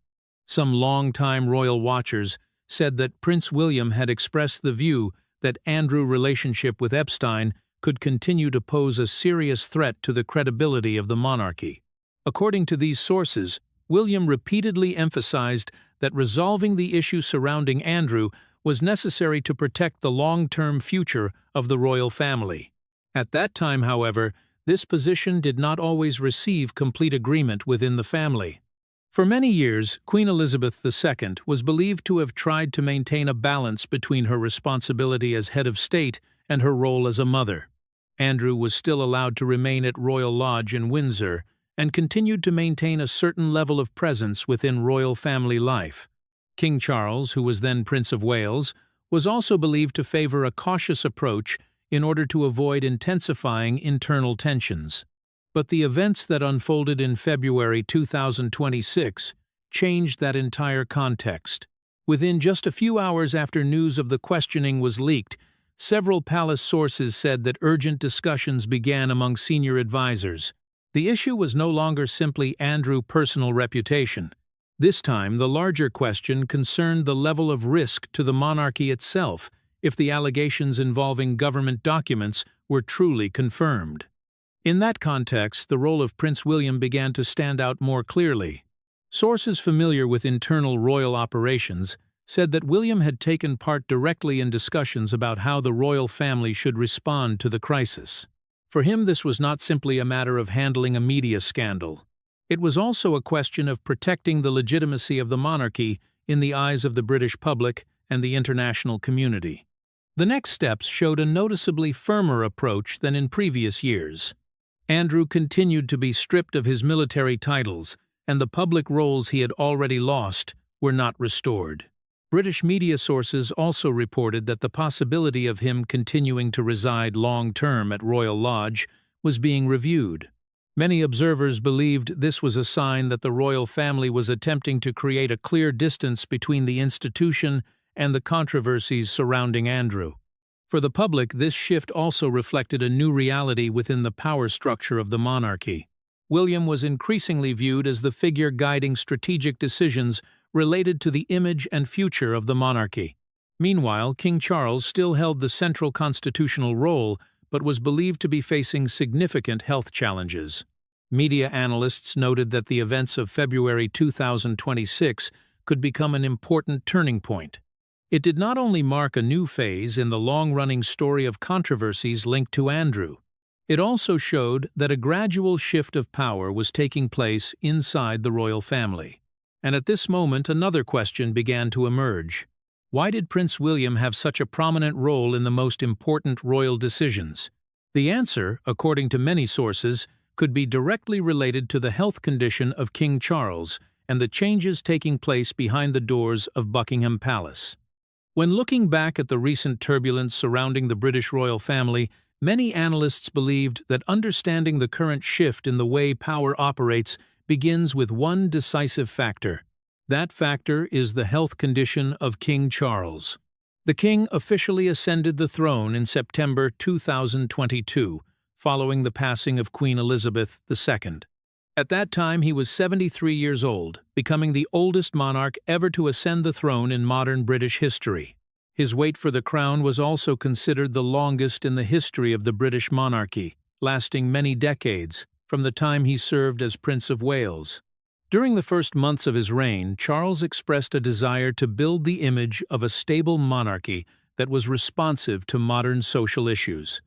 Some long-time royal watchers said that Prince William had expressed the view that Andrew's relationship with Epstein could continue to pose a serious threat to the credibility of the monarchy. According to these sources, William repeatedly emphasized that resolving the issue surrounding Andrew was necessary to protect the long-term future of the royal family. At that time, however, this position did not always receive complete agreement within the family. For many years, Queen Elizabeth II was believed to have tried to maintain a balance between her responsibility as head of state and her role as a mother. Andrew was still allowed to remain at Royal Lodge in Windsor and continued to maintain a certain level of presence within royal family life. King Charles, who was then Prince of Wales, was also believed to favor a cautious approach in order to avoid intensifying internal tensions. But the events that unfolded in February 2026 changed that entire context. Within just a few hours after news of the questioning was leaked, several palace sources said that urgent discussions began among senior advisors. The issue was no longer simply Andrew's personal reputation. This time, the larger question concerned the level of risk to the monarchy itself if the allegations involving government documents were truly confirmed. In that context, the role of Prince William began to stand out more clearly. Sources familiar with internal royal operations said that William had taken part directly in discussions about how the royal family should respond to the crisis. For him, this was not simply a matter of handling a media scandal. It was also a question of protecting the legitimacy of the monarchy in the eyes of the British public and the international community. The next steps showed a noticeably firmer approach than in previous years. Andrew continued to be stripped of his military titles, and the public roles he had already lost were not restored. British media sources also reported that the possibility of him continuing to reside long-term at Royal Lodge was being reviewed. Many observers believed this was a sign that the royal family was attempting to create a clear distance between the institution and the controversies surrounding Andrew. For the public, this shift also reflected a new reality within the power structure of the monarchy. William was increasingly viewed as the figure guiding strategic decisions related to the image and future of the monarchy. Meanwhile, King Charles still held the central constitutional role, but was believed to be facing significant health challenges. Media analysts noted that the events of February 2026 could become an important turning point. It did not only mark a new phase in the long-running story of controversies linked to Andrew, it also showed that a gradual shift of power was taking place inside the royal family. And at this moment, another question began to emerge. Why did Prince William have such a prominent role in the most important royal decisions? The answer, according to many sources, could be directly related to the health condition of King Charles and the changes taking place behind the doors of Buckingham Palace. When looking back at the recent turbulence surrounding the British royal family, many analysts believed that understanding the current shift in the way power operates begins with one decisive factor. That factor is the health condition of King Charles. The king officially ascended the throne in September 2022, following the passing of Queen Elizabeth II. At that time, he was 73 years old, becoming the oldest monarch ever to ascend the throne in modern British history. His wait for the crown was also considered the longest in the history of the British monarchy, lasting many decades, from the time he served as Prince of Wales. During the first months of his reign, Charles expressed a desire to build the image of a stable monarchy that was responsive to modern social issues.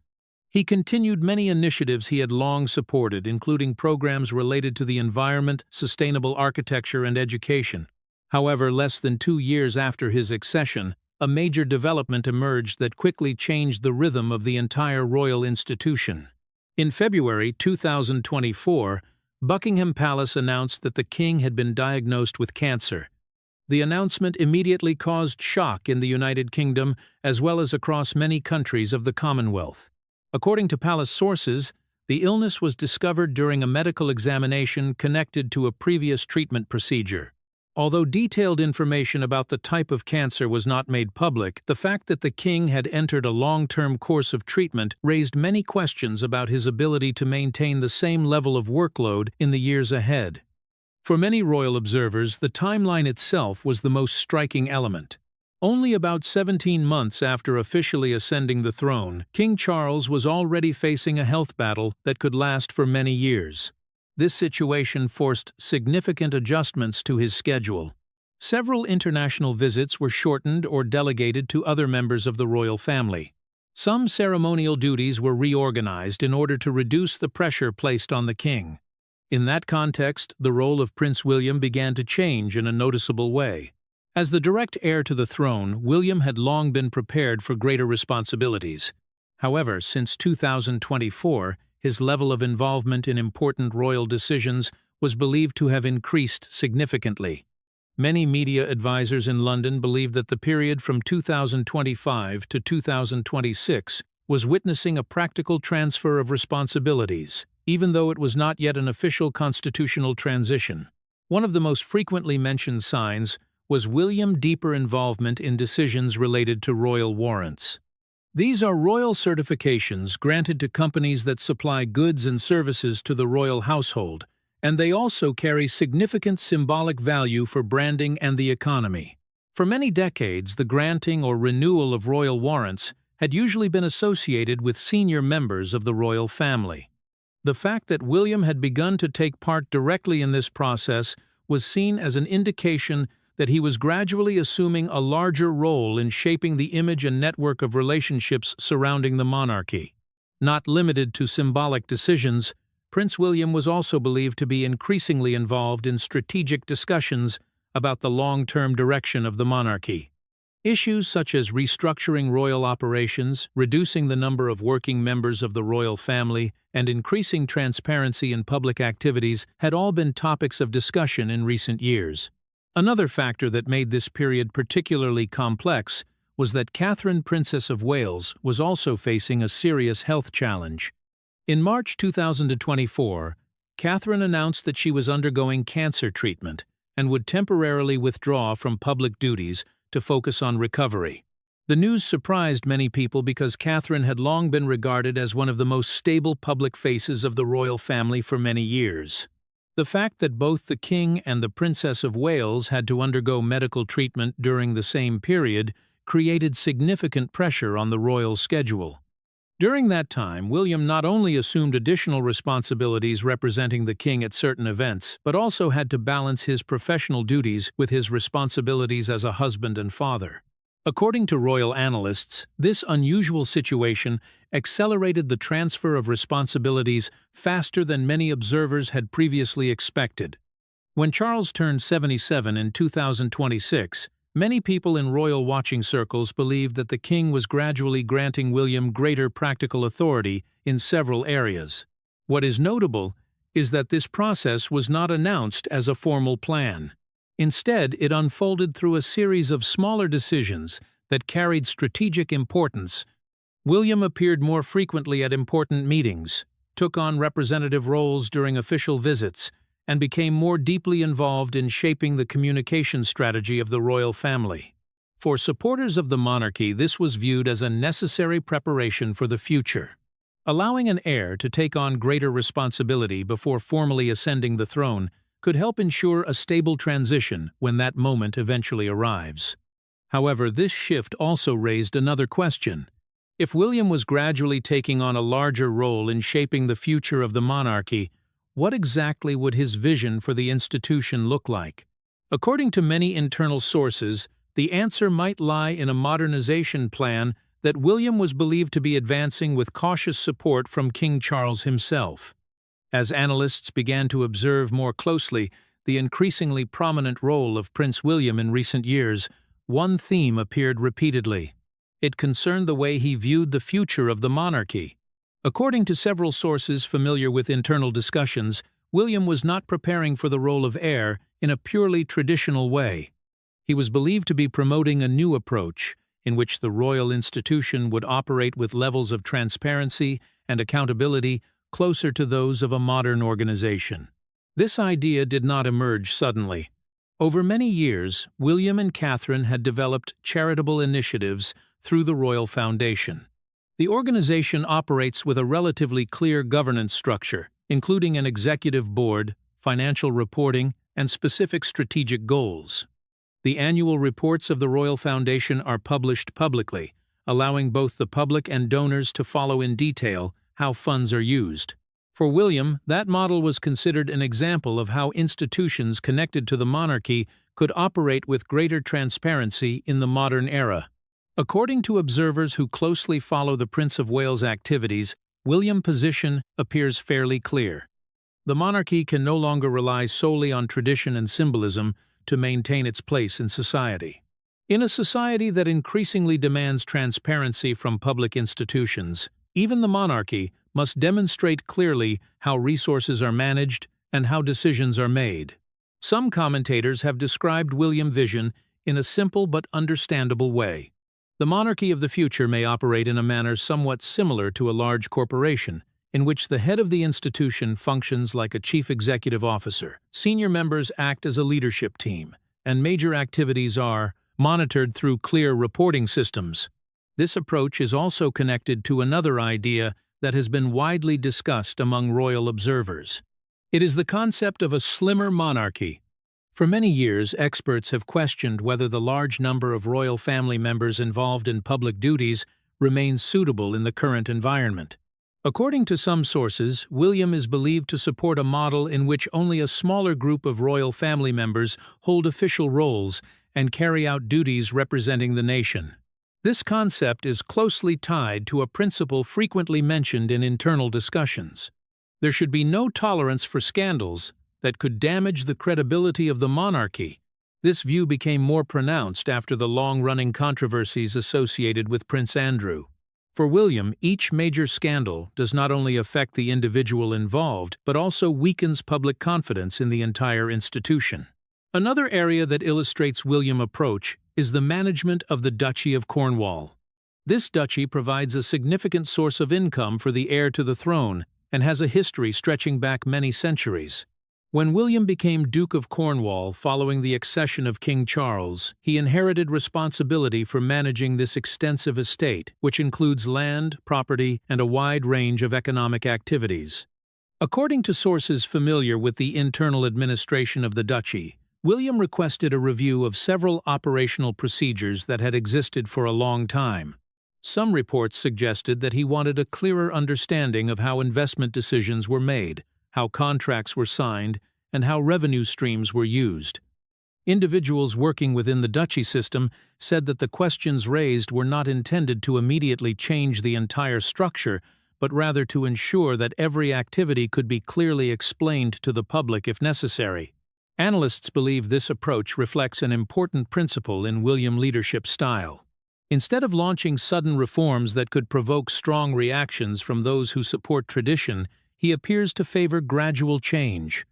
He continued many initiatives he had long supported, including programs related to the environment, sustainable architecture, and education. However, less than 2 years after his accession, a major development emerged that quickly changed the rhythm of the entire royal institution. In February 2024, Buckingham Palace announced that the king had been diagnosed with cancer. The announcement immediately caused shock in the United Kingdom as well as across many countries of the Commonwealth. According to palace sources, the illness was discovered during a medical examination connected to a previous treatment procedure. Although detailed information about the type of cancer was not made public, the fact that the king had entered a long-term course of treatment raised many questions about his ability to maintain the same level of workload in the years ahead. For many royal observers, the timeline itself was the most striking element. Only about 17 months after officially ascending the throne, King Charles was already facing a health battle that could last for many years. This situation forced significant adjustments to his schedule. Several international visits were shortened or delegated to other members of the royal family. Some ceremonial duties were reorganized in order to reduce the pressure placed on the king. In that context, the role of Prince William began to change in a noticeable way. As the direct heir to the throne, William had long been prepared for greater responsibilities. However, since 2024, his level of involvement in important royal decisions was believed to have increased significantly. Many media advisors in London believed that the period from 2025 to 2026 was witnessing a practical transfer of responsibilities, even though it was not yet an official constitutional transition. One of the most frequently mentioned signs was William's deeper involvement in decisions related to royal warrants. These are royal certifications granted to companies that supply goods and services to the royal household, and they also carry significant symbolic value for branding and the economy. For many decades, the granting or renewal of royal warrants had usually been associated with senior members of the royal family. The fact that William had begun to take part directly in this process was seen as an indication that he was gradually assuming a larger role in shaping the image and network of relationships surrounding the monarchy. Not limited to symbolic decisions, Prince William was also believed to be increasingly involved in strategic discussions about the long-term direction of the monarchy. Issues such as restructuring royal operations, reducing the number of working members of the royal family, and increasing transparency in public activities had all been topics of discussion in recent years. Another factor that made this period particularly complex was that Catherine, Princess of Wales, was also facing a serious health challenge. In March 2024, Catherine announced that she was undergoing cancer treatment and would temporarily withdraw from public duties to focus on recovery. The news surprised many people because Catherine had long been regarded as one of the most stable public faces of the royal family for many years. The fact that both the King and the Princess of Wales had to undergo medical treatment during the same period created significant pressure on the royal schedule. During that time, William not only assumed additional responsibilities representing the king at certain events, but also had to balance his professional duties with his responsibilities as a husband and father. According to royal analysts, this unusual situation accelerated the transfer of responsibilities faster than many observers had previously expected. When Charles turned 77 in 2026, many people in royal watching circles believed that the king was gradually granting William greater practical authority in several areas. What is notable is that this process was not announced as a formal plan. Instead, it unfolded through a series of smaller decisions that carried strategic importance. William appeared more frequently at important meetings, took on representative roles during official visits, and became more deeply involved in shaping the communication strategy of the royal family. For supporters of the monarchy, this was viewed as a necessary preparation for the future. Allowing an heir to take on greater responsibility before formally ascending the throne could help ensure a stable transition when that moment eventually arrives. However, this shift also raised another question. If William was gradually taking on a larger role in shaping the future of the monarchy, what exactly would his vision for the institution look like? According to many internal sources, the answer might lie in a modernization plan that William was believed to be advancing with cautious support from King Charles himself. As analysts began to observe more closely the increasingly prominent role of Prince William in recent years, one theme appeared repeatedly. It concerned the way he viewed the future of the monarchy. According to several sources familiar with internal discussions, William was not preparing for the role of heir in a purely traditional way. He was believed to be promoting a new approach in which the royal institution would operate with levels of transparency and accountability closer to those of a modern organization. This idea did not emerge suddenly. Over many years, William and Catherine had developed charitable initiatives through the Royal Foundation. The organization operates with a relatively clear governance structure, including an executive board, financial reporting, and specific strategic goals. The annual reports of the Royal Foundation are published publicly, allowing both the public and donors to follow in detail how funds are used. For William, that model was considered an example of how institutions connected to the monarchy could operate with greater transparency in the modern era. According to observers who closely follow the Prince of Wales' activities, William's position appears fairly clear. The monarchy can no longer rely solely on tradition and symbolism to maintain its place in society. In a society that increasingly demands transparency from public institutions, even the monarchy must demonstrate clearly how resources are managed and how decisions are made. Some commentators have described William's vision in a simple but understandable way. The monarchy of the future may operate in a manner somewhat similar to a large corporation, in which the head of the institution functions like a chief executive officer. Senior members act as a leadership team, and major activities are monitored through clear reporting systems. This approach is also connected to another idea that has been widely discussed among royal observers. It is the concept of a slimmer monarchy. For many years, experts have questioned whether the large number of royal family members involved in public duties remains suitable in the current environment. According to some sources, William is believed to support a model in which only a smaller group of royal family members hold official roles and carry out duties representing the nation. This concept is closely tied to a principle frequently mentioned in internal discussions. There should be no tolerance for scandals that could damage the credibility of the monarchy. This view became more pronounced after the long-running controversies associated with Prince Andrew. For William, each major scandal does not only affect the individual involved, but also weakens public confidence in the entire institution. Another area that illustrates William's approach is the management of the Duchy of Cornwall. This duchy provides a significant source of income for the heir to the throne and has a history stretching back many centuries. When William became Duke of Cornwall following the accession of King Charles, he inherited responsibility for managing this extensive estate, which includes land, property, and a wide range of economic activities. According to sources familiar with the internal administration of the duchy, William requested a review of several operational procedures that had existed for a long time. Some reports suggested that he wanted a clearer understanding of how investment decisions were made, how contracts were signed, and how revenue streams were used. Individuals working within the duchy system said that the questions raised were not intended to immediately change the entire structure, but rather to ensure that every activity could be clearly explained to the public if necessary. Analysts believe this approach reflects an important principle in William's leadership style. Instead of launching sudden reforms that could provoke strong reactions from those who support tradition, he appears to favor gradual change.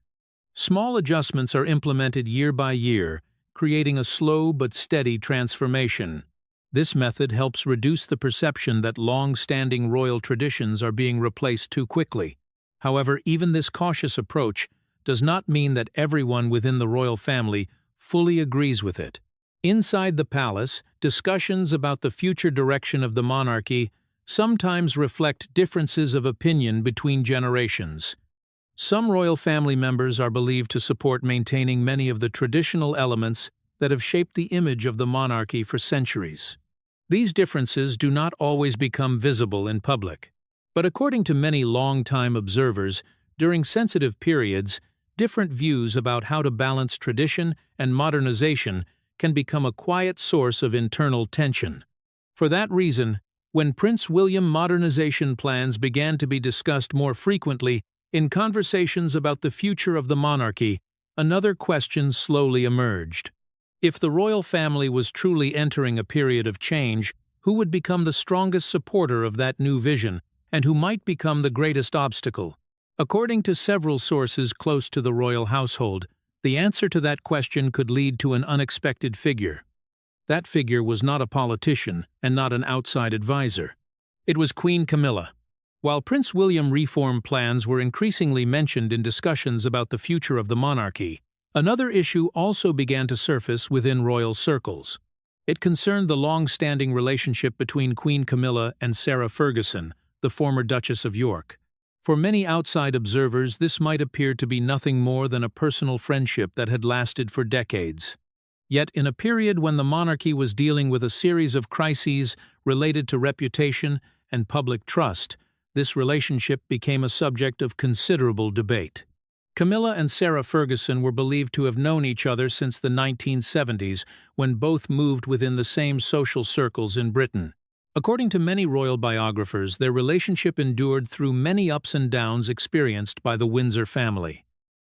Small adjustments are implemented year by year, creating a slow but steady transformation. This method helps reduce the perception that long-standing royal traditions are being replaced too quickly. However, even this cautious approach does not mean that everyone within the royal family fully agrees with it. Inside the palace, discussions about the future direction of the monarchy sometimes reflect differences of opinion between generations. Some royal family members are believed to support maintaining many of the traditional elements that have shaped the image of the monarchy for centuries. These differences do not always become visible in public. But according to many long-time observers, during sensitive periods, different views about how to balance tradition and modernization can become a quiet source of internal tension. For that reason, when Prince William's modernization plans began to be discussed more frequently in conversations about the future of the monarchy, another question slowly emerged. If the royal family was truly entering a period of change, who would become the strongest supporter of that new vision, and who might become the greatest obstacle? According to several sources close to the royal household, The answer to that question could lead to an unexpected figure. That figure was not a politician and not an outside advisor. It was Queen Camilla. While Prince William reform plans were increasingly mentioned in discussions about the future of the monarchy, another issue also began to surface within royal circles. It concerned the long-standing relationship between Queen Camilla and Sarah Ferguson, the former Duchess of York. For many outside observers, this might appear to be nothing more than a personal friendship that had lasted for decades. Yet, in a period when the monarchy was dealing with a series of crises related to reputation and public trust, this relationship became a subject of considerable debate. Camilla and Sarah Ferguson were believed to have known each other since the 1970s, when both moved within the same social circles in Britain. According to many royal biographers, their relationship endured through many ups and downs experienced by the Windsor family.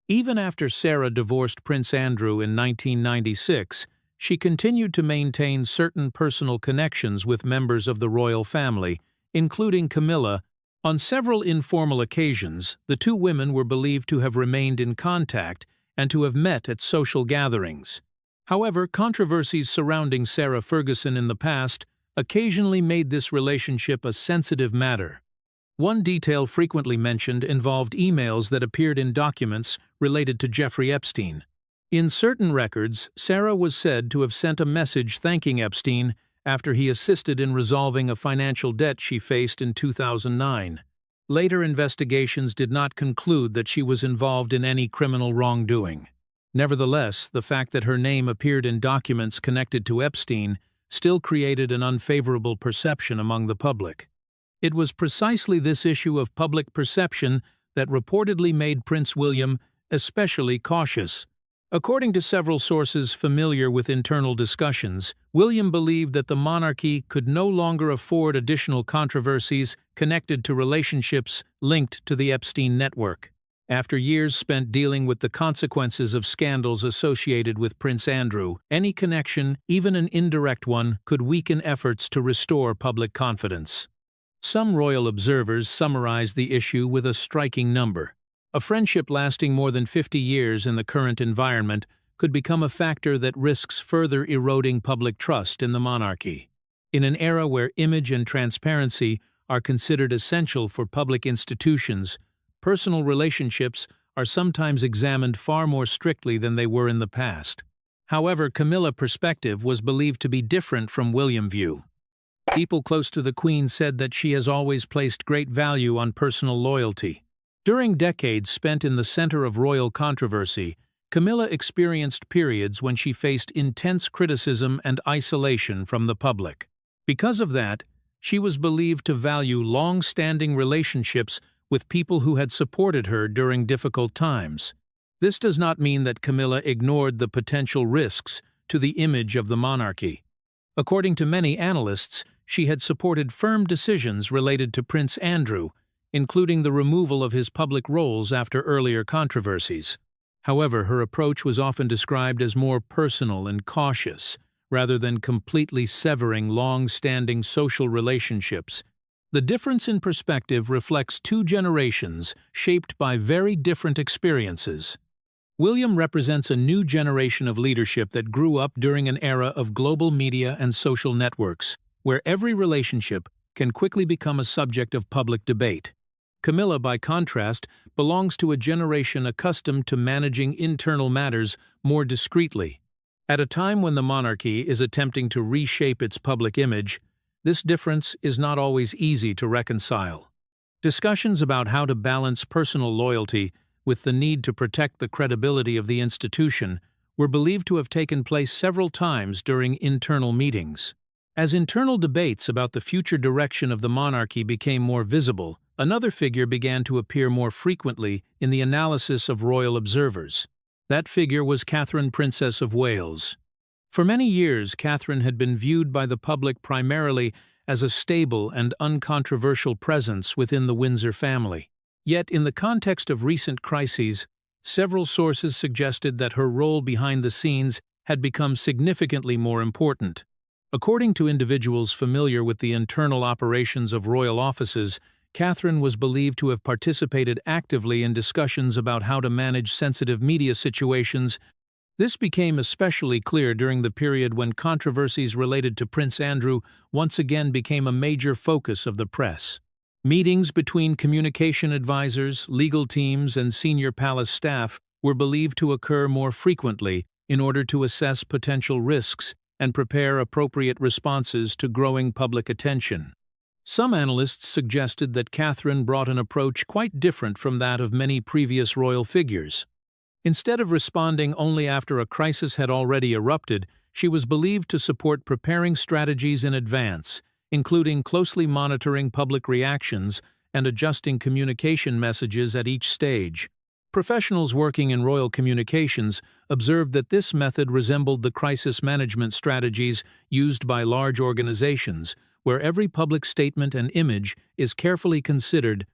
Even after Sarah divorced Prince Andrew in 1996, she continued to maintain certain personal connections with members of the royal family, including Camilla. On several informal occasions, the two women were believed to have remained in contact and to have met at social gatherings. However, controversies surrounding Sarah Ferguson in the past occasionally made this relationship a sensitive matter. One detail frequently mentioned involved emails that appeared in documents related to Jeffrey Epstein. In certain records, Sarah was said to have sent a message thanking Epstein after he assisted in resolving a financial debt she faced in 2009. Later investigations did not conclude that she was involved in any criminal wrongdoing. Nevertheless, the fact that her name appeared in documents connected to Epstein still created an unfavorable perception among the public. It was precisely this issue of public perception that reportedly made Prince William especially cautious. According to several sources familiar with internal discussions, William believed that the monarchy could no longer afford additional controversies connected to relationships linked to the Epstein network. After years spent dealing with the consequences of scandals associated with Prince Andrew, any connection, even an indirect one, could weaken efforts to restore public confidence. Some royal observers summarized the issue with a striking number. A friendship lasting more than 50 years in the current environment could become a factor that risks further eroding public trust in the monarchy. In an era where image and transparency are considered essential for public institutions, personal relationships are sometimes examined far more strictly than they were in the past. However, Camilla's perspective was believed to be different from William's view. People close to the Queen said that she has always placed great value on personal loyalty. During decades spent in the center of royal controversy, Camilla experienced periods when she faced intense criticism and isolation from the public. Because of that, she was believed to value long-standing relationships with people who had supported her during difficult times. This does not mean that Camilla ignored the potential risks to the image of the monarchy. According to many analysts, she had supported firm decisions related to Prince Andrew, including the removal of his public roles after earlier controversies. However, her approach was often described as more personal and cautious, rather than completely severing long-standing social relationships. The difference in perspective reflects two generations shaped by very different experiences. William represents a new generation of leadership that grew up during an era of global media and social networks, where every relationship can quickly become a subject of public debate. Camilla, by contrast, belongs to a generation accustomed to managing internal matters more discreetly. At a time when the monarchy is attempting to reshape its public image, this difference is not always easy to reconcile. Discussions about how to balance personal loyalty with the need to protect the credibility of the institution were believed to have taken place several times during internal meetings. As internal debates about the future direction of the monarchy became more visible, another figure began to appear more frequently in the analysis of royal observers. That figure was Catherine, Princess of Wales. For many years, Catherine had been viewed by the public primarily as a stable and uncontroversial presence within the Windsor family. Yet, in the context of recent crises, several sources suggested that her role behind the scenes had become significantly more important. According to individuals familiar with the internal operations of royal offices, Catherine was believed to have participated actively in discussions about how to manage sensitive media situations. This became especially clear during the period when controversies related to Prince Andrew once again became a major focus of the press. Meetings between communication advisors, legal teams, and senior palace staff were believed to occur more frequently in order to assess potential risks and prepare appropriate responses to growing public attention. Some analysts suggested that Catherine brought an approach quite different from that of many previous royal figures. Instead of responding only after a crisis had already erupted, she was believed to support preparing strategies in advance, including closely monitoring public reactions and adjusting communication messages at each stage. Professionals working in royal communications observed that this method resembled the crisis management strategies used by large organizations, where every public statement and image is carefully considered.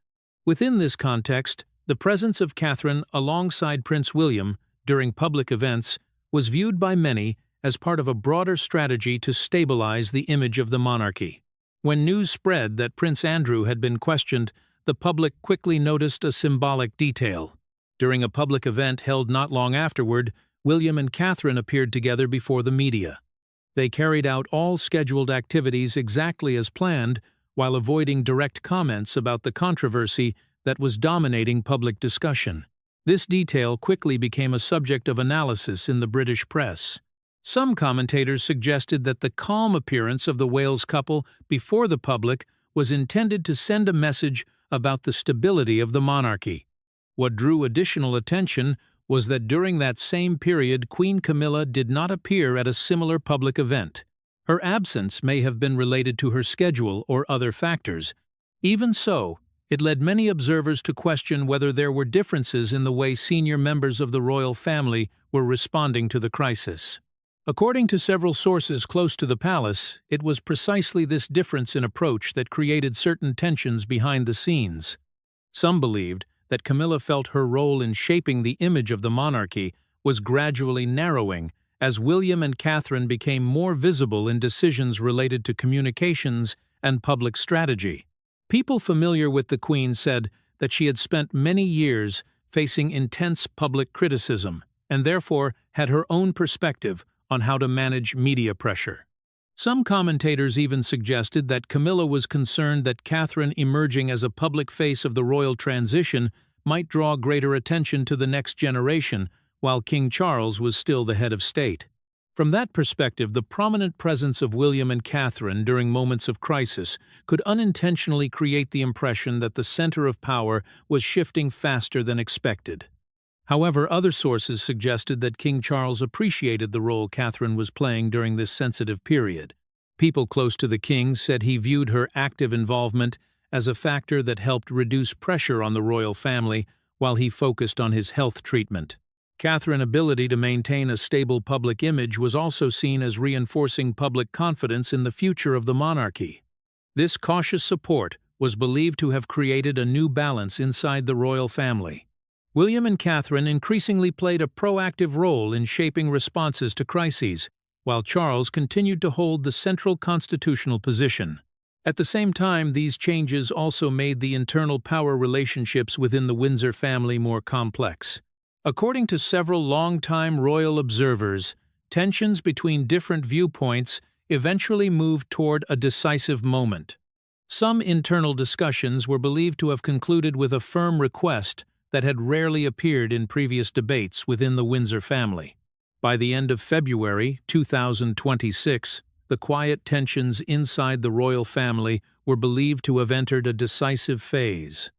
Within this context, the presence of Catherine alongside Prince William during public events was viewed by many as part of a broader strategy to stabilize the image of the monarchy. When news spread that Prince Andrew had been questioned, the public quickly noticed a symbolic detail. During a public event held not long afterward, William and Catherine appeared together before the media. They carried out all scheduled activities exactly as planned, while avoiding direct comments about the controversy that was dominating public discussion. This detail quickly became a subject of analysis in the British press. Some commentators suggested that the calm appearance of the Wales couple before the public was intended to send a message about the stability of the monarchy. What drew additional attention was that during that same period Queen Camilla did not appear at a similar public event. Her absence may have been related to her schedule or other factors. Even so, it led many observers to question whether there were differences in the way senior members of the royal family were responding to the crisis. According to several sources close to the palace, it was precisely this difference in approach that created certain tensions behind the scenes. Some believed that Camilla felt her role in shaping the image of the monarchy was gradually narrowing as William and Catherine became more visible in decisions related to communications and public strategy. People familiar with the Queen said that she had spent many years facing intense public criticism and therefore had her own perspective on how to manage media pressure. Some commentators even suggested that Camilla was concerned that Catherine emerging as a public face of the royal transition might draw greater attention to the next generation, while King Charles was still the head of state. From that perspective, the prominent presence of William and Catherine during moments of crisis could unintentionally create the impression that the center of power was shifting faster than expected. However, other sources suggested that King Charles appreciated the role Catherine was playing during this sensitive period. People close to the king said he viewed her active involvement as a factor that helped reduce pressure on the royal family while he focused on his health treatment. Catherine's ability to maintain a stable public image was also seen as reinforcing public confidence in the future of the monarchy. This cautious support was believed to have created a new balance inside the royal family. William and Catherine increasingly played a proactive role in shaping responses to crises, while Charles continued to hold the central constitutional position. At the same time, these changes also made the internal power relationships within the Windsor family more complex. According to several longtime royal observers, tensions between different viewpoints eventually moved toward a decisive moment. Some internal discussions were believed to have concluded with a firm request that had rarely appeared in previous debates within the Windsor family. By the end of February 2026, the quiet tensions inside the royal family were believed to have entered a decisive phase.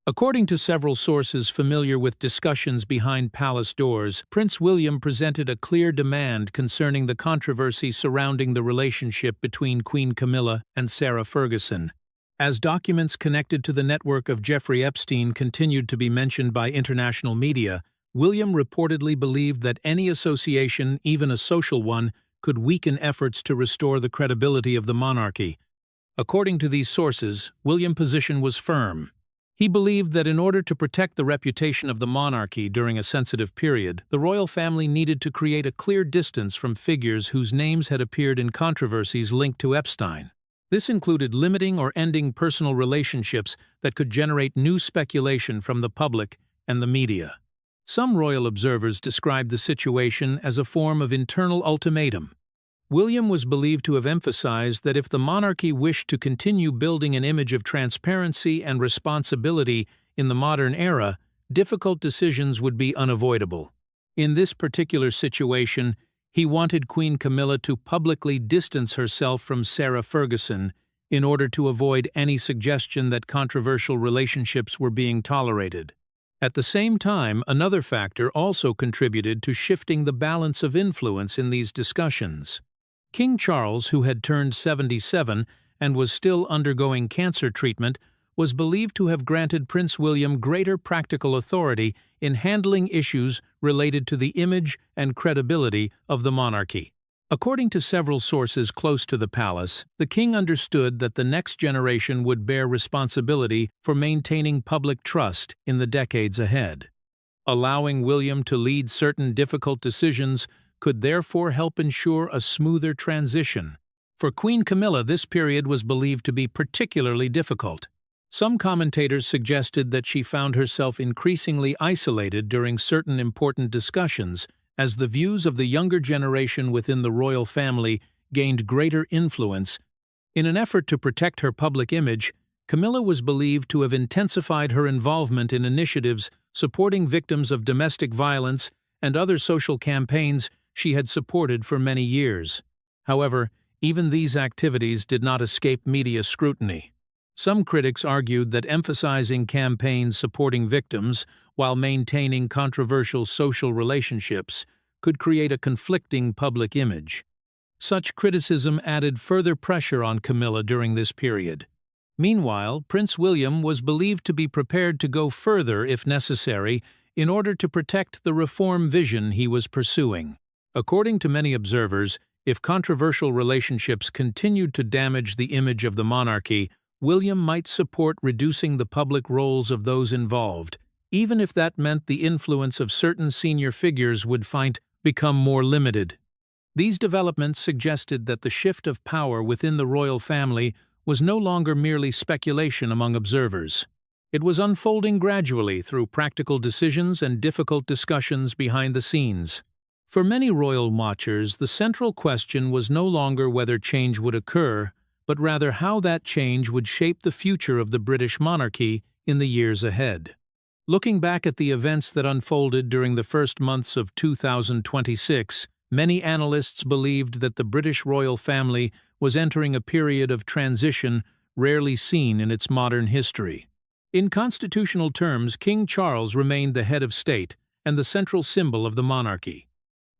According to several sources familiar with discussions behind palace doors, Prince William presented a clear demand concerning the controversy surrounding the relationship between Queen Camilla and Sarah Ferguson. As documents connected to the network of Jeffrey Epstein continued to be mentioned by international media, William reportedly believed that any association, even a social one, could weaken efforts to restore the credibility of the monarchy. According to these sources, William's position was firm. He believed that in order to protect the reputation of the monarchy during a sensitive period, the royal family needed to create a clear distance from figures whose names had appeared in controversies linked to Epstein. This included limiting or ending personal relationships that could generate new speculation from the public and the media. Some royal observers described the situation as a form of internal ultimatum. William was believed to have emphasized that if the monarchy wished to continue building an image of transparency and responsibility in the modern era, difficult decisions would be unavoidable. In this particular situation, he wanted Queen Camilla to publicly distance herself from Sarah Ferguson in order to avoid any suggestion that controversial relationships were being tolerated. At the same time, another factor also contributed to shifting the balance of influence in these discussions. King Charles, who had turned 77 and was still undergoing cancer treatment, was believed to have granted Prince William greater practical authority in handling issues related to the image and credibility of the monarchy. According to several sources close to the palace, the king understood that the next generation would bear responsibility for maintaining public trust in the decades ahead. Allowing William to lead certain difficult decisions could therefore help ensure a smoother transition. For Queen Camilla, this period was believed to be particularly difficult. Some commentators suggested that she found herself increasingly isolated during certain important discussions as the views of the younger generation within the royal family gained greater influence. In an effort to protect her public image, Camilla was believed to have intensified her involvement in initiatives supporting victims of domestic violence and other social campaigns she had supported for many years. However, even these activities did not escape media scrutiny. Some critics argued that emphasizing campaigns supporting victims while maintaining controversial social relationships could create a conflicting public image. Such criticism added further pressure on Camilla during this period. Meanwhile, Prince William was believed to be prepared to go further if necessary in order to protect the reform vision he was pursuing. According to many observers, if controversial relationships continued to damage the image of the monarchy, William might support reducing the public roles of those involved, even if that meant the influence of certain senior figures would become more limited. These developments suggested that the shift of power within the royal family was no longer merely speculation among observers. It was unfolding gradually through practical decisions and difficult discussions behind the scenes. For many royal watchers, the central question was no longer whether change would occur, but rather how that change would shape the future of the British monarchy in the years ahead. Looking back at the events that unfolded during the first months of 2026, many analysts believed that the British royal family was entering a period of transition rarely seen in its modern history. In constitutional terms, King Charles remained the head of state and the central symbol of the monarchy.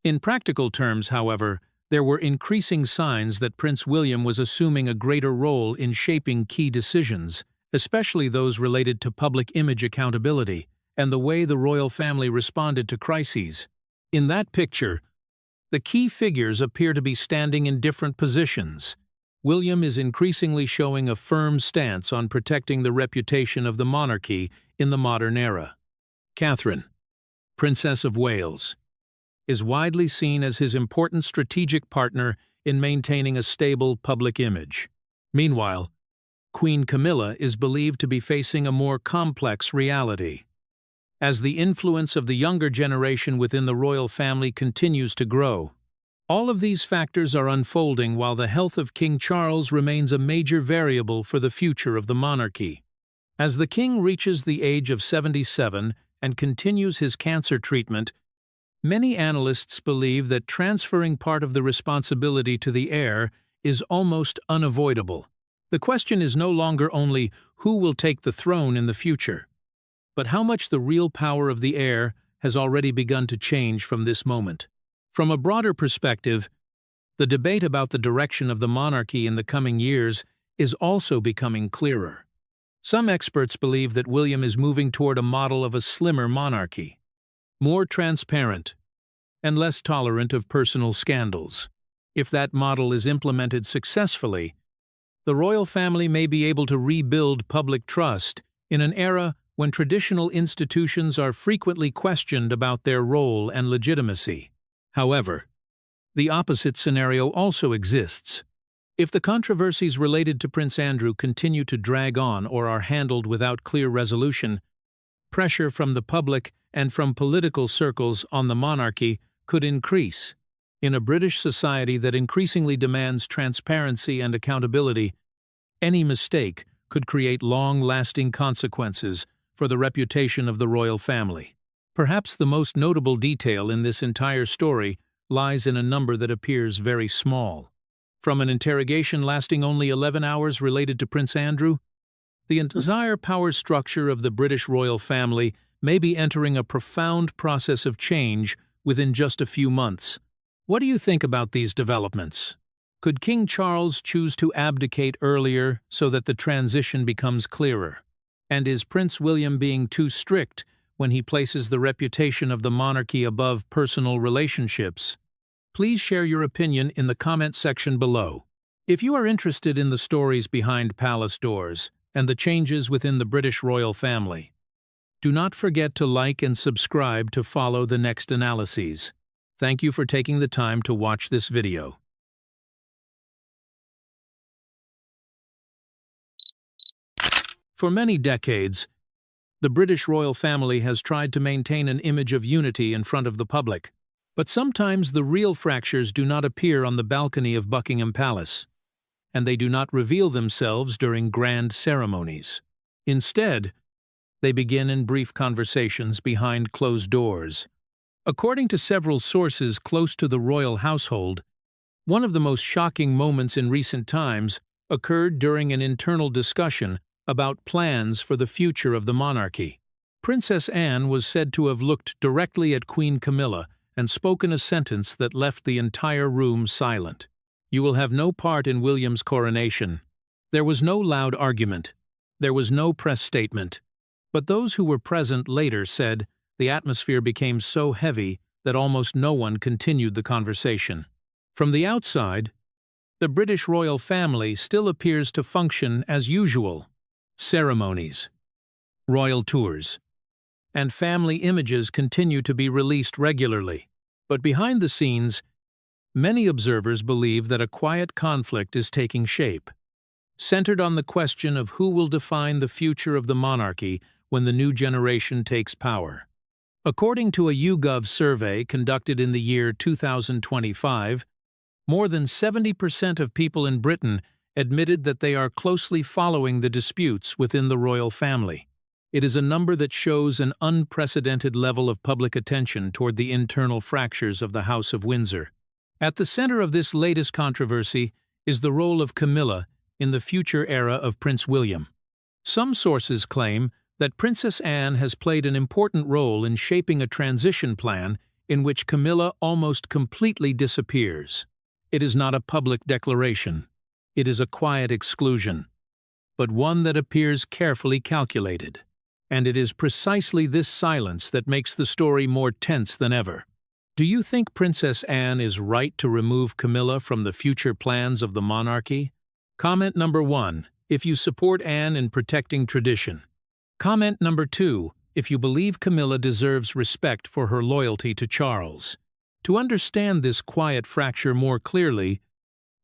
In practical terms, however, there were increasing signs that Prince William was assuming a greater role in shaping key decisions, especially those related to public image accountability and the way the royal family responded to crises. In that picture, the key figures appear to be standing in different positions. William is increasingly showing a firm stance on protecting the reputation of the monarchy in the modern era. Catherine, Princess of Wales, is widely seen as his important strategic partner in maintaining a stable public image. Meanwhile, Queen Camilla is believed to be facing a more complex reality. As the influence of the younger generation within the royal family continues to grow, all of these factors are unfolding while the health of King Charles remains a major variable for the future of the monarchy. As the king reaches the age of 77 and continues his cancer treatment, many analysts believe that transferring part of the responsibility to the heir is almost unavoidable. The question is no longer only who will take the throne in the future, but how much the real power of the heir has already begun to change from this moment. From a broader perspective, the debate about the direction of the monarchy in the coming years is also becoming clearer. Some experts believe that William is moving toward a model of a slimmer monarchy, more transparent, and less tolerant of personal scandals. If that model is implemented successfully, the royal family may be able to rebuild public trust in an era when traditional institutions are frequently questioned about their role and legitimacy. However, the opposite scenario also exists. If the controversies related to Prince Andrew continue to drag on or are handled without clear resolution, pressure from the public and from political circles on the monarchy could increase. In a British society that increasingly demands transparency and accountability, any mistake could create long-lasting consequences for the reputation of the royal family. Perhaps the most notable detail in this entire story lies in a number that appears very small. From an interrogation lasting only 11 hours related to Prince Andrew, the entire power structure of the British royal family may be entering a profound process of change within just a few months. What do you think about these developments? Could King Charles choose to abdicate earlier so that the transition becomes clearer? And is Prince William being too strict when he places the reputation of the monarchy above personal relationships? Please share your opinion in the comment section below. If you are interested in the stories behind palace doors and the changes within the British royal family, do not forget to like and subscribe to follow the next analyses. Thank you for taking the time to watch this video. For many decades, the British royal family has tried to maintain an image of unity in front of the public. But sometimes the real fractures do not appear on the balcony of Buckingham Palace, and they do not reveal themselves during grand ceremonies. Instead, they begin in brief conversations behind closed doors. According to several sources close to the royal household, one of the most shocking moments in recent times occurred during an internal discussion about plans for the future of the monarchy. Princess Anne was said to have looked directly at Queen Camilla and spoken a sentence that left the entire room silent. "You will have no part in William's coronation." There was no loud argument. There was no press statement. But those who were present later said the atmosphere became so heavy that almost no one continued the conversation. From the outside, the British royal family still appears to function as usual. Ceremonies, royal tours, and family images continue to be released regularly. But behind the scenes, many observers believe that a quiet conflict is taking shape, centered on the question of who will define the future of the monarchy when the new generation takes power. According to a YouGov survey conducted in the year 2025, more than 70% of people in Britain admitted that they are closely following the disputes within the royal family. It is a number that shows an unprecedented level of public attention toward the internal fractures of the House of Windsor. At the center of this latest controversy is the role of Camilla in the future era of Prince William. Some sources claim that Princess Anne has played an important role in shaping a transition plan in which Camilla almost completely disappears. It is not a public declaration. It is a quiet exclusion, but one that appears carefully calculated. And it is precisely this silence that makes the story more tense than ever. Do you think Princess Anne is right to remove Camilla from the future plans of the monarchy? Comment number 1, if you support Anne in protecting tradition. Comment number 2, if you believe Camilla deserves respect for her loyalty to Charles. To understand this quiet fracture more clearly,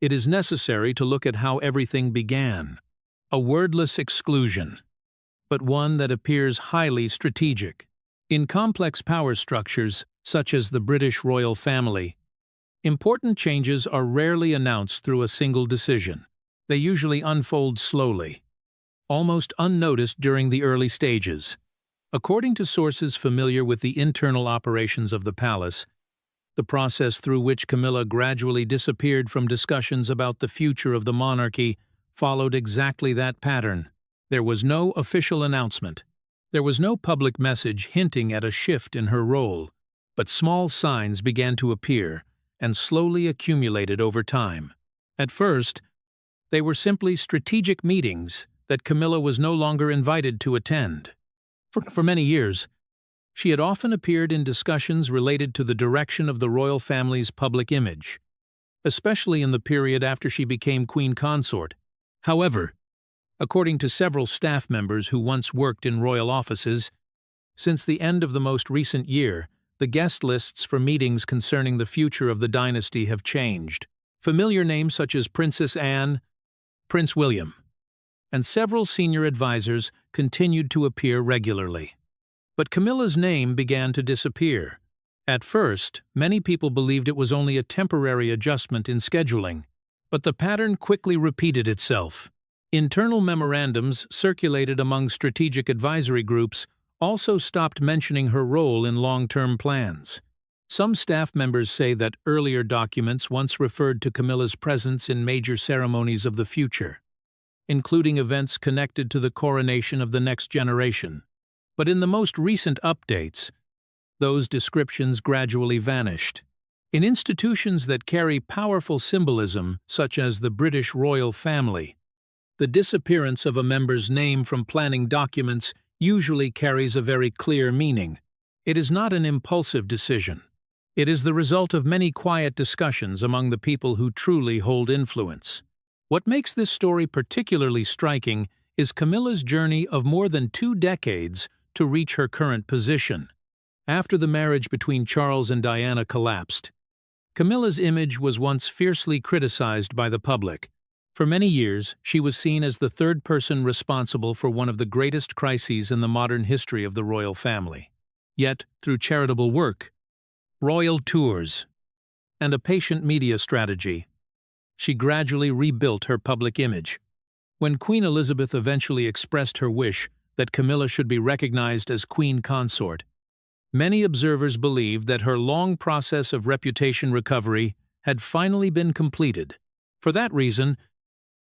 it is necessary to look at how everything began. A wordless exclusion, but one that appears highly strategic. In complex power structures, such as the British royal family, important changes are rarely announced through a single decision. They usually unfold slowly, almost unnoticed during the early stages. According to sources familiar with the internal operations of the palace, the process through which Camilla gradually disappeared from discussions about the future of the monarchy followed exactly that pattern. There was no official announcement. There was no public message hinting at a shift in her role, but small signs began to appear and slowly accumulated over time. At first, they were simply strategic meetings that Camilla was no longer invited to attend. For many years, she had often appeared in discussions related to the direction of the royal family's public image, especially in the period after she became queen consort. However, according to several staff members who once worked in royal offices, since the end of the most recent year, the guest lists for meetings concerning the future of the dynasty have changed. Familiar names such as Princess Anne, Prince William, and several senior advisors continued to appear regularly. But Camilla's name began to disappear. At first, many people believed it was only a temporary adjustment in scheduling, but the pattern quickly repeated itself. Internal memorandums circulated among strategic advisory groups also stopped mentioning her role in long-term plans. Some staff members say that earlier documents once referred to Camilla's presence in major ceremonies of the future, including events connected to the coronation of the next generation. But in the most recent updates, those descriptions gradually vanished. In institutions that carry powerful symbolism, such as the British royal family, the disappearance of a member's name from planning documents usually carries a very clear meaning. It is not an impulsive decision. It is the result of many quiet discussions among the people who truly hold influence. What makes this story particularly striking is Camilla's journey of more than 2 decades to reach her current position. After the marriage between Charles and Diana collapsed, Camilla's image was once fiercely criticized by the public. For many years, she was seen as the third person responsible for one of the greatest crises in the modern history of the royal family. Yet, through charitable work, royal tours, and a patient media strategy, she gradually rebuilt her public image. When Queen Elizabeth eventually expressed her wish that Camilla should be recognized as Queen Consort, many observers believed that her long process of reputation recovery had finally been completed. For that reason,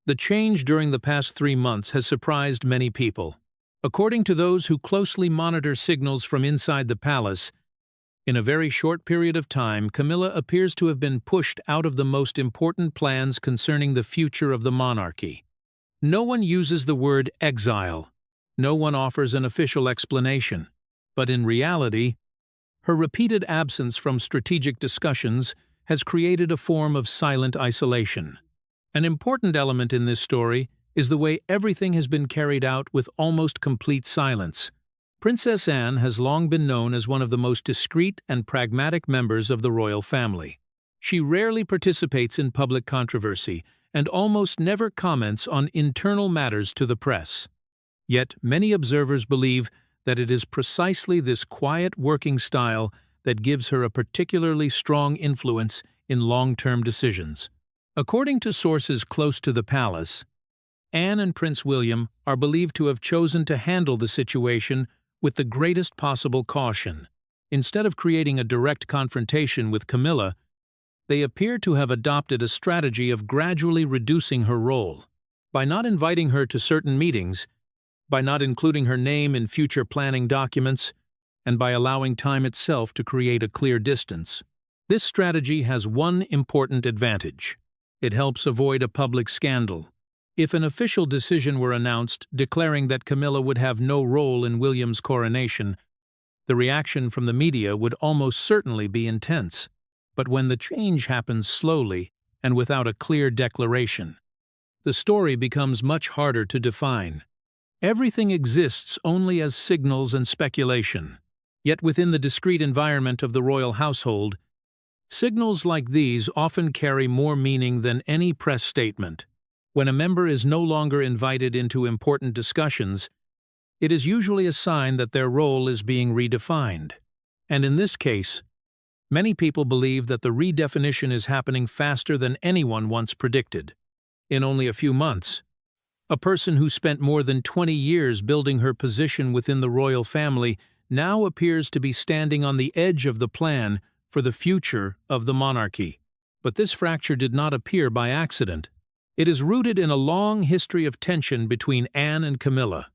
the change during the past 3 months has surprised many people. According to those who closely monitor signals from inside the palace, in a very short period of time, Camilla appears to have been pushed out of the most important plans concerning the future of the monarchy. No one uses the word exile. No one offers an official explanation. But in reality, her repeated absence from strategic discussions has created a form of silent isolation. An important element in this story is the way everything has been carried out with almost complete silence. Princess Anne has long been known as one of the most discreet and pragmatic members of the royal family. She rarely participates in public controversy and almost never comments on internal matters to the press. Yet many observers believe that it is precisely this quiet working style that gives her a particularly strong influence in long-term decisions. According to sources close to the palace, Anne and Prince William are believed to have chosen to handle the situation with the greatest possible caution. Instead of creating a direct confrontation with Camilla, they appear to have adopted a strategy of gradually reducing her role. By not inviting her to certain meetings, by not including her name in future planning documents, and by allowing time itself to create a clear distance. This strategy has one important advantage. It helps avoid a public scandal. If an official decision were announced declaring that Camilla would have no role in William's coronation, the reaction from the media would almost certainly be intense. But when the change happens slowly and without a clear declaration, the story becomes much harder to define. Everything exists only as signals and speculation. Yet within the discreet environment of the royal household, signals like these often carry more meaning than any press statement. When a member is no longer invited into important discussions, it is usually a sign that their role is being redefined. And in this case, many people believe that the redefinition is happening faster than anyone once predicted. In only a few months, a person who spent more than 20 years building her position within the royal family now appears to be standing on the edge of the plan for the future of the monarchy. But this fracture did not appear by accident. It is rooted in a long history of tension between Anne and Camilla,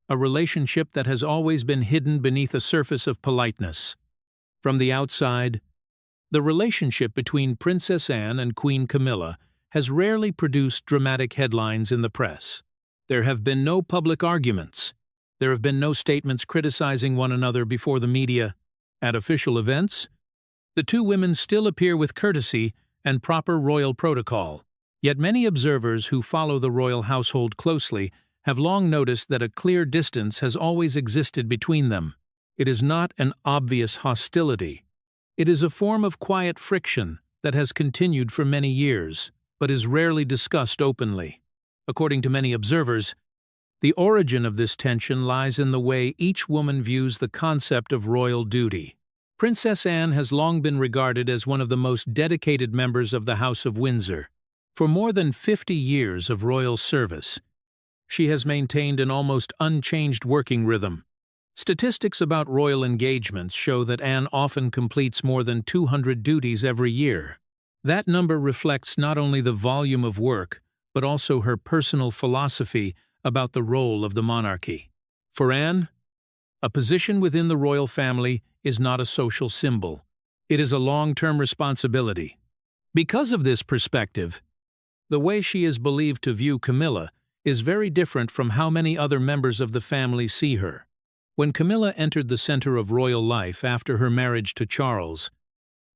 a relationship that has always been hidden beneath a surface of politeness. From the outside, the relationship between Princess Anne and Queen Camilla has rarely produced dramatic headlines in the press. There have been no public arguments. There have been no statements criticizing one another before the media. At official events, the two women still appear with courtesy and proper royal protocol. Yet many observers who follow the royal household closely have long noticed that a clear distance has always existed between them. It is not an obvious hostility. It is a form of quiet friction that has continued for many years, but is rarely discussed openly. According to many observers, the origin of this tension lies in the way each woman views the concept of royal duty. Princess Anne has long been regarded as one of the most dedicated members of the House of Windsor. For more than 50 years of royal service, she has maintained an almost unchanged working rhythm. Statistics about royal engagements show that Anne often completes more than 200 duties every year. That number reflects not only the volume of work, but also her personal philosophy about the role of the monarchy. For Anne, a position within the royal family is not a social symbol. It is a long-term responsibility. Because of this perspective, the way she is believed to view Camilla is very different from how many other members of the family see her. When Camilla entered the center of royal life after her marriage to Charles,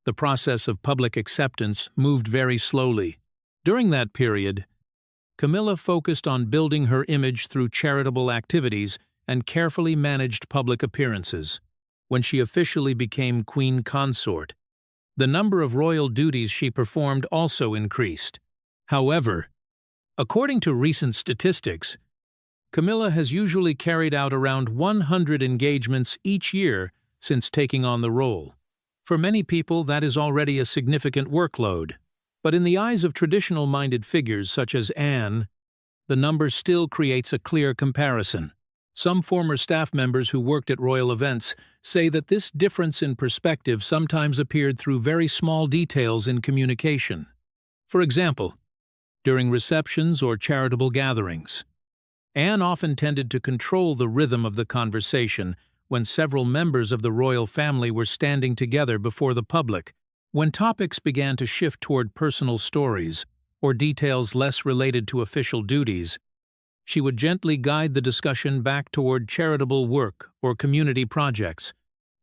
the process of public acceptance moved very slowly. During that period, Camilla focused on building her image through charitable activities and carefully managed public appearances. When she officially became queen consort, the number of royal duties she performed also increased. However, according to recent statistics, Camilla has usually carried out around 100 engagements each year since taking on the role. For many people, that is already a significant workload. But in the eyes of traditional-minded figures such as Anne, the number still creates a clear comparison. Some former staff members who worked at royal events say that this difference in perspective sometimes appeared through very small details in communication. For example, during receptions or charitable gatherings, Anne often tended to control the rhythm of the conversation when several members of the royal family were standing together before the public. When topics began to shift toward personal stories or details less related to official duties, she would gently guide the discussion back toward charitable work or community projects.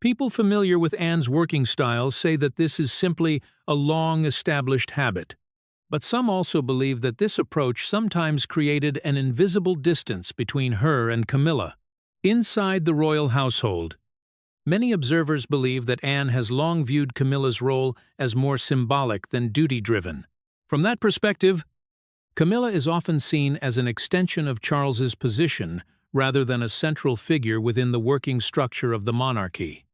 People familiar with Anne's working style say that this is simply a long-established habit. But some also believe that this approach sometimes created an invisible distance between her and Camilla. Inside the royal household, many observers believe that Anne has long viewed Camilla's role as more symbolic than duty-driven. From that perspective, Camilla is often seen as an extension of Charles's position rather than a central figure within the working structure of the monarchy.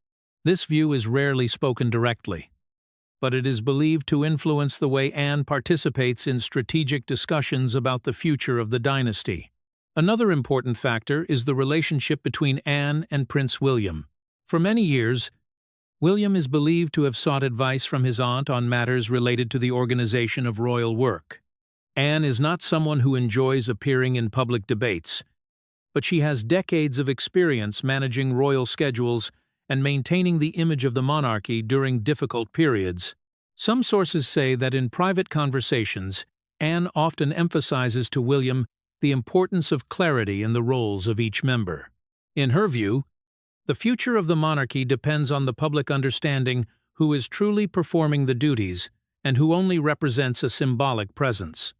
This view is rarely spoken directly, but it is believed to influence the way Anne participates in strategic discussions about the future of the dynasty. Another important factor is the relationship between Anne and Prince William. For many years, William is believed to have sought advice from his aunt on matters related to the organization of royal work. Anne is not someone who enjoys appearing in public debates, but she has decades of experience managing royal schedules and maintaining the image of the monarchy during difficult periods. Some sources say that in private conversations, Anne often emphasizes to William the importance of clarity in the roles of each member. In her view, the future of the monarchy depends on the public understanding who is truly performing the duties and who only represents a symbolic presence.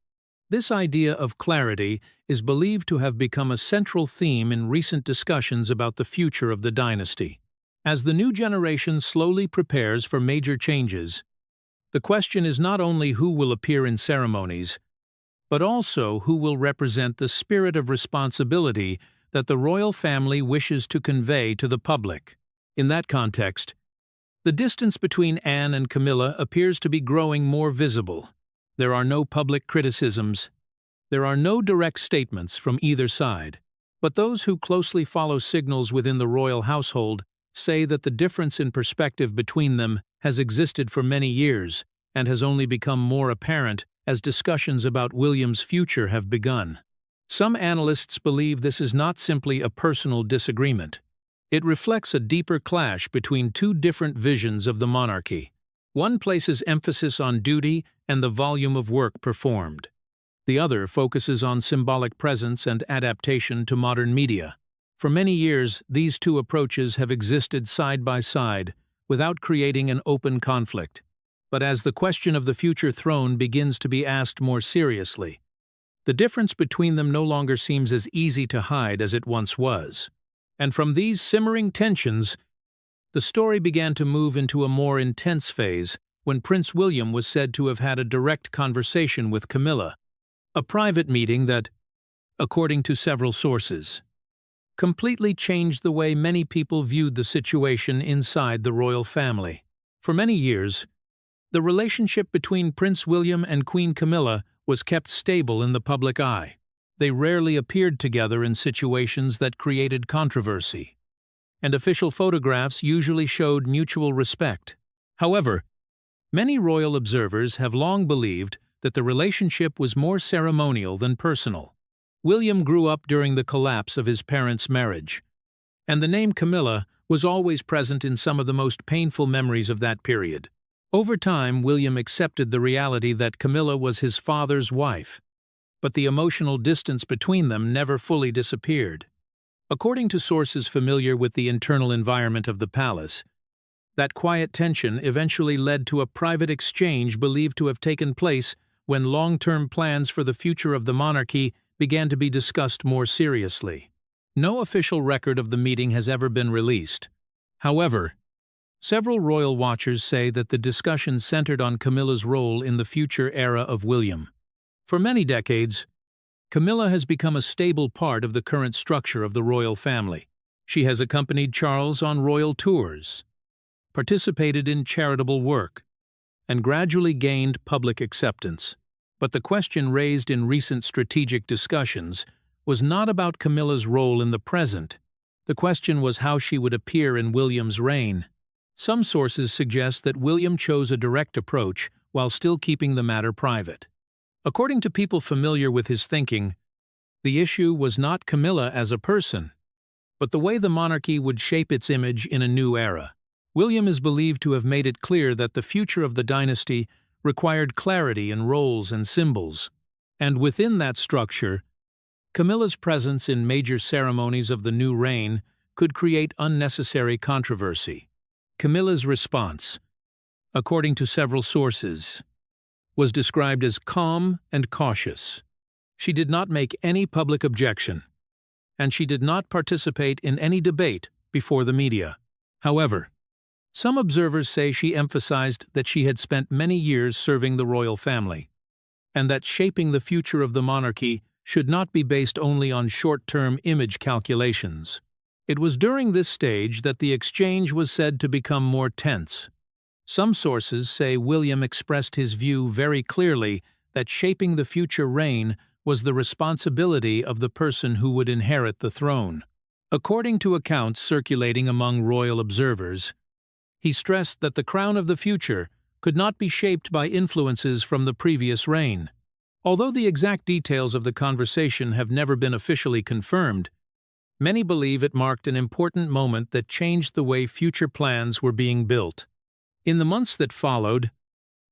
This idea of clarity is believed to have become a central theme in recent discussions about the future of the dynasty. As the new generation slowly prepares for major changes, the question is not only who will appear in ceremonies, but also who will represent the spirit of responsibility that the royal family wishes to convey to the public. In that context, the distance between Anne and Camilla appears to be growing more visible. There are no public criticisms. There are no direct statements from either side. But those who closely follow signals within the royal household say that the difference in perspective between them has existed for many years and has only become more apparent as discussions about William's future have begun. Some analysts believe this is not simply a personal disagreement. It reflects a deeper clash between two different visions of the monarchy. One places emphasis on duty and the volume of work performed. The other focuses on symbolic presence and adaptation to modern media. For many years, these two approaches have existed side by side, without creating an open conflict. But as the question of the future throne begins to be asked more seriously, the difference between them no longer seems as easy to hide as it once was. And from these simmering tensions, the story began to move into a more intense phase when Prince William was said to have had a direct conversation with Camilla, a private meeting that, according to several sources, completely changed the way many people viewed the situation inside the royal family. For many years, the relationship between Prince William and Queen Camilla was kept stable in the public eye. They rarely appeared together in situations that created controversy, and official photographs usually showed mutual respect. However, many royal observers have long believed that the relationship was more ceremonial than personal. William grew up during the collapse of his parents' marriage, and the name Camilla was always present in some of the most painful memories of that period. Over time, William accepted the reality that Camilla was his father's wife, but the emotional distance between them never fully disappeared. According to sources familiar with the internal environment of the palace, that quiet tension eventually led to a private exchange believed to have taken place when long-term plans for the future of the monarchy began to be discussed more seriously. No official record of the meeting has ever been released. However, several royal watchers say that the discussion centered on Camilla's role in the future era of William. For many decades, Camilla has become a stable part of the current structure of the royal family. She has accompanied Charles on royal tours, participated in charitable work, and gradually gained public acceptance. But the question raised in recent strategic discussions was not about Camilla's role in the present. The question was how she would appear in William's reign. Some sources suggest that William chose a direct approach while still keeping the matter private. According to people familiar with his thinking, the issue was not Camilla as a person, but the way the monarchy would shape its image in a new era. William is believed to have made it clear that the future of the dynasty required clarity in roles and symbols, and within that structure, Camilla's presence in major ceremonies of the new reign could create unnecessary controversy. Camilla's response, according to several sources, was described as calm and cautious. She did not make any public objection, and she did not participate in any debate before the media. However, some observers say she emphasized that she had spent many years serving the royal family, and that shaping the future of the monarchy should not be based only on short-term image calculations. It was during this stage that the exchange was said to become more tense. Some sources say William expressed his view very clearly that shaping the future reign was the responsibility of the person who would inherit the throne. According to accounts circulating among royal observers, he stressed that the crown of the future could not be shaped by influences from the previous reign. Although the exact details of the conversation have never been officially confirmed, many believe it marked an important moment that changed the way future plans were being built. In the months that followed,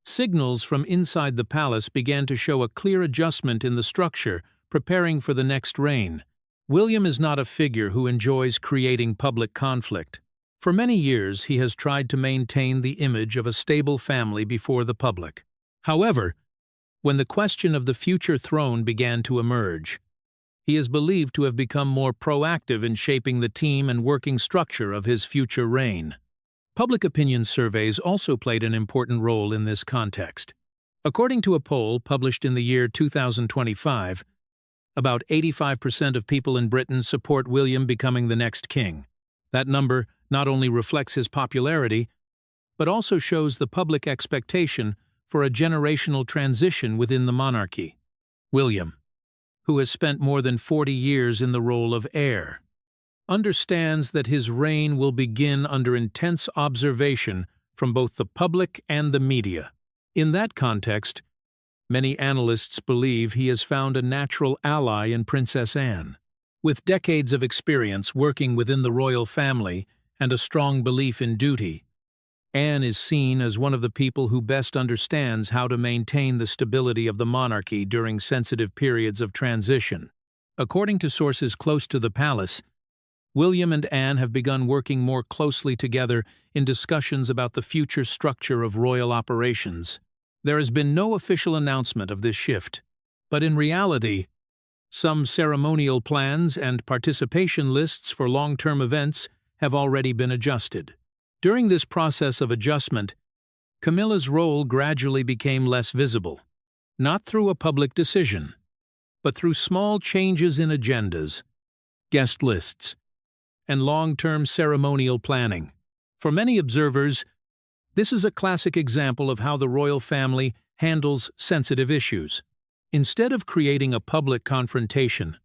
signals from inside the palace began to show a clear adjustment in the structure, preparing for the next reign. William is not a figure who enjoys creating public conflict. For many years, he has tried to maintain the image of a stable family before the public. However, when the question of the future throne began to emerge, he is believed to have become more proactive in shaping the team and working structure of his future reign. Public opinion surveys also played an important role in this context. According to a poll published in the year 2025, about 85% of people in Britain support William becoming the next king. That number not only reflects his popularity, but also shows the public expectation for a generational transition within the monarchy. William, who has spent more than 40 years in the role of heir, understands that his reign will begin under intense observation from both the public and the media. In that context, many analysts believe he has found a natural ally in Princess Anne. With decades of experience working within the royal family and a strong belief in duty, Anne is seen as one of the people who best understands how to maintain the stability of the monarchy during sensitive periods of transition. According to sources close to the palace, William and Anne have begun working more closely together in discussions about the future structure of royal operations. There has been no official announcement of this shift, but in reality, some ceremonial plans and participation lists for long-term events have already been adjusted. During this process of adjustment, Camilla's role gradually became less visible, not through a public decision, but through small changes in agendas, guest lists, and long-term ceremonial planning. For many observers, this is a classic example of how the royal family handles sensitive issues. Instead of creating a public confrontation,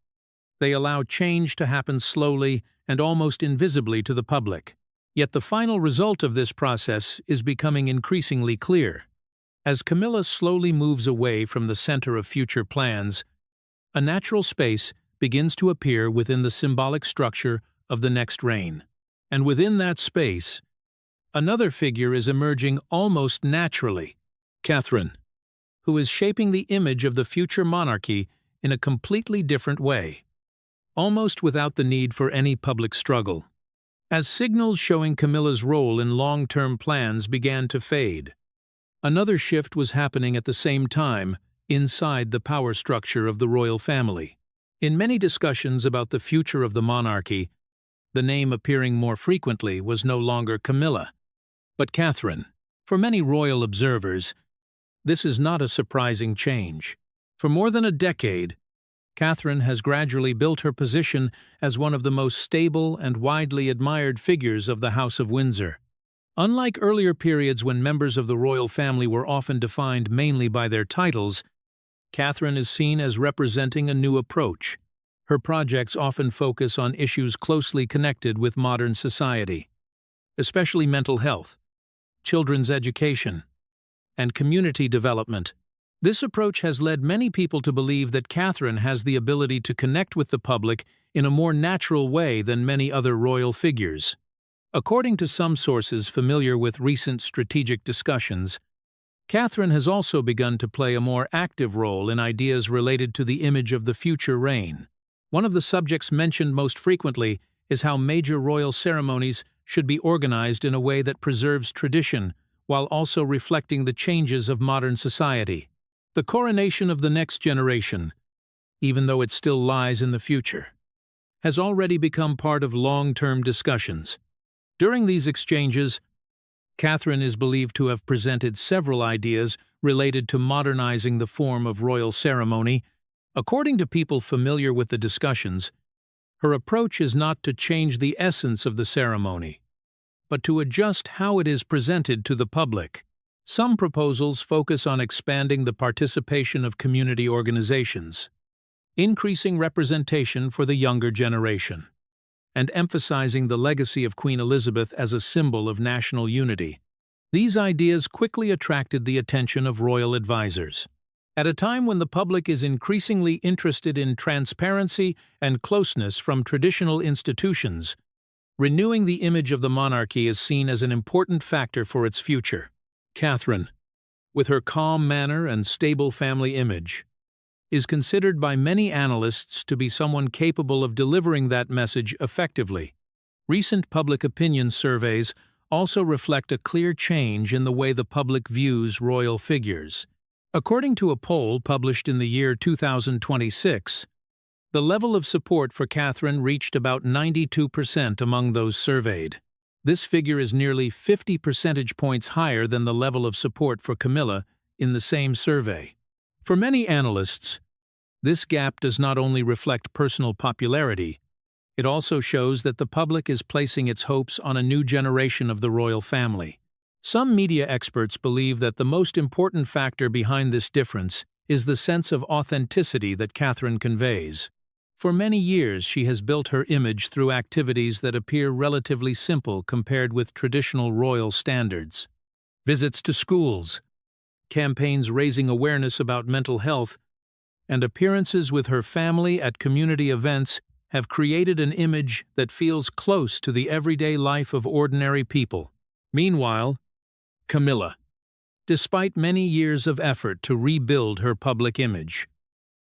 they allow change to happen slowly and almost invisibly to the public. Yet the final result of this process is becoming increasingly clear. As Camila slowly moves away from the center of future plans, a natural space begins to appear within the symbolic structure of the next reign. And within that space, another figure is emerging almost naturally, Catherine, who is shaping the image of the future monarchy in a completely different way, almost without the need for any public struggle. As signals showing Camilla's role in long-term plans began to fade, another shift was happening at the same time inside the power structure of the royal family. In many discussions about the future of the monarchy, the name appearing more frequently was no longer Camila, but Catherine. For many royal observers, this is not a surprising change. For more than a decade, Catherine has gradually built her position as one of the most stable and widely admired figures of the House of Windsor. Unlike earlier periods when members of the royal family were often defined mainly by their titles, Catherine is seen as representing a new approach. Her projects often focus on issues closely connected with modern society, especially mental health, children's education, and community development. This approach has led many people to believe that Catherine has the ability to connect with the public in a more natural way than many other royal figures. According to some sources familiar with recent strategic discussions, Catherine has also begun to play a more active role in ideas related to the image of the future reign. One of the subjects mentioned most frequently is how major royal ceremonies should be organized in a way that preserves tradition while also reflecting the changes of modern society. The coronation of the next generation, even though it still lies in the future, has already become part of long-term discussions. During these exchanges, Catherine is believed to have presented several ideas related to modernizing the form of royal ceremony. According to people familiar with the discussions, her approach is not to change the essence of the ceremony, but to adjust how it is presented to the public. Some proposals focus on expanding the participation of community organizations, increasing representation for the younger generation, and emphasizing the legacy of Queen Elizabeth as a symbol of national unity. These ideas quickly attracted the attention of royal advisors. At a time when the public is increasingly interested in transparency and closeness from traditional institutions, renewing the image of the monarchy is seen as an important factor for its future. Catherine, with her calm manner and stable family image, is considered by many analysts to be someone capable of delivering that message effectively. Recent public opinion surveys also reflect a clear change in the way the public views royal figures. According to a poll published in the year 2026, the level of support for Catherine reached about 92% among those surveyed. This figure is nearly 50 percentage points higher than the level of support for Camila in the same survey. For many analysts, this gap does not only reflect personal popularity, it also shows that the public is placing its hopes on a new generation of the royal family. Some media experts believe that the most important factor behind this difference is the sense of authenticity that Catherine conveys. For many years, she has built her image through activities that appear relatively simple compared with traditional royal standards. Visits to schools, campaigns raising awareness about mental health, and appearances with her family at community events have created an image that feels close to the everyday life of ordinary people. Meanwhile, Camila, despite many years of effort to rebuild her public image,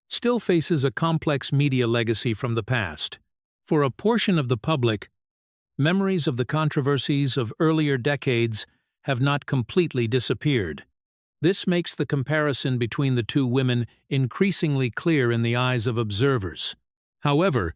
still faces a complex media legacy from the past. For a portion of the public, memories of the controversies of earlier decades have not completely disappeared. This makes the comparison between the two women increasingly clear in the eyes of observers. However,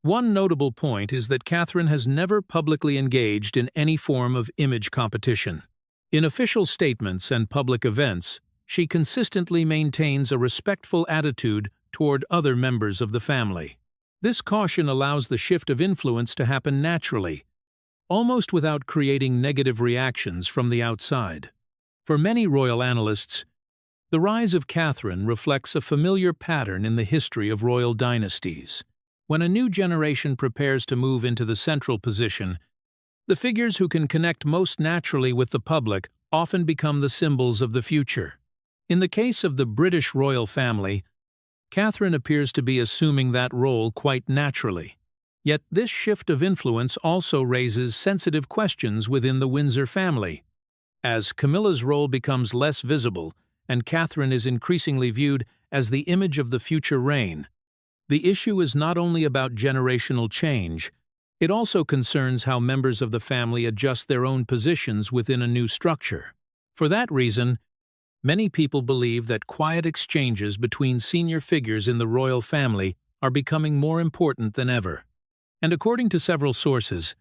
one notable point is that Catherine has never publicly engaged in any form of image competition. In official statements and public events, she consistently maintains a respectful attitude toward other members of the family. This caution allows the shift of influence to happen naturally, almost without creating negative reactions from the outside. For many royal analysts, the rise of Catherine reflects a familiar pattern in the history of royal dynasties. When a new generation prepares to move into the central position, the figures who can connect most naturally with the public often become the symbols of the future. In the case of the British royal family, Catherine appears to be assuming that role quite naturally. Yet this shift of influence also raises sensitive questions within the Windsor family. As Camilla's role becomes less visible and Catherine is increasingly viewed as the image of the future reign, the issue is not only about generational change, it also concerns how members of the family adjust their own positions within a new structure. For that reason, many people believe that quiet exchanges between senior figures in the royal family are becoming more important than ever. And according to several sources,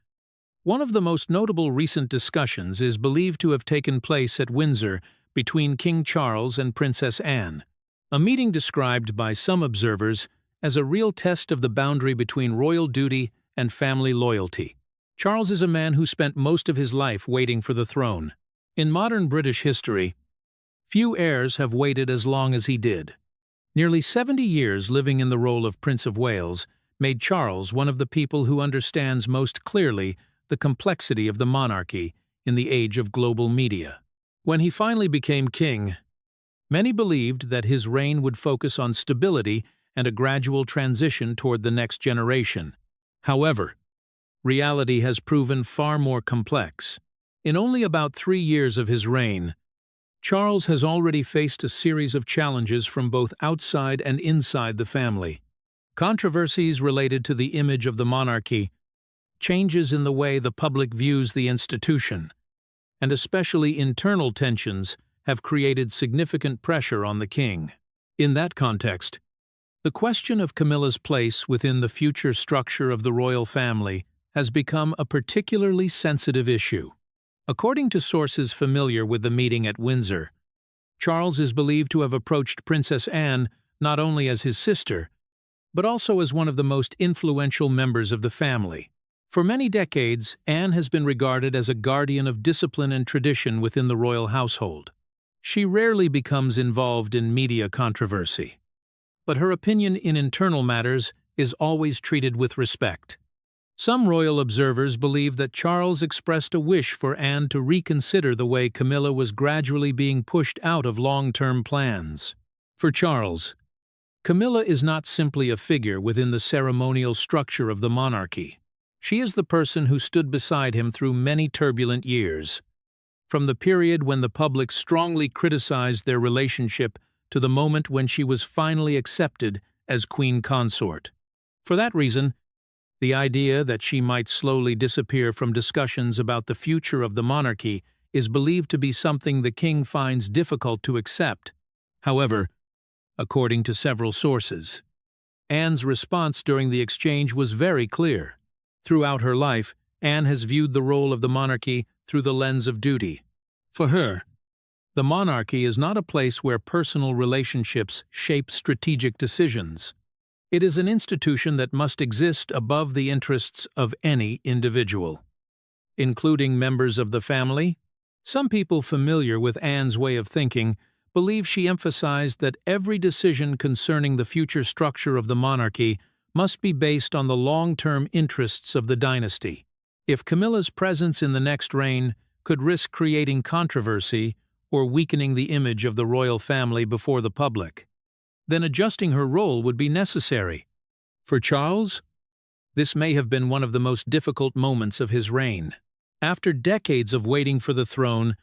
one of the most notable recent discussions is believed to have taken place at Windsor between King Charles and Princess Anne, a meeting described by some observers as a real test of the boundary between royal duty and family loyalty. Charles is a man who spent most of his life waiting for the throne. In modern British history, few heirs have waited as long as he did. Nearly 70 years living in the role of Prince of Wales made Charles one of the people who understands most clearly the complexity of the monarchy in the age of global media. When he finally became king, many believed that his reign would focus on stability and a gradual transition toward the next generation. However, reality has proven far more complex. In only about 3 years of his reign, Charles has already faced a series of challenges from both outside and inside the family. Controversies related to the image of the monarchy, changes in the way the public views the institution, and especially internal tensions have created significant pressure on the king. In that context, the question of Camilla's place within the future structure of the royal family has become a particularly sensitive issue. According to sources familiar with the meeting at Windsor, Charles is believed to have approached Princess Anne not only as his sister, but also as one of the most influential members of the family. For many decades, Anne has been regarded as a guardian of discipline and tradition within the royal household. She rarely becomes involved in media controversy, but her opinion in internal matters is always treated with respect. Some royal observers believe that Charles expressed a wish for Anne to reconsider the way Camilla was gradually being pushed out of long-term plans. For Charles, Camilla is not simply a figure within the ceremonial structure of the monarchy. She is the person who stood beside him through many turbulent years, from the period when the public strongly criticized their relationship to the moment when she was finally accepted as queen consort. For that reason, the idea that she might slowly disappear from discussions about the future of the monarchy is believed to be something the king finds difficult to accept. However, according to several sources, Anne's response during the exchange was very clear. Throughout her life, Anne has viewed the role of the monarchy through the lens of duty. For her, the monarchy is not a place where personal relationships shape strategic decisions. It is an institution that must exist above the interests of any individual, including members of the family. Some people familiar with Anne's way of thinking believe she emphasized that every decision concerning the future structure of the monarchy must be based on the long-term interests of the dynasty. If Camilla's presence in the next reign could risk creating controversy or weakening the image of the royal family before the public, then adjusting her role would be necessary. For Charles, this may have been one of the most difficult moments of his reign. After decades of waiting for the throne,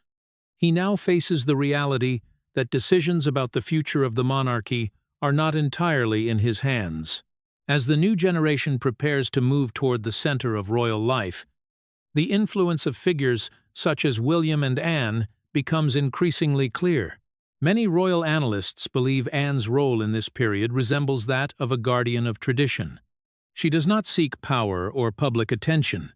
he now faces the reality that decisions about the future of the monarchy are not entirely in his hands. As the new generation prepares to move toward the center of royal life, the influence of figures such as William and Anne becomes increasingly clear. Many royal analysts believe Anne's role in this period resembles that of a guardian of tradition. She does not seek power or public attention.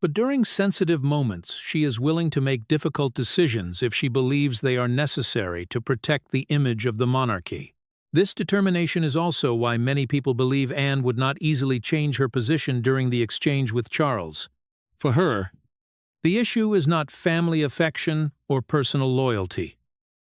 But during sensitive moments, she is willing to make difficult decisions if she believes they are necessary to protect the image of the monarchy. This determination is also why many people believe Anne would not easily change her position during the exchange with Charles. For her, the issue is not family affection or personal loyalty.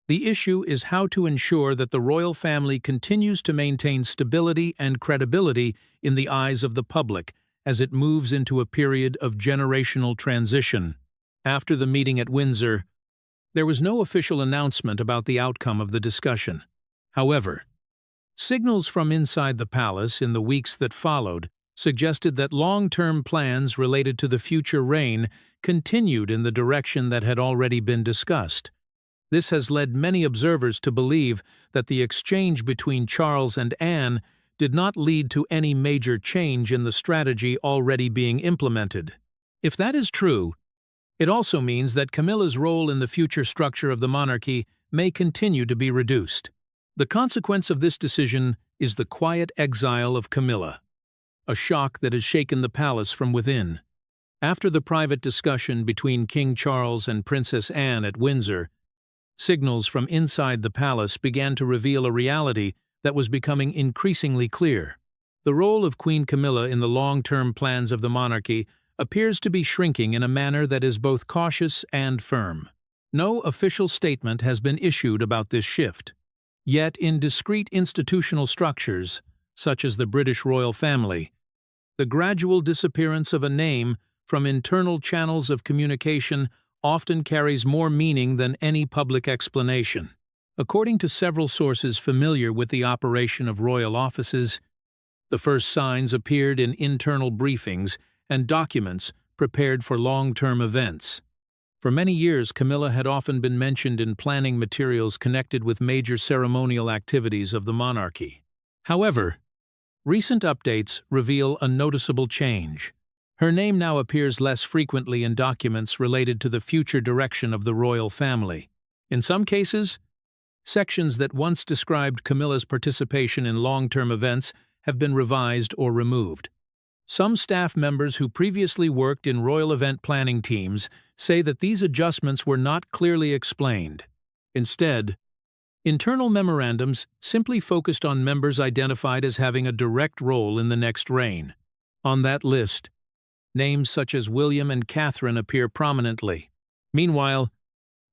The issue is how to ensure that the royal family continues to maintain stability and credibility in the eyes of the public as it moves into a period of generational transition. After the meeting at Windsor, there was no official announcement about the outcome of the discussion. However, signals from inside the palace in the weeks that followed suggested that long-term plans related to the future reign continued in the direction that had already been discussed. This has led many observers to believe that the exchange between Charles and Anne did not lead to any major change in the strategy already being implemented. If that is true, it also means that Camilla's role in the future structure of the monarchy may continue to be reduced. The consequence of this decision is the quiet exile of Camila, a shock that has shaken the palace from within. After the private discussion between King Charles and Princess Anne at Windsor, signals from inside the palace began to reveal a reality that was becoming increasingly clear. The role of Queen Camilla in the long-term plans of the monarchy appears to be shrinking in a manner that is both cautious and firm. No official statement has been issued about this shift. Yet in discrete institutional structures, such as the British royal family, the gradual disappearance of a name from internal channels of communication often carries more meaning than any public explanation. According to several sources familiar with the operation of royal offices, the first signs appeared in internal briefings and documents prepared for long-term events. For many years, Camilla had often been mentioned in planning materials connected with major ceremonial activities of the monarchy. However, recent updates reveal a noticeable change. Her name now appears less frequently in documents related to the future direction of the royal family. In some cases, sections that once described Camilla's participation in long-term events have been revised or removed. Some staff members who previously worked in royal event planning teams say that these adjustments were not clearly explained. Instead, internal memorandums simply focused on members identified as having a direct role in the next reign. On that list, names such as William and Catherine appear prominently. Meanwhile,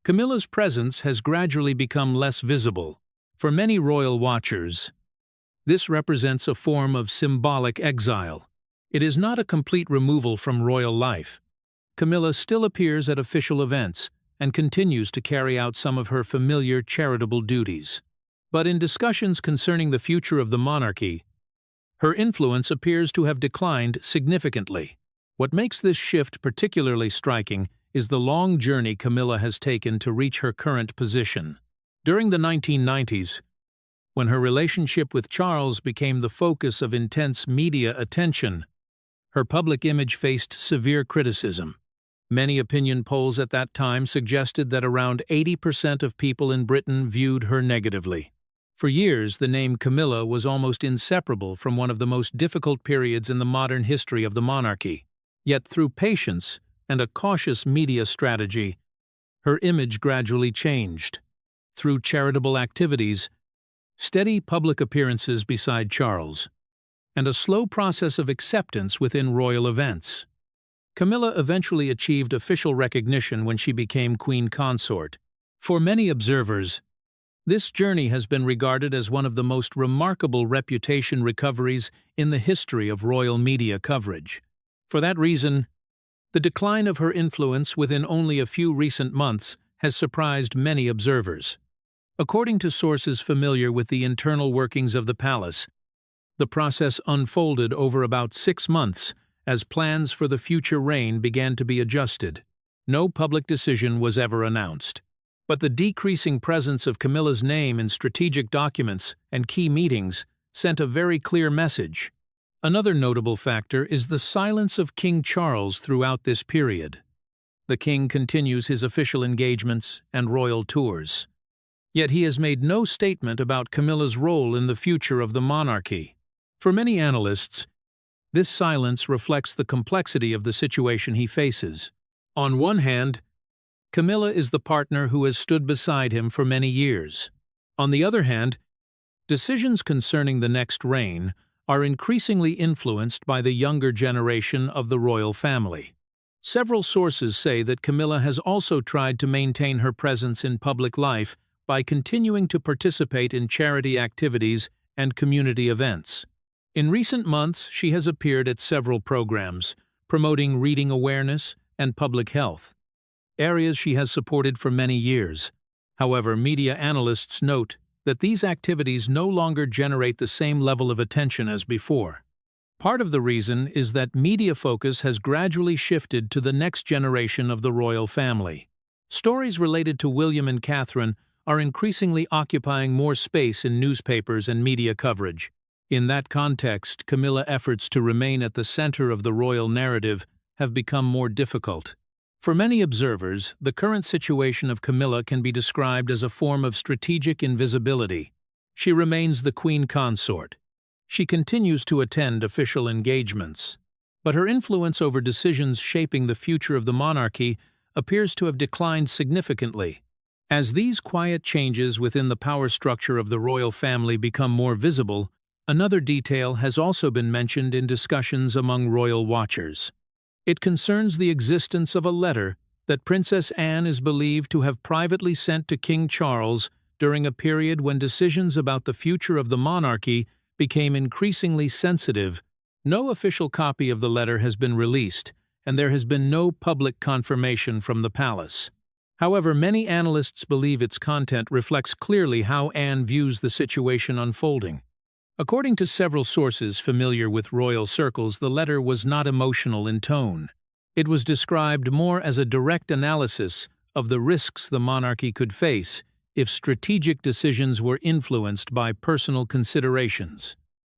Camilla's presence has gradually become less visible. For many royal watchers, this represents a form of symbolic exile. It is not a complete removal from royal life. Camilla still appears at official events and continues to carry out some of her familiar charitable duties. But in discussions concerning the future of the monarchy, her influence appears to have declined significantly. What makes this shift particularly striking is the long journey Camilla has taken to reach her current position. During the 1990s, when her relationship with Charles became the focus of intense media attention, her public image faced severe criticism. Many opinion polls at that time suggested that around 80% of people in Britain viewed her negatively. For years, the name Camilla was almost inseparable from one of the most difficult periods in the modern history of the monarchy. Yet through patience and a cautious media strategy, her image gradually changed. Through charitable activities, steady public appearances beside Charles, and a slow process of acceptance within royal events, Camilla eventually achieved official recognition when she became queen consort. For many observers, this journey has been regarded as one of the most remarkable reputation recoveries in the history of royal media coverage. For that reason, the decline of her influence within only a few recent months has surprised many observers. According to sources familiar with the internal workings of the palace, the process unfolded over about 6 months as plans for the future reign began to be adjusted. No public decision was ever announced. But the decreasing presence of Camilla's name in strategic documents and key meetings sent a very clear message. Another notable factor is the silence of King Charles throughout this period. The king continues his official engagements and royal tours. Yet he has made no statement about Camilla's role in the future of the monarchy. For many analysts, This silence reflects the complexity of the situation he faces. On one hand, Camilla is the partner who has stood beside him for many years. On the other hand, decisions concerning the next reign are increasingly influenced by the younger generation of the royal family. Several sources say that Camilla has also tried to maintain her presence in public life by continuing to participate in charity activities and community events. In recent months, she has appeared at several programs, promoting reading awareness and public health, areas she has supported for many years. However, media analysts note that these activities no longer generate the same level of attention as before. Part of the reason is that media focus has gradually shifted to the next generation of the royal family. Stories related to William and Catherine are increasingly occupying more space in newspapers and media coverage. In that context, Camilla's efforts to remain at the center of the royal narrative have become more difficult. For many observers, the current situation of Camilla can be described as a form of strategic invisibility. She remains the queen consort. She continues to attend official engagements, but her influence over decisions shaping the future of the monarchy appears to have declined significantly. As these quiet changes within the power structure of the royal family become more visible, another detail has also been mentioned in discussions among royal watchers. It concerns the existence of a letter that Princess Anne is believed to have privately sent to King Charles during a period when decisions about the future of the monarchy became increasingly sensitive. No official copy of the letter has been released, and there has been no public confirmation from the palace. However, many analysts believe its content reflects clearly how Anne views the situation unfolding. According to several sources familiar with royal circles, the letter was not emotional in tone. It was described more as a direct analysis of the risks the monarchy could face if strategic decisions were influenced by personal considerations.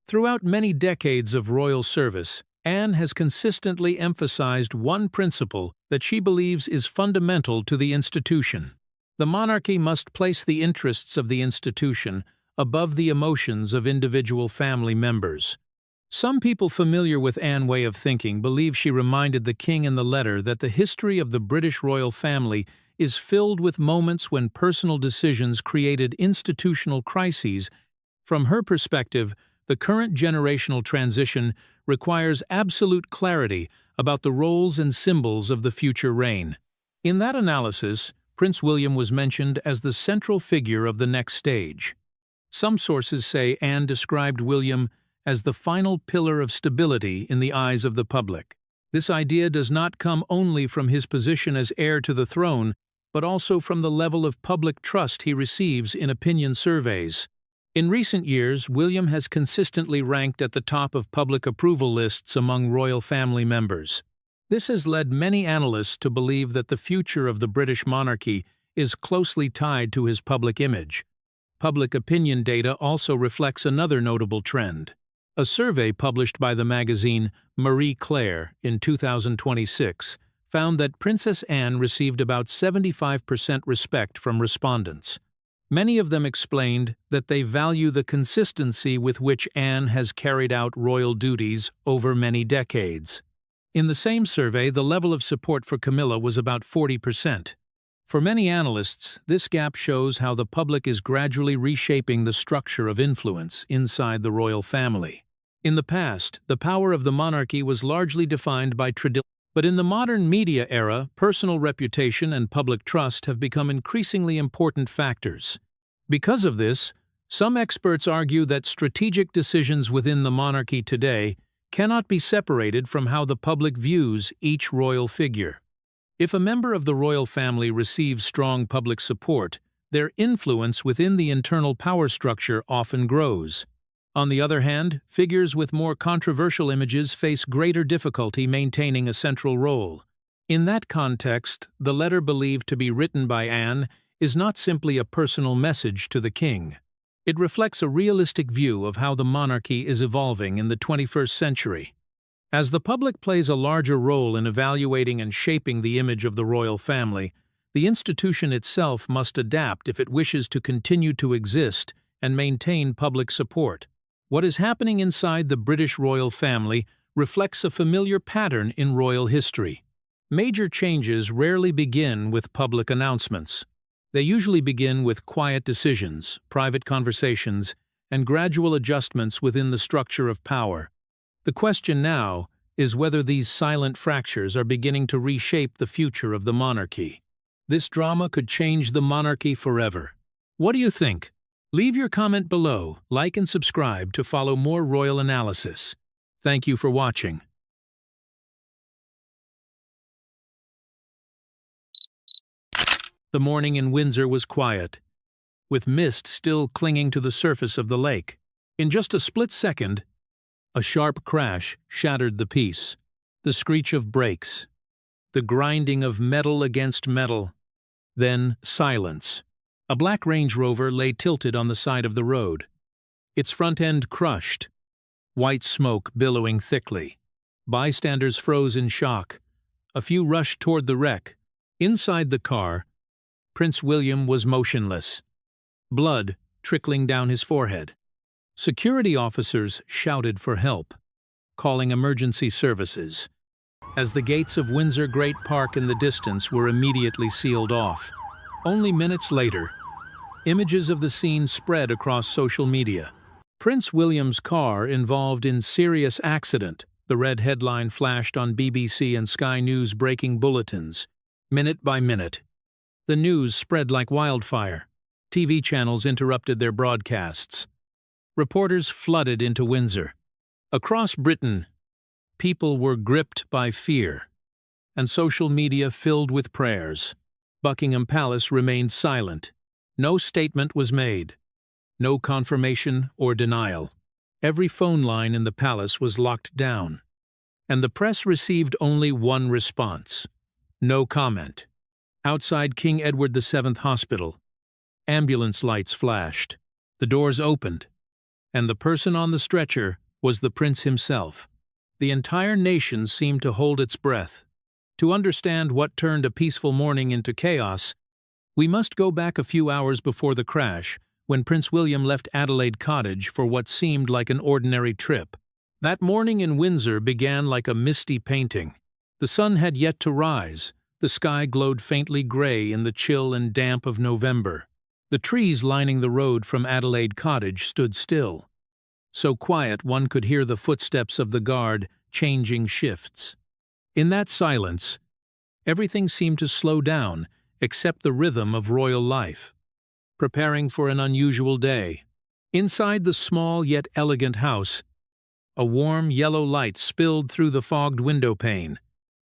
Throughout many decades of royal service, Anne has consistently emphasized one principle that she believes is fundamental to the institution. The monarchy must place the interests of the institution above the emotions of individual family members. Some people familiar with Anne's way of thinking believe she reminded the king in the letter that the history of the British royal family is filled with moments when personal decisions created institutional crises. From her perspective, the current generational transition requires absolute clarity about the roles and symbols of the future reign. In that analysis, Prince William was mentioned as the central figure of the next stage. Some sources say Anne described William as the final pillar of stability in the eyes of the public. This idea does not come only from his position as heir to the throne, but also from the level of public trust he receives in opinion surveys. In recent years, William has consistently ranked at the top of public approval lists among royal family members. This has led many analysts to believe that the future of the British monarchy is closely tied to his public image. Public opinion data also reflects another notable trend. A survey published by the magazine Marie Claire in 2026 found that Princess Anne received about 75% respect from respondents. Many of them explained that they value the consistency with which Anne has carried out royal duties over many decades. In the same survey, the level of support for Camilla was about 40%. For many analysts, this gap shows how the public is gradually reshaping the structure of influence inside the royal family. In the past, the power of the monarchy was largely defined by tradition, but in the modern media era, personal reputation and public trust have become increasingly important factors. Because of this, some experts argue that strategic decisions within the monarchy today cannot be separated from how the public views each royal figure. If a member of the royal family receives strong public support, their influence within the internal power structure often grows. On the other hand, figures with more controversial images face greater difficulty maintaining a central role. In that context, the letter believed to be written by Anne is not simply a personal message to the king. It reflects a realistic view of how the monarchy is evolving in the 21st century. As the public plays a larger role in evaluating and shaping the image of the royal family, the institution itself must adapt if it wishes to continue to exist and maintain public support. What is happening inside the British royal family reflects a familiar pattern in royal history. Major changes rarely begin with public announcements. They usually begin with quiet decisions, private conversations, and gradual adjustments within the structure of power. The question now is whether these silent fractures are beginning to reshape the future of the monarchy. This drama could change the monarchy forever. What do you think? Leave your comment below, like and subscribe to follow more royal analysis. Thank you for watching. The morning in Windsor was quiet, with mist still clinging to the surface of the lake. In just a split second, a sharp crash shattered the peace. The screech of brakes, the grinding of metal against metal, then silence. A black Range Rover lay tilted on the side of the road, its front end crushed, white smoke billowing thickly. Bystanders froze in shock. A few rushed toward the wreck. Inside the car, Prince William was motionless, blood trickling down his forehead. Security officers shouted for help, calling emergency services, as the gates of Windsor Great Park in the distance were immediately sealed off. Only minutes later, images of the scene spread across social media. Prince William's car involved in serious accident. The red headline flashed on BBC and Sky News breaking bulletins, minute by minute. The news spread like wildfire. TV channels interrupted their broadcasts. Reporters flooded into Windsor. Across Britain, people were gripped by fear, and social media filled with prayers. Buckingham Palace remained silent. No statement was made. No confirmation or denial. Every phone line in the palace was locked down, and the press received only one response: no comment. Outside King Edward VII Hospital, ambulance lights flashed. The doors opened, and the person on the stretcher was the prince himself. The entire nation seemed to hold its breath. To understand what turned a peaceful morning into chaos, we must go back a few hours before the crash, when Prince William left Adelaide Cottage for what seemed like an ordinary trip. That morning in Windsor began like a misty painting. The sun had yet to rise. The sky glowed faintly gray in the chill and damp of November. The trees lining the road from Adelaide Cottage stood still, so quiet one could hear the footsteps of the guard changing shifts. In that silence, everything seemed to slow down except the rhythm of royal life, preparing for an unusual day. Inside the small yet elegant house, a warm yellow light spilled through the fogged window pane.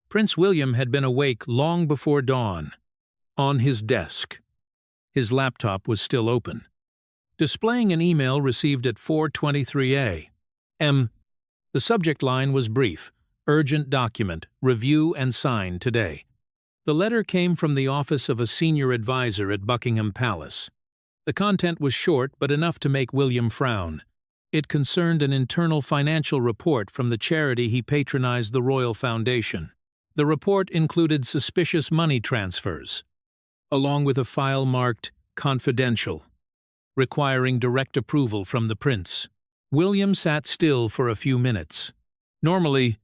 Prince William had been awake long before dawn. On his desk, his laptop was still open, displaying an email received at 4:23 a.m. The subject line was brief: urgent document, review and sign today. The letter came from the office of a senior advisor at Buckingham Palace. The content was short but enough to make William frown. It concerned an internal financial report from the charity he patronized, the Royal Foundation. The report included suspicious money transfers, along with a file marked confidential, requiring direct approval from the prince. William sat still for a few minutes. Normally,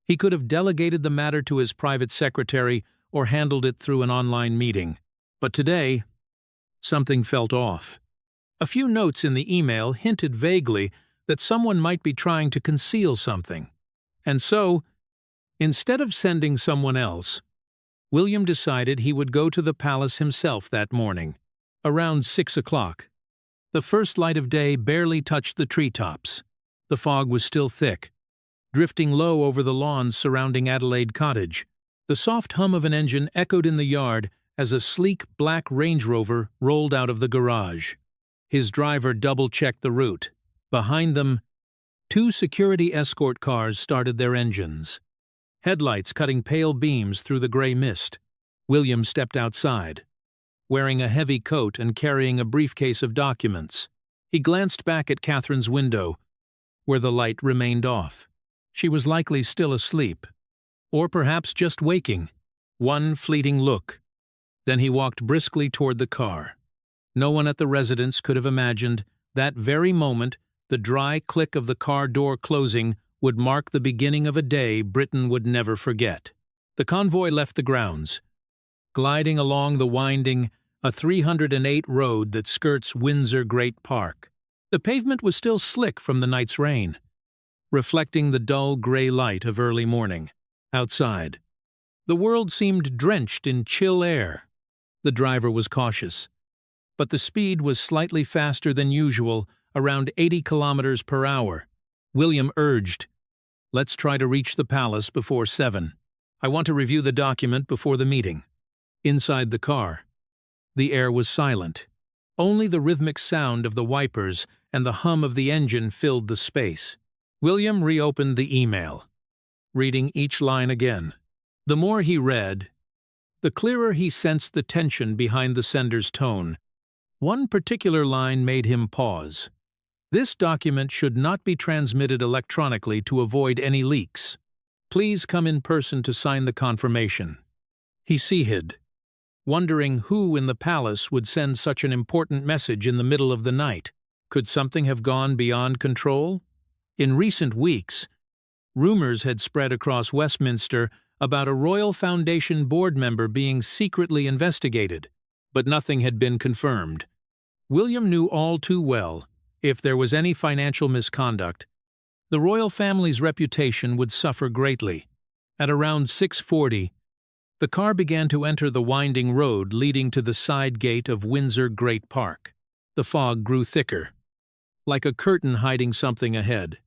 he could have delegated the matter to his private secretary or handled it through an online meeting. But today, something felt off. A few notes in the email hinted vaguely that someone might be trying to conceal something. And so, instead of sending someone else, William decided he would go to the palace himself that morning, around 6 o'clock. The first light of day barely touched the treetops. The fog was still thick, drifting low over the lawns surrounding Adelaide Cottage. The soft hum of an engine echoed in the yard as a sleek black Range Rover rolled out of the garage. His driver double-checked the route. Behind them, 2 security escort cars started their engines, headlights cutting pale beams through the gray mist. William stepped outside, wearing a heavy coat and carrying a briefcase of documents. He glanced back at Catherine's window, where the light remained off. She was likely still asleep, or perhaps just waking. One fleeting look. Then he walked briskly toward the car. No one at the residence could have imagined that very moment the dry click of the car door closing would mark the beginning of a day Britain would never forget. The convoy left the grounds, gliding along the winding, 308 road that skirts Windsor Great Park. The pavement was still slick from the night's rain, reflecting the dull gray light of early morning. Outside, the world seemed drenched in chill air. The driver was cautious, but the speed was slightly faster than usual, around 80 kilometers per hour. William urged, "Let's try to reach the palace before 7. I want to review the document before the meeting." Inside the car, the air was silent. Only the rhythmic sound of the wipers and the hum of the engine filled the space. William reopened the email, reading each line again. The more he read, the clearer he sensed the tension behind the sender's tone. One particular line made him pause. This document should not be transmitted electronically to avoid any leaks. Please come in person to sign the confirmation. He hid, wondering who in the palace would send such an important message in the middle of the night. Could something have gone beyond control? In recent weeks, rumors had spread across Westminster about a Royal Foundation board member being secretly investigated, but nothing had been confirmed. William knew all too well, if there was any financial misconduct, the royal family's reputation would suffer greatly. At around 6:40, the car began to enter the winding road leading to the side gate of Windsor Great Park. The fog grew thicker, like a curtain hiding something ahead.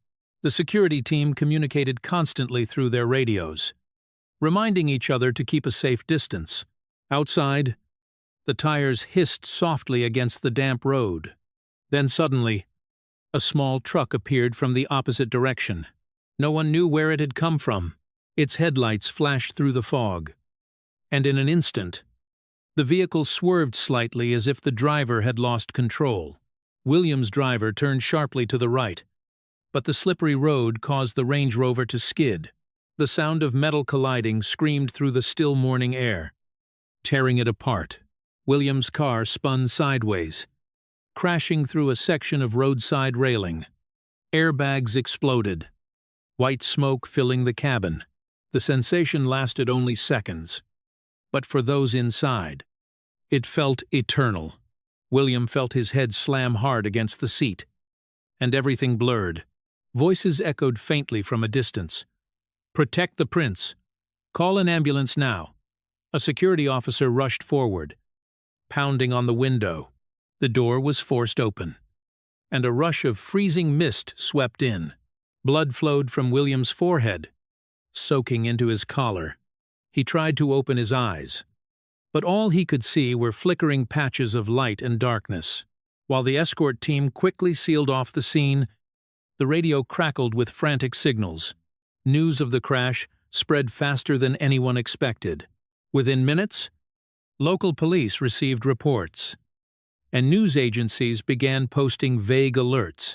The security team communicated constantly through their radios, reminding each other to keep a safe distance. Outside, the tires hissed softly against the damp road. Then suddenly, a small truck appeared from the opposite direction. No one knew where it had come from. Its headlights flashed through the fog, and in an instant, the vehicle swerved slightly as if the driver had lost control. William's driver turned sharply to the right, but the slippery road caused the Range Rover to skid. The sound of metal colliding screamed through the still morning air, tearing it apart. William's car spun sideways, crashing through a section of roadside railing. Airbags exploded, white smoke filling the cabin. The sensation lasted only seconds, but for those inside, it felt eternal. William felt his head slam hard against the seat, and everything blurred. Voices echoed faintly from a distance. "Protect the prince. Call an ambulance now." A security officer rushed forward, pounding on the window. The door was forced open, and a rush of freezing mist swept in. Blood flowed from William's forehead, soaking into his collar. He tried to open his eyes, but all he could see were flickering patches of light and darkness. While the escort team quickly sealed off the scene, the radio crackled with frantic signals. News of the crash spread faster than anyone expected. Within minutes, local police received reports, and news agencies began posting vague alerts.